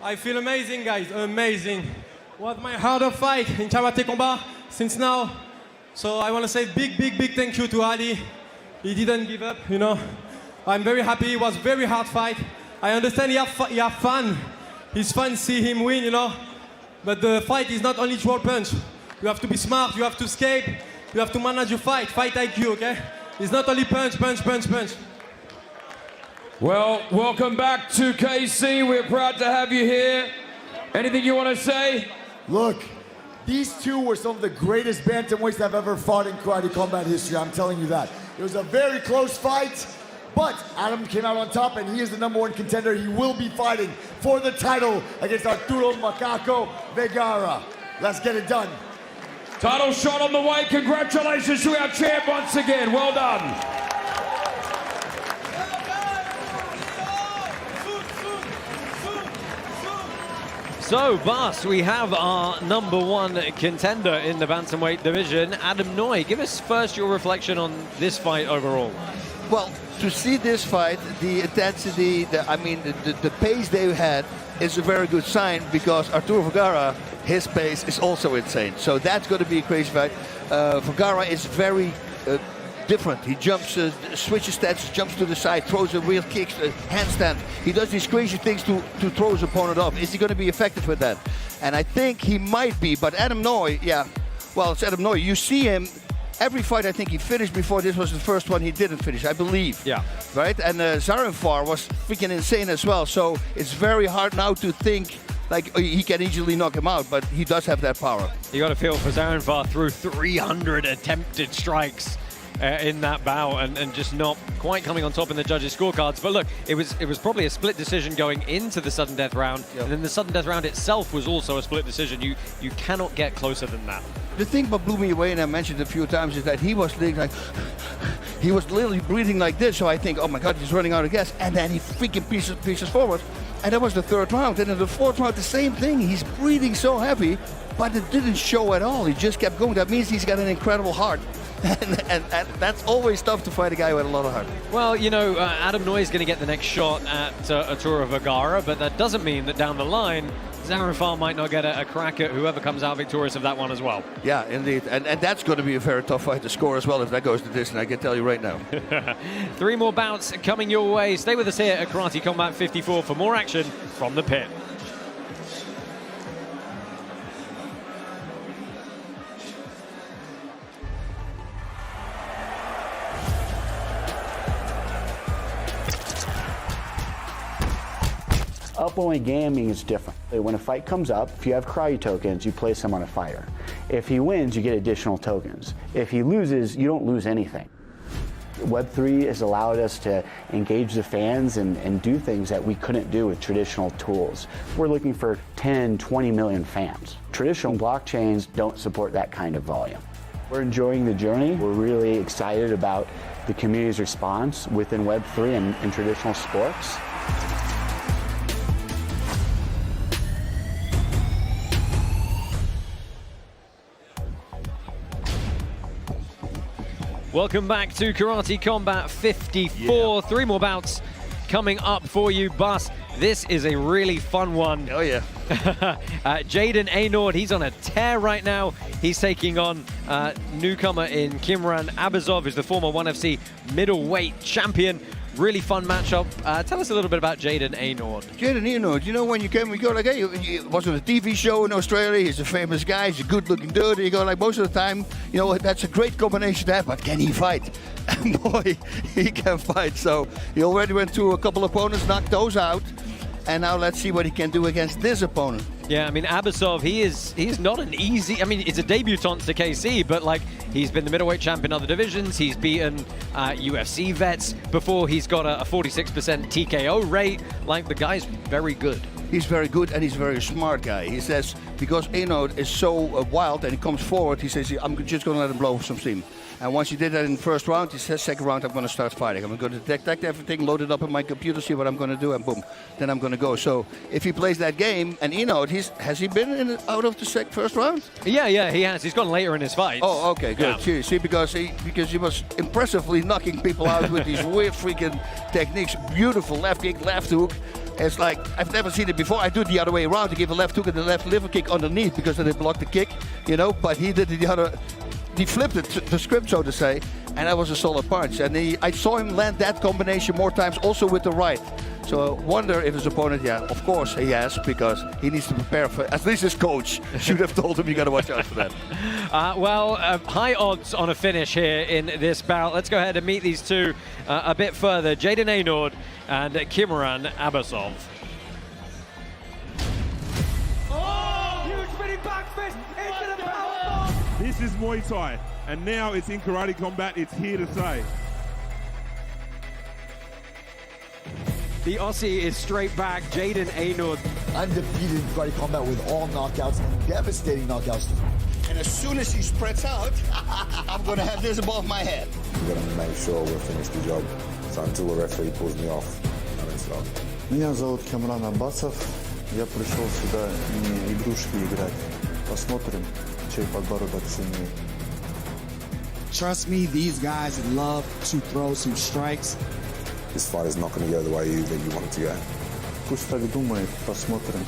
I feel amazing, guys. Amazing. Was my hardest fight in Karate Combat since now. So I want to say big thank you to Ali. He didn't give up, you know. I'm very happy. It was a very hard fight. I understand he have fun. It's fun to see him win, you know. But the fight is not only draw punch. You have to be smart. You have to escape. You have to manage your fight IQ, okay? It's not only punch. Well, welcome back to KC. We're proud to have you here. Anything you want to say? Look, these two were some of the greatest bantamweights I've ever fought in karate combat history. I'm telling you that. It was a very close fight, but Adam came out on top, and he is the #1 contender. He will be fighting for the title against Arturo Macaco Vergara. Let's get it done. Title shot on the way. Congratulations to our champ once again. Well done. So, Bas, we have our #1 contender in the bantamweight division, Adam Noy. Give us first your reflection on this fight overall. Well, to see this fight, the intensity, the pace they had is a very good sign, because Arturo Vergara, his pace is also insane. So that's going to be a crazy fight. Vergara is very different. He jumps, switches stances, jumps to the side, throws a real kick, handstand. He does these crazy things to throw his opponent off. Is he going to be effective with that? And I think he might be, but Adam Noy, yeah, well, it's Adam Noy. You see him, every fight I think he finished before. This was the first one he didn't finish, I believe. Yeah. Right? And Zarinfar was freaking insane as well. So it's very hard now to think like he can easily knock him out, but he does have that power. You got to feel for Zarinfar through 300 attempted strikes in that bout, and just not quite coming on top in the judges' scorecards. But look, it was probably a split decision going into the sudden death round, and then the sudden death round itself was also a split decision. You cannot get closer than that. The thing that blew me away, and I mentioned it a few times, is that he was like, he was literally breathing like this. So I think, oh my God, he's running out of gas, and then he freaking pieces forward. And that was the third round. And in the fourth round, the same thing. He's breathing so heavy, but it didn't show at all. He just kept going. That means he's got an incredible heart. And that's always tough to fight a guy with a lot of heart. Well, you know, Adam Noy is going to get the next shot at Arturo Vergara, but that doesn't mean that down the line, Zarinfar might not get a crack at whoever comes out victorious of that one as well. Yeah, indeed. And that's going to be a very tough fight to score as well if that goes the distance, I can tell you right now. 3 more bouts coming your way. Stay with us here at Karate Combat 54 for more action from the pit. Up-only gaming is different. When a fight comes up, if you have karate tokens, you place him on a fighter. If he wins, you get additional tokens. If he loses, you don't lose anything. Web3 has allowed us to engage the fans and do things that we couldn't do with traditional tools. We're looking for 10, 20 million fans. Traditional blockchains don't support that kind of volume. We're enjoying the journey. We're really excited about the community's response within Web3 and traditional sports. Welcome back to Karate Combat 54. 3 more bouts coming up for you, Bas. This is a really fun one. Oh, yeah. Jayden Eynaud, he's on a tear right now. He's taking on newcomer in Kiamrian Abbasov, who's the former 1FC middleweight champion. Really fun matchup. Tell us a little bit about Jayden Eynaud. Jayden Eynaud, you know, when you came, we go like, hey, he was on a TV show in Australia. He's a famous guy. He's a good-looking dude. You go like, most of the time, you know, that's a great combination to have. But can he fight? And boy, he can fight. So he already went through a couple opponents, knocked those out. And now let's see what he can do against this opponent. Yeah, I mean, Abbasov, he's not an easy... I mean, he's a debutant to KC, but, like, he's been the middleweight champ in other divisions. He's beaten UFC vets before. He's got a 46% TKO rate. Like, the guy's very good. He's very good, and he's a very smart guy. He says, because Eynaud is so wild and he comes forward, he says, I'm just going to let him blow some steam. And once he did that in the first round, he says, second round, I'm going to start fighting. I'm going to detect everything, load it up in my computer, see what I'm going to do, and boom, then I'm going to go. So if he plays that game, and Eynaud, has he been out of the first round? Yeah, he has. He's gone later in his fights. Oh, okay, good. Yeah. See, because he was impressively knocking people out with these weird freaking techniques. Beautiful left kick, left hook. It's like, I've never seen it before. I do it the other way around to give a left hook and the left liver kick underneath because then they block the kick, you know, but he did it the other. He flipped it, the script, so to say, and that was a solid punch. And I saw him land that combination more times, also with the right. So I wonder if his opponent, yeah, of course he has, because he needs to prepare for, at least his coach should have told him, you got to watch out for that. High odds on a finish here in this bout. Let's go ahead and meet these two a bit further. Jayden Eynaud and Kiamrian Abbasov. This is Muay Thai, and now it's in Karate Combat. It's here to stay. The Aussie is straight back. Jayden Eynaud undefeated in karate combat with all knockouts and devastating knockouts. And as soon as he spreads out, I'm going to have this above my head. We're going to make sure we finish the job. So until the referee pulls me off, I don't stop. Меня зовут Kiamrian Abbasov. Я пришел сюда не игрушки играть. Посмотрим, чей подбородок сильнее. Trust me, these guys love to throw some strikes. This fight is not going to go the way you want it to go. Пусть так думает, посмотрим.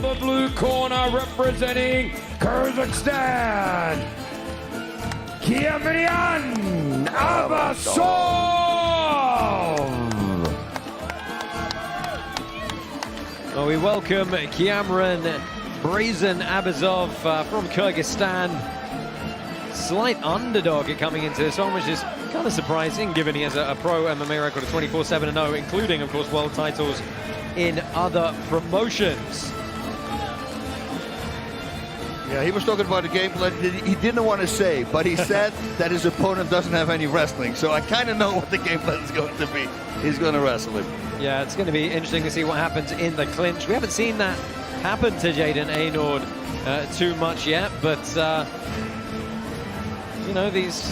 The blue corner representing Kazakhstan, Kiamrian Abbasov. Well, we welcome Kiamrian Brazen Abbasov from Kyrgyzstan. Slight underdog coming into this one, which is kind of surprising given he has a pro MMA record of 24-7-0, including, of course, world titles in other promotions. Yeah, he was talking about a game plan he didn't want to say, but he said that his opponent doesn't have any wrestling. So I kind of know what the game plan is going to be. He's going to wrestle him. Yeah, it's going to be interesting to see what happens in the clinch. We haven't seen that happen to Jayden Eynaud too much yet, but you know, these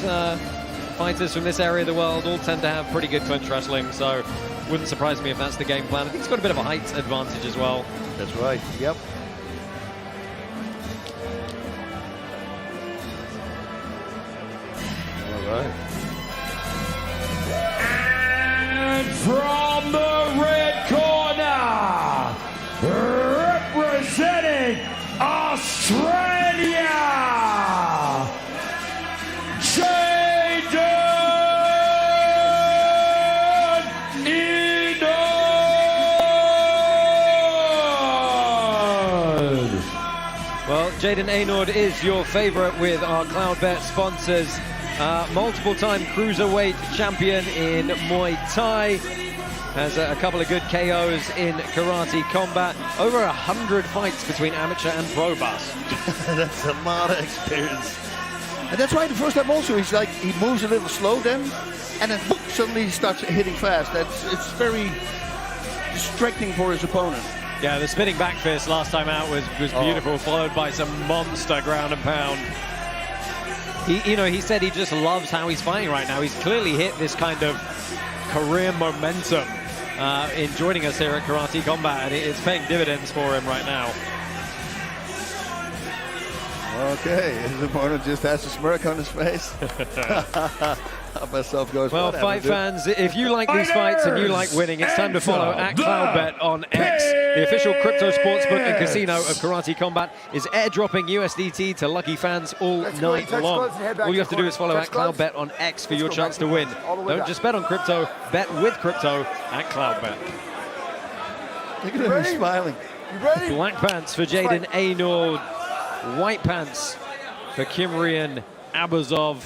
fighters from this area of the world all tend to have pretty good clinch wrestling, so wouldn't surprise me if that's the game plan. I think he's got a bit of a height advantage as well. That's right, yep. All right. And from the red corner, representing Australia, Jayden Eynaud. Well, Jayden Eynaud is your favorite with our CloudBet sponsors. Multiple-time cruiserweight champion in Muay Thai. Has a couple of good KOs in karate combat. Over 100 fights between amateur and pro, boss. That's a lot of experience. And that's why the first time also he's like, he moves a little slow then, and then boom, suddenly he starts hitting fast. It's very distracting for his opponent. Yeah, the spinning back fist last time out was beautiful, followed by some monster ground and pound. He said he just loves how he's fighting right now. He's clearly hit this kind of career momentum in joining us here at Karate Combat, and it's paying dividends for him right now. Okay, his opponent just has a smirk on his face. Abbasov goes, well, fight fans, if you like these fights and you like winning, it's time to follow at CloudBet on X. The official crypto sportsbook and casino of Karate Combat is airdropping USDT to lucky fans all night long. All you have to do is follow at CloudBet on X for your chance to win. Don't just bet on crypto, bet with crypto at CloudBet. Look at him, he's smiling. You ready? Black pants for Jayden Eynaud, white pants for Kiamrian Abbasov.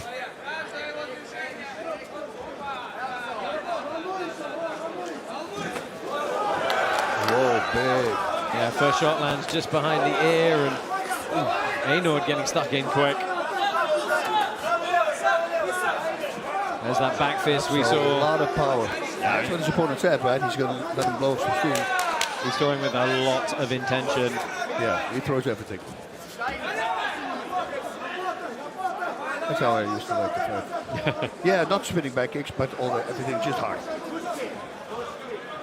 Whoa, big. Yeah, first shot lands just behind the ear, and Eynaud getting stuck in quick. There's that back fist we saw. A lot of power. That's what his opponent said, right? He's going to let him blow some steam. He's throwing with a lot of intention. Yeah, he throws everything. That's how I used to like to fight. Yeah, not spinning back kicks, but everything just hard.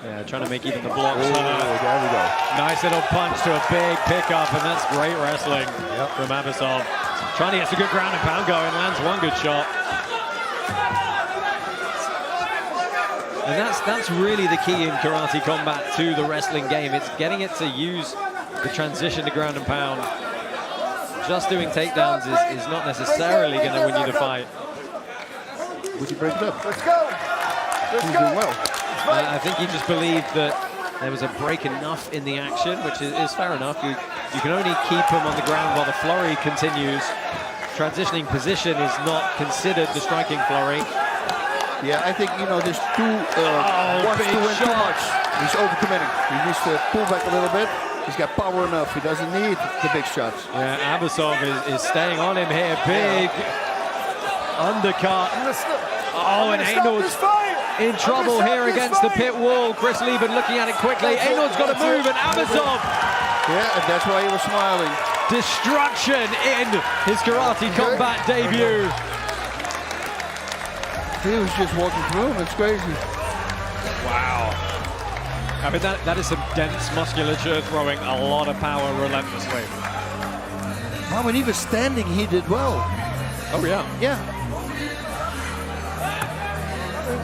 Yeah, trying to make even the blocks. There we go. Nice little punch to a big pickup, and that's great wrestling from Abbasov. Trying to get some good ground and pound going, lands one good shot. And that's really the key in Karate Combat to the wrestling game. It's getting it to use the transition to ground and pound. Just doing takedowns is not necessarily going to win you the fight. Would you break it up? Let's go. Let's He's go. doing well. I think he just believed that there was a break enough in the action, which is fair enough. You can only keep him on the ground while the flurry continues. Transitioning position is not considered the striking flurry. Yeah, I think, there's wants to win too much. He's overcommitting. He needs to pull back a little bit. He's got power enough. He doesn't need the big shots. Yeah, Abbasov is staying on him here. Big undercut. Oh, and Eynaud's in trouble here against the pit wall. Chris Lieben looking at it quickly. Eynaud's got to move, and Abbasov. Yeah, and that's why he was smiling. Destruction in his karate combat debut. He was just walking through him. It's crazy. Wow. I mean, that is some dense musculature throwing a lot of power relentlessly. Wow, when he was standing, he did well. Oh, yeah. Yeah.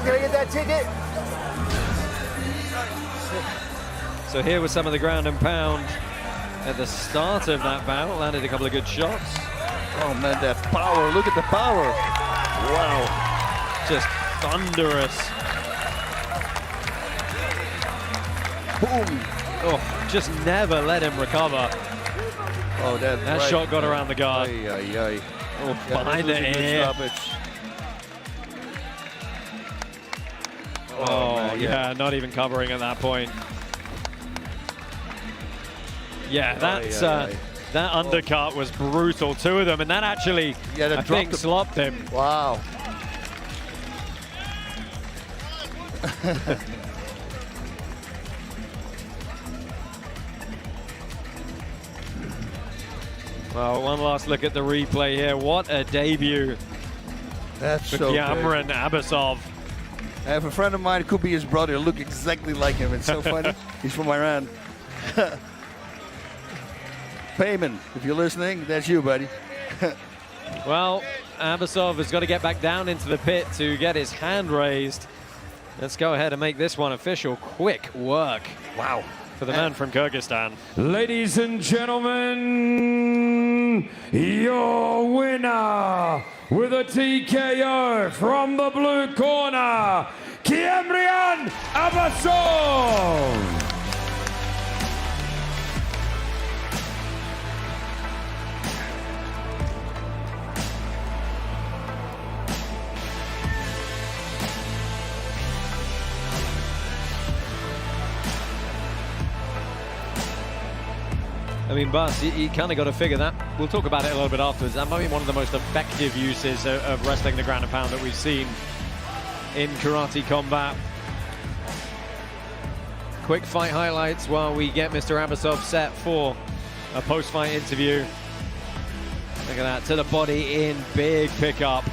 Can I get that ticket? So here was some of the ground and pound at the start of that battle. Landed a couple of good shots. Oh, man, that power. Look at the power. Wow. Just thunderous. Boom. Oh, just never let him recover. Oh, that shot got around the guard. Oh, behind the ear. Oh, yeah, not even covering at that point. Yeah, that's that undercut was brutal. Two of them, and that actually, I think, slopped him. Wow. Well, one last look at the replay here. What a debut. That's for so Kiamrian Abbasov. I have a friend of mine, could be his brother, look exactly like him. It's so funny. He's from Iran. Payman, if you're listening, that's you, buddy. Well, Abbasov has got to get back down into the pit to get his hand raised. Let's go ahead and make this one official. Quick work. Wow. For the man from Kyrgyzstan. Ladies and gentlemen, your winner with a TKO from the blue corner, Kiamrian Abbasov. I mean, Bas, you kind of got to figure that. We'll talk about it a little bit afterwards. That might be one of the most effective uses of wrestling the ground and pound that we've seen in karate combat. Quick fight highlights while we get Mr. Abbasov set for a post-fight interview. Look at that, to the body in big pickup.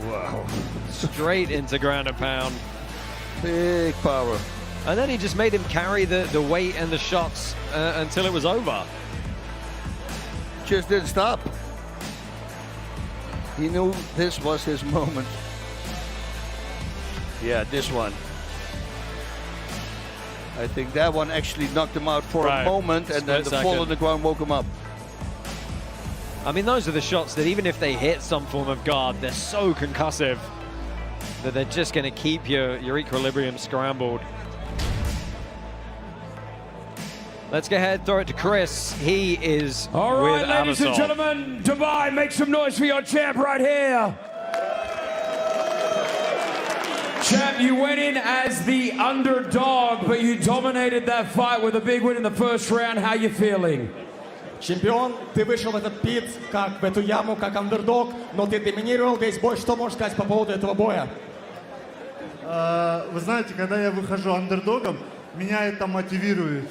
Wow. Straight into ground and pound. Big power. And then he just made him carry the weight and the shots until it was over. Just didn't stop. He knew this was his moment. Yeah, this one. I think that one actually knocked him out for a moment, and then the fall on the ground woke him up. I mean, those are the shots that even if they hit some form of guard, they're so concussive that they're just going to keep your equilibrium scrambled. Let's go ahead, throw it to Chris. He is all right, with ladies Abbasov. and gentlemen, Dubai, make some noise for your champ right here. Champ, you went in as the underdog, but you dominated that fight with a big win in the first round. How you feeling? Чемпион, ты вышел в этот пит, как в эту яму, как андердог, но ты доминировал весь бой. Что можешь сказать по поводу этого боя? Вы знаете, когда я выхожу андердогом, меня это мотивирует.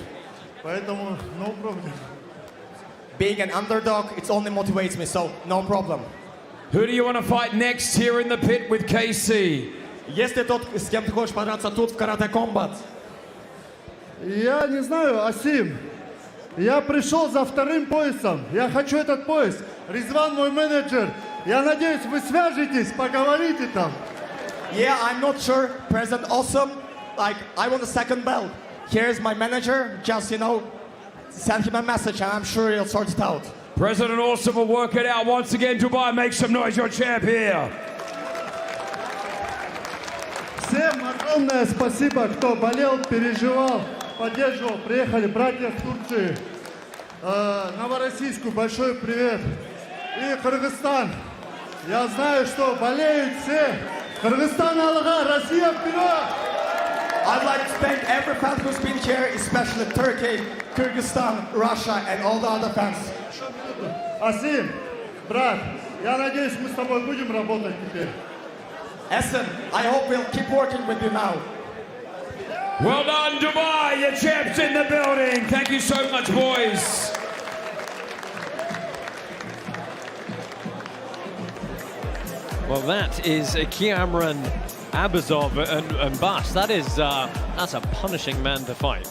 Поэтому no problem. Being an underdog, it only motivates me, so no problem. Who do you want to fight next here in the pit with KC? Если тот, с кем ты хочешь подраться тут в карате комбат? Я не знаю, Асим. Я пришел за вторым поясом. Я хочу этот пояс. Ризван мой менеджер. Я надеюсь, вы свяжетесь, поговорите там. Yeah, I'm not sure. President Awesome, like, I want a second belt. Here's my manager. Just, you know, send him a message and I'm sure he'll sort it out. President Awesome will work it out. Once again, Dubai, make some noise, your champ here. Всем огромное спасибо, кто болел, переживал, поддерживал. Приехали братья в Турции. Новороссийску большой привет. И Кыргызстан. Я знаю, что болеют все. Кыргызстан алга, Россия вперед! I'd like to thank every fan who's been here, especially Turkey, Kyrgyzstan, Russia, and all the other fans. Asim, брат, я надеюсь, мы с тобой будем работать теперь. Ascent, I hope we'll keep working with you now. Well done, Dubai. Your champs in the building. Thank you so much, boys. Well, that is Kiamrian, Abbasov, and Bas. That's a punishing man to fight.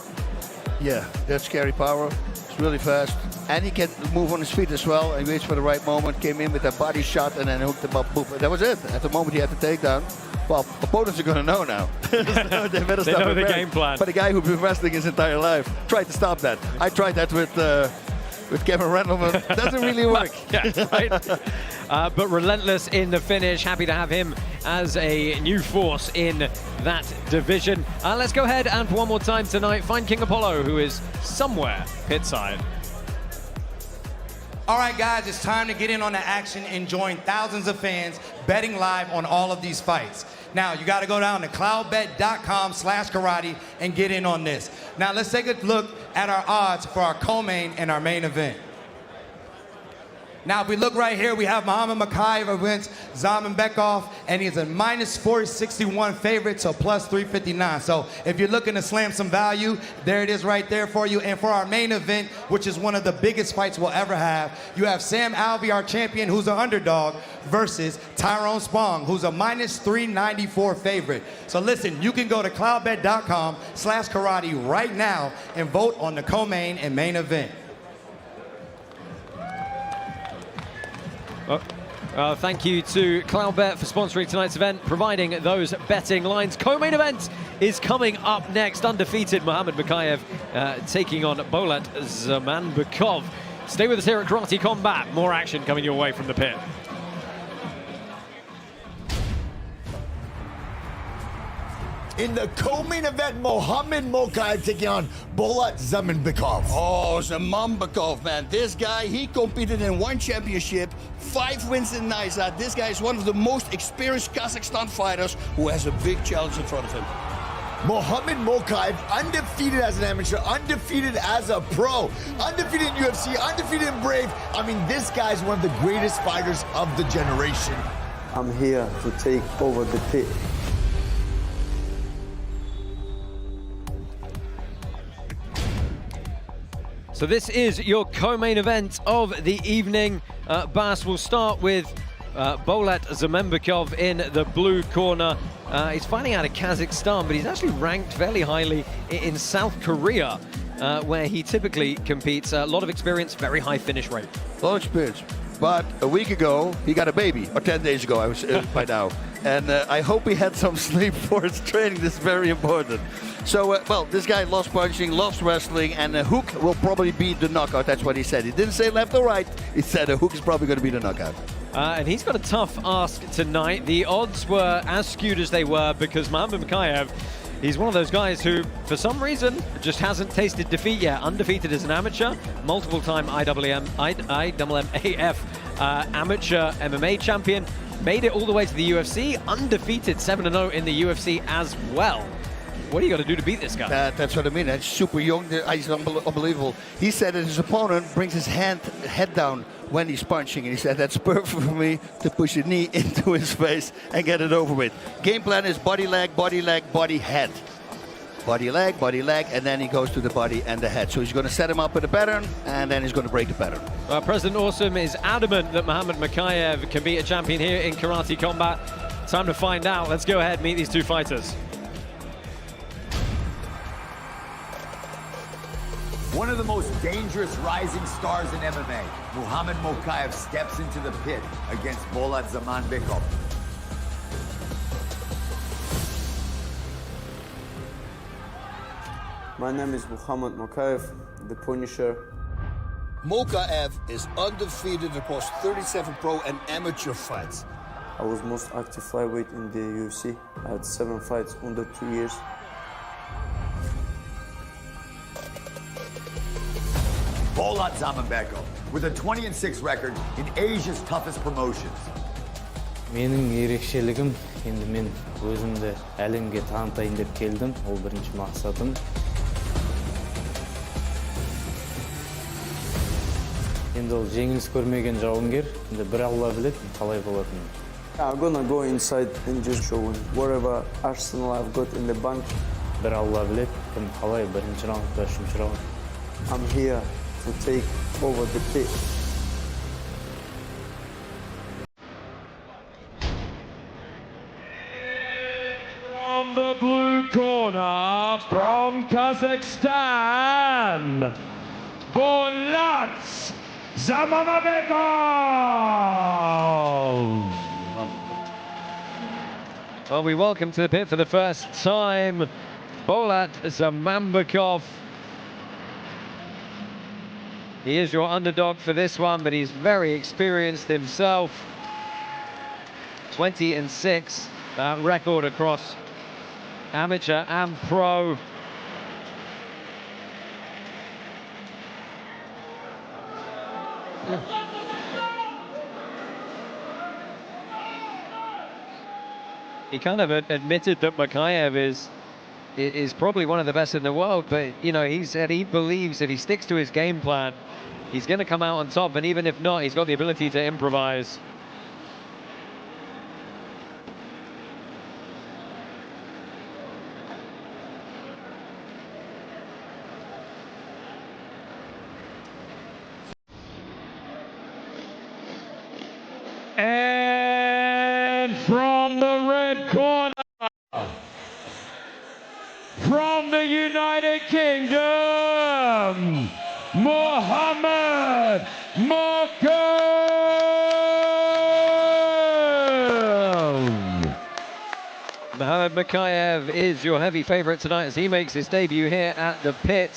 Yeah, that's scary power. It's really fast. And he can move on his feet as well. He waits for the right moment, came in with a body shot, and then hooked him up. Boop. That was it. At the moment he had the takedown. Well, opponents are going to know now. They better stop know the game plan. But a guy who's been wrestling his entire life tried to stop that. I tried that with Kevin Randleman. Doesn't really work. Yeah, right. But relentless in the finish. Happy to have him as a new force in that division. Let's go ahead and for one more time tonight find King Apollo, who is somewhere pitside. All right, guys, it's time to get in on the action and join thousands of fans betting live on all of these fights. Now, you got to go down to cloudbet.com/karate and get in on this. Now, let's take a look at our odds for our co-main and our main event. Now, if we look right here, we have Muhammad Mokaev against Zamanbekov, and he's a -461 favorite, so +359. So if you're looking to slam some value, there it is right there for you. And for our main event, which is one of the biggest fights we'll ever have, you have Sam Alvey, our champion, who's an underdog, versus Tyrone Spong, who's a -394 favorite. So listen, you can go to cloudbet.com/karate right now and vote on the co-main and main event. Thank you to Cloudbet for sponsoring tonight's event, providing those betting lines. Co-main event is coming up next. Undefeated Muhammad Mokaev taking on Bolat Zamanbekov. Stay with us here at Karate Combat. More action coming your way from the pit. In the co-main event, Muhammad Mokaev taking on Bolat Zamanbekov. Oh, Zamanbekov, man. This guy, he competed in one championship, 5 wins in Naiza. This guy is one of the most experienced Kazakhstan fighters who has a big challenge in front of him. Muhammad Mokaev, undefeated as an amateur, undefeated as a pro, undefeated in UFC, undefeated in Brave. I mean, this guy's one of the greatest fighters of the generation. I'm here to take over the pit. So this is your co-main event of the evening. Bas, will start with Bolat Zamanbekov in the blue corner. He's fighting out of Kazakhstan, but he's actually ranked fairly highly in South Korea, where he typically competes. A lot of experience, very high finish rate. A lot of experience. But a week ago, he got a baby, or 10 days ago, I was by now. And I hope he had some sleep for his training. This is very important. So, well, this guy loves punching, loves wrestling, and a hook will probably be the knockout. That's what he said. He didn't say left or right. He said a hook is probably going to be the knockout. And he's got a tough ask tonight. The odds were as skewed as they were because Muhammad Mokaev, he's one of those guys who, for some reason, just hasn't tasted defeat yet. Undefeated as an amateur, multiple-time IMMAF amateur MMA champion, made it all the way to the UFC, undefeated 7-0 in the UFC as well. What do you got to do to beat this guy? That's what I mean. That's super young. He's unbelievable. He said that his opponent brings his head down when he's punching, and he said that's perfect for me to push a knee into his face and get it over with. Game plan is body, leg, body, leg, body, head. Body, leg, and then he goes to the body and the head. So he's going to set him up with a pattern, and then he's going to break the pattern. President Awesome is adamant that Muhammad Mokaev can be a champion here in Karate Combat. Time to find out. Let's go ahead and meet these two fighters. One of the most dangerous rising stars in MMA, Muhammad Mokaev steps into the pit against Bolat Zamanbekov. My name is Muhammad Mokaev, the Punisher. Mokaev is undefeated across 37 pro and amateur fights. I was most active flyweight in the UFC. I had 7 fights under 2 years. Bolat Zamanbekov with a 20-6 record in Asia's toughest promotions. Менің ерекшелігім, енді мен өзімді әлемге танытайын деп келдім. Ол бірінші мақсатым. Енді ол жеңіліс көрмеген жауынгер, енді бір Алла біледі қалай болатынын. I'm gonna go inside and just show him whatever arsenal I've got in the bank. Бір Алла біледі, кім қалай бірінші раунд, үшінші раунд. I'm here to take over the pit. From the blue corner, from Kazakhstan, Bolat Zamanbekov. Well, we welcome to the pit for the first time Bolat Zamanbekov. He is your underdog for this one, but he's very experienced himself. 20-6, that record across amateur and pro. He kind of admitted that Mokaev is probably one of the best in the world, but you know, he said he believes if he sticks to his game plan, he's going to come out on top, and even if not, he's got the ability to improvise. And from the red corner, from the United Kingdom, Muhammad Mokaev. Mohammad Mokaev is your heavy favourite tonight as he makes his debut here at the pit.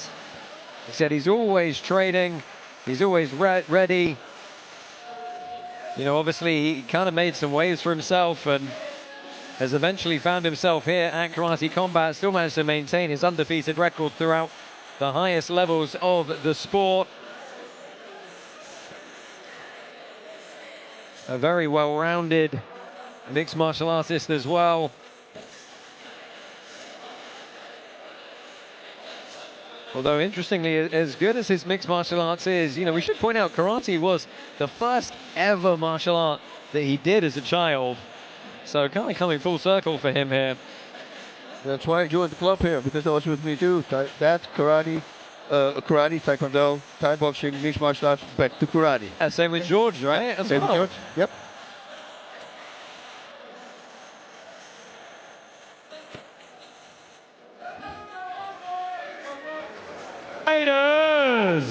He said he's always training, he's always ready. You know, obviously he kind of made some waves for himself and has eventually found himself here at Karate Combat, still managed to maintain his undefeated record throughout the highest levels of the sport. A very well-rounded mixed martial artist as well. Although, interestingly, as good as his mixed martial arts is, you know, we should point out karate was the first ever martial art that he did as a child. So kind of coming full circle for him here. That's why I joined the club here, because that was with me too. That, karate, taekwondo, Thai boxing, mixed martial arts, back to karate. Same with George, right? Same with George, yep. Fighters,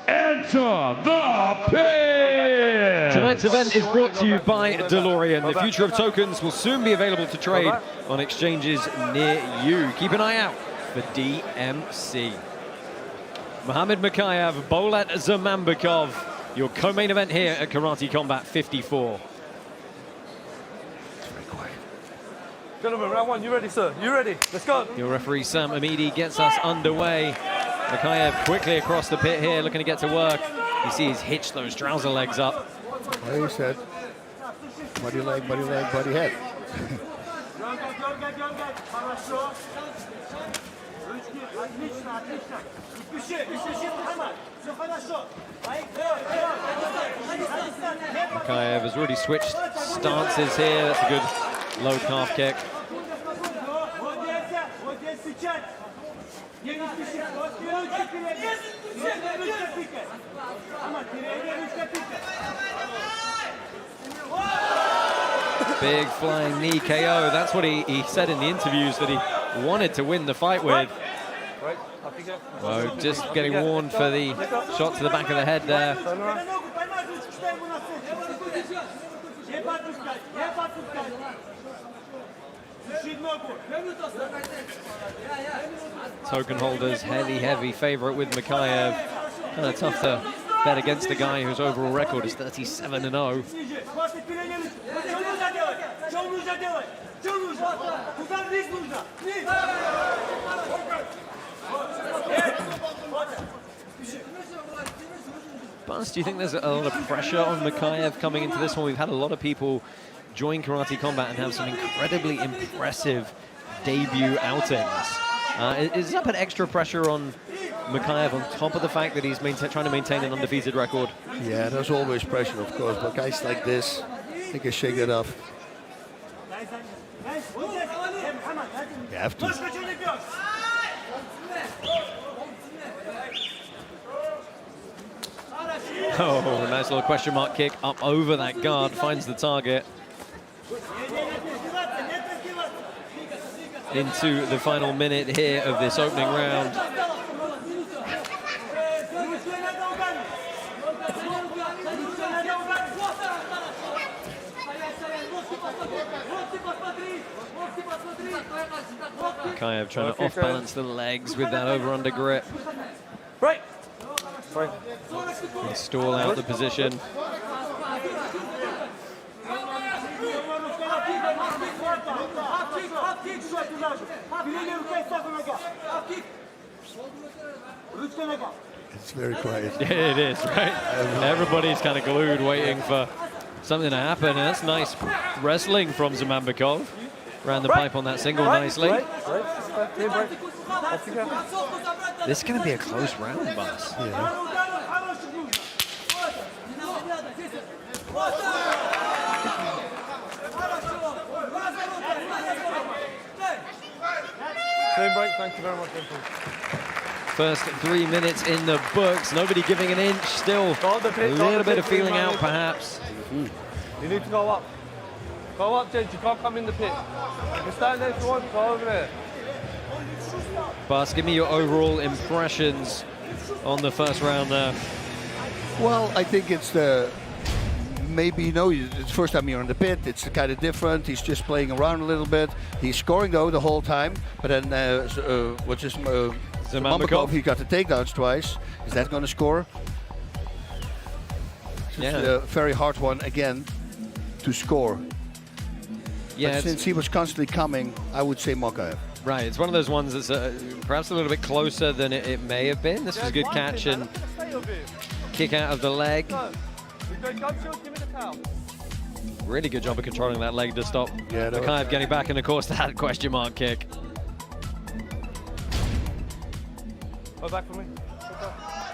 enter the pit! Tonight's event is brought to you by DeLorean. The future of tokens will soon be available to trade on exchanges near you. Keep an eye out for DMC. Mohammad Mokaev, Bolat Zamanbekov, your co-main event here at Karate Combat 54. Gentlemen, round one, you ready, sir? You ready? Let's go. Your referee, Sam Amidi, gets us underway. Mokaev quickly across the pit here, looking to get to work. You see he's hitched those trouser legs up. Like you said, body leg, body head. Mokaev has already switched stances here. That's a good low calf kick. Big flying knee KO. That's what he said in the interviews that he wanted to win the fight with. Well, just getting warned for the shot to the back of the head there. Token holders, heavy favorite with Mokaev. Kind of tough to bet against a guy whose overall record is 37-0. Bas, do you think there's a lot of pressure on Mokaev coming into this one? We've had a lot of people join Karate Combat and have some incredibly impressive debut outings. Is that put extra pressure on Mokaev on top of the fact that he's trying to maintain an undefeated record? Yeah, there's always pressure, of course, but guys like this, they can shake it off. You have to. Oh, nice little question mark kick up over that guard, finds the target. Into the final minute here of this opening round. Mokaev trying to off-balance the legs with that over-under grip. Right. And stall out the position. It's very quiet. Yeah, it is, right? Everybody's kind of glued, waiting for something to happen. And that's nice wrestling from Zamanbekov. Ran the pipe on that single nicely. This is going to be a close round, Bas. Yeah. Clean break, thank you very much. First 3 minutes in the books. Nobody giving an inch. Still a little bit of feeling out, perhaps. You need to go up. Go up, Jed. You can't come in the pit. You can stand there if you want. Go over there. Bas, give me your overall impressions on the first round there. Well, I think it's the maybe, you know, it's the first time you're in the pit. It's kind of different. He's just playing around a little bit. He's scoring though the whole time. But then Zamanbekov, he got the takedowns twice. Is that going to score? It's a very hard one again to score. Yeah, but since he was constantly coming, I would say Mokaev. Right, it's one of those ones that's perhaps a little bit closer than it may have been. This was a good catch and kick out of the leg. Really good job of controlling that leg to stop Mokaev getting back, and of course that question mark kick. Go back for me.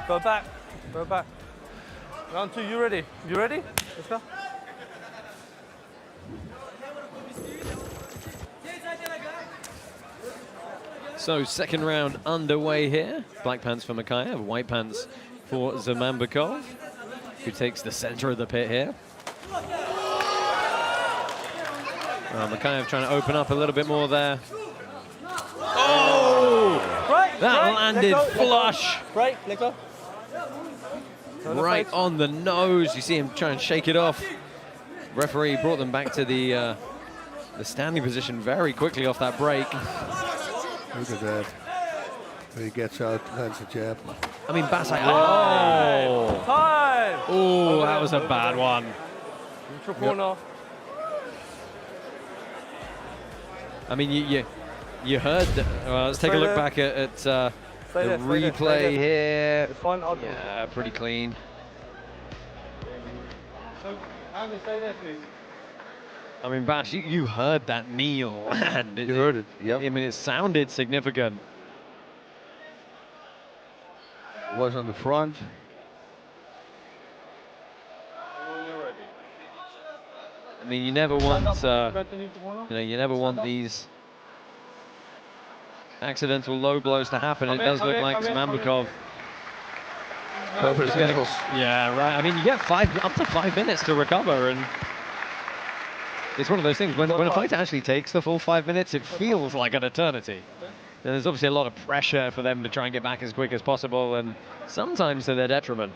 Go back. Go back. Round 2, you ready? You ready? Let's go. So second round underway here. Black pants for Mokaev, white pants for Zamanbekov, who takes the center of the pit here. Mokaev trying to open up a little bit more there. Oh! That landed flush. Right, let go. Right on the nose. You see him try and shake it off. Referee brought them back to the standing position very quickly off that break. Look at that. He gets out, lands a jab. I mean, Bas, Time! Oh, that was a bad one. Yep. I mean, you heard. Let's take a look back at the replay here. Yeah, pretty clean. So, Andy, stay there, please. I mean, Bas, you heard that kneel. And you heard it, yep. I mean, it sounded significant. It was on the front. I mean, you never want, you never want these accidental low blows to happen. It does look like Zamanbekov. Yeah, right. I mean, you get up to 5 minutes to recover, and it's one of those things. When a fighter actually takes the full 5 minutes, it feels like an eternity. And there's obviously a lot of pressure for them to try and get back as quick as possible, and sometimes to their detriment.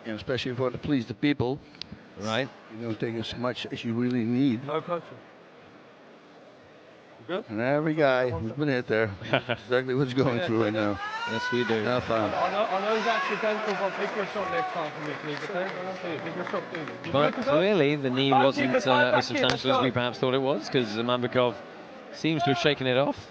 And especially if you want to please the people. Right. You don't take as much as you really need. No pressure. Good? And every guy who's been hit there, exactly what's going through right now. Yes, we do. Not fun. I know it's accidental, but pick your shot next time for me, please, okay? Pick your shot, please. But clearly the knee wasn't as substantial as we perhaps thought it was, because Zamanbekov seems to have shaken it off.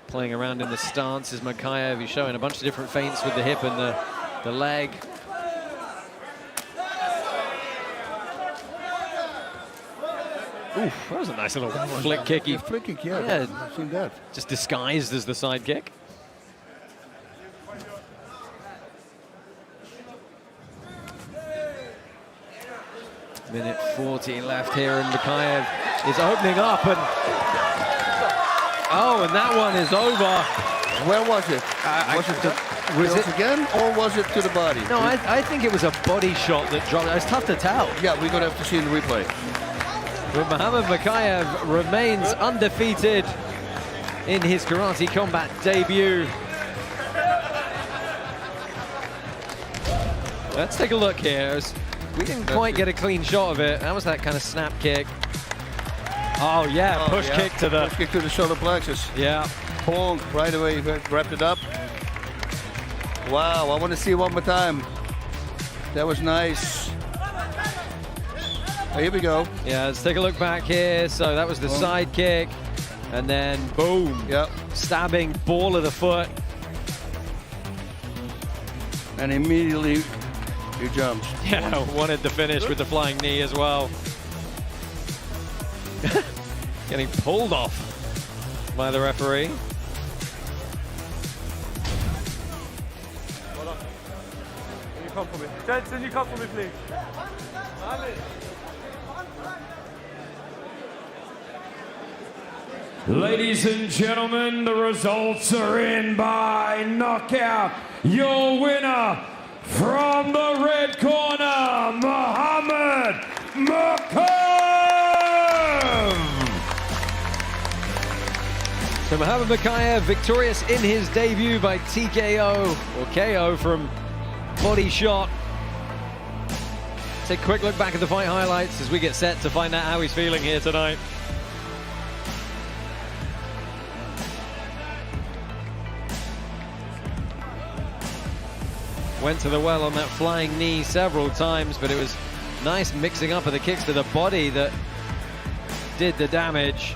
playing around in the stance is Mokaev. He's showing a bunch of different feints with the hip and the leg. Oof, that was a nice little flick kick. Flick kick, yeah. I've seen that. Just disguised as the side kick. Minute 40 left here, and Mokaev is opening up, and oh, and that one is over. Where was it? Was it again, or was it to the body? No, I think it was a body shot that dropped. It's tough to tell. Yeah, we're gonna have to see in the replay. But Muhammad Mokaev remains undefeated in his karate combat debut. Let's take a look here. We didn't quite get a clean shot of it. That was that kind of snap kick. Oh yeah, push kick to the... Push kick to the solar plexus. Yeah. Pong, right away, wrapped it up. Wow, I want to see it one more time. That was nice. Oh, here we go. Yeah, let's take a look back here. So that was the side kick. And then boom. Yep. Stabbing ball of the foot. And immediately he jumps. Yeah, wanted the finish with the flying knee as well. Getting pulled off by the referee. Can you come for me? Jensen, you come for me, please. Ladies and gentlemen, the results are in by knockout. Your winner from the red corner, Muhammad Mokaev. So Muhammad Mokaev victorious in his debut by TKO or KO from body shot. Take a quick look back at the fight highlights as we get set to find out how he's feeling here tonight. Went to the well on that flying knee several times, but it was nice mixing up of the kicks to the body that did the damage.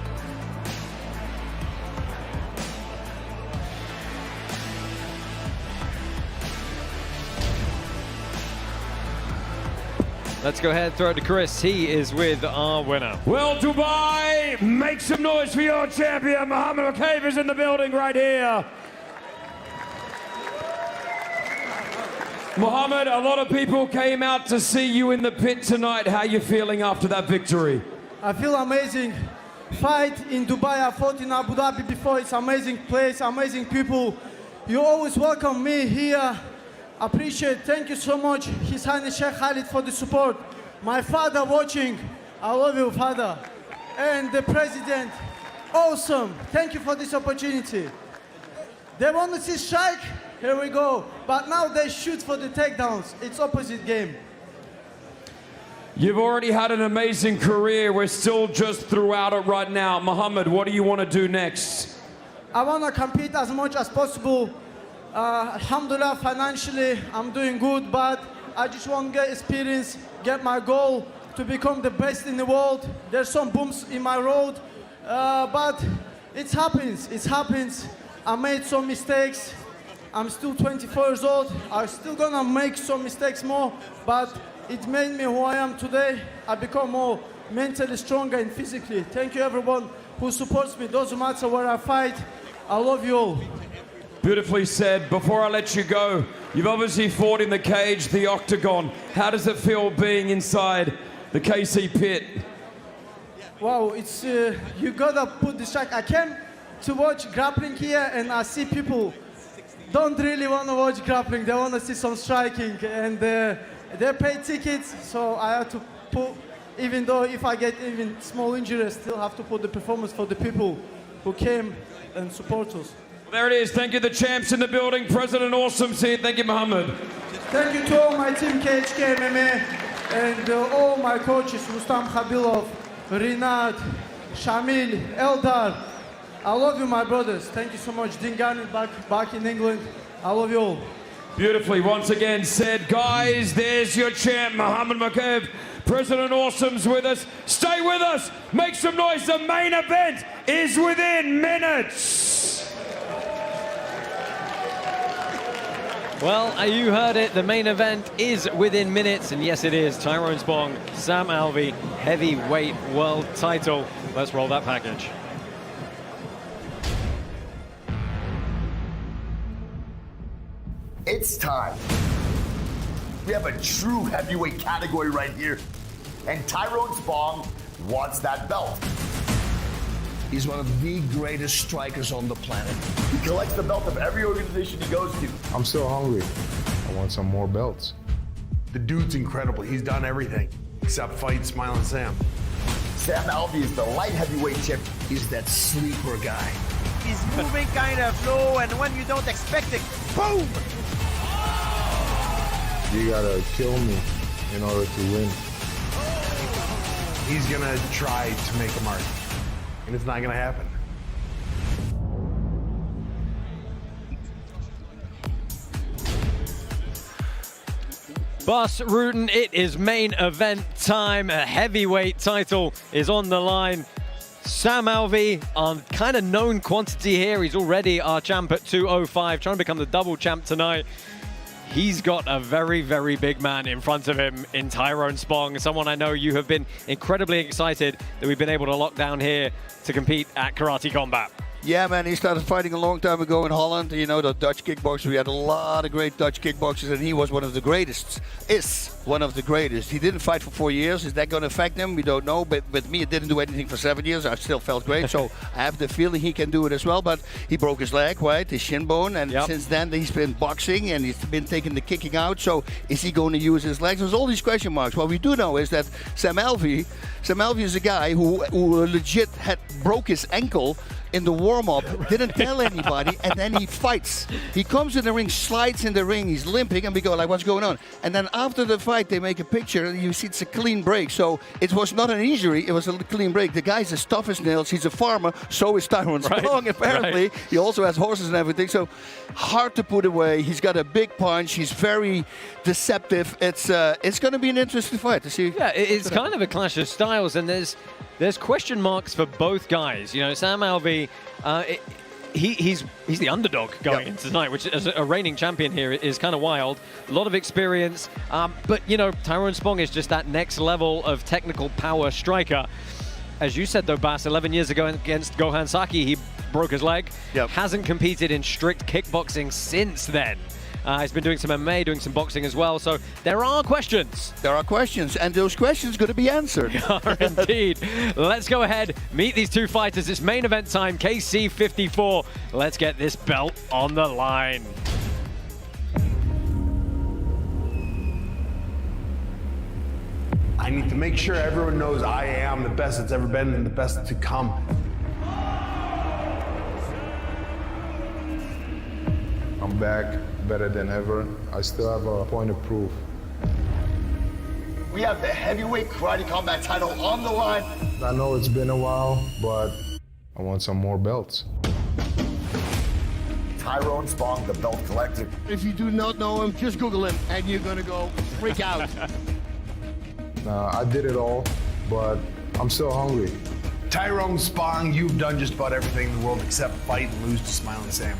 Let's go ahead, throw it to Chris. He is with our winner. Well, Dubai, make some noise for your champion. Muhammad Mokaev is in the building right here. Muhammad, a lot of people came out to see you in the pit tonight. How are you feeling after that victory? I feel amazing. Fight in Dubai, I fought in Abu Dhabi before. It's amazing place, amazing people. You always welcome me here. Appreciate, thank you so much, His Highness Sheikh Khalid, for the support. My father watching, I love you, father. And the president, awesome. Thank you for this opportunity. They want to see strike, here we go. But now they shoot for the takedowns. It's opposite game. You've already had an amazing career. We're still just throughout it right now. Muhammad, what do you want to do next? I want to compete as much as possible. Alhamdulillah, financially, I'm doing good, but I just want to get experience, get my goal to become the best in the world. There's some bumps in my road, but it happens. I made some mistakes. I'm still 24 years old. I'm still gonna make some mistakes more, but it made me who I am today. I become more mentally stronger and physically. Thank you everyone who supports me. Doesn't matter where I fight. I love you all. Beautifully said. Before I let you go, you've obviously fought in the cage, the octagon. How does it feel being inside the KC pit? Wow, it's you gotta put the strike. I came to watch grappling here, and I see people don't really want to watch grappling. They want to see some striking, and they pay tickets, so I have to put, even though if I get even small injury, I still have to put the performance for the people who came and support us. There it is. Thank you, the champs in the building. President Awesome's here. Thank you, Muhammad. Thank you to all my team, KHK MMA, and all my coaches, Rustam Khabilov, Rinat, Shamil, Eldar. I love you, my brothers. Thank you so much. Dingani back in England. I love you all. Beautifully, once again said, guys, there's your champ, Muhammad Mokaev. President Awesome's with us. Stay with us. Make some noise. The main event is within minutes. Well, you heard it. The main event is within minutes, and yes, it is. Tyrone Spong, Sam Alvey, heavyweight world title. Let's roll that package. It's time. We have a true heavyweight category right here, and Tyrone Spong wants that belt. He's one of the greatest strikers on the planet. He collects the belt of every organization he goes to. I'm still hungry. I want some more belts. The dude's incredible. He's done everything except fight Smiling Sam. Sam Alvey is the light heavyweight champion. He's that sleeper guy. He's moving kind of slow, and when you don't expect it, boom! You gotta kill me in order to win. He's gonna try to make a mark, and it's not gonna happen. Bas Rutten, it is main event time. A heavyweight title is on the line. Sam Alvey, on kind of known quantity here. He's already our champ at 205, trying to become the double champ tonight. He's got a very, very big man in front of him in Tyrone Spong, someone I know you have been incredibly excited that we've been able to lock down here to compete at Karate Combat. Yeah, man, he started fighting a long time ago in Holland. You know, the Dutch kickboxers. We had a lot of great Dutch kickboxers, and he was one of the greatest. Is one of the greatest. He didn't fight for 4 years. Is that going to affect him? We don't know. But with me, it didn't do anything for 7 years. I still felt great. So I have the feeling he can do it as well. But he broke his leg, right? His shin bone. And since then, he's been boxing and he's been taking the kicking out. So is he going to use his legs? There's all these question marks. What we do know is that Sam Alvey is a guy who legit had broke his ankle in the warm-up, didn't tell anybody, and then he fights. He comes in the ring, slides in the ring, he's limping, and we go like, what's going on? And then after the fight, they make a picture, and you see it's a clean break. So it was not an injury, it was a clean break. The guy's as tough as nails, he's a farmer, so is Tyrone Spong, apparently. Right. He also has horses and everything, so hard to put away. He's got a big punch, he's very deceptive. It's going to be an interesting fight to see. Yeah, it's kind of a clash of styles, and there's question marks for both guys. You know, Sam Alvey, he's the underdog going into tonight, which as a reigning champion here is kind of wild. A lot of experience, but you know, Tyrone Spong is just that next level of technical power striker. As you said though, Bas, 11 years ago against Gohan Saki, he broke his leg. Hasn't competed in strict kickboxing since then. He's been doing some MMA, doing some boxing as well. So there are questions. There are questions, and those questions going to be answered. Indeed. Let's go ahead, meet these two fighters. It's main event time, KC 54. Let's get this belt on the line. I need to make sure everyone knows I am the best that's ever been and the best to come. I'm back, better than ever. I still have a point of proof. We have the heavyweight karate combat title on the line. I know it's been a while, but I want some more belts. Tyrone Spong, the belt collector. If you do not know him, just Google him, and you're going to go freak out. I did it all, but I'm still hungry. Tyrone Spong, you've done just about everything in the world except fight and lose to Smiling Sam.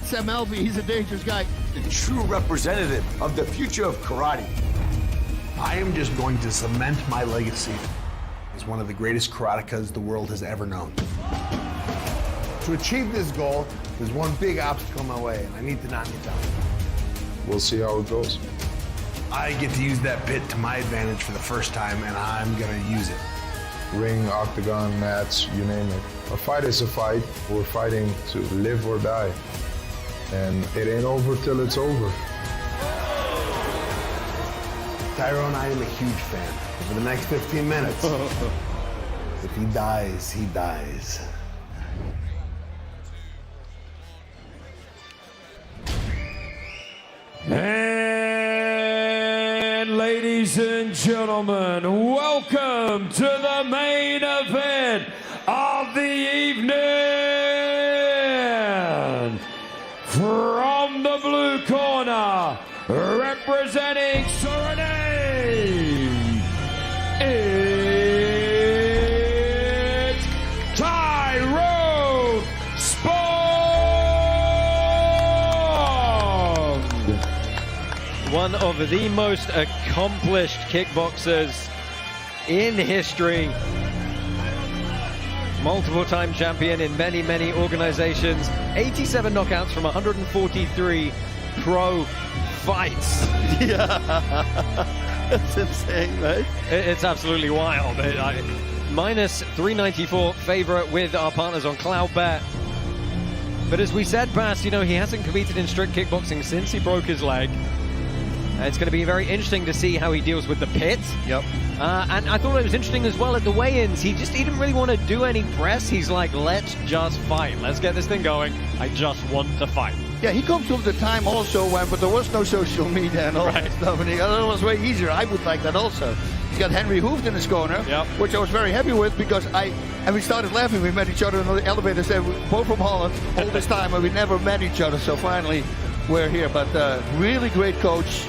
Sam Alvey, he's a dangerous guy. The true representative of the future of karate. I am just going to cement my legacy as one of the greatest karatekas the world has ever known. To achieve this goal, there's one big obstacle in my way, and I need to knock it down. We'll see how it goes. I get to use that pit to my advantage for the first time, and I'm gonna use it. Ring, octagon, mats, you name it. A fight is a fight. We're fighting to live or die. And it ain't over till it's over. Tyrone, I am a huge fan. For the next 15 minutes, if he dies, he dies. And ladies and gentlemen, welcome to the main event of the evening. From the blue corner, representing Suriname, it's Tyrone Spong. one of the most accomplished kickboxers in history. Multiple-time champion in many, many organizations. 87 knockouts from 143 pro fights. Yeah, that's insane, right? It's absolutely wild. Minus 394 favorite with our partners on Cloudbet. But as we said, Bas, you know, he hasn't competed in strict kickboxing since he broke his leg. It's going to be very interesting to see how he deals with the pit. Yep. And I thought it was interesting as well at the weigh-ins. He didn't really want to do any press. He's like, let's just fight. Let's get this thing going. I just want to fight. Yeah, he comes from the time also when, but there was no social media and all that stuff. And it was way easier. I would like that also. He's got Henry Hooft in his corner, which I was very happy with because and we started laughing. We met each other in the elevator. Said we're both from Holland all this time, and we never met each other. So finally, we're here. But really great coach.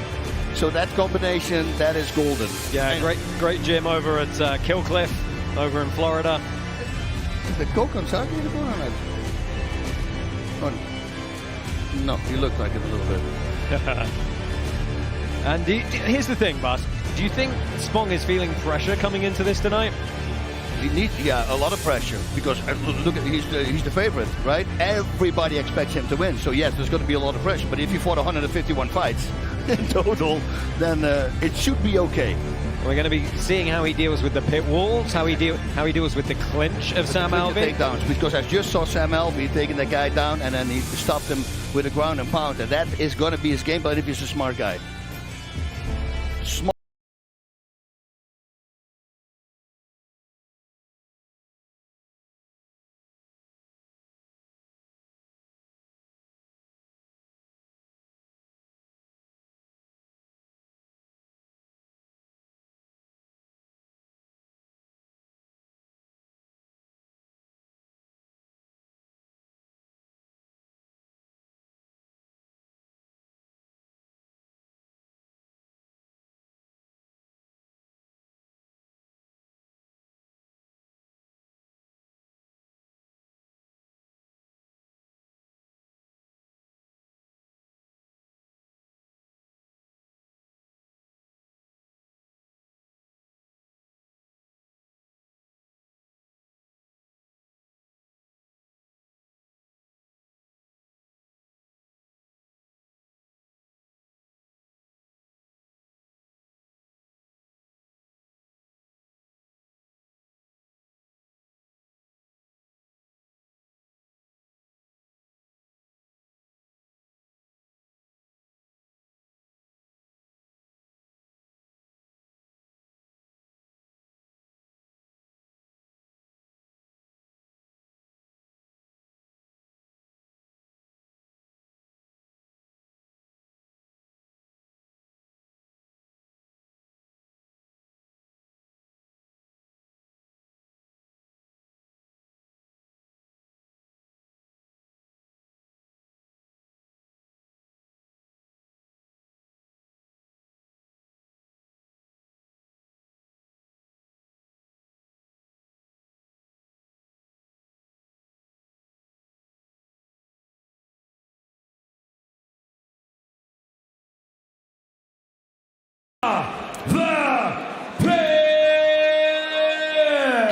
So that combination, that is golden. Yeah, great gym over at Killcliff, over in Florida. Is the Coke on Saturday in the corner? No, he looked like it a little bit. And here's the thing, Bas. Do you think Spong is feeling pressure coming into this tonight? He needs, a lot of pressure because look at he's the favorite, right? Everybody expects him to win. So yes, there's going to be a lot of pressure. But if he fought 151 fights in total, then it should be okay. We're going to be seeing how he deals with the pit walls, how he deals with the clinch of Sam Alvey. Takedowns, because I just saw Sam Alvey taking the guy down and then he stopped him with a ground and pound, and that is going to be his game plan if he's a smart guy.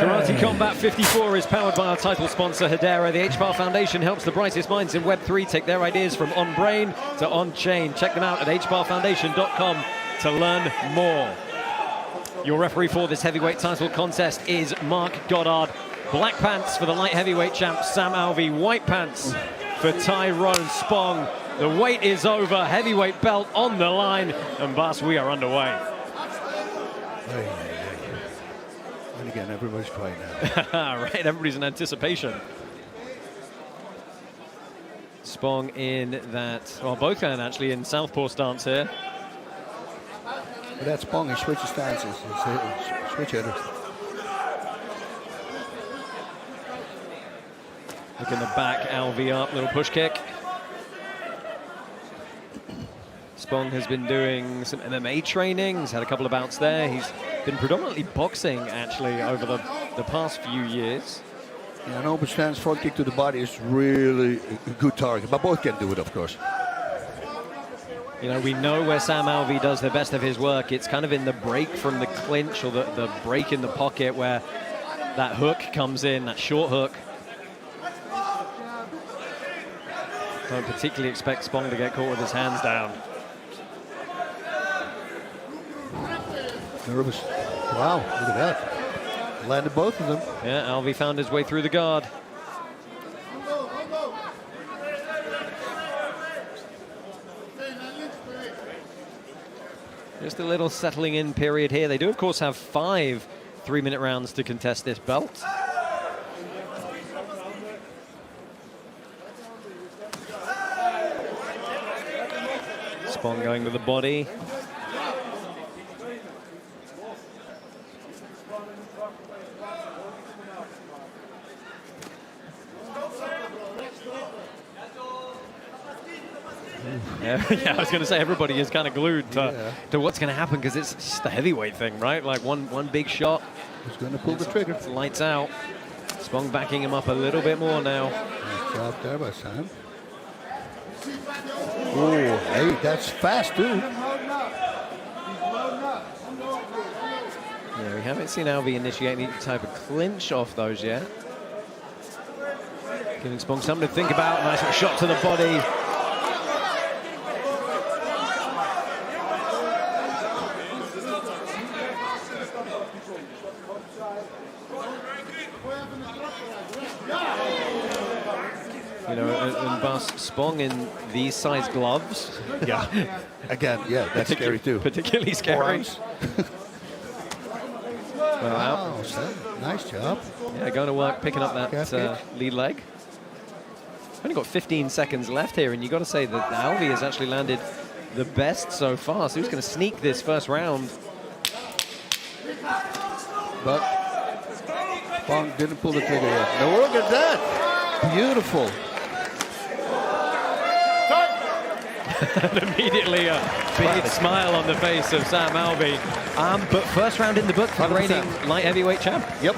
Karate Combat 54 is powered by our title sponsor, Hedera. The HBAR Foundation helps the brightest minds in Web3 take their ideas from on-brain to on-chain. Check them out at hbarfoundation.com to learn more. Your referee for this heavyweight title contest is Mark Goddard. Black pants for the light heavyweight champ, Sam Alvey. White pants for Tyrone Spong. The wait is over. Heavyweight belt on the line. And Bas, we are underway. And again, everybody's quiet now. Right, everybody's in anticipation. Spong in that, well, both can actually in southpaw stance here. But that's Spong, he switches stances. Switch hitter. Look in the back, Alvey up, little push kick. Spong has been doing some MMA training. He's had a couple of bouts there. He's been predominantly boxing, actually, over the past few years. Yeah, an open stance front kick to the body is really a good target, but both can do it, of course. You know, we know where Sam Alvey does the best of his work. It's kind of in the break from the clinch or the break in the pocket where that hook comes in, that short hook. Don't particularly expect Spong to get caught with his hands down. Nervous. Wow, look at that. Landed both of them. Yeah, Alvey found his way through the guard. Just a little settling in period here. They do, of course, have 5 3-minute rounds to contest this belt. Spong going to the body. Yeah, I was going to say everybody is kind of glued to what's going to happen because it's just a heavyweight thing, right? Like one big shot. Who's going to pull the trigger? It's lights out. Spong backing him up a little bit more now. Nice job there by Sam. Oh, hey, that's fast too. Yeah, we haven't seen Alvey initiate any type of clinch off those yet. Giving Spong something to think about. Nice little shot to the body. You know, and Bas Spong in these size gloves. Yeah. Again, yeah, that's scary too. Particularly scary. Wow, Sam, nice job. Yeah, going to work, picking up that lead leg. Only got 15 seconds left here, and you got to say that Alvey has actually landed the best so far. So who's going to sneak this first round? But Spong didn't pull the trigger yet. Now look at that. Beautiful. Immediately a big smile on the face of Sam Alvey. But first round in the book for the reigning light heavyweight champ. Yep.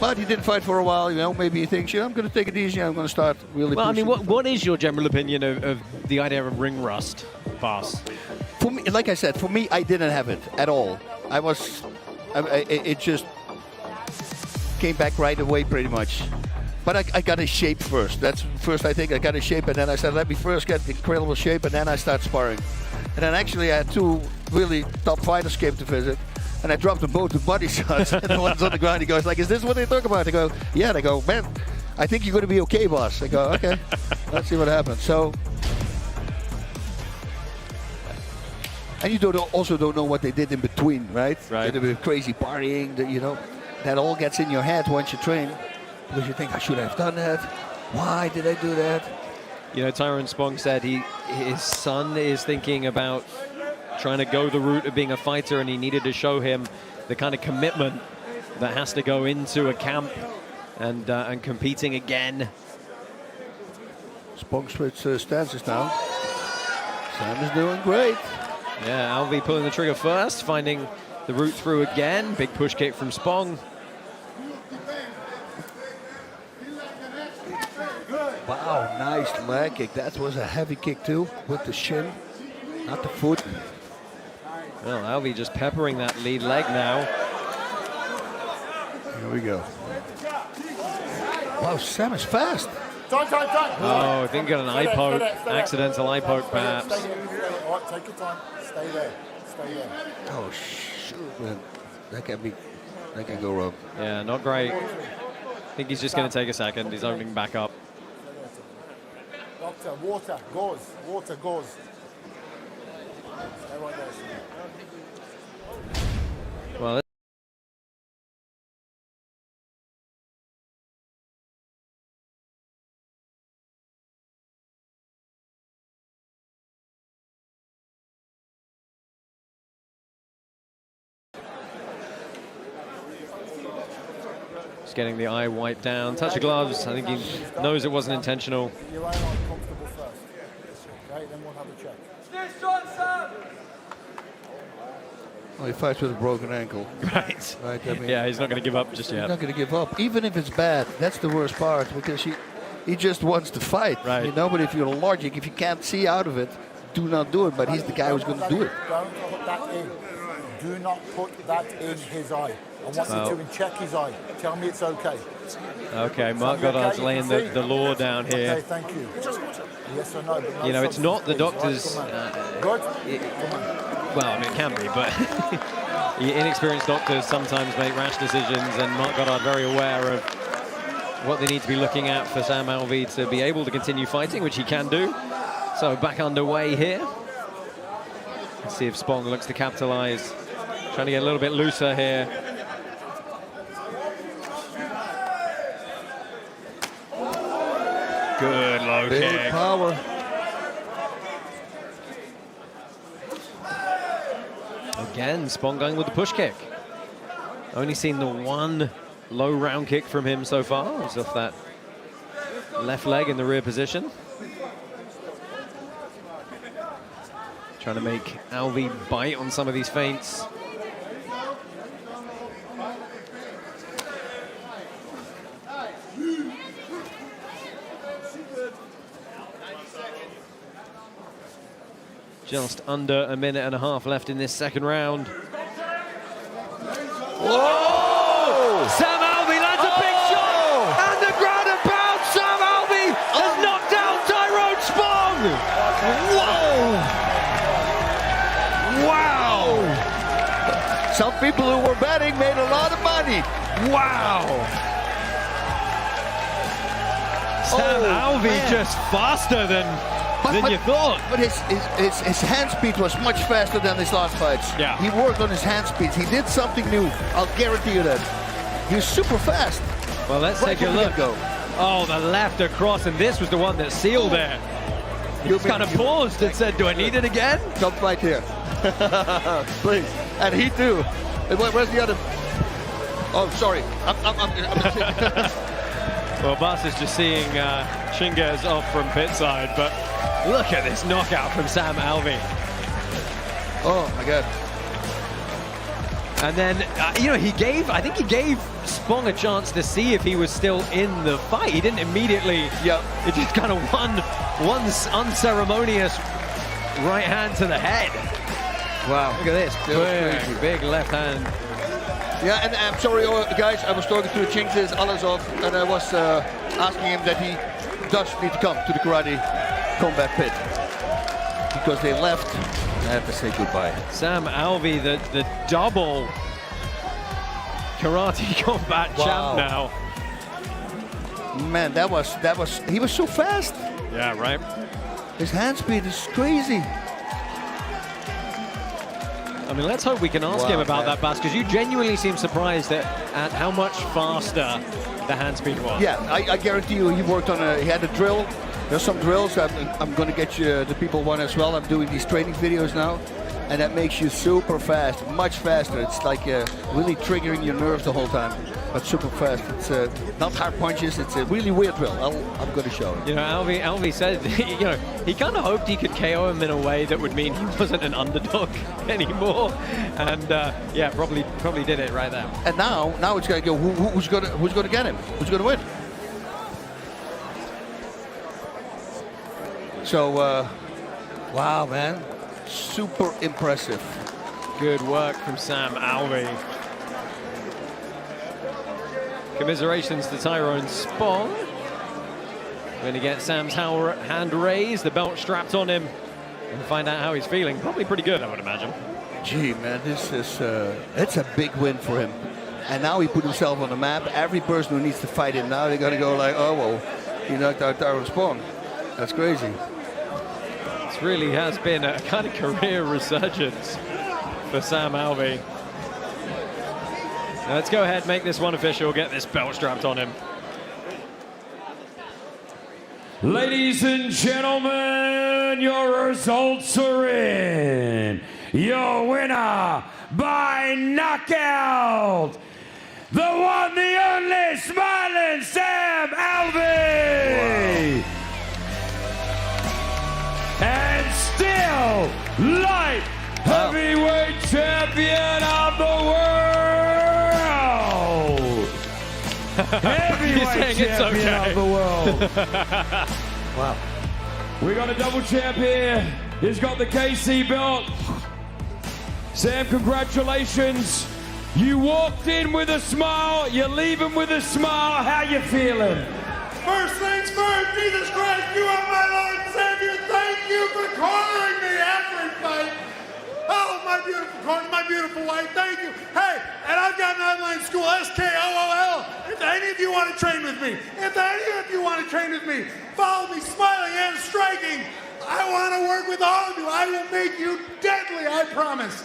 But he didn't fight for a while, you know, maybe he thinks, I'm going to take it easy, I'm going to start really Well, pushing. I mean, what is your general opinion of the idea of ring rust, Bas? For me, like I said, for me, I didn't have it at all. It just came back right away pretty much. But I got a shape first. That's first, I think I got a shape, and then I said, let me first get incredible shape, and then I start sparring. And then actually I had 2 really top fighters came to visit, and I dropped them both with body shots, and the one's on the ground, he goes like, is this what they talk about? I go, yeah. They go, man, I think you're going to be okay, boss. I go, okay, let's see what happens. So, and you also don't know what they did in between, right? Right. They did crazy partying, you know, that all gets in your head once you train. Because you think, I should have done that. Why did I do that? You know, Tyrone Spong said his son is thinking about trying to go the route of being a fighter, and he needed to show him the kind of commitment that has to go into a camp and competing again. Spong switched stances now. Sam is doing great. Yeah, Alvey pulling the trigger first, finding the route through again. Big push kick from Spong. Wow, nice leg kick. That was a heavy kick too, with the shin, not the foot. Well, Alvey just peppering that lead leg now. Here we go. Wow, Sam is fast. Oh, I think got an eye poke, accidental eye poke perhaps. All right, take your time. Stay there. Stay there. Oh, shoot, man. That can go wrong. Yeah, not great. I think he's just going to take a second. He's opening back up. Doctor, water goes. Water goes. Stay right there. Well, just getting the eye wiped down. Touch of gloves. I think he knows it wasn't intentional. Your eye comfortable first. Okay, then we'll have a check. Well, he fights with a broken ankle. Right. Right. I mean, yeah, he's not going to give up just yet. He's not going to give up, even if it's bad. That's the worst part, because He just wants to fight, right. you know. But if you're logic, if you can't see out of it, do not do it. But he's the guy who's going to do it. Don't put that in. Do not put that in his eye. I want you to check his eye. Tell me it's okay. Okay, Marc Goddard's laying the law down here. Okay, thank you. Yes or no? But no, you know, it's not the doctor's. Good. Well, I mean, it can be, but inexperienced doctors sometimes make rash decisions, and Marc Goddard very aware of what they need to be looking at for Sam Alvey to be able to continue fighting, which he can do. So back underway here. Let's see if Spong looks to capitalize. Trying to get a little bit looser here. Good low Big kick. Power. Again, Spong going with the push kick. Only seen the one low round kick from him so far. It's off that left leg in the rear position. Trying to make Alvey bite on some of these feints. Just under a minute and a half left in this second round. Whoa! Sam Alvey lands a big shot! And the ground and pound! Sam Alvey has knocked down Tyrone Spong! Whoa! Wow! Some people who were betting made a lot of money. Wow! Sam Alvey just faster than you thought. But his hand speed was much faster than his last fights. Yeah. He worked on his hand speed. He did something new. I'll guarantee you that. He was super fast. Well, let's take a look. Oh, the left across, and this was the one that sealed there. He just kind of paused and said, do I need it again? Come fight here. Please. And he too. Where's the other? Oh, sorry. Well, Bas is just seeing Chinguez off from pitside, but look at this knockout from Sam Alvey. Oh my God. And then, you know, I think he gave Spong a chance to see if he was still in the fight. He didn't immediately, it just kind of one unceremonious right hand to the head. Wow. Look at this, big left hand. Yeah, and I'm sorry, guys, I was talking to Chinguez Abbasov, and I was asking him that he does need to come to the karate combat pit. Because they left, I have to say goodbye. Sam Alvey, the double karate combat champ now. Man, he was so fast. Yeah, right. His hand speed is crazy. I mean, let's hope we can ask him about that, Bas, because you genuinely seem surprised at how much faster the hand speed was. Yeah, I guarantee you he worked on he had a drill. There's some drills. I'm going to get you the people one as well. I'm doing these training videos now, and that makes you super fast, much faster. It's like really triggering your nerves the whole time, but super fast. It's not hard punches. It's a really weird drill. I'm going to show it. You know, Alvey said, you know, he kind of hoped he could KO him in a way that would mean he wasn't an underdog anymore, and yeah, probably did it right there. And now it's going to go. Who's going to get him? Who's going to win? So, wow, man, super impressive. Good work from Sam Alvey. Commiserations to Tyrone Spong. Going to get Sam's hand raised, the belt strapped on him, and find out how he's feeling. Probably pretty good, I would imagine. Gee, man, this is it's a big win for him. And now he put himself on the map. Every person who needs to fight him now, they're going to go like, oh, well, he knocked out Tyrone Spong. That's crazy. This really has been a kind of career resurgence for Sam Alvey. Now let's go ahead, make this one official, get this belt strapped on him. Ladies and gentlemen, your results are in. Your winner by knockout, the one, the only, smiling Sam Alvey. Wow. And still light heavyweight champion of the world. Heavyweight champion of the world. Wow. We got a double champ here. He's got the KC belt. Sam, congratulations. You walked in with a smile. You're leaving with a smile. How you feeling? First things first, Jesus Christ, you are my Lord and Savior. Thank you for cornering me every fight. Oh, my beautiful corner, my beautiful wife, thank you. Hey, and I've got an online school, SKOOL. If any of you want to train with me, follow me, smiling and striking. I want to work with all of you. I will make you deadly, I promise.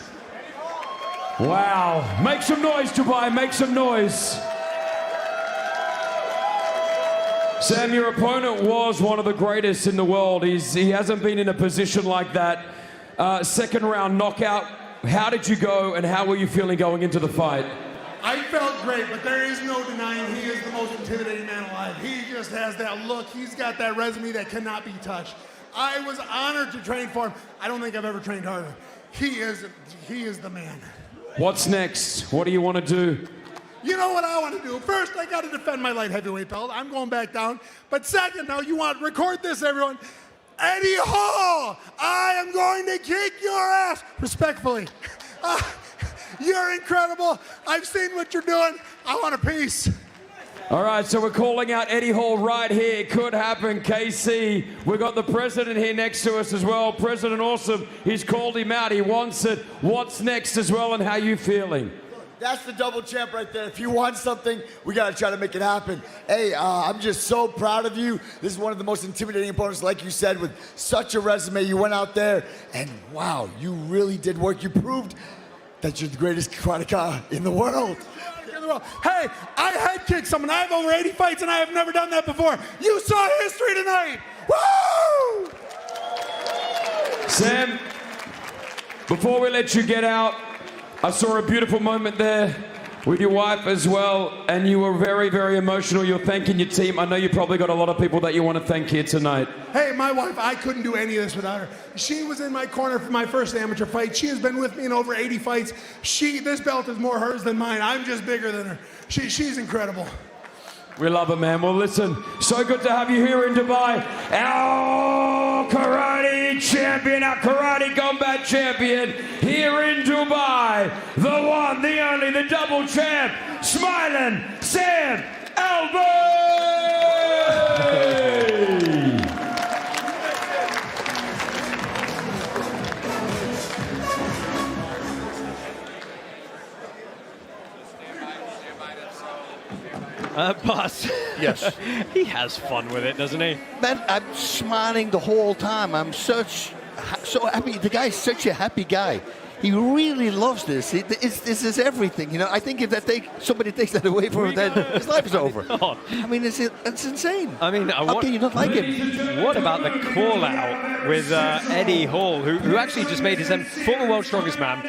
Wow. Make some noise, Dubai. Make some noise. Sam, your opponent was one of the greatest in the world. He hasn't been in a position like that. Second round knockout. How did you go and how were you feeling going into the fight? I felt great, but there is no denying he is the most intimidating man alive. He just has that look. He's got that resume that cannot be touched. I was honored to train for him. I don't think I've ever trained harder. He is the man. What's next? What do you want to do? You know what I want to do? First, I got to defend my light heavyweight belt. I'm going back down. But second, now record this, everyone. Eddie Hall, I am going to kick your ass. Respectfully. You're incredible. I've seen what you're doing. I want a piece. All right, so we're calling out Eddie Hall right here. Could happen, KC. We've got the president here next to us as well. President Awesome, he's called him out. He wants it. What's next as well, and how you feeling? That's the double champ right there. If you want something, we got to try to make it happen. Hey, I'm just so proud of you. This is one of the most intimidating opponents, like you said, with such a resume. You went out there, and wow, you really did work. You proved that you're the greatest karateka in the world. Hey, I head kicked someone. I have over 80 fights, and I have never done that before. You saw history tonight. Woo! Sam, before we let you get out, I saw a beautiful moment there with your wife as well, and you were very, very emotional. You're thanking your team. I know you probably got a lot of people that you want to thank here tonight. Hey, my wife, I couldn't do any of this without her. She was in my corner for my first amateur fight. She has been with me in over 80 fights. This belt is more hers than mine. I'm just bigger than her. She's incredible. We love it, man. Well, listen, so good to have you here in Dubai. Our karate champion, our karate combat champion here in Dubai. The one, the only, the double champ, smiling Sam Alvey! Boss. Yes. He has fun with it, doesn't he? Man, I'm smiling the whole time. I'm so happy. The guy's such a happy guy. He really loves this. This is everything, you know. I think if somebody takes that away from him, then his life is over. I mean, it's insane. I mean, how can you not like it? What about the call out with Eddie Hall, who actually just made his former world's strongest man,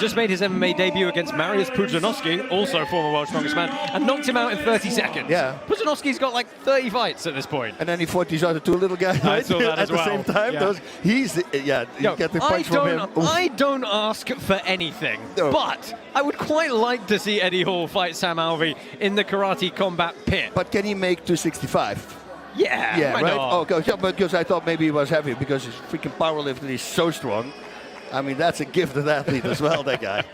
just made his MMA debut against Mariusz Pudzianowski, also former world's strongest man, and knocked him out in 30 seconds. Yeah. Pudzianowski's got like 30 fights at this point. And then he fought these other two little guys I saw that at the same time. Yeah. You get the punch from him. I don't ask for anything, but I would quite like to see Eddie Hall fight Sam Alvey in the Karate Combat pit. But can he make 265? Yeah, right? not? Oh, because I thought maybe he was heavy because his freaking powerlifting is so strong. I mean, that's a gifted athlete as well, that guy.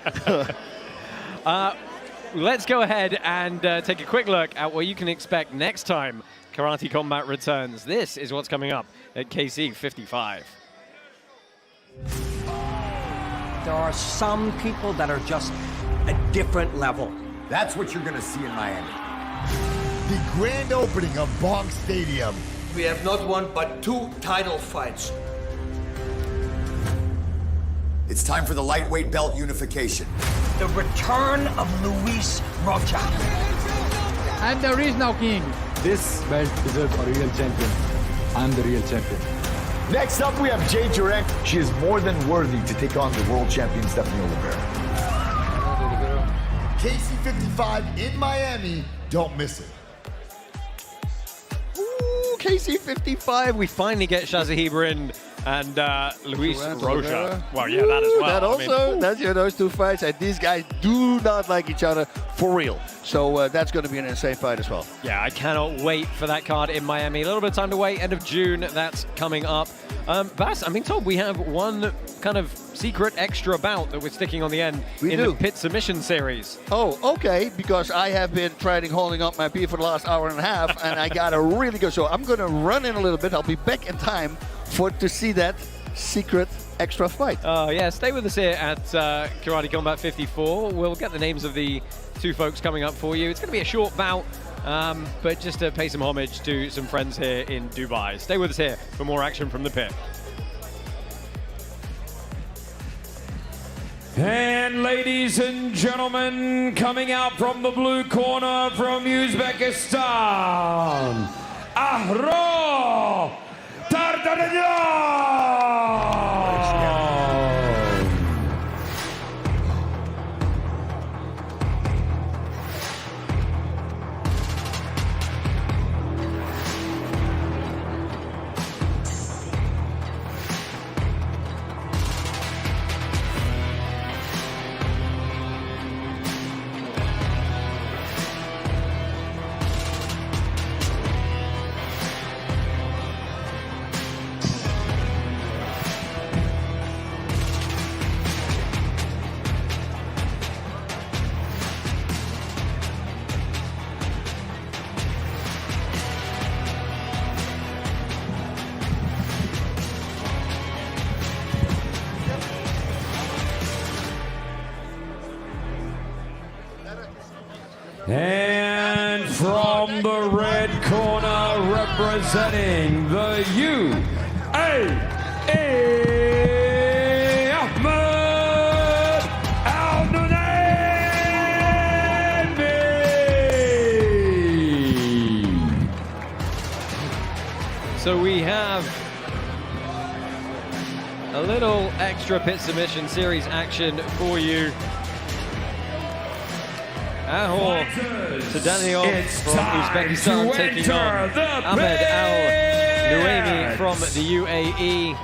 Let's go ahead and take a quick look at what you can expect next time Karate Combat returns. This is what's coming up at KC 55. There are some people that are just a different level. That's what you're going to see in Miami. The grand opening of Bong Stadium. We have not one but 2 title fights. It's time for the lightweight belt unification. The return of Luis Rocha. And there is no king. This belt deserves a real champion. I'm the real champion. Next up, we have Jayden Eynaud. She is more than worthy to take on the world champion Stephanie Oliveira. KC 55 in Miami. Don't miss it. Ooh, KC 55. We finally get Shazahibra in and Luis Durant, Rocha. Oliveira. Well, yeah, that as well. That also, that's those two fights, and these guys do not like each other for real. So that's going to be an insane fight as well. Yeah, I cannot wait for that card in Miami. A little bit of time to wait. End of June, that's coming up. Bas, I'm being told we have one kind of secret extra bout that we're sticking on the end the pit submission series. Oh, okay, because I have been holding up my pee for the last hour and a half, and I got a really good show. I'm going to run in a little bit. I'll be back in time to see that secret extra fight. Yeah, stay with us here at Karate Combat 54. We'll get the names of the two folks coming up for you. It's going to be a short bout, but just to pay some homage to some friends here in Dubai. Stay with us here for more action from the pit. And ladies and gentlemen, coming out from the blue corner from Uzbekistan, Ahro Tartaryan! And from the red corner, representing the UAE, Ahmed Al-Nunaimi. So we have a little extra pit submission series action for you. Ahor Tadaniov from Uzbekistan taking on Ahmed Al-Nunaimi from the UAE.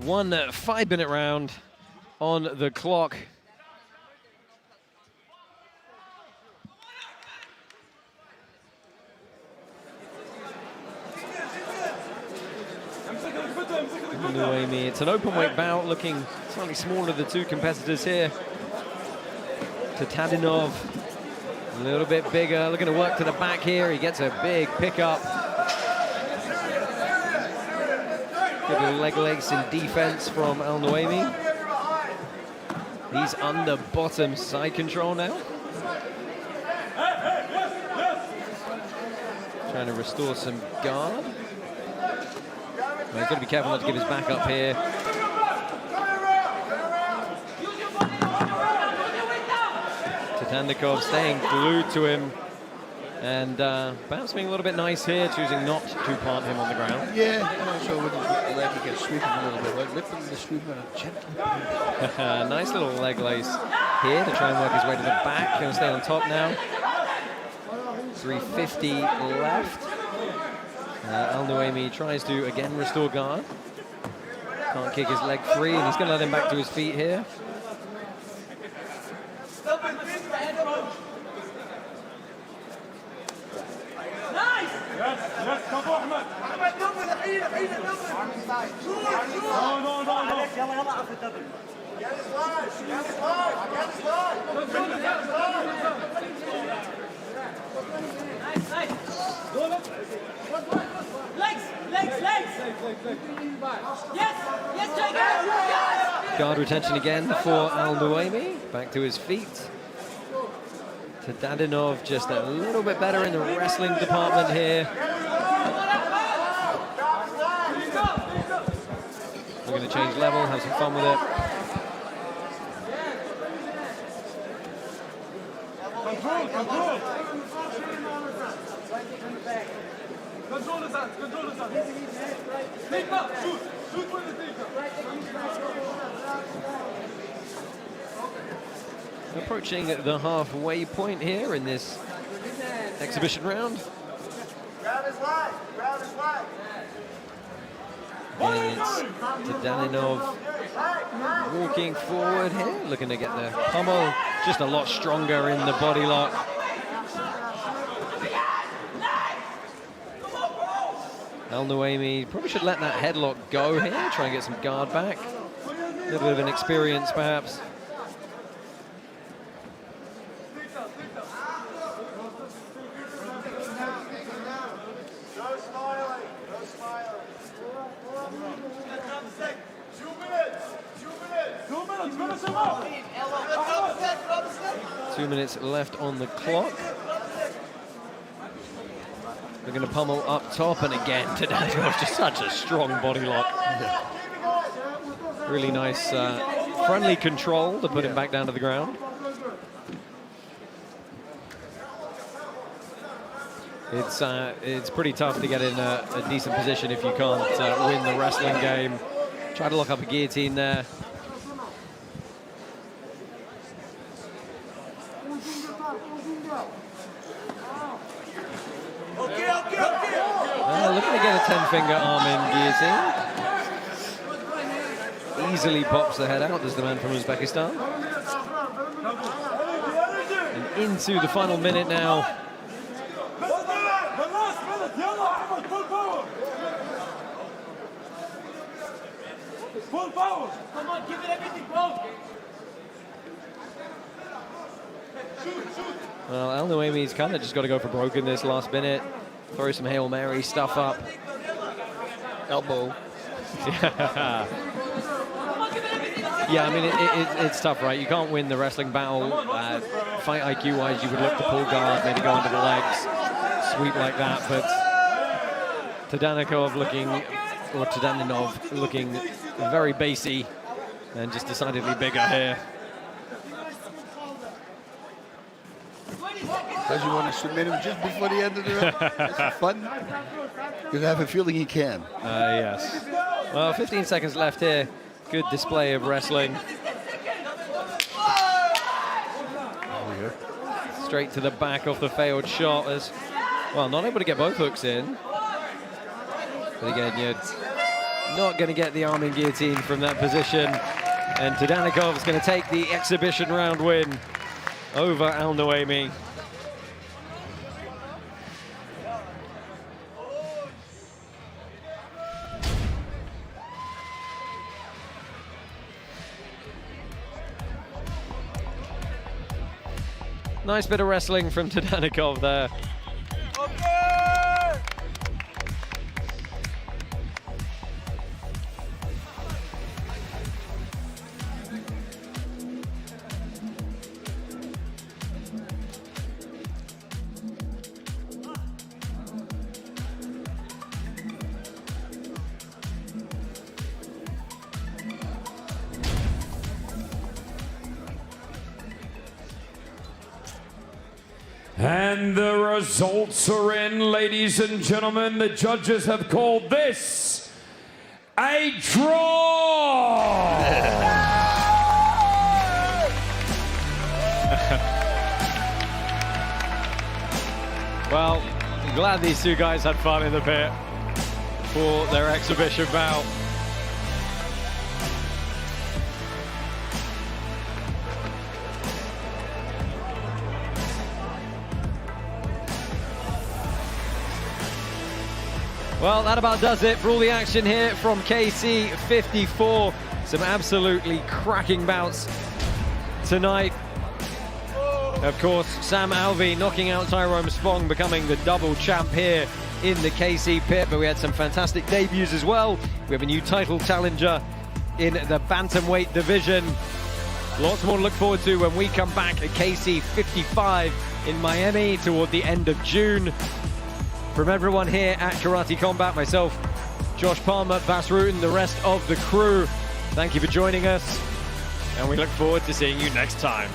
One 5-minute round on the clock. Nunaimi, it's an open weight bout, looking slightly smaller the two competitors here. Tadaniov, a little bit bigger, looking to work to the back here. He gets a big pickup. Good little leg legs in defense from Al-Nunaimi. He's under bottom side control now. Trying to restore some guard. Well, he's got to be careful not to give his back up here. Tadaniov staying glued to him. And perhaps being a little bit nice here, choosing not to plant him on the ground. Yeah, and also with his leg, he can sweep him a little bit. Like lifting the sweep and a gentle. Nice little leg lace here to try and work his way to the back. Going to stay on top now. 350 left. Al-Nunaimi tries to again restore guard. Can't kick his leg free, and he's going to let him back to his feet here. Guard retention again for Al-Nunaimi. Back to his feet. Tadaniov just a little bit better in the wrestling department here. We're going to change level, have some fun with it. approaching the halfway point here in this exhibition round. And it's Eynaud walking forward here, looking to get the pummel, just a lot stronger in the body lock. Naiimov probably should let that headlock go here, try and get some guard back. A little bit of an experience, perhaps. Two minutes left on the clock. We're going to pummel up top, and again, Eynaud just such a strong body lock. Really nice, friendly control to put him back down to the ground. It's pretty tough to get in a decent position if you can't win the wrestling game. Try to lock up a guillotine there. Looking to get a 10-finger arm in guillotine. Easily pops the head out, does the man from Uzbekistan. And into the final minute now. Full power! Come on, give it everything, bro! Well, Naiimov's kind of just got to go for broke in this last minute. Throw some Hail Mary stuff up. Elbow. Yeah, I mean, it's tough, right? You can't win the wrestling battle. Fight IQ-wise, you would look to pull guard, maybe go into the legs, sweep like that, but Eynaud looking very basey and just decidedly bigger here. Does you want to submit him just before the end of the round? It's fun. You have a feeling he can. Yes. Well, 15 seconds left here. Good display of wrestling. Straight to the back off the failed shot. As well, not able to get both hooks in. But again, you're not going to get the arm in guillotine from that position. And Eynaud is going to take the exhibition round win over Naiimov. Nice bit of wrestling from Eynaud there. And the results are in, ladies and gentlemen. The judges have called this a draw. Well, I'm glad these two guys had fun in the pit for their exhibition bout. Well, that about does it for all the action here from KC 54. Some absolutely cracking bouts tonight. Of course, Sam Alvey knocking out Tyrone Spong, becoming the double champ here in the KC pit. But we had some fantastic debuts as well. We have a new title challenger in the bantamweight division. Lots more to look forward to when we come back at KC 55 in Miami toward the end of June. From everyone here at Karate Combat, myself, Josh Palmer, Bas Rutten, the rest of the crew, thank you for joining us, and we look forward to seeing you next time.